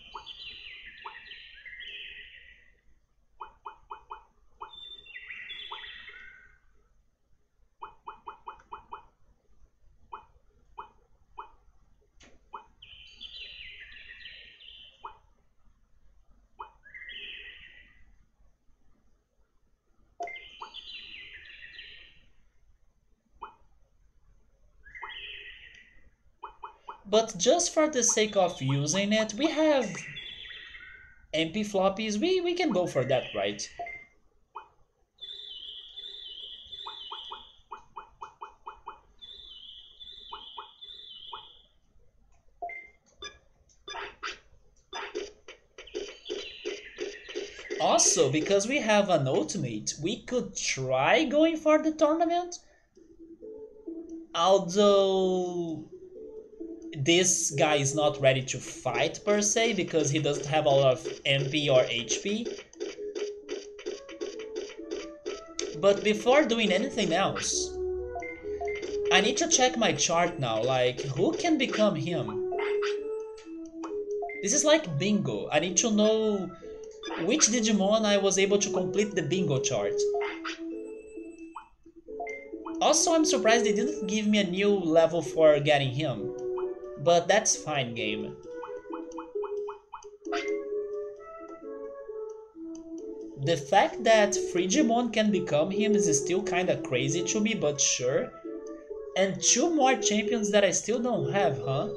But just for the sake of using it, we have MP floppies. We can go for that, right? Also, because we have an ultimate, we could try going for the tournament. Although this guy is not ready to fight per se because he doesn't have a lot of MP or HP. But before doing anything else, I need to check my chart now, like who can become him? This is like bingo. I need to know which Digimon I was able to complete the bingo chart. Also, I'm surprised they didn't give me a new level for getting him. But that's fine, game. The fact that Frigimon can become him is still kinda crazy to me, but sure. And two more champions that I still don't have, huh?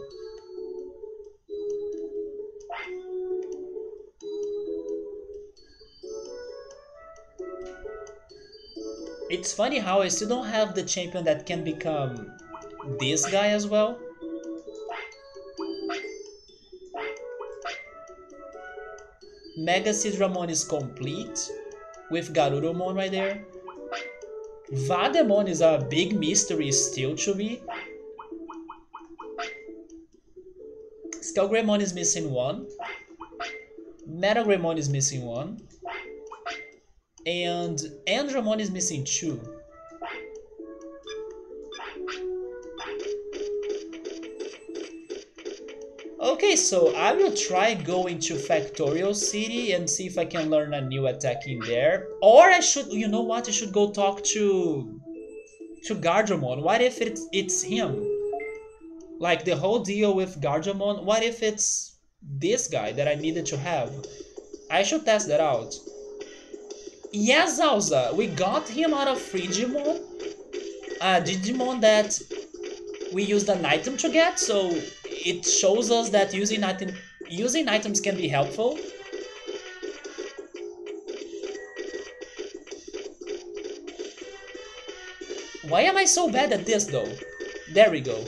It's funny how I still don't have the champion that can become this guy as well. Megadramon is complete with Garurumon right there. Vademon is a big mystery still to me. Skullgreymon is missing one. Megadramon is missing one. And Andromon is missing two. Okay, so I will try going to Factorial City and see if I can learn a new attack in there. Or I should, you know what? I should go talk to Garurumon. What if it's him? Like the whole deal with Garurumon. What if it's this guy that I needed to have? I should test that out. Yes, Zauza, we got him out of Frigimon. Digimon that we used an item to get, so it shows us that using items can be helpful. Why am I so bad at this though? There we go.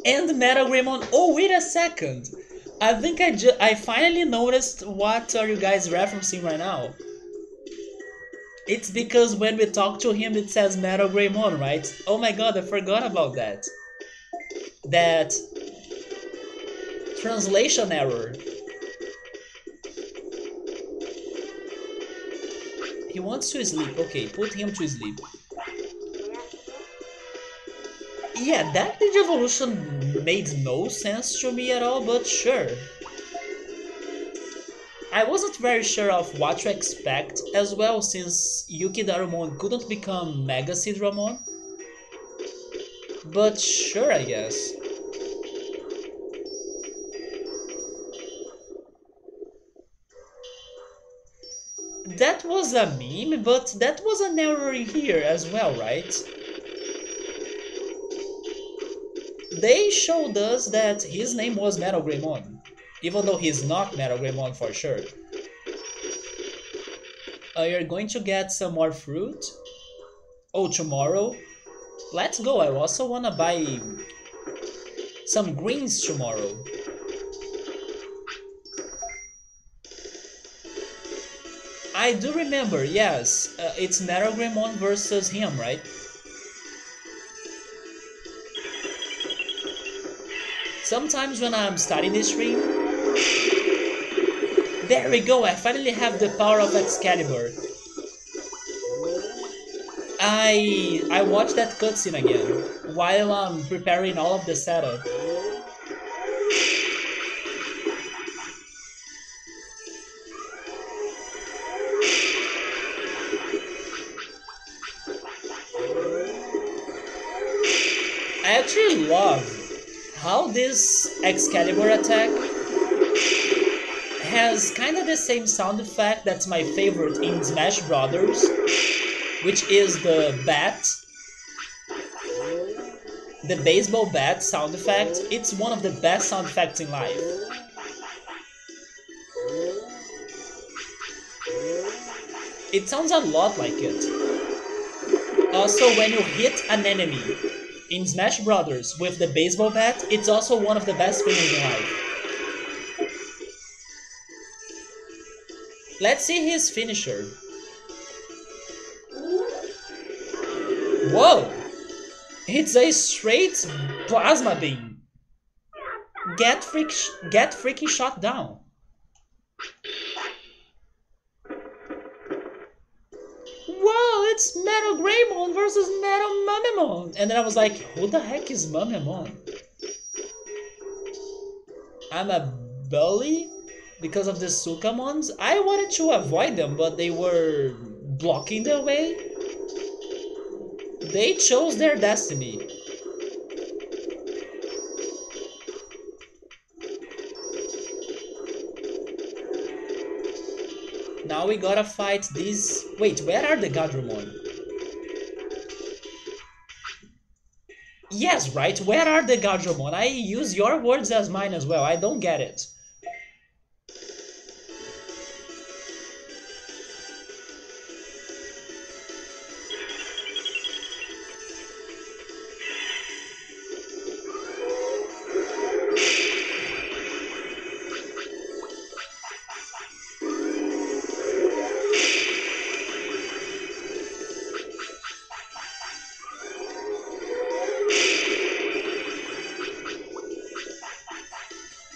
And Megadramon. Oh, wait a second. I think I finally noticed what are you guys referencing right now. It's because when we talk to him it says Megadramon, right? Oh my god, I forgot about that. That translation error. He wants to sleep. Okay, put him to sleep. Yeah, that Digivolution made no sense to me at all, but sure. I wasn't very sure of what to expect as well, since Yukidarumon couldn't become Megadramon. But sure, I guess. That was a meme, but that was an error in here as well, right? They showed us that his name was Megadramon, even though he's not Megadramon for sure. You're going to get some more fruit? Oh, tomorrow? Let's go, I also wanna buy some greens tomorrow. I do remember, yes, it's Megadramon versus him, right? Sometimes when I'm starting this stream... There we go, I finally have the power of Excalibur. I watched that cutscene again, while I'm preparing all of the setup. I actually love how this Excalibur attack has kind of the same sound effect that's my favorite in Smash Brothers, which is the bat. The baseball bat sound effect. It's one of the best sound effects in life. It sounds a lot like it. Also, when you hit an enemy in Smash Brothers with the baseball bat, it's also one of the best feelings in life. Let's see his finisher. Whoa! It's a straight plasma beam. Get freaking shot down. Whoa, it's Megadramon versus Megamamemon. And then I was like, who the heck is Mamemon? I'm a bully because of the Sukamons. I wanted to avoid them, but they were blocking their way. They chose their destiny. Now we gotta fight these... Wait, where are the Garurumon? Yes, right, where are the Garurumon? I use your words as mine as well, I don't get it.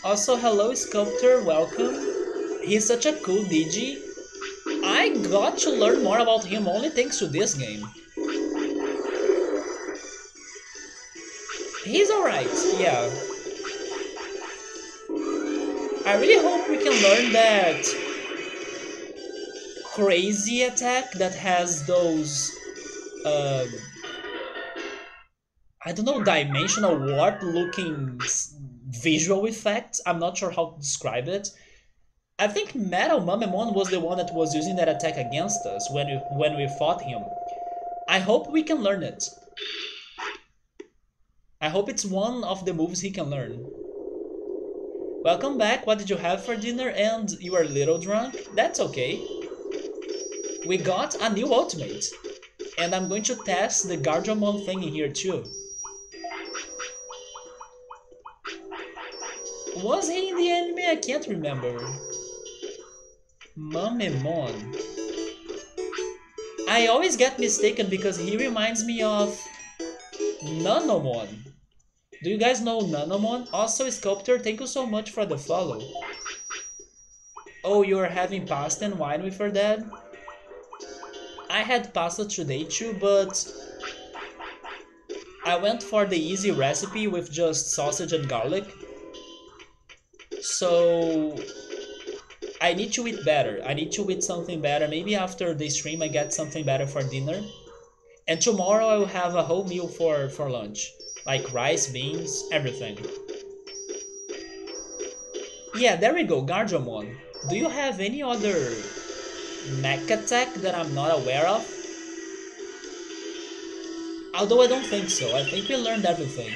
Also, hello Sculptor, welcome. He's such a cool Digi. I got to learn more about him only thanks to this game. He's alright, yeah. I really hope we can learn that crazy attack that has those, um, I don't know, dimensional warp looking visual effects. I'm not sure how to describe it. I think Metal Mamemon was the one that was using that attack against us when we fought him. I hope we can learn it. I hope it's one of the moves he can learn. Welcome back, what did you have for dinner? And you are a little drunk? That's okay. We got a new ultimate. And I'm going to test the Garurumon thing in here too. Was he in the anime? I can't remember. Mamemon. I always get mistaken because he reminds me of Nanomon. Do you guys know Nanomon? Also, Sculptor, thank you so much for the follow. Oh, you're having pasta and wine with your dad? I had pasta today too, but I went for the easy recipe with just sausage and garlic. So I need to eat better. I need to eat something better. Maybe after the stream I get something better for dinner. And tomorrow I will have a whole meal for lunch. Like rice, beans, everything. Yeah, there we go, Garurumon. Do you have any other mech attack that I'm not aware of? Although I don't think so. I think we learned everything.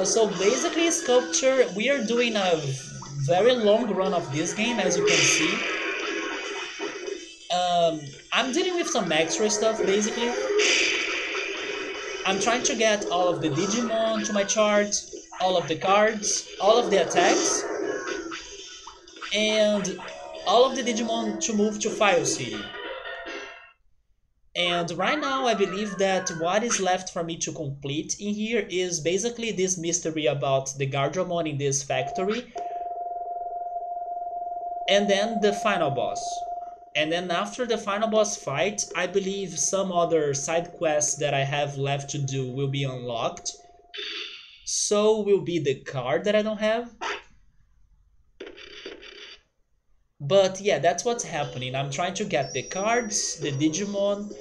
So basically, Sculpture, we are doing a very long run of this game, as you can see. I'm dealing with some extra stuff, basically. I'm trying to get all of the Digimon to my chart, all of the cards, all of the attacks, and all of the Digimon to move to Fire City. And right now I believe that what is left for me to complete in here is basically this mystery about the Garurumon in this factory, and then the final boss. And then after the final boss fight, I believe some other side quests that I have left to do will be unlocked. So will be the card that I don't have. But yeah, that's what's happening. I'm trying to get the cards, the Digimon,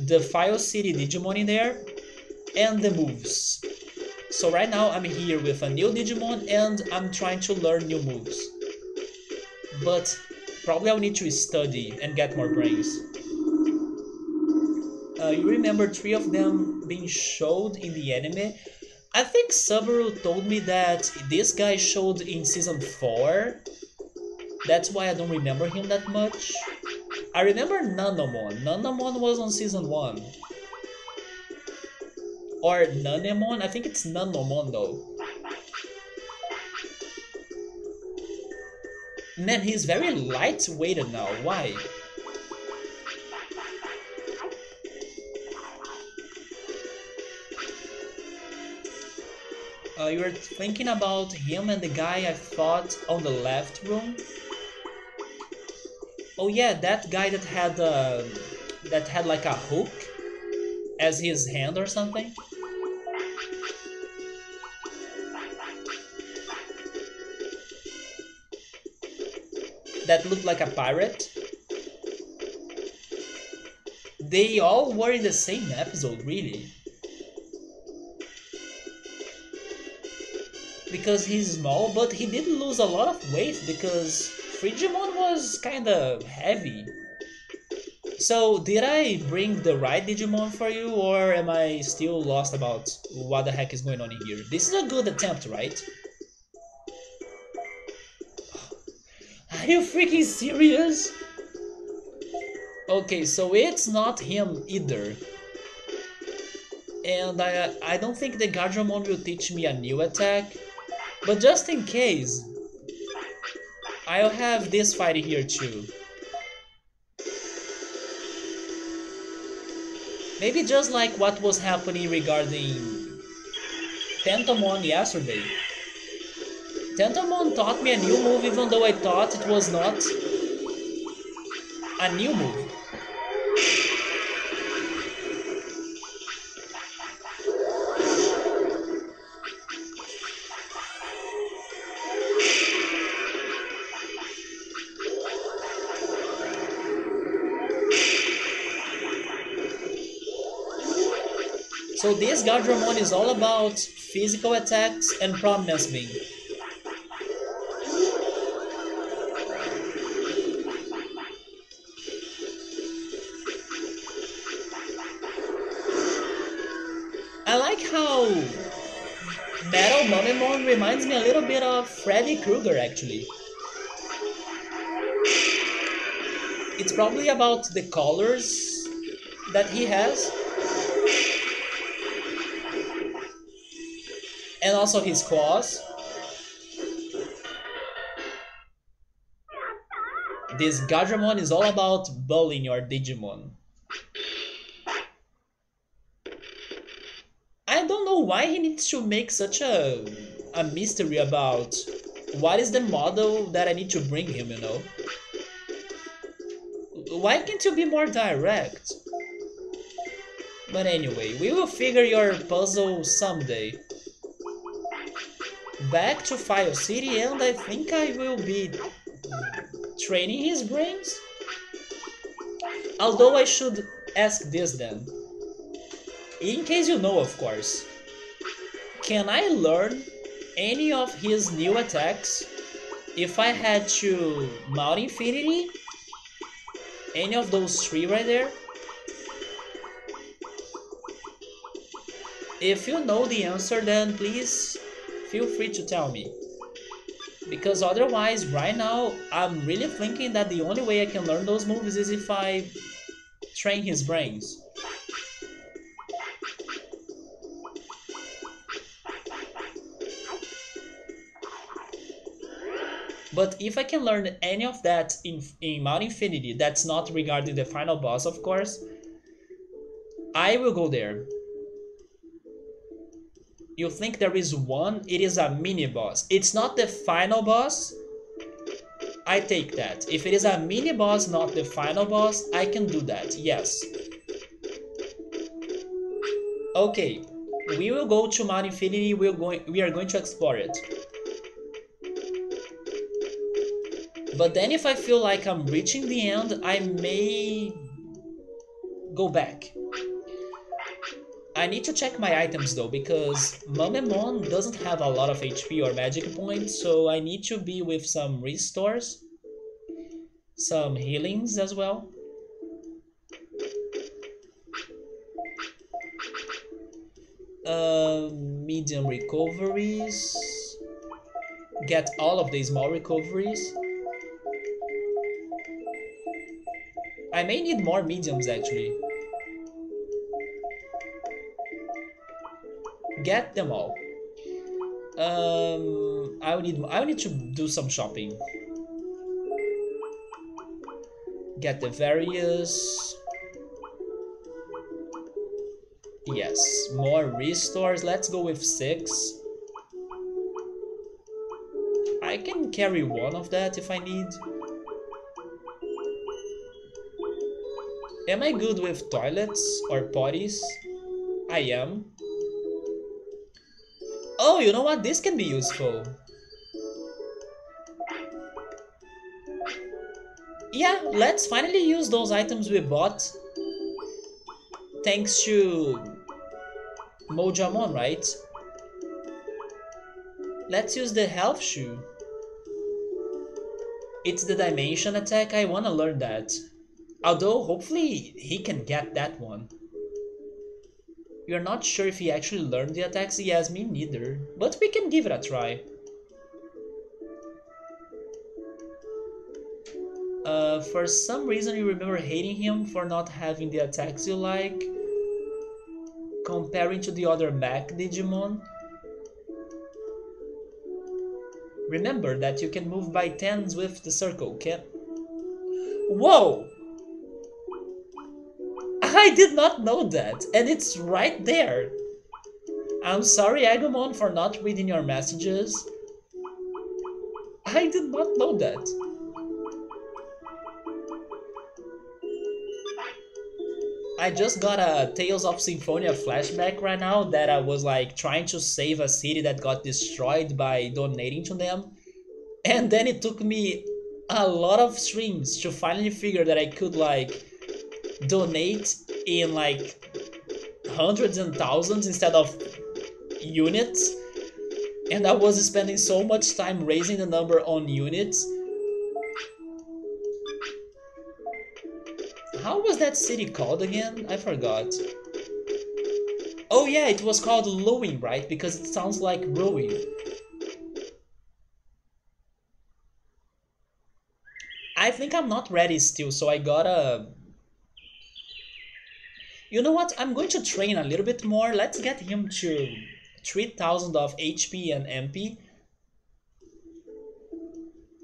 the Fire City Digimon in there, and the moves. So right now I'm here with a new Digimon and I'm trying to learn new moves. But probably I'll need to study and get more brains. You remember 3 of them being showed in the anime? I think Subaru told me that this guy showed in season 4. That's why I don't remember him that much. I remember Nanomon. Nanomon was on season 1. Or Nanemon? I think it's Nanomon though. Man, he's very lightweighted now. Why? You were thinking about him and the guy I fought on the left room? Oh yeah, that guy that had like a hook as his hand or something? That looked like a pirate? They all were in the same episode, really? Because he's small, but he did lose a lot of weight because Frigimon was kinda heavy. So, did I bring the right Digimon for you, or am I still lost about what the heck is going on in here? This is a good attempt, right? Are you freaking serious? Okay, so it's not him either. And I don't think the Garurumon will teach me a new attack. But just in case, I'll have this fight here too. Maybe just like what was happening regarding Tentomon yesterday. Tentomon taught me a new move even though I thought it was not. a new move. So this Garurumon is all about physical attacks and prominence beam. I like how Metal Momemon reminds me a little bit of Freddy Krueger actually. It's probably about the colors that he has. And also his claws. This Gadramon is all about bullying your Digimon. I don't know why he needs to make such a mystery about what is the model that I need to bring him, you know? Why can't you be more direct? But anyway, we will figure your puzzle someday. Back to File City, and I think I will be training his brains. Although I should ask this then. In case you know, of course. Can I learn any of his new attacks if I had to Mount Infinity? Any of those three right there? If you know the answer, then please feel free to tell me. Because otherwise, right now, I'm really thinking that the only way I can learn those moves is if I train his brains. But if I can learn any of that in Mount Infinity, that's not regarding the final boss, of course, I will go there. You think there is one? It is a mini boss. It's not the final boss. I take that. If it is a mini boss, not the final boss, I can do that. Yes. Okay. We will go to Mount Infinity. We are going to explore it. But then if I feel like I'm reaching the end, I may go back. I need to check my items though, because Momemon doesn't have a lot of HP or magic points, so I need to be with some restores, some healings as well. Medium recoveries. Get all of the small recoveries. I may need more mediums actually. Get them all. I will need to do some shopping. Get the various. Yes, more restores. Let's go with 6. I can carry one of that if I need. Am I good with toilets or potties? I am. Oh, you know what? This can be useful. Yeah, let's finally use those items we bought. Thanks to Megadramon, right? Let's use the health shoe. It's the dimension attack. I wanna learn that. Although, hopefully, he can get that one. You're not sure if he actually learned the attacks? Yes, me neither. But we can give it a try. For some reason you remember hating him for not having the attacks you like, comparing to the other Mac Digimon. Remember that you can move by 10s with the circle, can... Whoa! I did not know that, and it's right there. I'm sorry, Agumon, for not reading your messages. I did not know that. I just got a Tales of Symphonia flashback right now that I was like trying to save a city that got destroyed by donating to them. And then it took me a lot of streams to finally figure that I could like donate in like hundreds and thousands instead of units. And I was spending so much time raising the number on units. How was that city called again? I forgot. Oh yeah, it was called Luin, right? Because it sounds like ruin. I think I'm not ready still, so I gotta... You know what? I'm going to train a little bit more. Let's get him to 3000 of HP and MP.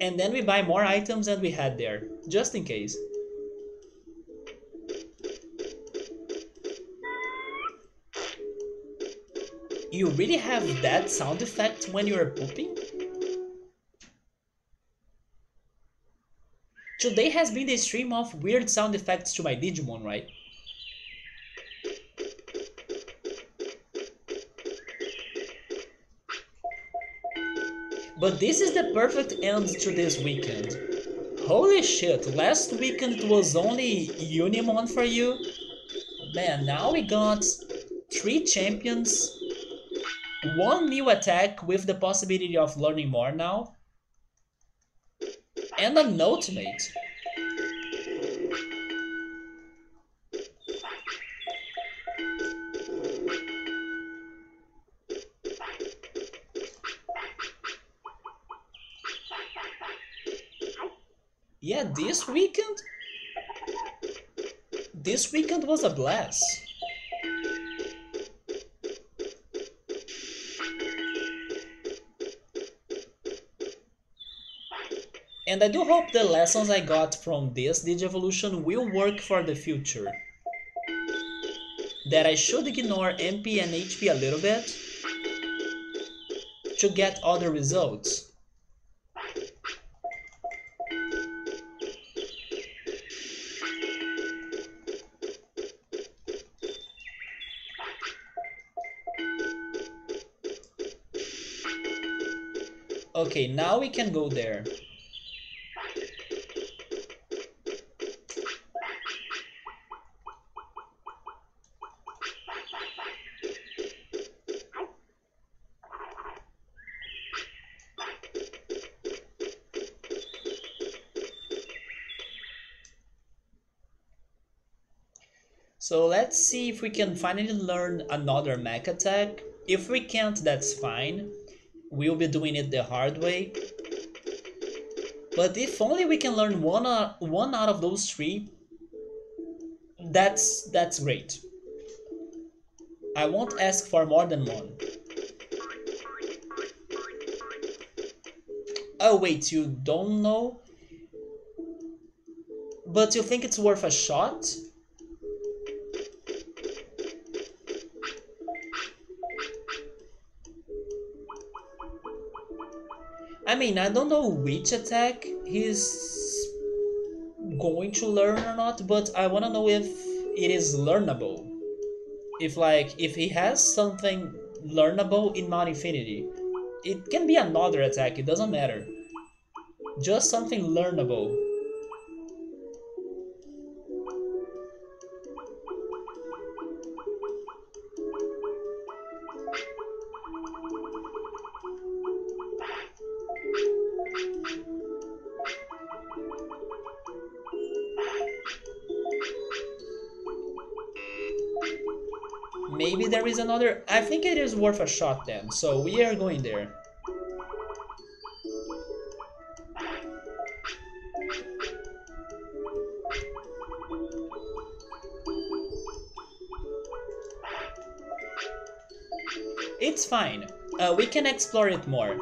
And then we buy more items and we head there, just in case. You really have that sound effect when you're pooping? Today has been the stream of weird sound effects to my Digimon, right? But this is the perfect end to this weekend. Holy shit, last weekend it was only Unimon for you? Man, now we got 3 champions, 1 new attack with the possibility of learning more now, and an ultimate. Yeah, this weekend was a blast. And I do hope the lessons I got from this Digivolution will work for the future. That I should ignore MP and HP a little bit to get other results. Okay, now we can go there. So let's see if we can finally learn another mech attack. If we can't, that's fine. We'll be doing it the hard way. But if only we can learn one out of those 3, that's great. I won't ask for more than 1. Oh wait, you don't know? But you think it's worth a shot? I mean, I don't know which attack he's going to learn or not, but I wanna know if it is learnable. If he has something learnable in Mount Infinity. It can be another attack, it doesn't matter. Just something learnable. Maybe there is another... I think it is worth a shot then, so we are going there. It's fine. We can explore it more.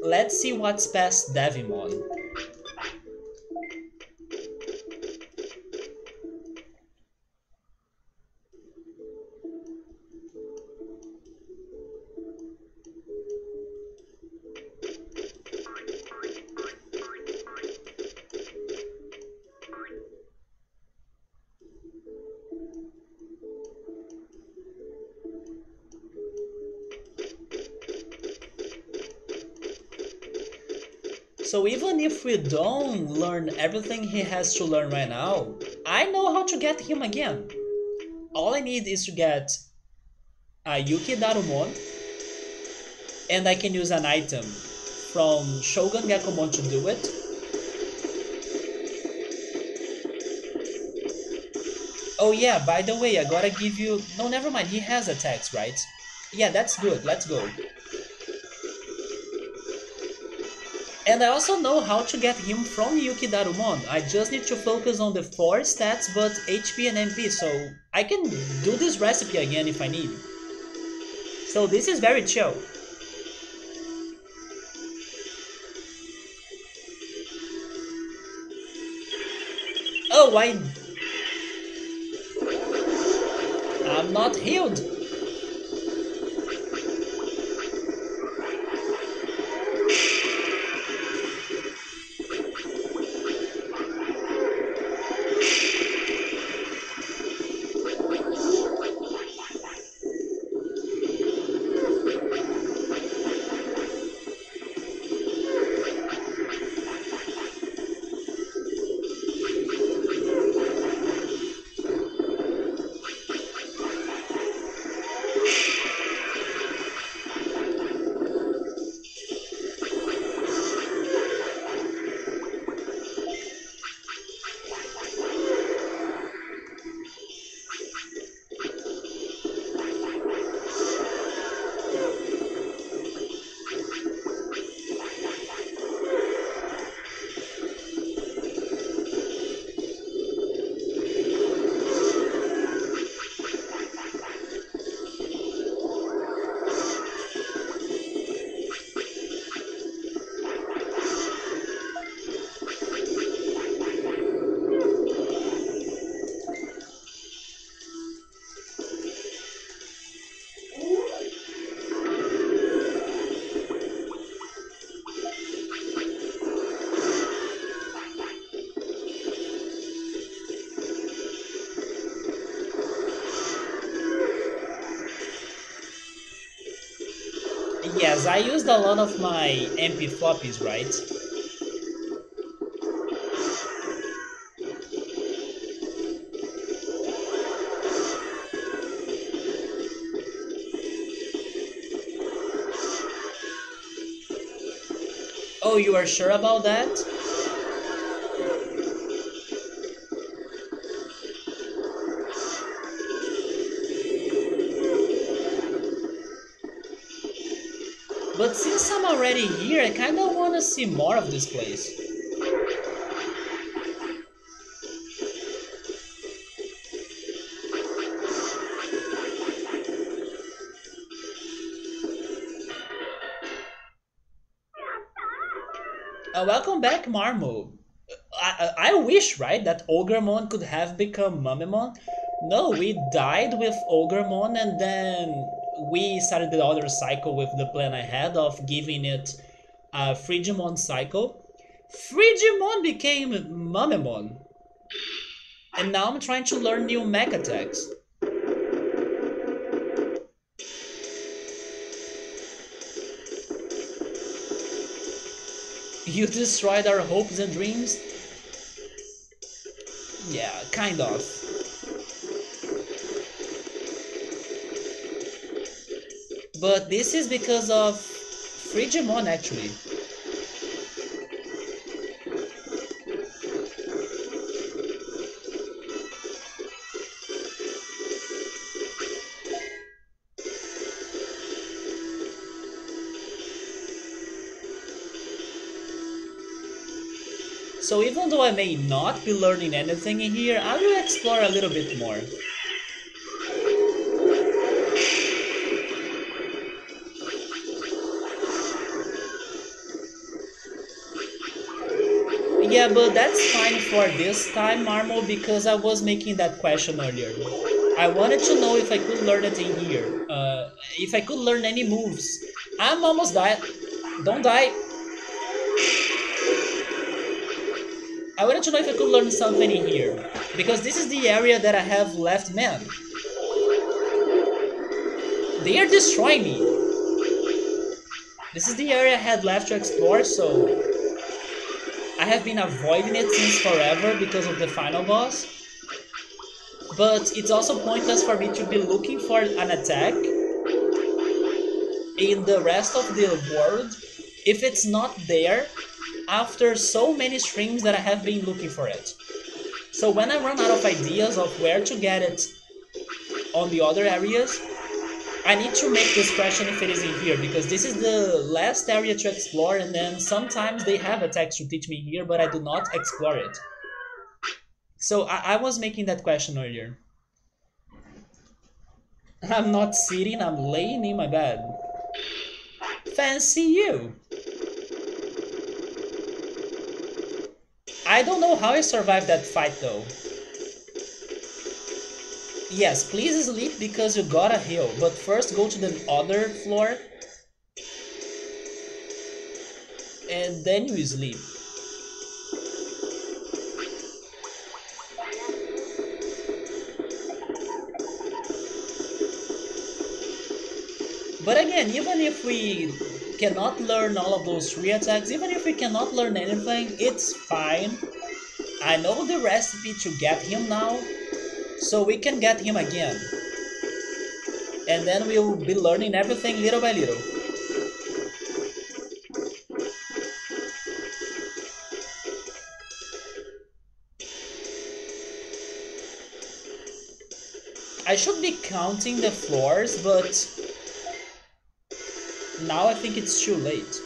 Let's see what's past Devimon. So even if we don't learn everything he has to learn right now, I know how to get him again. All I need is to get a Yuki Darumon, and I can use an item from Shogun Gekomon to do it. Oh yeah, by the way, I gotta give you... No, never mind, he has attacks, right? Yeah, that's good, let's go. And I also know how to get him from Yuki Darumon. I just need to focus on the 4 stats, but HP and MP, so I can do this recipe again if I need. So this is very chill. Oh, I'm not healed. Yes, I used a lot of my MP floppies, right? Oh, you are sure about that? But since I'm already here, I kinda wanna see more of this place. Welcome back, Marmo. I wish, right, that Ogremon could have become Mamemon. No, we died with Ogremon and then we started the other cycle with the plan I had of giving it a Frigimon cycle. Frigimon became Mamemon. And now I'm trying to learn new mech attacks. You destroyed our hopes and dreams? Yeah, kind of. But this is because of Frigimon, actually. So even though I may not be learning anything in here, I will explore a little bit more. Yeah, but that's fine for this time, Marmo, because I was making that question earlier. I wanted to know if I could learn it in here. If I could learn any moves. I'm almost died. Don't die. I wanted to know if I could learn something in here. Because this is the area that I have left, man. They are destroying me. This is the area I had left to explore, so... I have been avoiding it since forever because of the final boss, but it's also pointless for me to be looking for an attack in the rest of the world if it's not there after so many streams that I have been looking for it. So when I run out of ideas of where to get it on the other areas, I need to make this question if it is in here, because this is the last area to explore, and then sometimes they have attacks to teach me here, but I do not explore it. So I was making that question earlier. I'm not sitting, I'm laying in my bed. Fancy you! I don't know how I survived that fight though. Yes, please sleep because you gotta heal, but first go to the other floor and then you sleep. But again, even if we cannot learn all of those 3 attacks, even if we cannot learn anything, it's fine. I know the recipe to get him now, so we can get him again. And then we'll be learning everything little by little. I should be counting the floors, but now I think it's too late.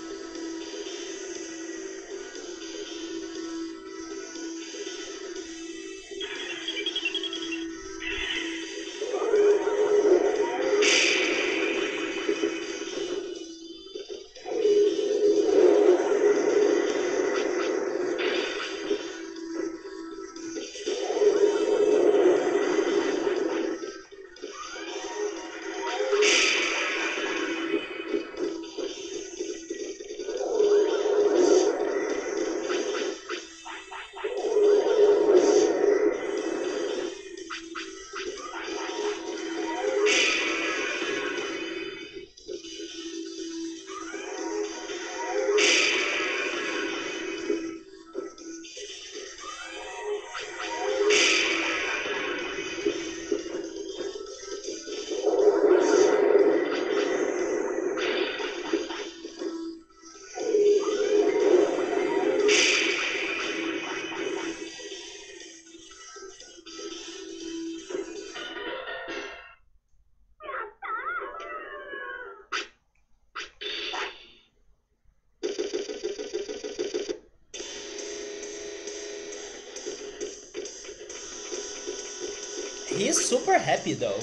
He's super happy though.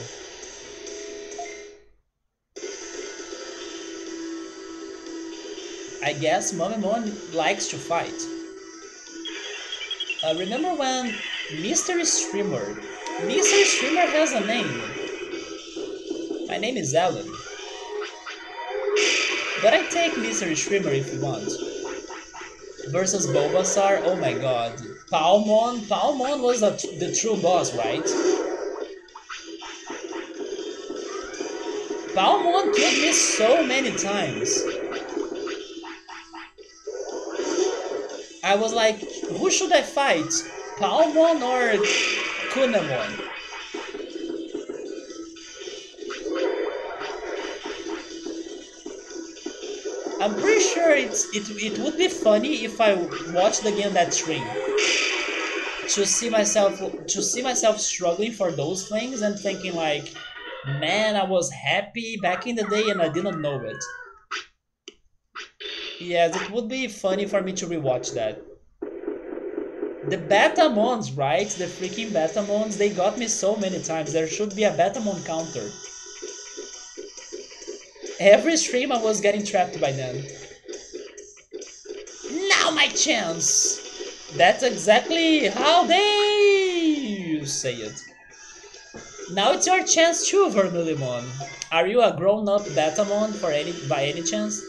I guess Momemon likes to fight. Remember when Mystery Streamer? Mystery Streamer has a name. My name is Alan. But I take Mystery Streamer if you want. Versus Bulbasaur, oh my god. Palmon? Palmon was the true boss, right? Palmon killed me so many times. I was like, who should I fight? Palmon or Kunemon? I'm pretty sure it would be funny if I watched again that stream to see myself struggling for those things and thinking like, man, I was happy back in the day and I didn't know it. Yes, it would be funny for me to rewatch that. The Batamons, right? The freaking Batamons, they got me so many times. There should be a Batamon counter. Every stream I was getting trapped by them. Now my chance! That's exactly how they say it. Now it's your chance too, Vermilion. Are you a grown-up Batamon by any chance?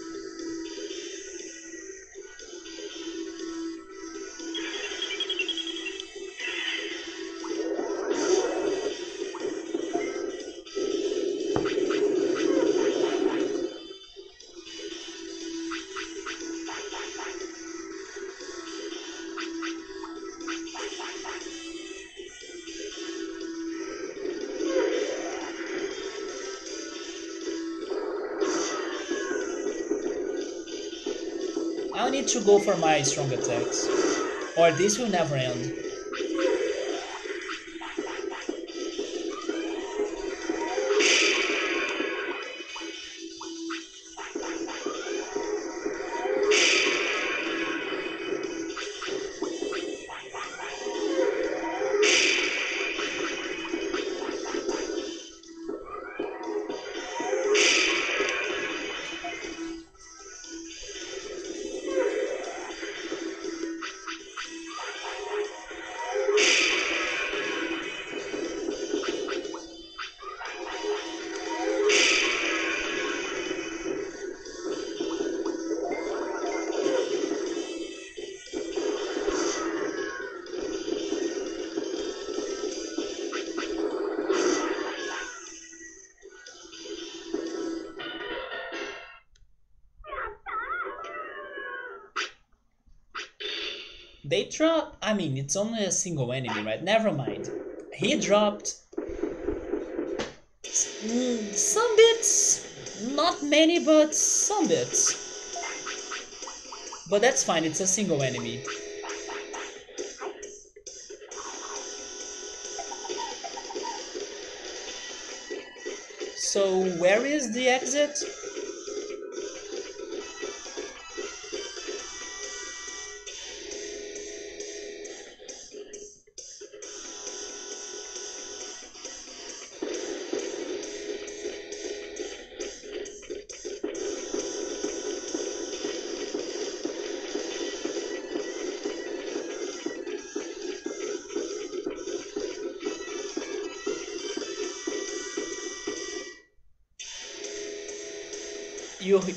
Now I need to go for my strong attacks, or this will never end. They drop. I mean, it's only a single enemy, right? Never mind. He dropped some bits. Not many, but some bits. But that's fine, it's a single enemy. So, where is the exit?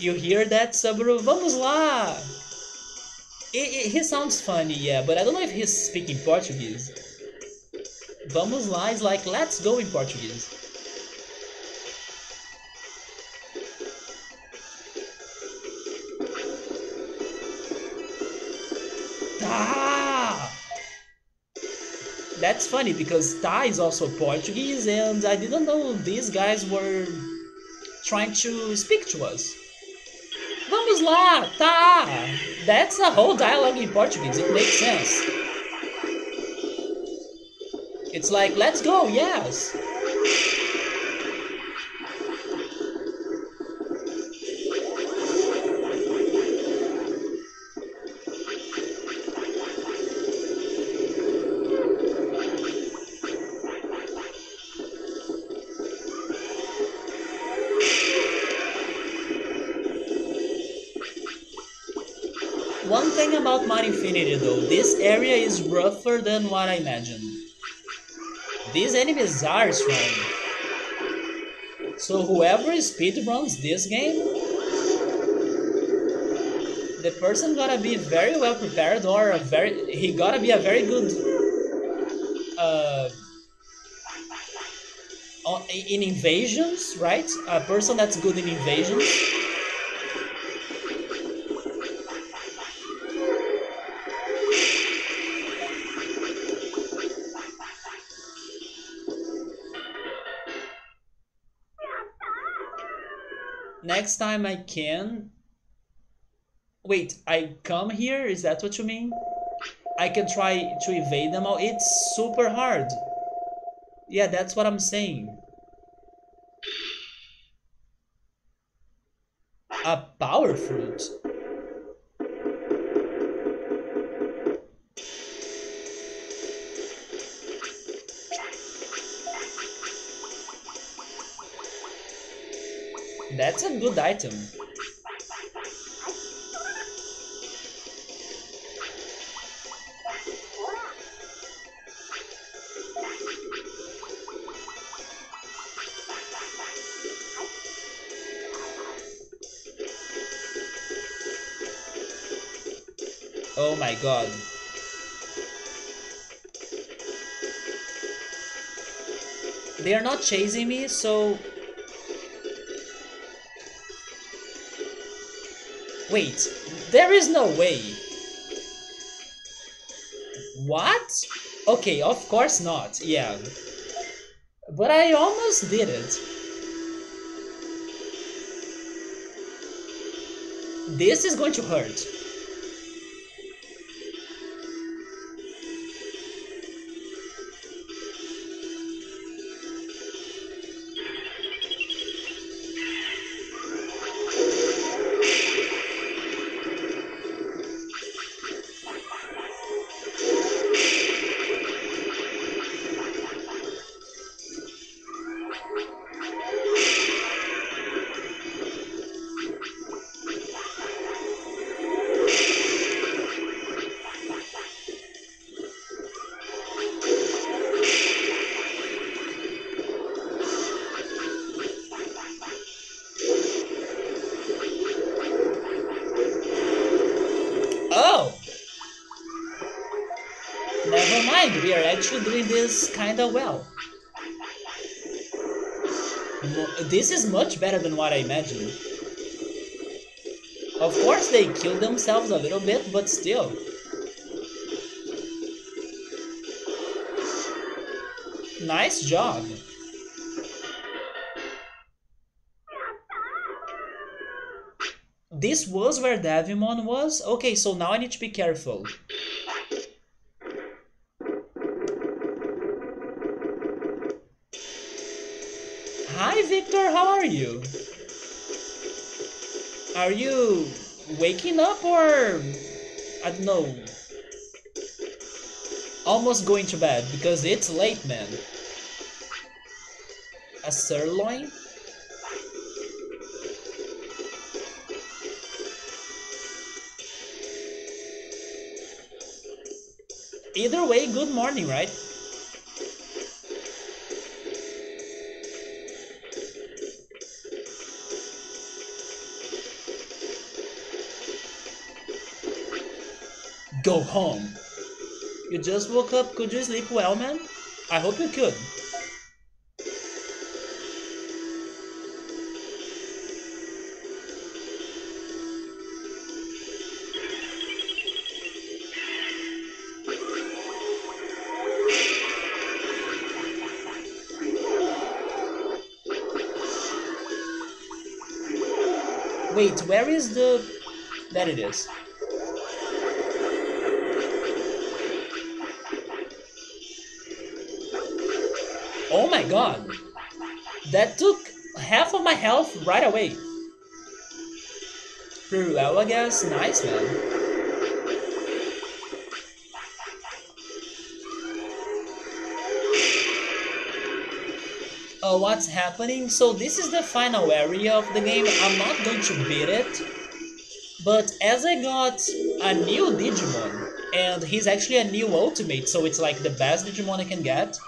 You hear that, Saburo? Vamos lá! He sounds funny, yeah, but I don't know if he's speaking Portuguese. Vamos lá is like let's go in Portuguese. Tá! That's funny because tá is also Portuguese and I didn't know these guys were trying to speak to us. Vamos lá, tá! That's a whole dialogue in Portuguese, it makes sense. It's like, let's go, yes! One thing about Mario Infinity though, this area is rougher than what I imagined. These enemies are strong. So whoever speedruns this game, the person gotta be very well prepared or he gotta be a very good in invasions, right? A person that's good in invasions. Next time I can... Wait, I come here? Is that what you mean? I can try to evade them all? It's super hard. Yeah, that's what I'm saying. A power fruit? That's a good item. Oh my god. They are not chasing me, so... Wait, there is no way. What? Okay, of course not, yeah. But I almost did it. This is going to hurt. mind, we are actually doing this kinda well. This is much better than what I imagined. Of course they kill themselves a little bit, but still. Nice job. This was where Digimon was? Okay, so now I need to be careful. Hi Victor, how are you? Are you waking up or, I don't know, almost going to bed? Because it's late, man. A sirloin? Either way, good morning, right? Go home. You just woke up, could you sleep well, man? I hope you could. Wait, where is the... There it is. Oh my god! That took half of my health right away. Pretty well, I guess. Nice, man. What's happening? So this is the final area of the game. I'm not going to beat it. But as I got a new Digimon, and he's actually a new ultimate, so it's like the best Digimon I can get.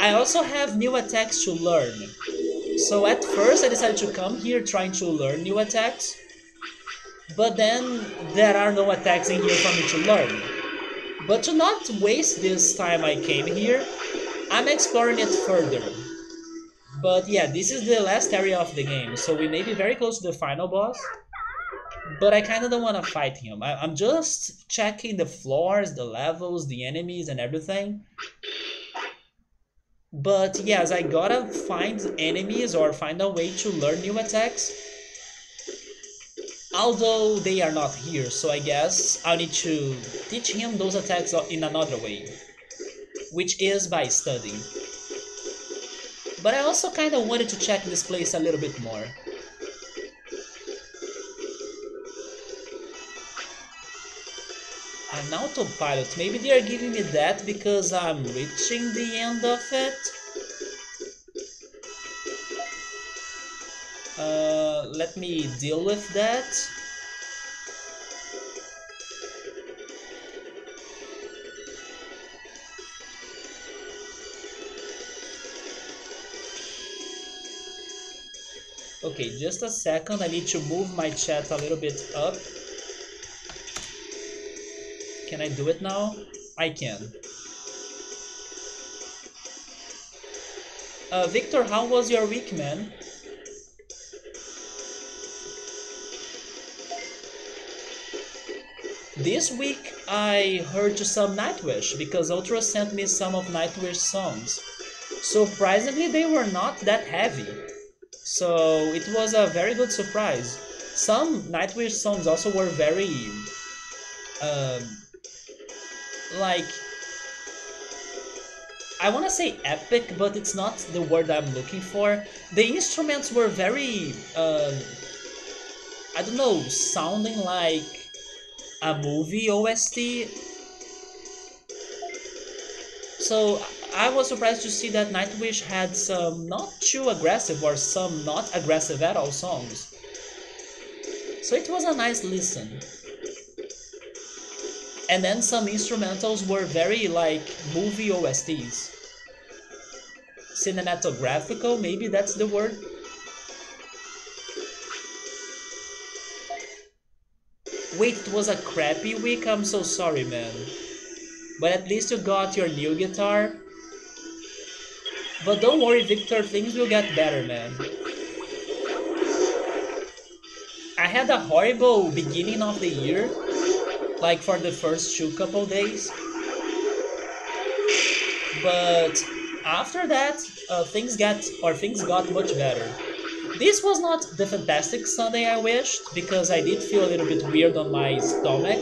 I also have new attacks to learn. So at first I decided to come here trying to learn new attacks. But then there are no attacks in here for me to learn. But to not waste this time I came here, I'm exploring it further. But yeah, this is the last area of the game, so we may be very close to the final boss. But I kinda don't wanna fight him. I'm just checking the floors, the levels, the enemies and everything. But yes, I gotta find enemies or find a way to learn new attacks. Although they are not here, so I guess I'll need to teach him those attacks in another way, which is by studying. But I also kinda wanted to check this place a little bit more. An autopilot, maybe they are giving me that because I'm reaching the end of it? Let me deal with that. Okay, just a second, I need to move my chat a little bit up. Can I do it now? I can. Victor, how was your week, man? This week I heard to some Nightwish because Ultra sent me some of Nightwish songs. Surprisingly, they were not that heavy. So it was a very good surprise. Some Nightwish songs also were very... like... I wanna say epic, but it's not the word I'm looking for. The instruments were very... I don't know, sounding like a movie OST. So I was surprised to see that Nightwish had some not too aggressive or some not aggressive at all songs. So it was a nice listen. And then some instrumentals were very like movie OSTs. Cinematographical, maybe that's the word. Wait, it was a crappy week? I'm so sorry, man. But at least you got your new guitar. But don't worry, Victor, things will get better, man. I had a horrible beginning of the year, like for the first two couple days. But after that, things got much better. This was not the fantastic Sunday I wished, because I did feel a little bit weird on my stomach.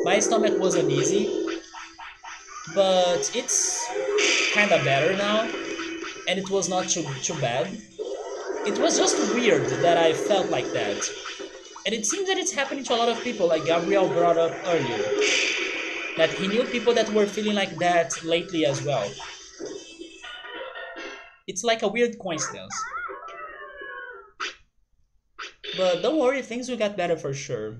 My stomach was uneasy, but it's kind of better now, and it was not too bad. It was just weird that I felt like that. And it seems that it's happening to a lot of people, like Gabriel brought up earlier. That he knew people that were feeling like that lately as well. It's like a weird coincidence. But don't worry, things will get better for sure.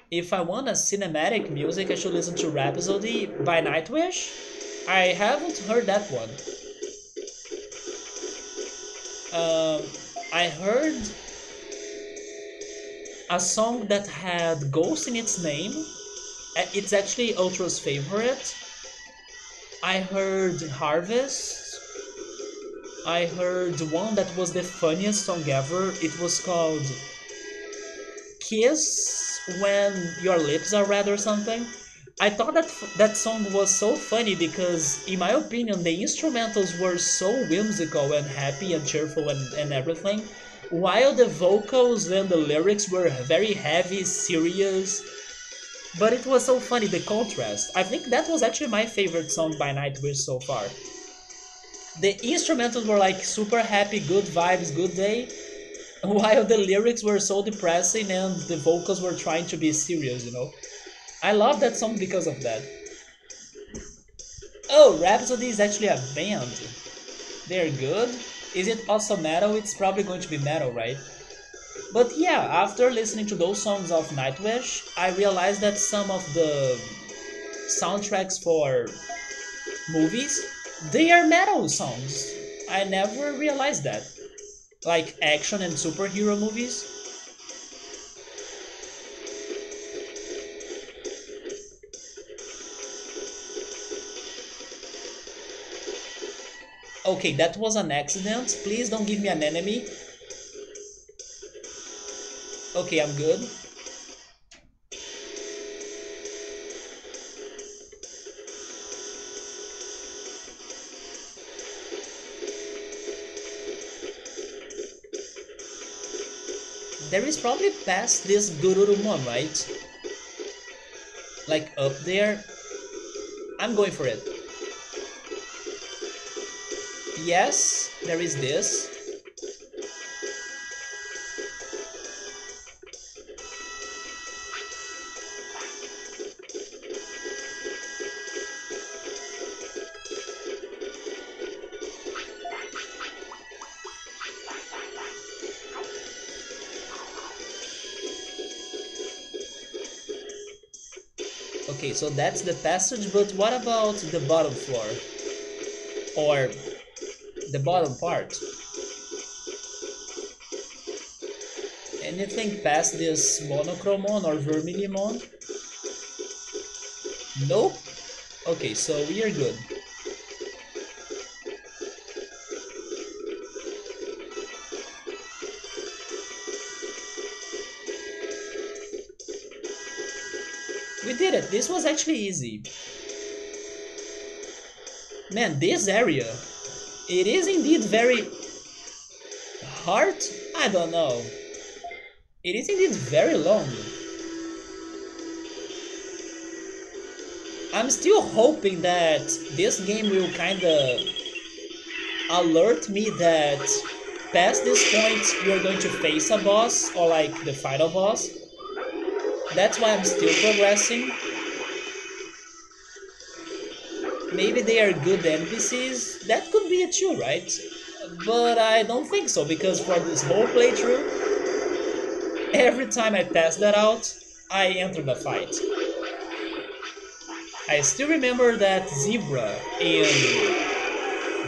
If I want a cinematic music, I should listen to Rhapsody by Nightwish. I haven't heard that one. I heard a song that had Ghost in its name. It's actually Ultra's favorite. I heard Harvest. I heard one that was the funniest song ever. It was called Kiss When Your Lips Are Red or something. I thought that song was so funny because, in my opinion, the instrumentals were so whimsical and happy and cheerful and everything, while the vocals and the lyrics were very heavy, serious. But it was so funny, the contrast. I think that was actually my favorite song by Nightwish so far. The instrumentals were like super happy, good vibes, good day, while the lyrics were so depressing and the vocals were trying to be serious, you know? I love that song because of that. Oh, Rhapsody is actually a band. They're good. Is it also metal? It's probably going to be metal, right? But yeah, after listening to those songs of Nightwish, I realized that some of the soundtracks for movies, they are metal songs. I never realized that. Like action and superhero movies. Okay, that was an accident. Please don't give me an enemy. Okay, I'm good. There is probably past this Garurumon, right? Like up there. I'm going for it. Yes, there is this. Okay, so that's the passage, but what about the bottom floor? Or the bottom part? Anything past this Monochromon or Vermilimon? Nope. Okay, so we are good. We did it. This was actually easy. Man, this area, it is indeed very hard. I don't know. It is indeed very long. I'm still hoping that this game will kinda alert me that past this point you're going to face a boss or like the final boss. That's why I'm still progressing. Maybe they are good NPCs. That could be it too, right? But I don't think so, because for this whole playthrough, every time I test that out, I enter the fight. I still remember that zebra in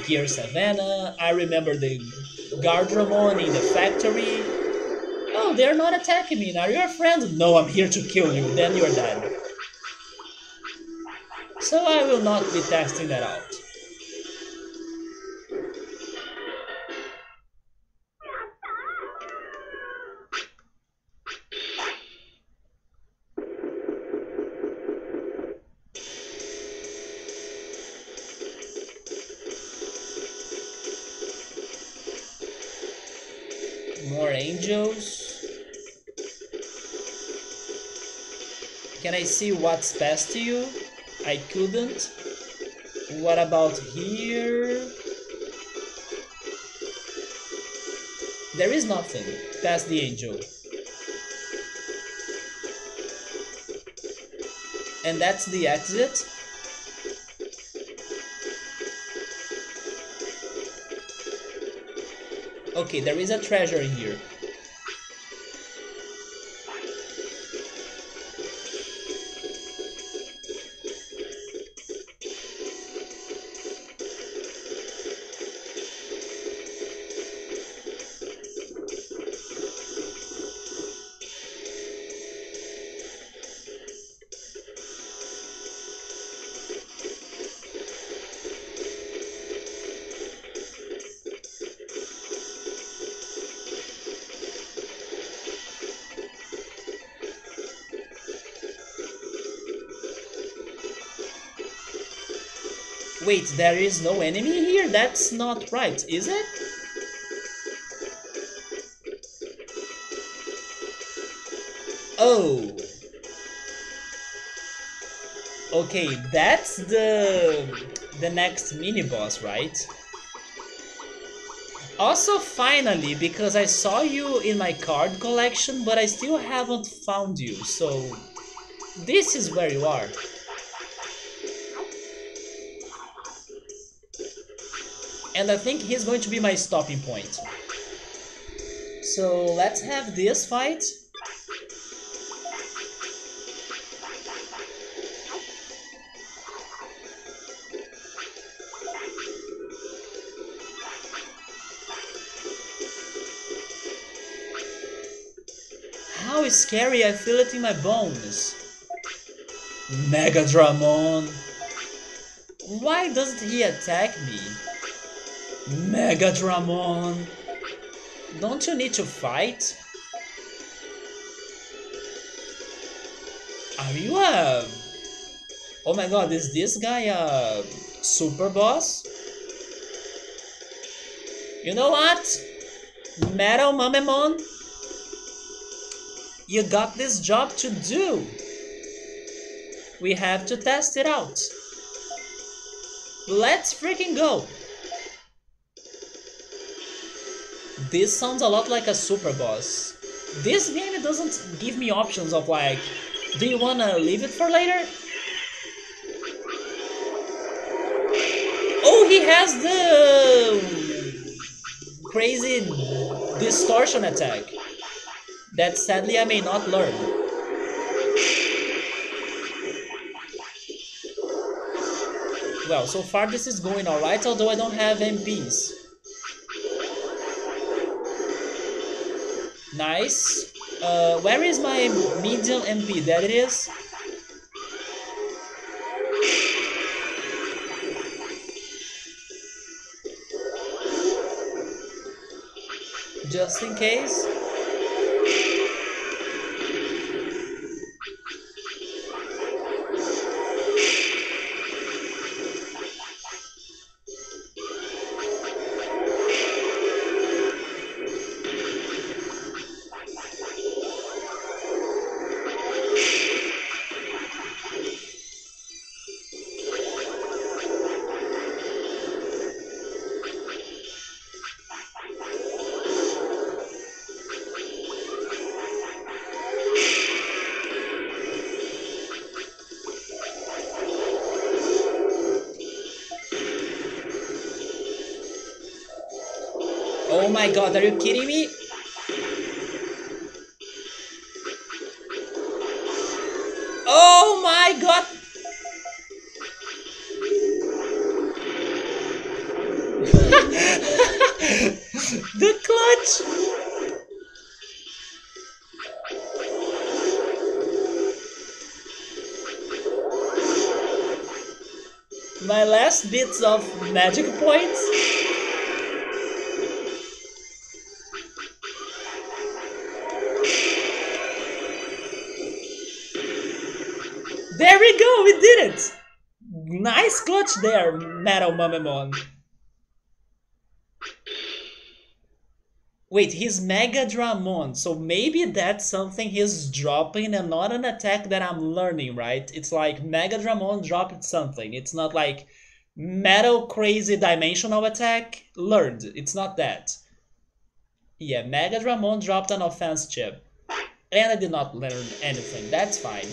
Gear Savannah. I remember the Garurumon in the factory. Oh, No, they're not attacking me. Are you a friend? No, I'm here to kill you. Then you're dead. So I will not be testing that out. More angels. Can I see what's past you? I couldn't. What about here? There is nothing past the angel. And that's the exit. Okay, there is a treasure in here. Wait, there is no enemy here? That's not right, is it? Oh. Okay, that's the next mini boss, right? Also, finally, because I saw you in my card collection, but I still haven't found you, so this is where you are. And I think he's going to be my stopping point. So let's have this fight. How scary, I feel it in my bones. Megadramon. Why doesn't he attack me? Megadramon. Don't you need to fight? Are you a... Oh my god, is this guy a super boss? You know what? Metal Mamemon? You got this job to do. We have to test it out. Let's freaking go. This sounds a lot like a super boss. This game doesn't give me options of like, do you wanna leave it for later? Oh, he has the crazy distortion attack that sadly I may not learn. Well, so far this is going alright, although I don't have MPs. Nice. Where is my medium MP? There it is. Just in case. Oh my god, are you kidding me? Oh my god! The clutch! My last bits of magic points. There we go, we did it! Nice clutch there, Metal Mamemon. Wait, he's Megadramon, so maybe that's something he's dropping and not an attack that I'm learning, right? It's like Megadramon dropped something. It's not like Metal Crazy Dimensional Attack learned. It's not that. Yeah, Megadramon dropped an offense chip. And I did not learn anything. That's fine.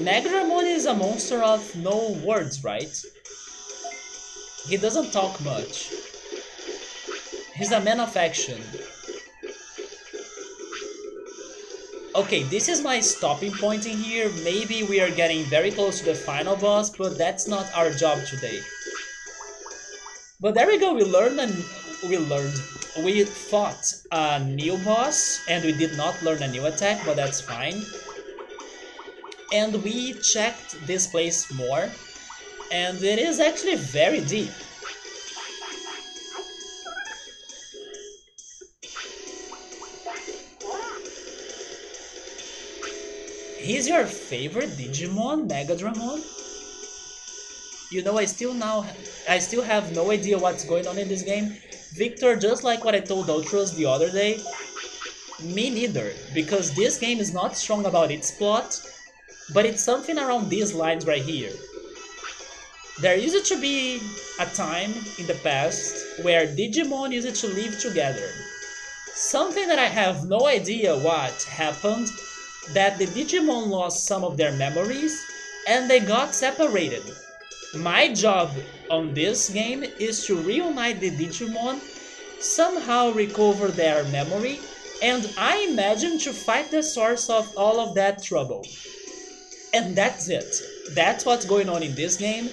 Megadramon is a monster of no words, right? He doesn't talk much. He's a man of action. Okay, this is my stopping point in here. Maybe we are getting very close to the final boss, but that's not our job today. But there we go, we fought a new boss, and we did not learn a new attack, but that's fine. And we checked this place more, and it is actually very deep. He's your favorite Digimon, Megadramon? You know, I still have no idea what's going on in this game. Victor, just like what I told Ultros the other day, me neither, because this game is not strong about its plot, but it's something around these lines right here. There used to be a time in the past where Digimon used to live together. Something that I have no idea what happened, that the Digimon lost some of their memories and they got separated. My job on this game is to reunite the Digimon, somehow recover their memory, and I imagine to fight the source of all of that trouble. And that's it. That's what's going on in this game.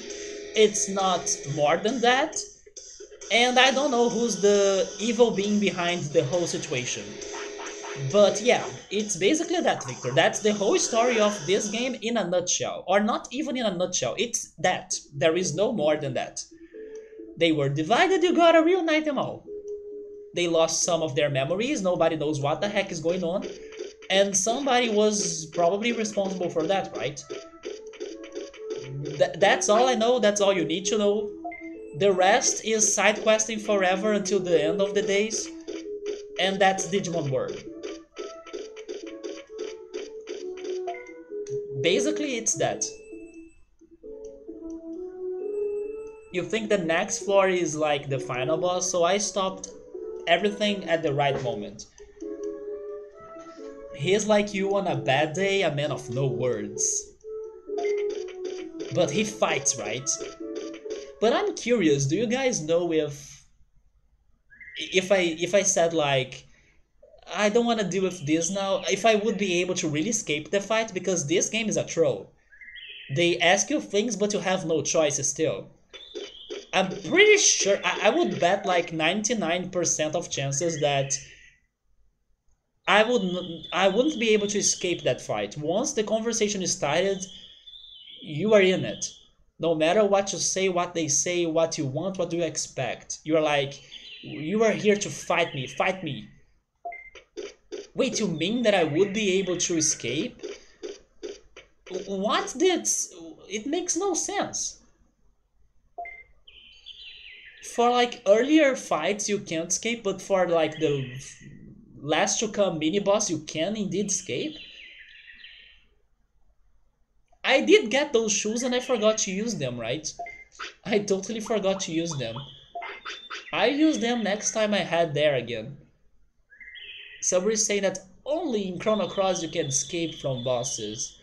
It's not more than that. And I don't know who's the evil being behind the whole situation. But yeah, it's basically that, Victor. That's the whole story of this game in a nutshell. Or not even in a nutshell, it's that. There is no more than that. They were divided, you gotta reunite them all. They lost some of their memories, nobody knows what the heck is going on. And somebody was probably responsible for that, right? That's all I know, that's all you need to know. The rest is side questing forever until the end of the days. And that's Digimon World. Basically, it's that. You think the next floor is like the final boss, so I stopped everything at the right moment. He's like you on a bad day, a man of no words. But he fights, right? But I'm curious, do you guys know if I said like I don't want to deal with this now, if I would be able to really escape the fight, because this game is a troll. They ask you things but you have no choice still. I'm pretty sure, I would bet like 99% of chances that I wouldn't be able to escape that fight. Once the conversation is started, you are in it. No matter what you say, what you want, what do you expect. You are like, you are here to fight me, fight me. Wait, you mean that I would be able to escape? What did... It makes no sense. For like earlier fights you can't escape, but for like the last to come mini boss you can indeed escape? I did get those shoes and I forgot to use them, right? I totally forgot to use them. I use them next time I head there again. Somebody saying that only in Chrono Cross you can escape from bosses.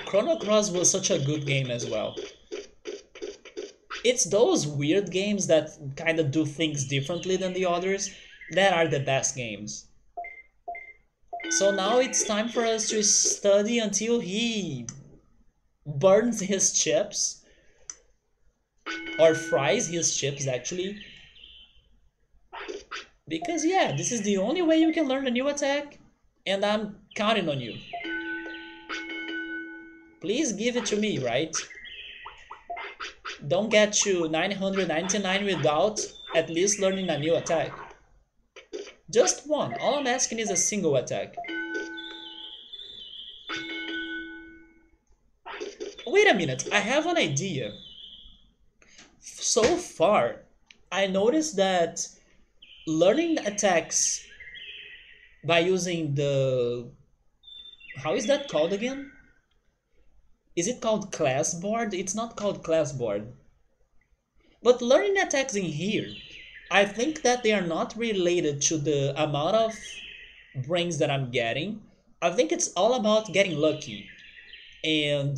Chrono Cross was such a good game as well. It's those weird games that kind of do things differently than the others that are the best games. So now it's time for us to study until he burns his chips. Or fries his chips, actually. Because yeah, this is the only way you can learn a new attack. And I'm Counting on you. Please give it to me, right? Don't get to 999 without at least learning a new attack. Just one. All I'm asking is a single attack. Wait a minute, I have an idea. So far, I noticed that learning attacks by using the... How is that called again? Is it called class board? It's not called class board. But learning attacks in here, I think that they are not related to the amount of brains that I'm getting. I think it's all about getting lucky. And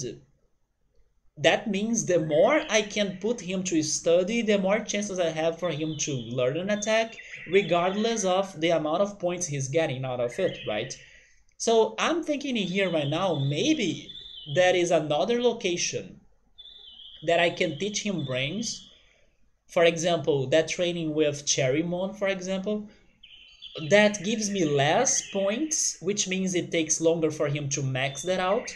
that means the more I can put him to study, the more chances I have for him to learn an attack, regardless of the amount of points he's getting out of it, right? So I'm thinking in here right now, maybe there is another location that I can teach him brains. For example, that training with Cherrymon, for example, that gives me less points, which means it takes longer for him to max that out,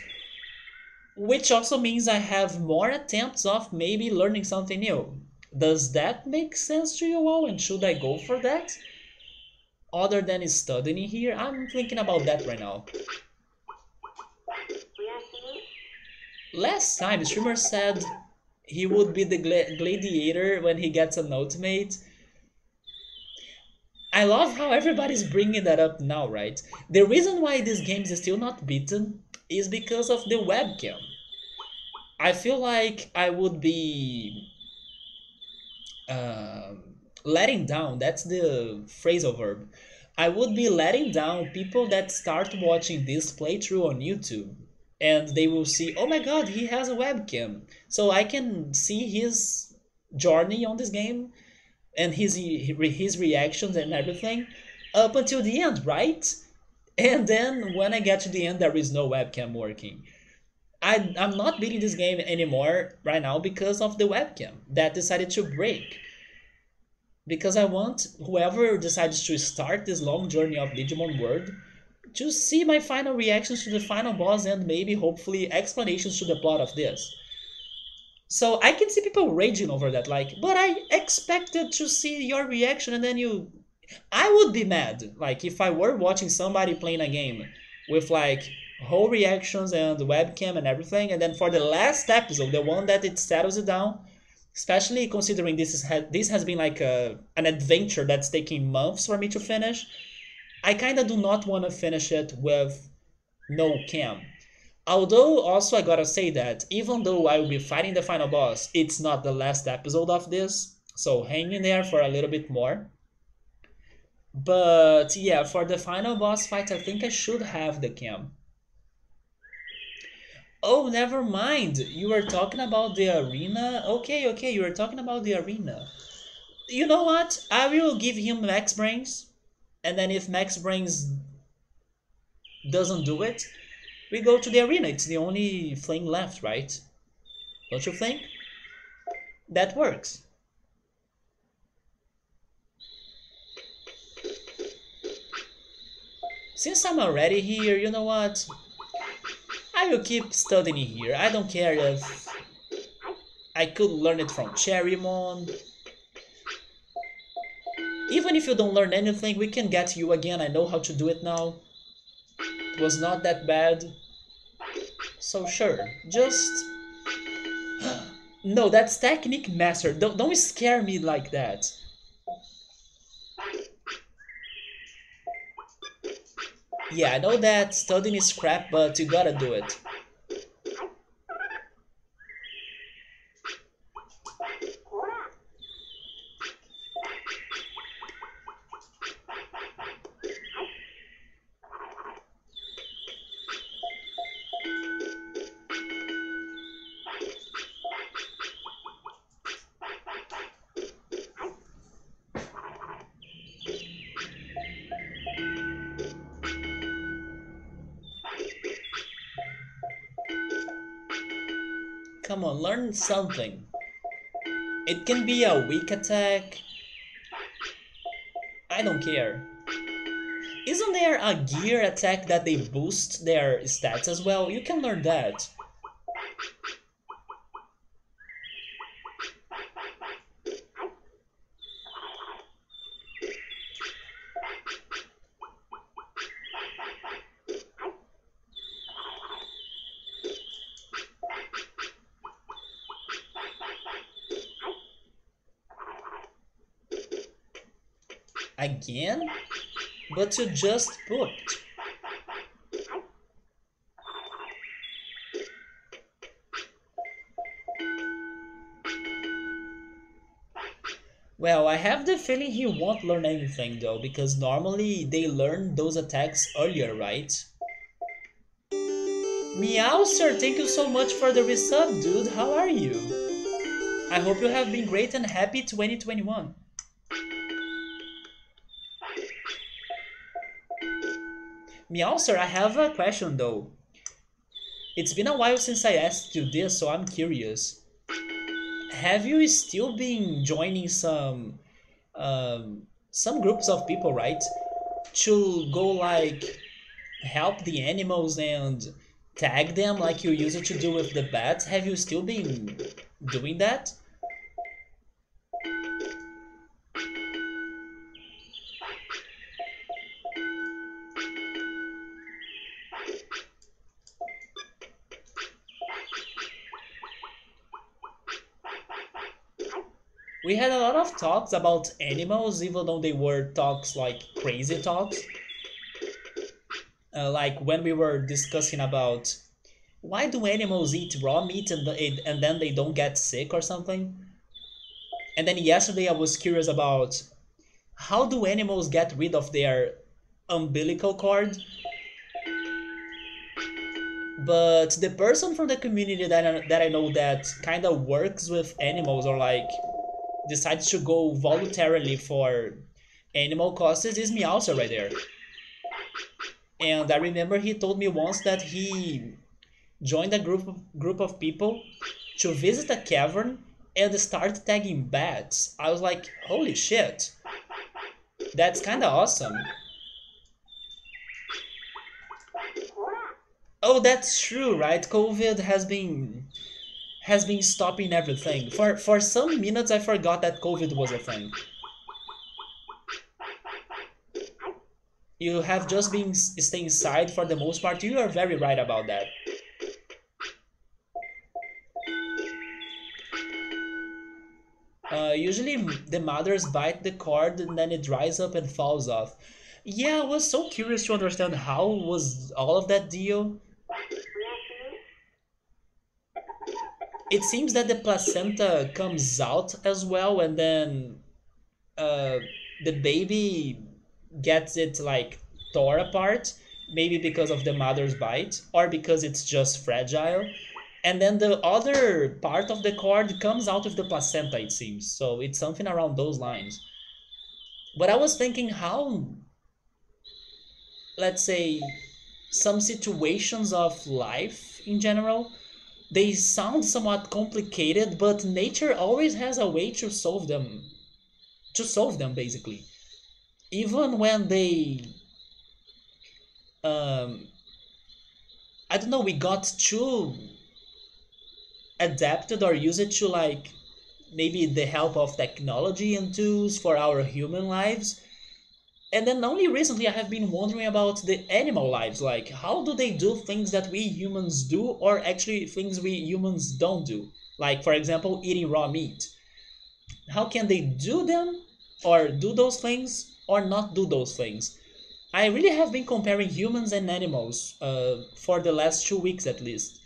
which also means I have more attempts of maybe learning something new. Does that make sense to you all, and should I go for that? Other than studying here, I'm thinking about that right now. Last time, the streamer said he would be the gladiator when he gets an ultimate. I love how everybody's bringing that up now, right? The reason why this game is still not beaten is because of the webcam. I feel like I would be letting down, that's the phrasal verb. I would be letting down people that start watching this playthrough on YouTube and they will see, oh my god, he has a webcam. So I can see his journey on this game and his reactions and everything up until the end, right? And then when I get to the end, there is no webcam working. I'm not beating this game anymore right now because of the webcam that decided to break. Because I want whoever decides to start this long journey of Digimon World to see my final reactions to the final boss and maybe hopefully explanations to the plot of this. So I can see people raging over that, like, but I expected to see your reaction and then you... I would be mad, like, if I were watching somebody playing a game with, like, whole reactions and webcam and everything, and then for the last episode, the one that it settles it down, especially considering this has been like an adventure that's taking months for me to finish, I kind of do not want to finish it with no cam. Although, also I gotta say that, even though I will be fighting the final boss, it's not the last episode of this, so hang in there for a little bit more. But yeah, for the final boss fight, I think I should have the cam. Oh, never mind. You were talking about the arena? Okay, you were talking about the arena. You know what? I will give him Max Brains, and then if Max Brains doesn't do it, we go to the arena. It's the only thing left, right? Don't you think? That works. Since I'm already here, you know what? I will keep studying here. I don't care if I could learn it from Cherrymon. Even if you don't learn anything, we can get you again. I know how to do it now. It was not that bad. So sure, just... No, that's Technique Master. Don't scare me like that. Yeah, I know that studying is crap, but you gotta do it. Come on, learn something. It can be a weak attack. I don't care. Isn't there a gear attack that they boost their stats as well? You can learn that. Again? But you just pooped. Well, I have the feeling he won't learn anything though, because normally they learn those attacks earlier, right? Meow, sir, thank you so much for the resub, dude. How are you? I hope you have been great and happy 2021. Meow, sir, I have a question though. It's been a while since I asked you this, so I'm curious. Have you still been joining some groups of people, right? To go like help the animals and tag them like you used to do with the bats? Have you still been doing that? We had a lot of talks about animals, even though they were talks like crazy talks. Like when we were discussing about why do animals eat raw meat and then they don't get sick or something. And then yesterday I was curious about how do animals get rid of their umbilical cord? But the person from the community that I know that kind of works with animals or like decides to go voluntarily for animal causes is Meowser right there. And I remember he told me once that he joined a group of people to visit a cavern and start tagging bats. I was like, holy shit, that's kind of awesome. Oh, that's true, right? COVID has been stopping everything. For some minutes, I forgot that COVID was a thing. You have just been staying inside for the most part. You are very right about that. Usually, the mothers bite the cord and then it dries up and falls off. Yeah, I was so curious to understand how was all of that deal. It seems that the placenta comes out as well, and then uh, the baby gets it like tore apart, maybe because of the mother's bite or because it's just fragile. And then the other part of the cord comes out of the placenta, it seems. So it's something around those lines. But I was thinking how, let's say, some situations of life in general, they sound somewhat complicated, but nature always has a way to solve them basically. Even when they um I don't know, we got too adapted or use it to like maybe the help of technology and tools for our human lives. And then only recently I have been wondering about the animal lives, like how do they do things that we humans do or actually things we humans don't do, like for example eating raw meat. How can they do them or do those things or not do those things? I really have been comparing humans and animals for the last 2 weeks at least.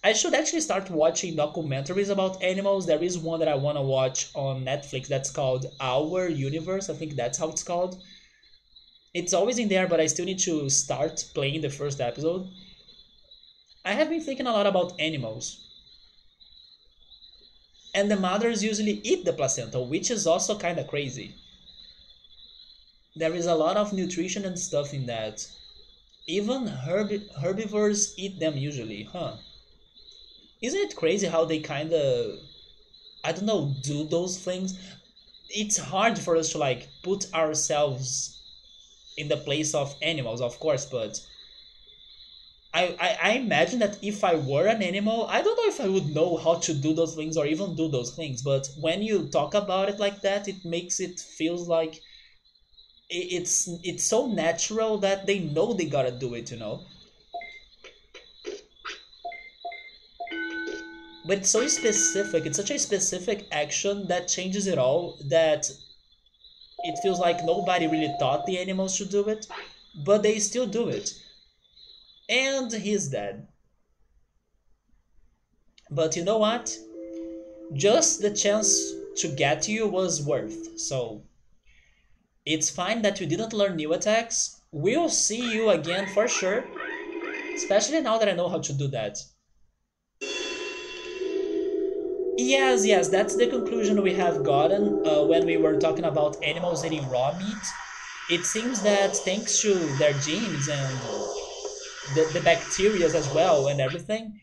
I should actually start watching documentaries about animals. There is one that I want to watch on Netflix that's called Our Universe. I think that's how it's called. It's always in there, but I still need to start playing the first episode. I have been thinking a lot about animals. And the mothers usually eat the placenta, which is also kind of crazy. There is a lot of nutrition and stuff in that. Even herbivores eat them usually, huh? Isn't it crazy how they kind of, I don't know, do those things? It's hard for us to like put ourselves. in the place of animals, of course, but I imagine that if I were an animal, I don't know if I would know how to do those things or even do those things. But when you talk about it like that, it makes it feels like it's so natural that they know they gotta do it, you know. But it's so specific. It's such a specific action that changes it all. That it feels like nobody really thought the animals should do it, but they still do it. And he's dead. But you know what? Just the chance to get you was worth. So it's fine that you didn't learn new attacks. We'll see you again for sure. Especially now that I know how to do that. Yes, yes, that's the conclusion we have gotten when we were talking about animals eating raw meat. It seems that thanks to their genes and the bacteria as well and everything,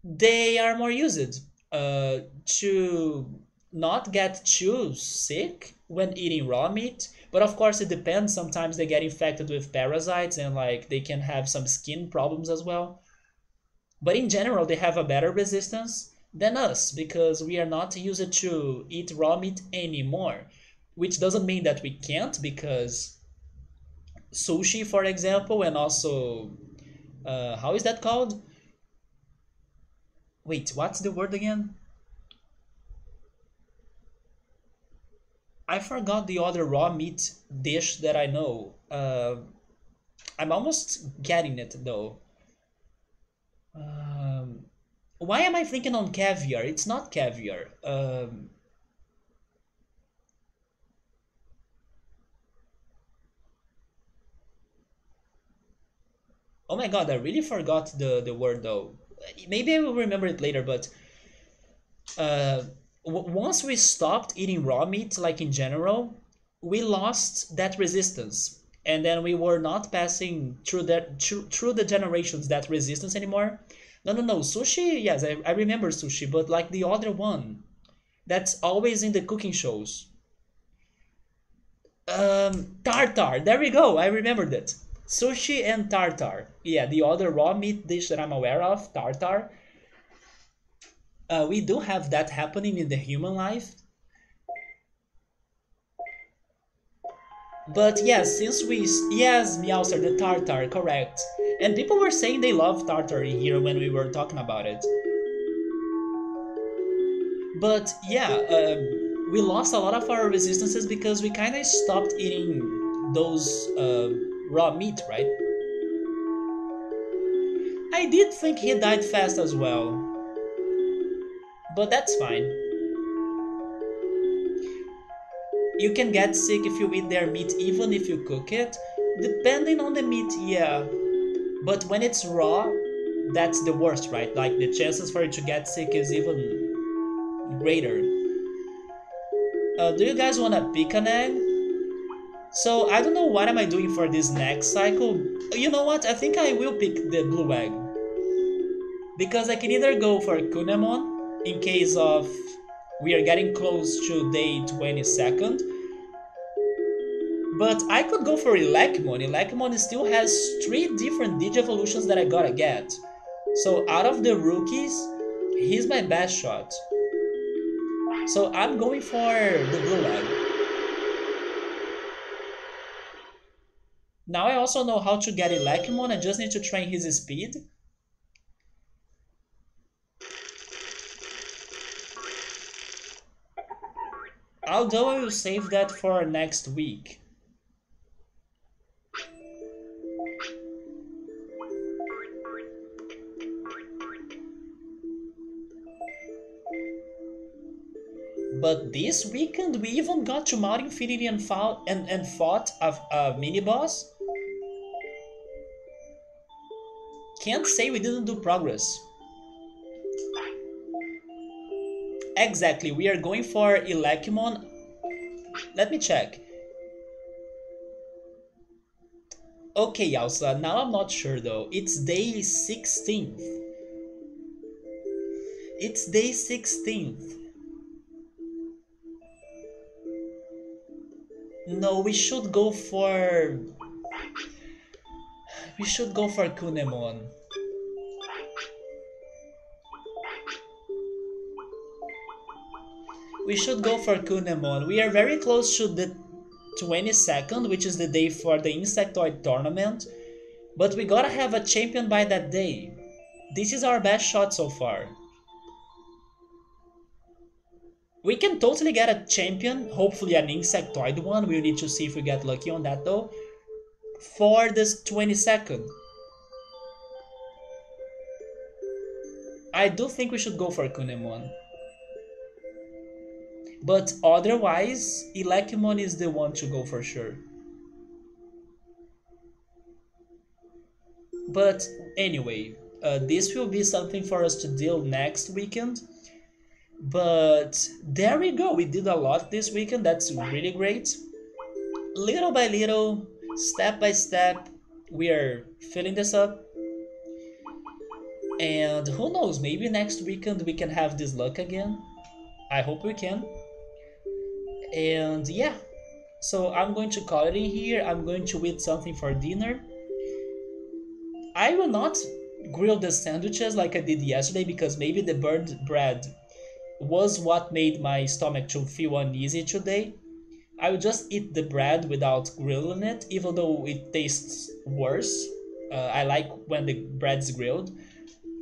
they are more used to not get too sick when eating raw meat. But of course, it depends. Sometimes they get infected with parasites and like they can have some skin problems as well. But in general, they have a better resistance than us because we are not used to eat raw meat anymore. Which doesn't mean that we can't, because sushi, for example, and also how is that called? Wait, what's the word again? I forgot the other raw meat dish that I know. I'm almost getting it though. Um, why am I thinking on caviar? It's not caviar. Oh my god, I really forgot the word though. Maybe I will remember it later, but uh, once we stopped eating raw meat, like in general, we lost that resistance, and then we were not passing through the generations that resistance anymore. No, no, no. Sushi, yes, I remember sushi, but like the other one that's always in the cooking shows. Tartar. There we go. I remembered it. Sushi and tartar. Yeah, the other raw meat dish that I'm aware of, tartar. We do have that happening in the human life. But yes, since we yes, Meowser, the tartar, correct. And people were saying they love tartar here when we were talking about it. But yeah, we lost a lot of our resistances because we kind of stopped eating those raw meat, right? I did think he died fast as well, but that's fine. You can get sick if you eat their meat, even if you cook it. Depending on the meat, yeah. But when it's raw, that's the worst, right? Like the chances for you to get sick is even greater. Do you guys want to pick an egg? So I don't know what am I doing for this next cycle. You know what? I think I will pick the blue egg because I can either go for Kunemon in case of we are getting close to day 22nd, but I could go for Elecmon. Elecmon still has 3 different Digi-evolutions that I gotta get. So out of the rookies, he's my best shot. So I'm going for the blue egg. Now I also know how to get Elecmon, I just need to train his speed. Although I will save that for next week. But this weekend we even got to Mount Infinity and fought a mini boss. Can't say we didn't do progress. Exactly, we are going for Elecmon. Let me check. Okay, Yausa, now I'm not sure though. It's day 16th. It's day 16th. No, we should go for We should go for Kunemon. We should go for Kunemon. We are very close to the 22nd, which is the day for the Insectoid tournament. But we gotta have a champion by that day. This is our best shot so far. We can totally get a champion, hopefully an Insectoid one. We'll need to see if we get lucky on that though. For this 22nd. I do think we should go for Kunemon. But otherwise, Elecmon is the one to go for sure. But anyway, this will be something for us to deal next weekend. But there we go, we did a lot this weekend, that's really great. Little by little, step by step, we are filling this up. And who knows, maybe next weekend we can have this luck again. I hope we can. And yeah, so I'm going to call it in here. I'm going to eat something for dinner. I will not grill the sandwiches like I did yesterday because maybe the burnt bread was what made my stomach to feel uneasy today. I will just eat the bread without grilling it, even though it tastes worse. I like when the bread's grilled.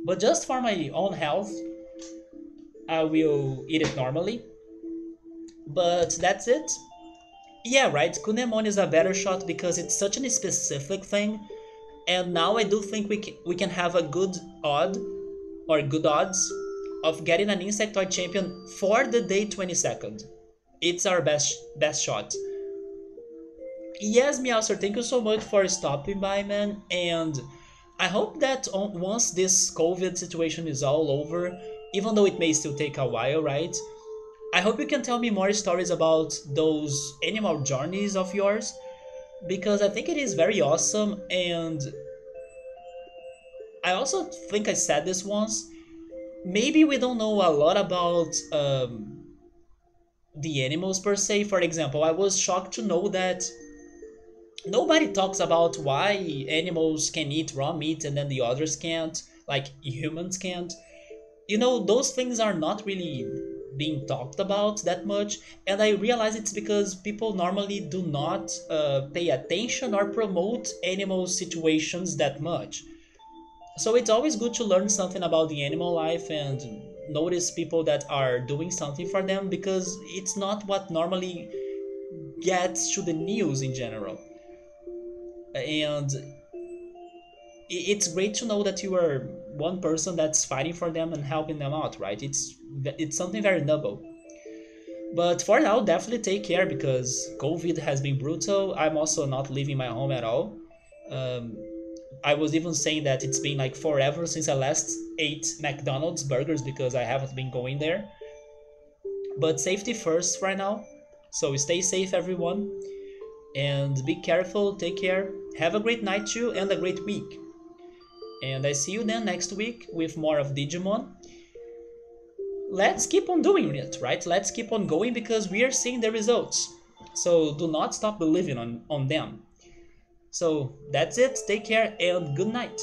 But just for my own health, I will eat it normally. But that's it. Yeah, right, Kunemon is a better shot because it's such a specific thing. And now I do think we can have a good odd, or good odds, of getting an Insectoid champion for the day 22nd. It's our best shot. Yes, Meowser, thank you so much for stopping by, man. And I hope that once this COVID situation is all over, even though it may still take a while, right? I hope you can tell me more stories about those animal journeys of yours, because I think it is very awesome. And I also think I said this once, maybe we don't know a lot about the animals per se. For example, I was shocked to know that nobody talks about why animals can eat raw meat and then the others can't, like humans can't. You know, those things are not really being talked about that much, and I realize it's because people normally do not pay attention or promote animal situations that much. So it's always good to learn something about the animal life and notice people that are doing something for them, because it's not what normally gets to the news in general. And it's great to know that you are one person that's fighting for them and helping them out, right? It's something very noble. But for now, definitely take care because COVID has been brutal. I'm also not leaving my home at all. Um, I was even saying that it's been like forever since I last ate McDonald's burgers because I haven't been going there. But safety first right now. So stay safe, everyone. And be careful, take care. Have a great night too and a great week. And I see you then next week with more of Digimon. Let's keep on doing it, right? Let's keep on going because we are seeing the results. So do not stop believing on them. So that's it. Take care and good night.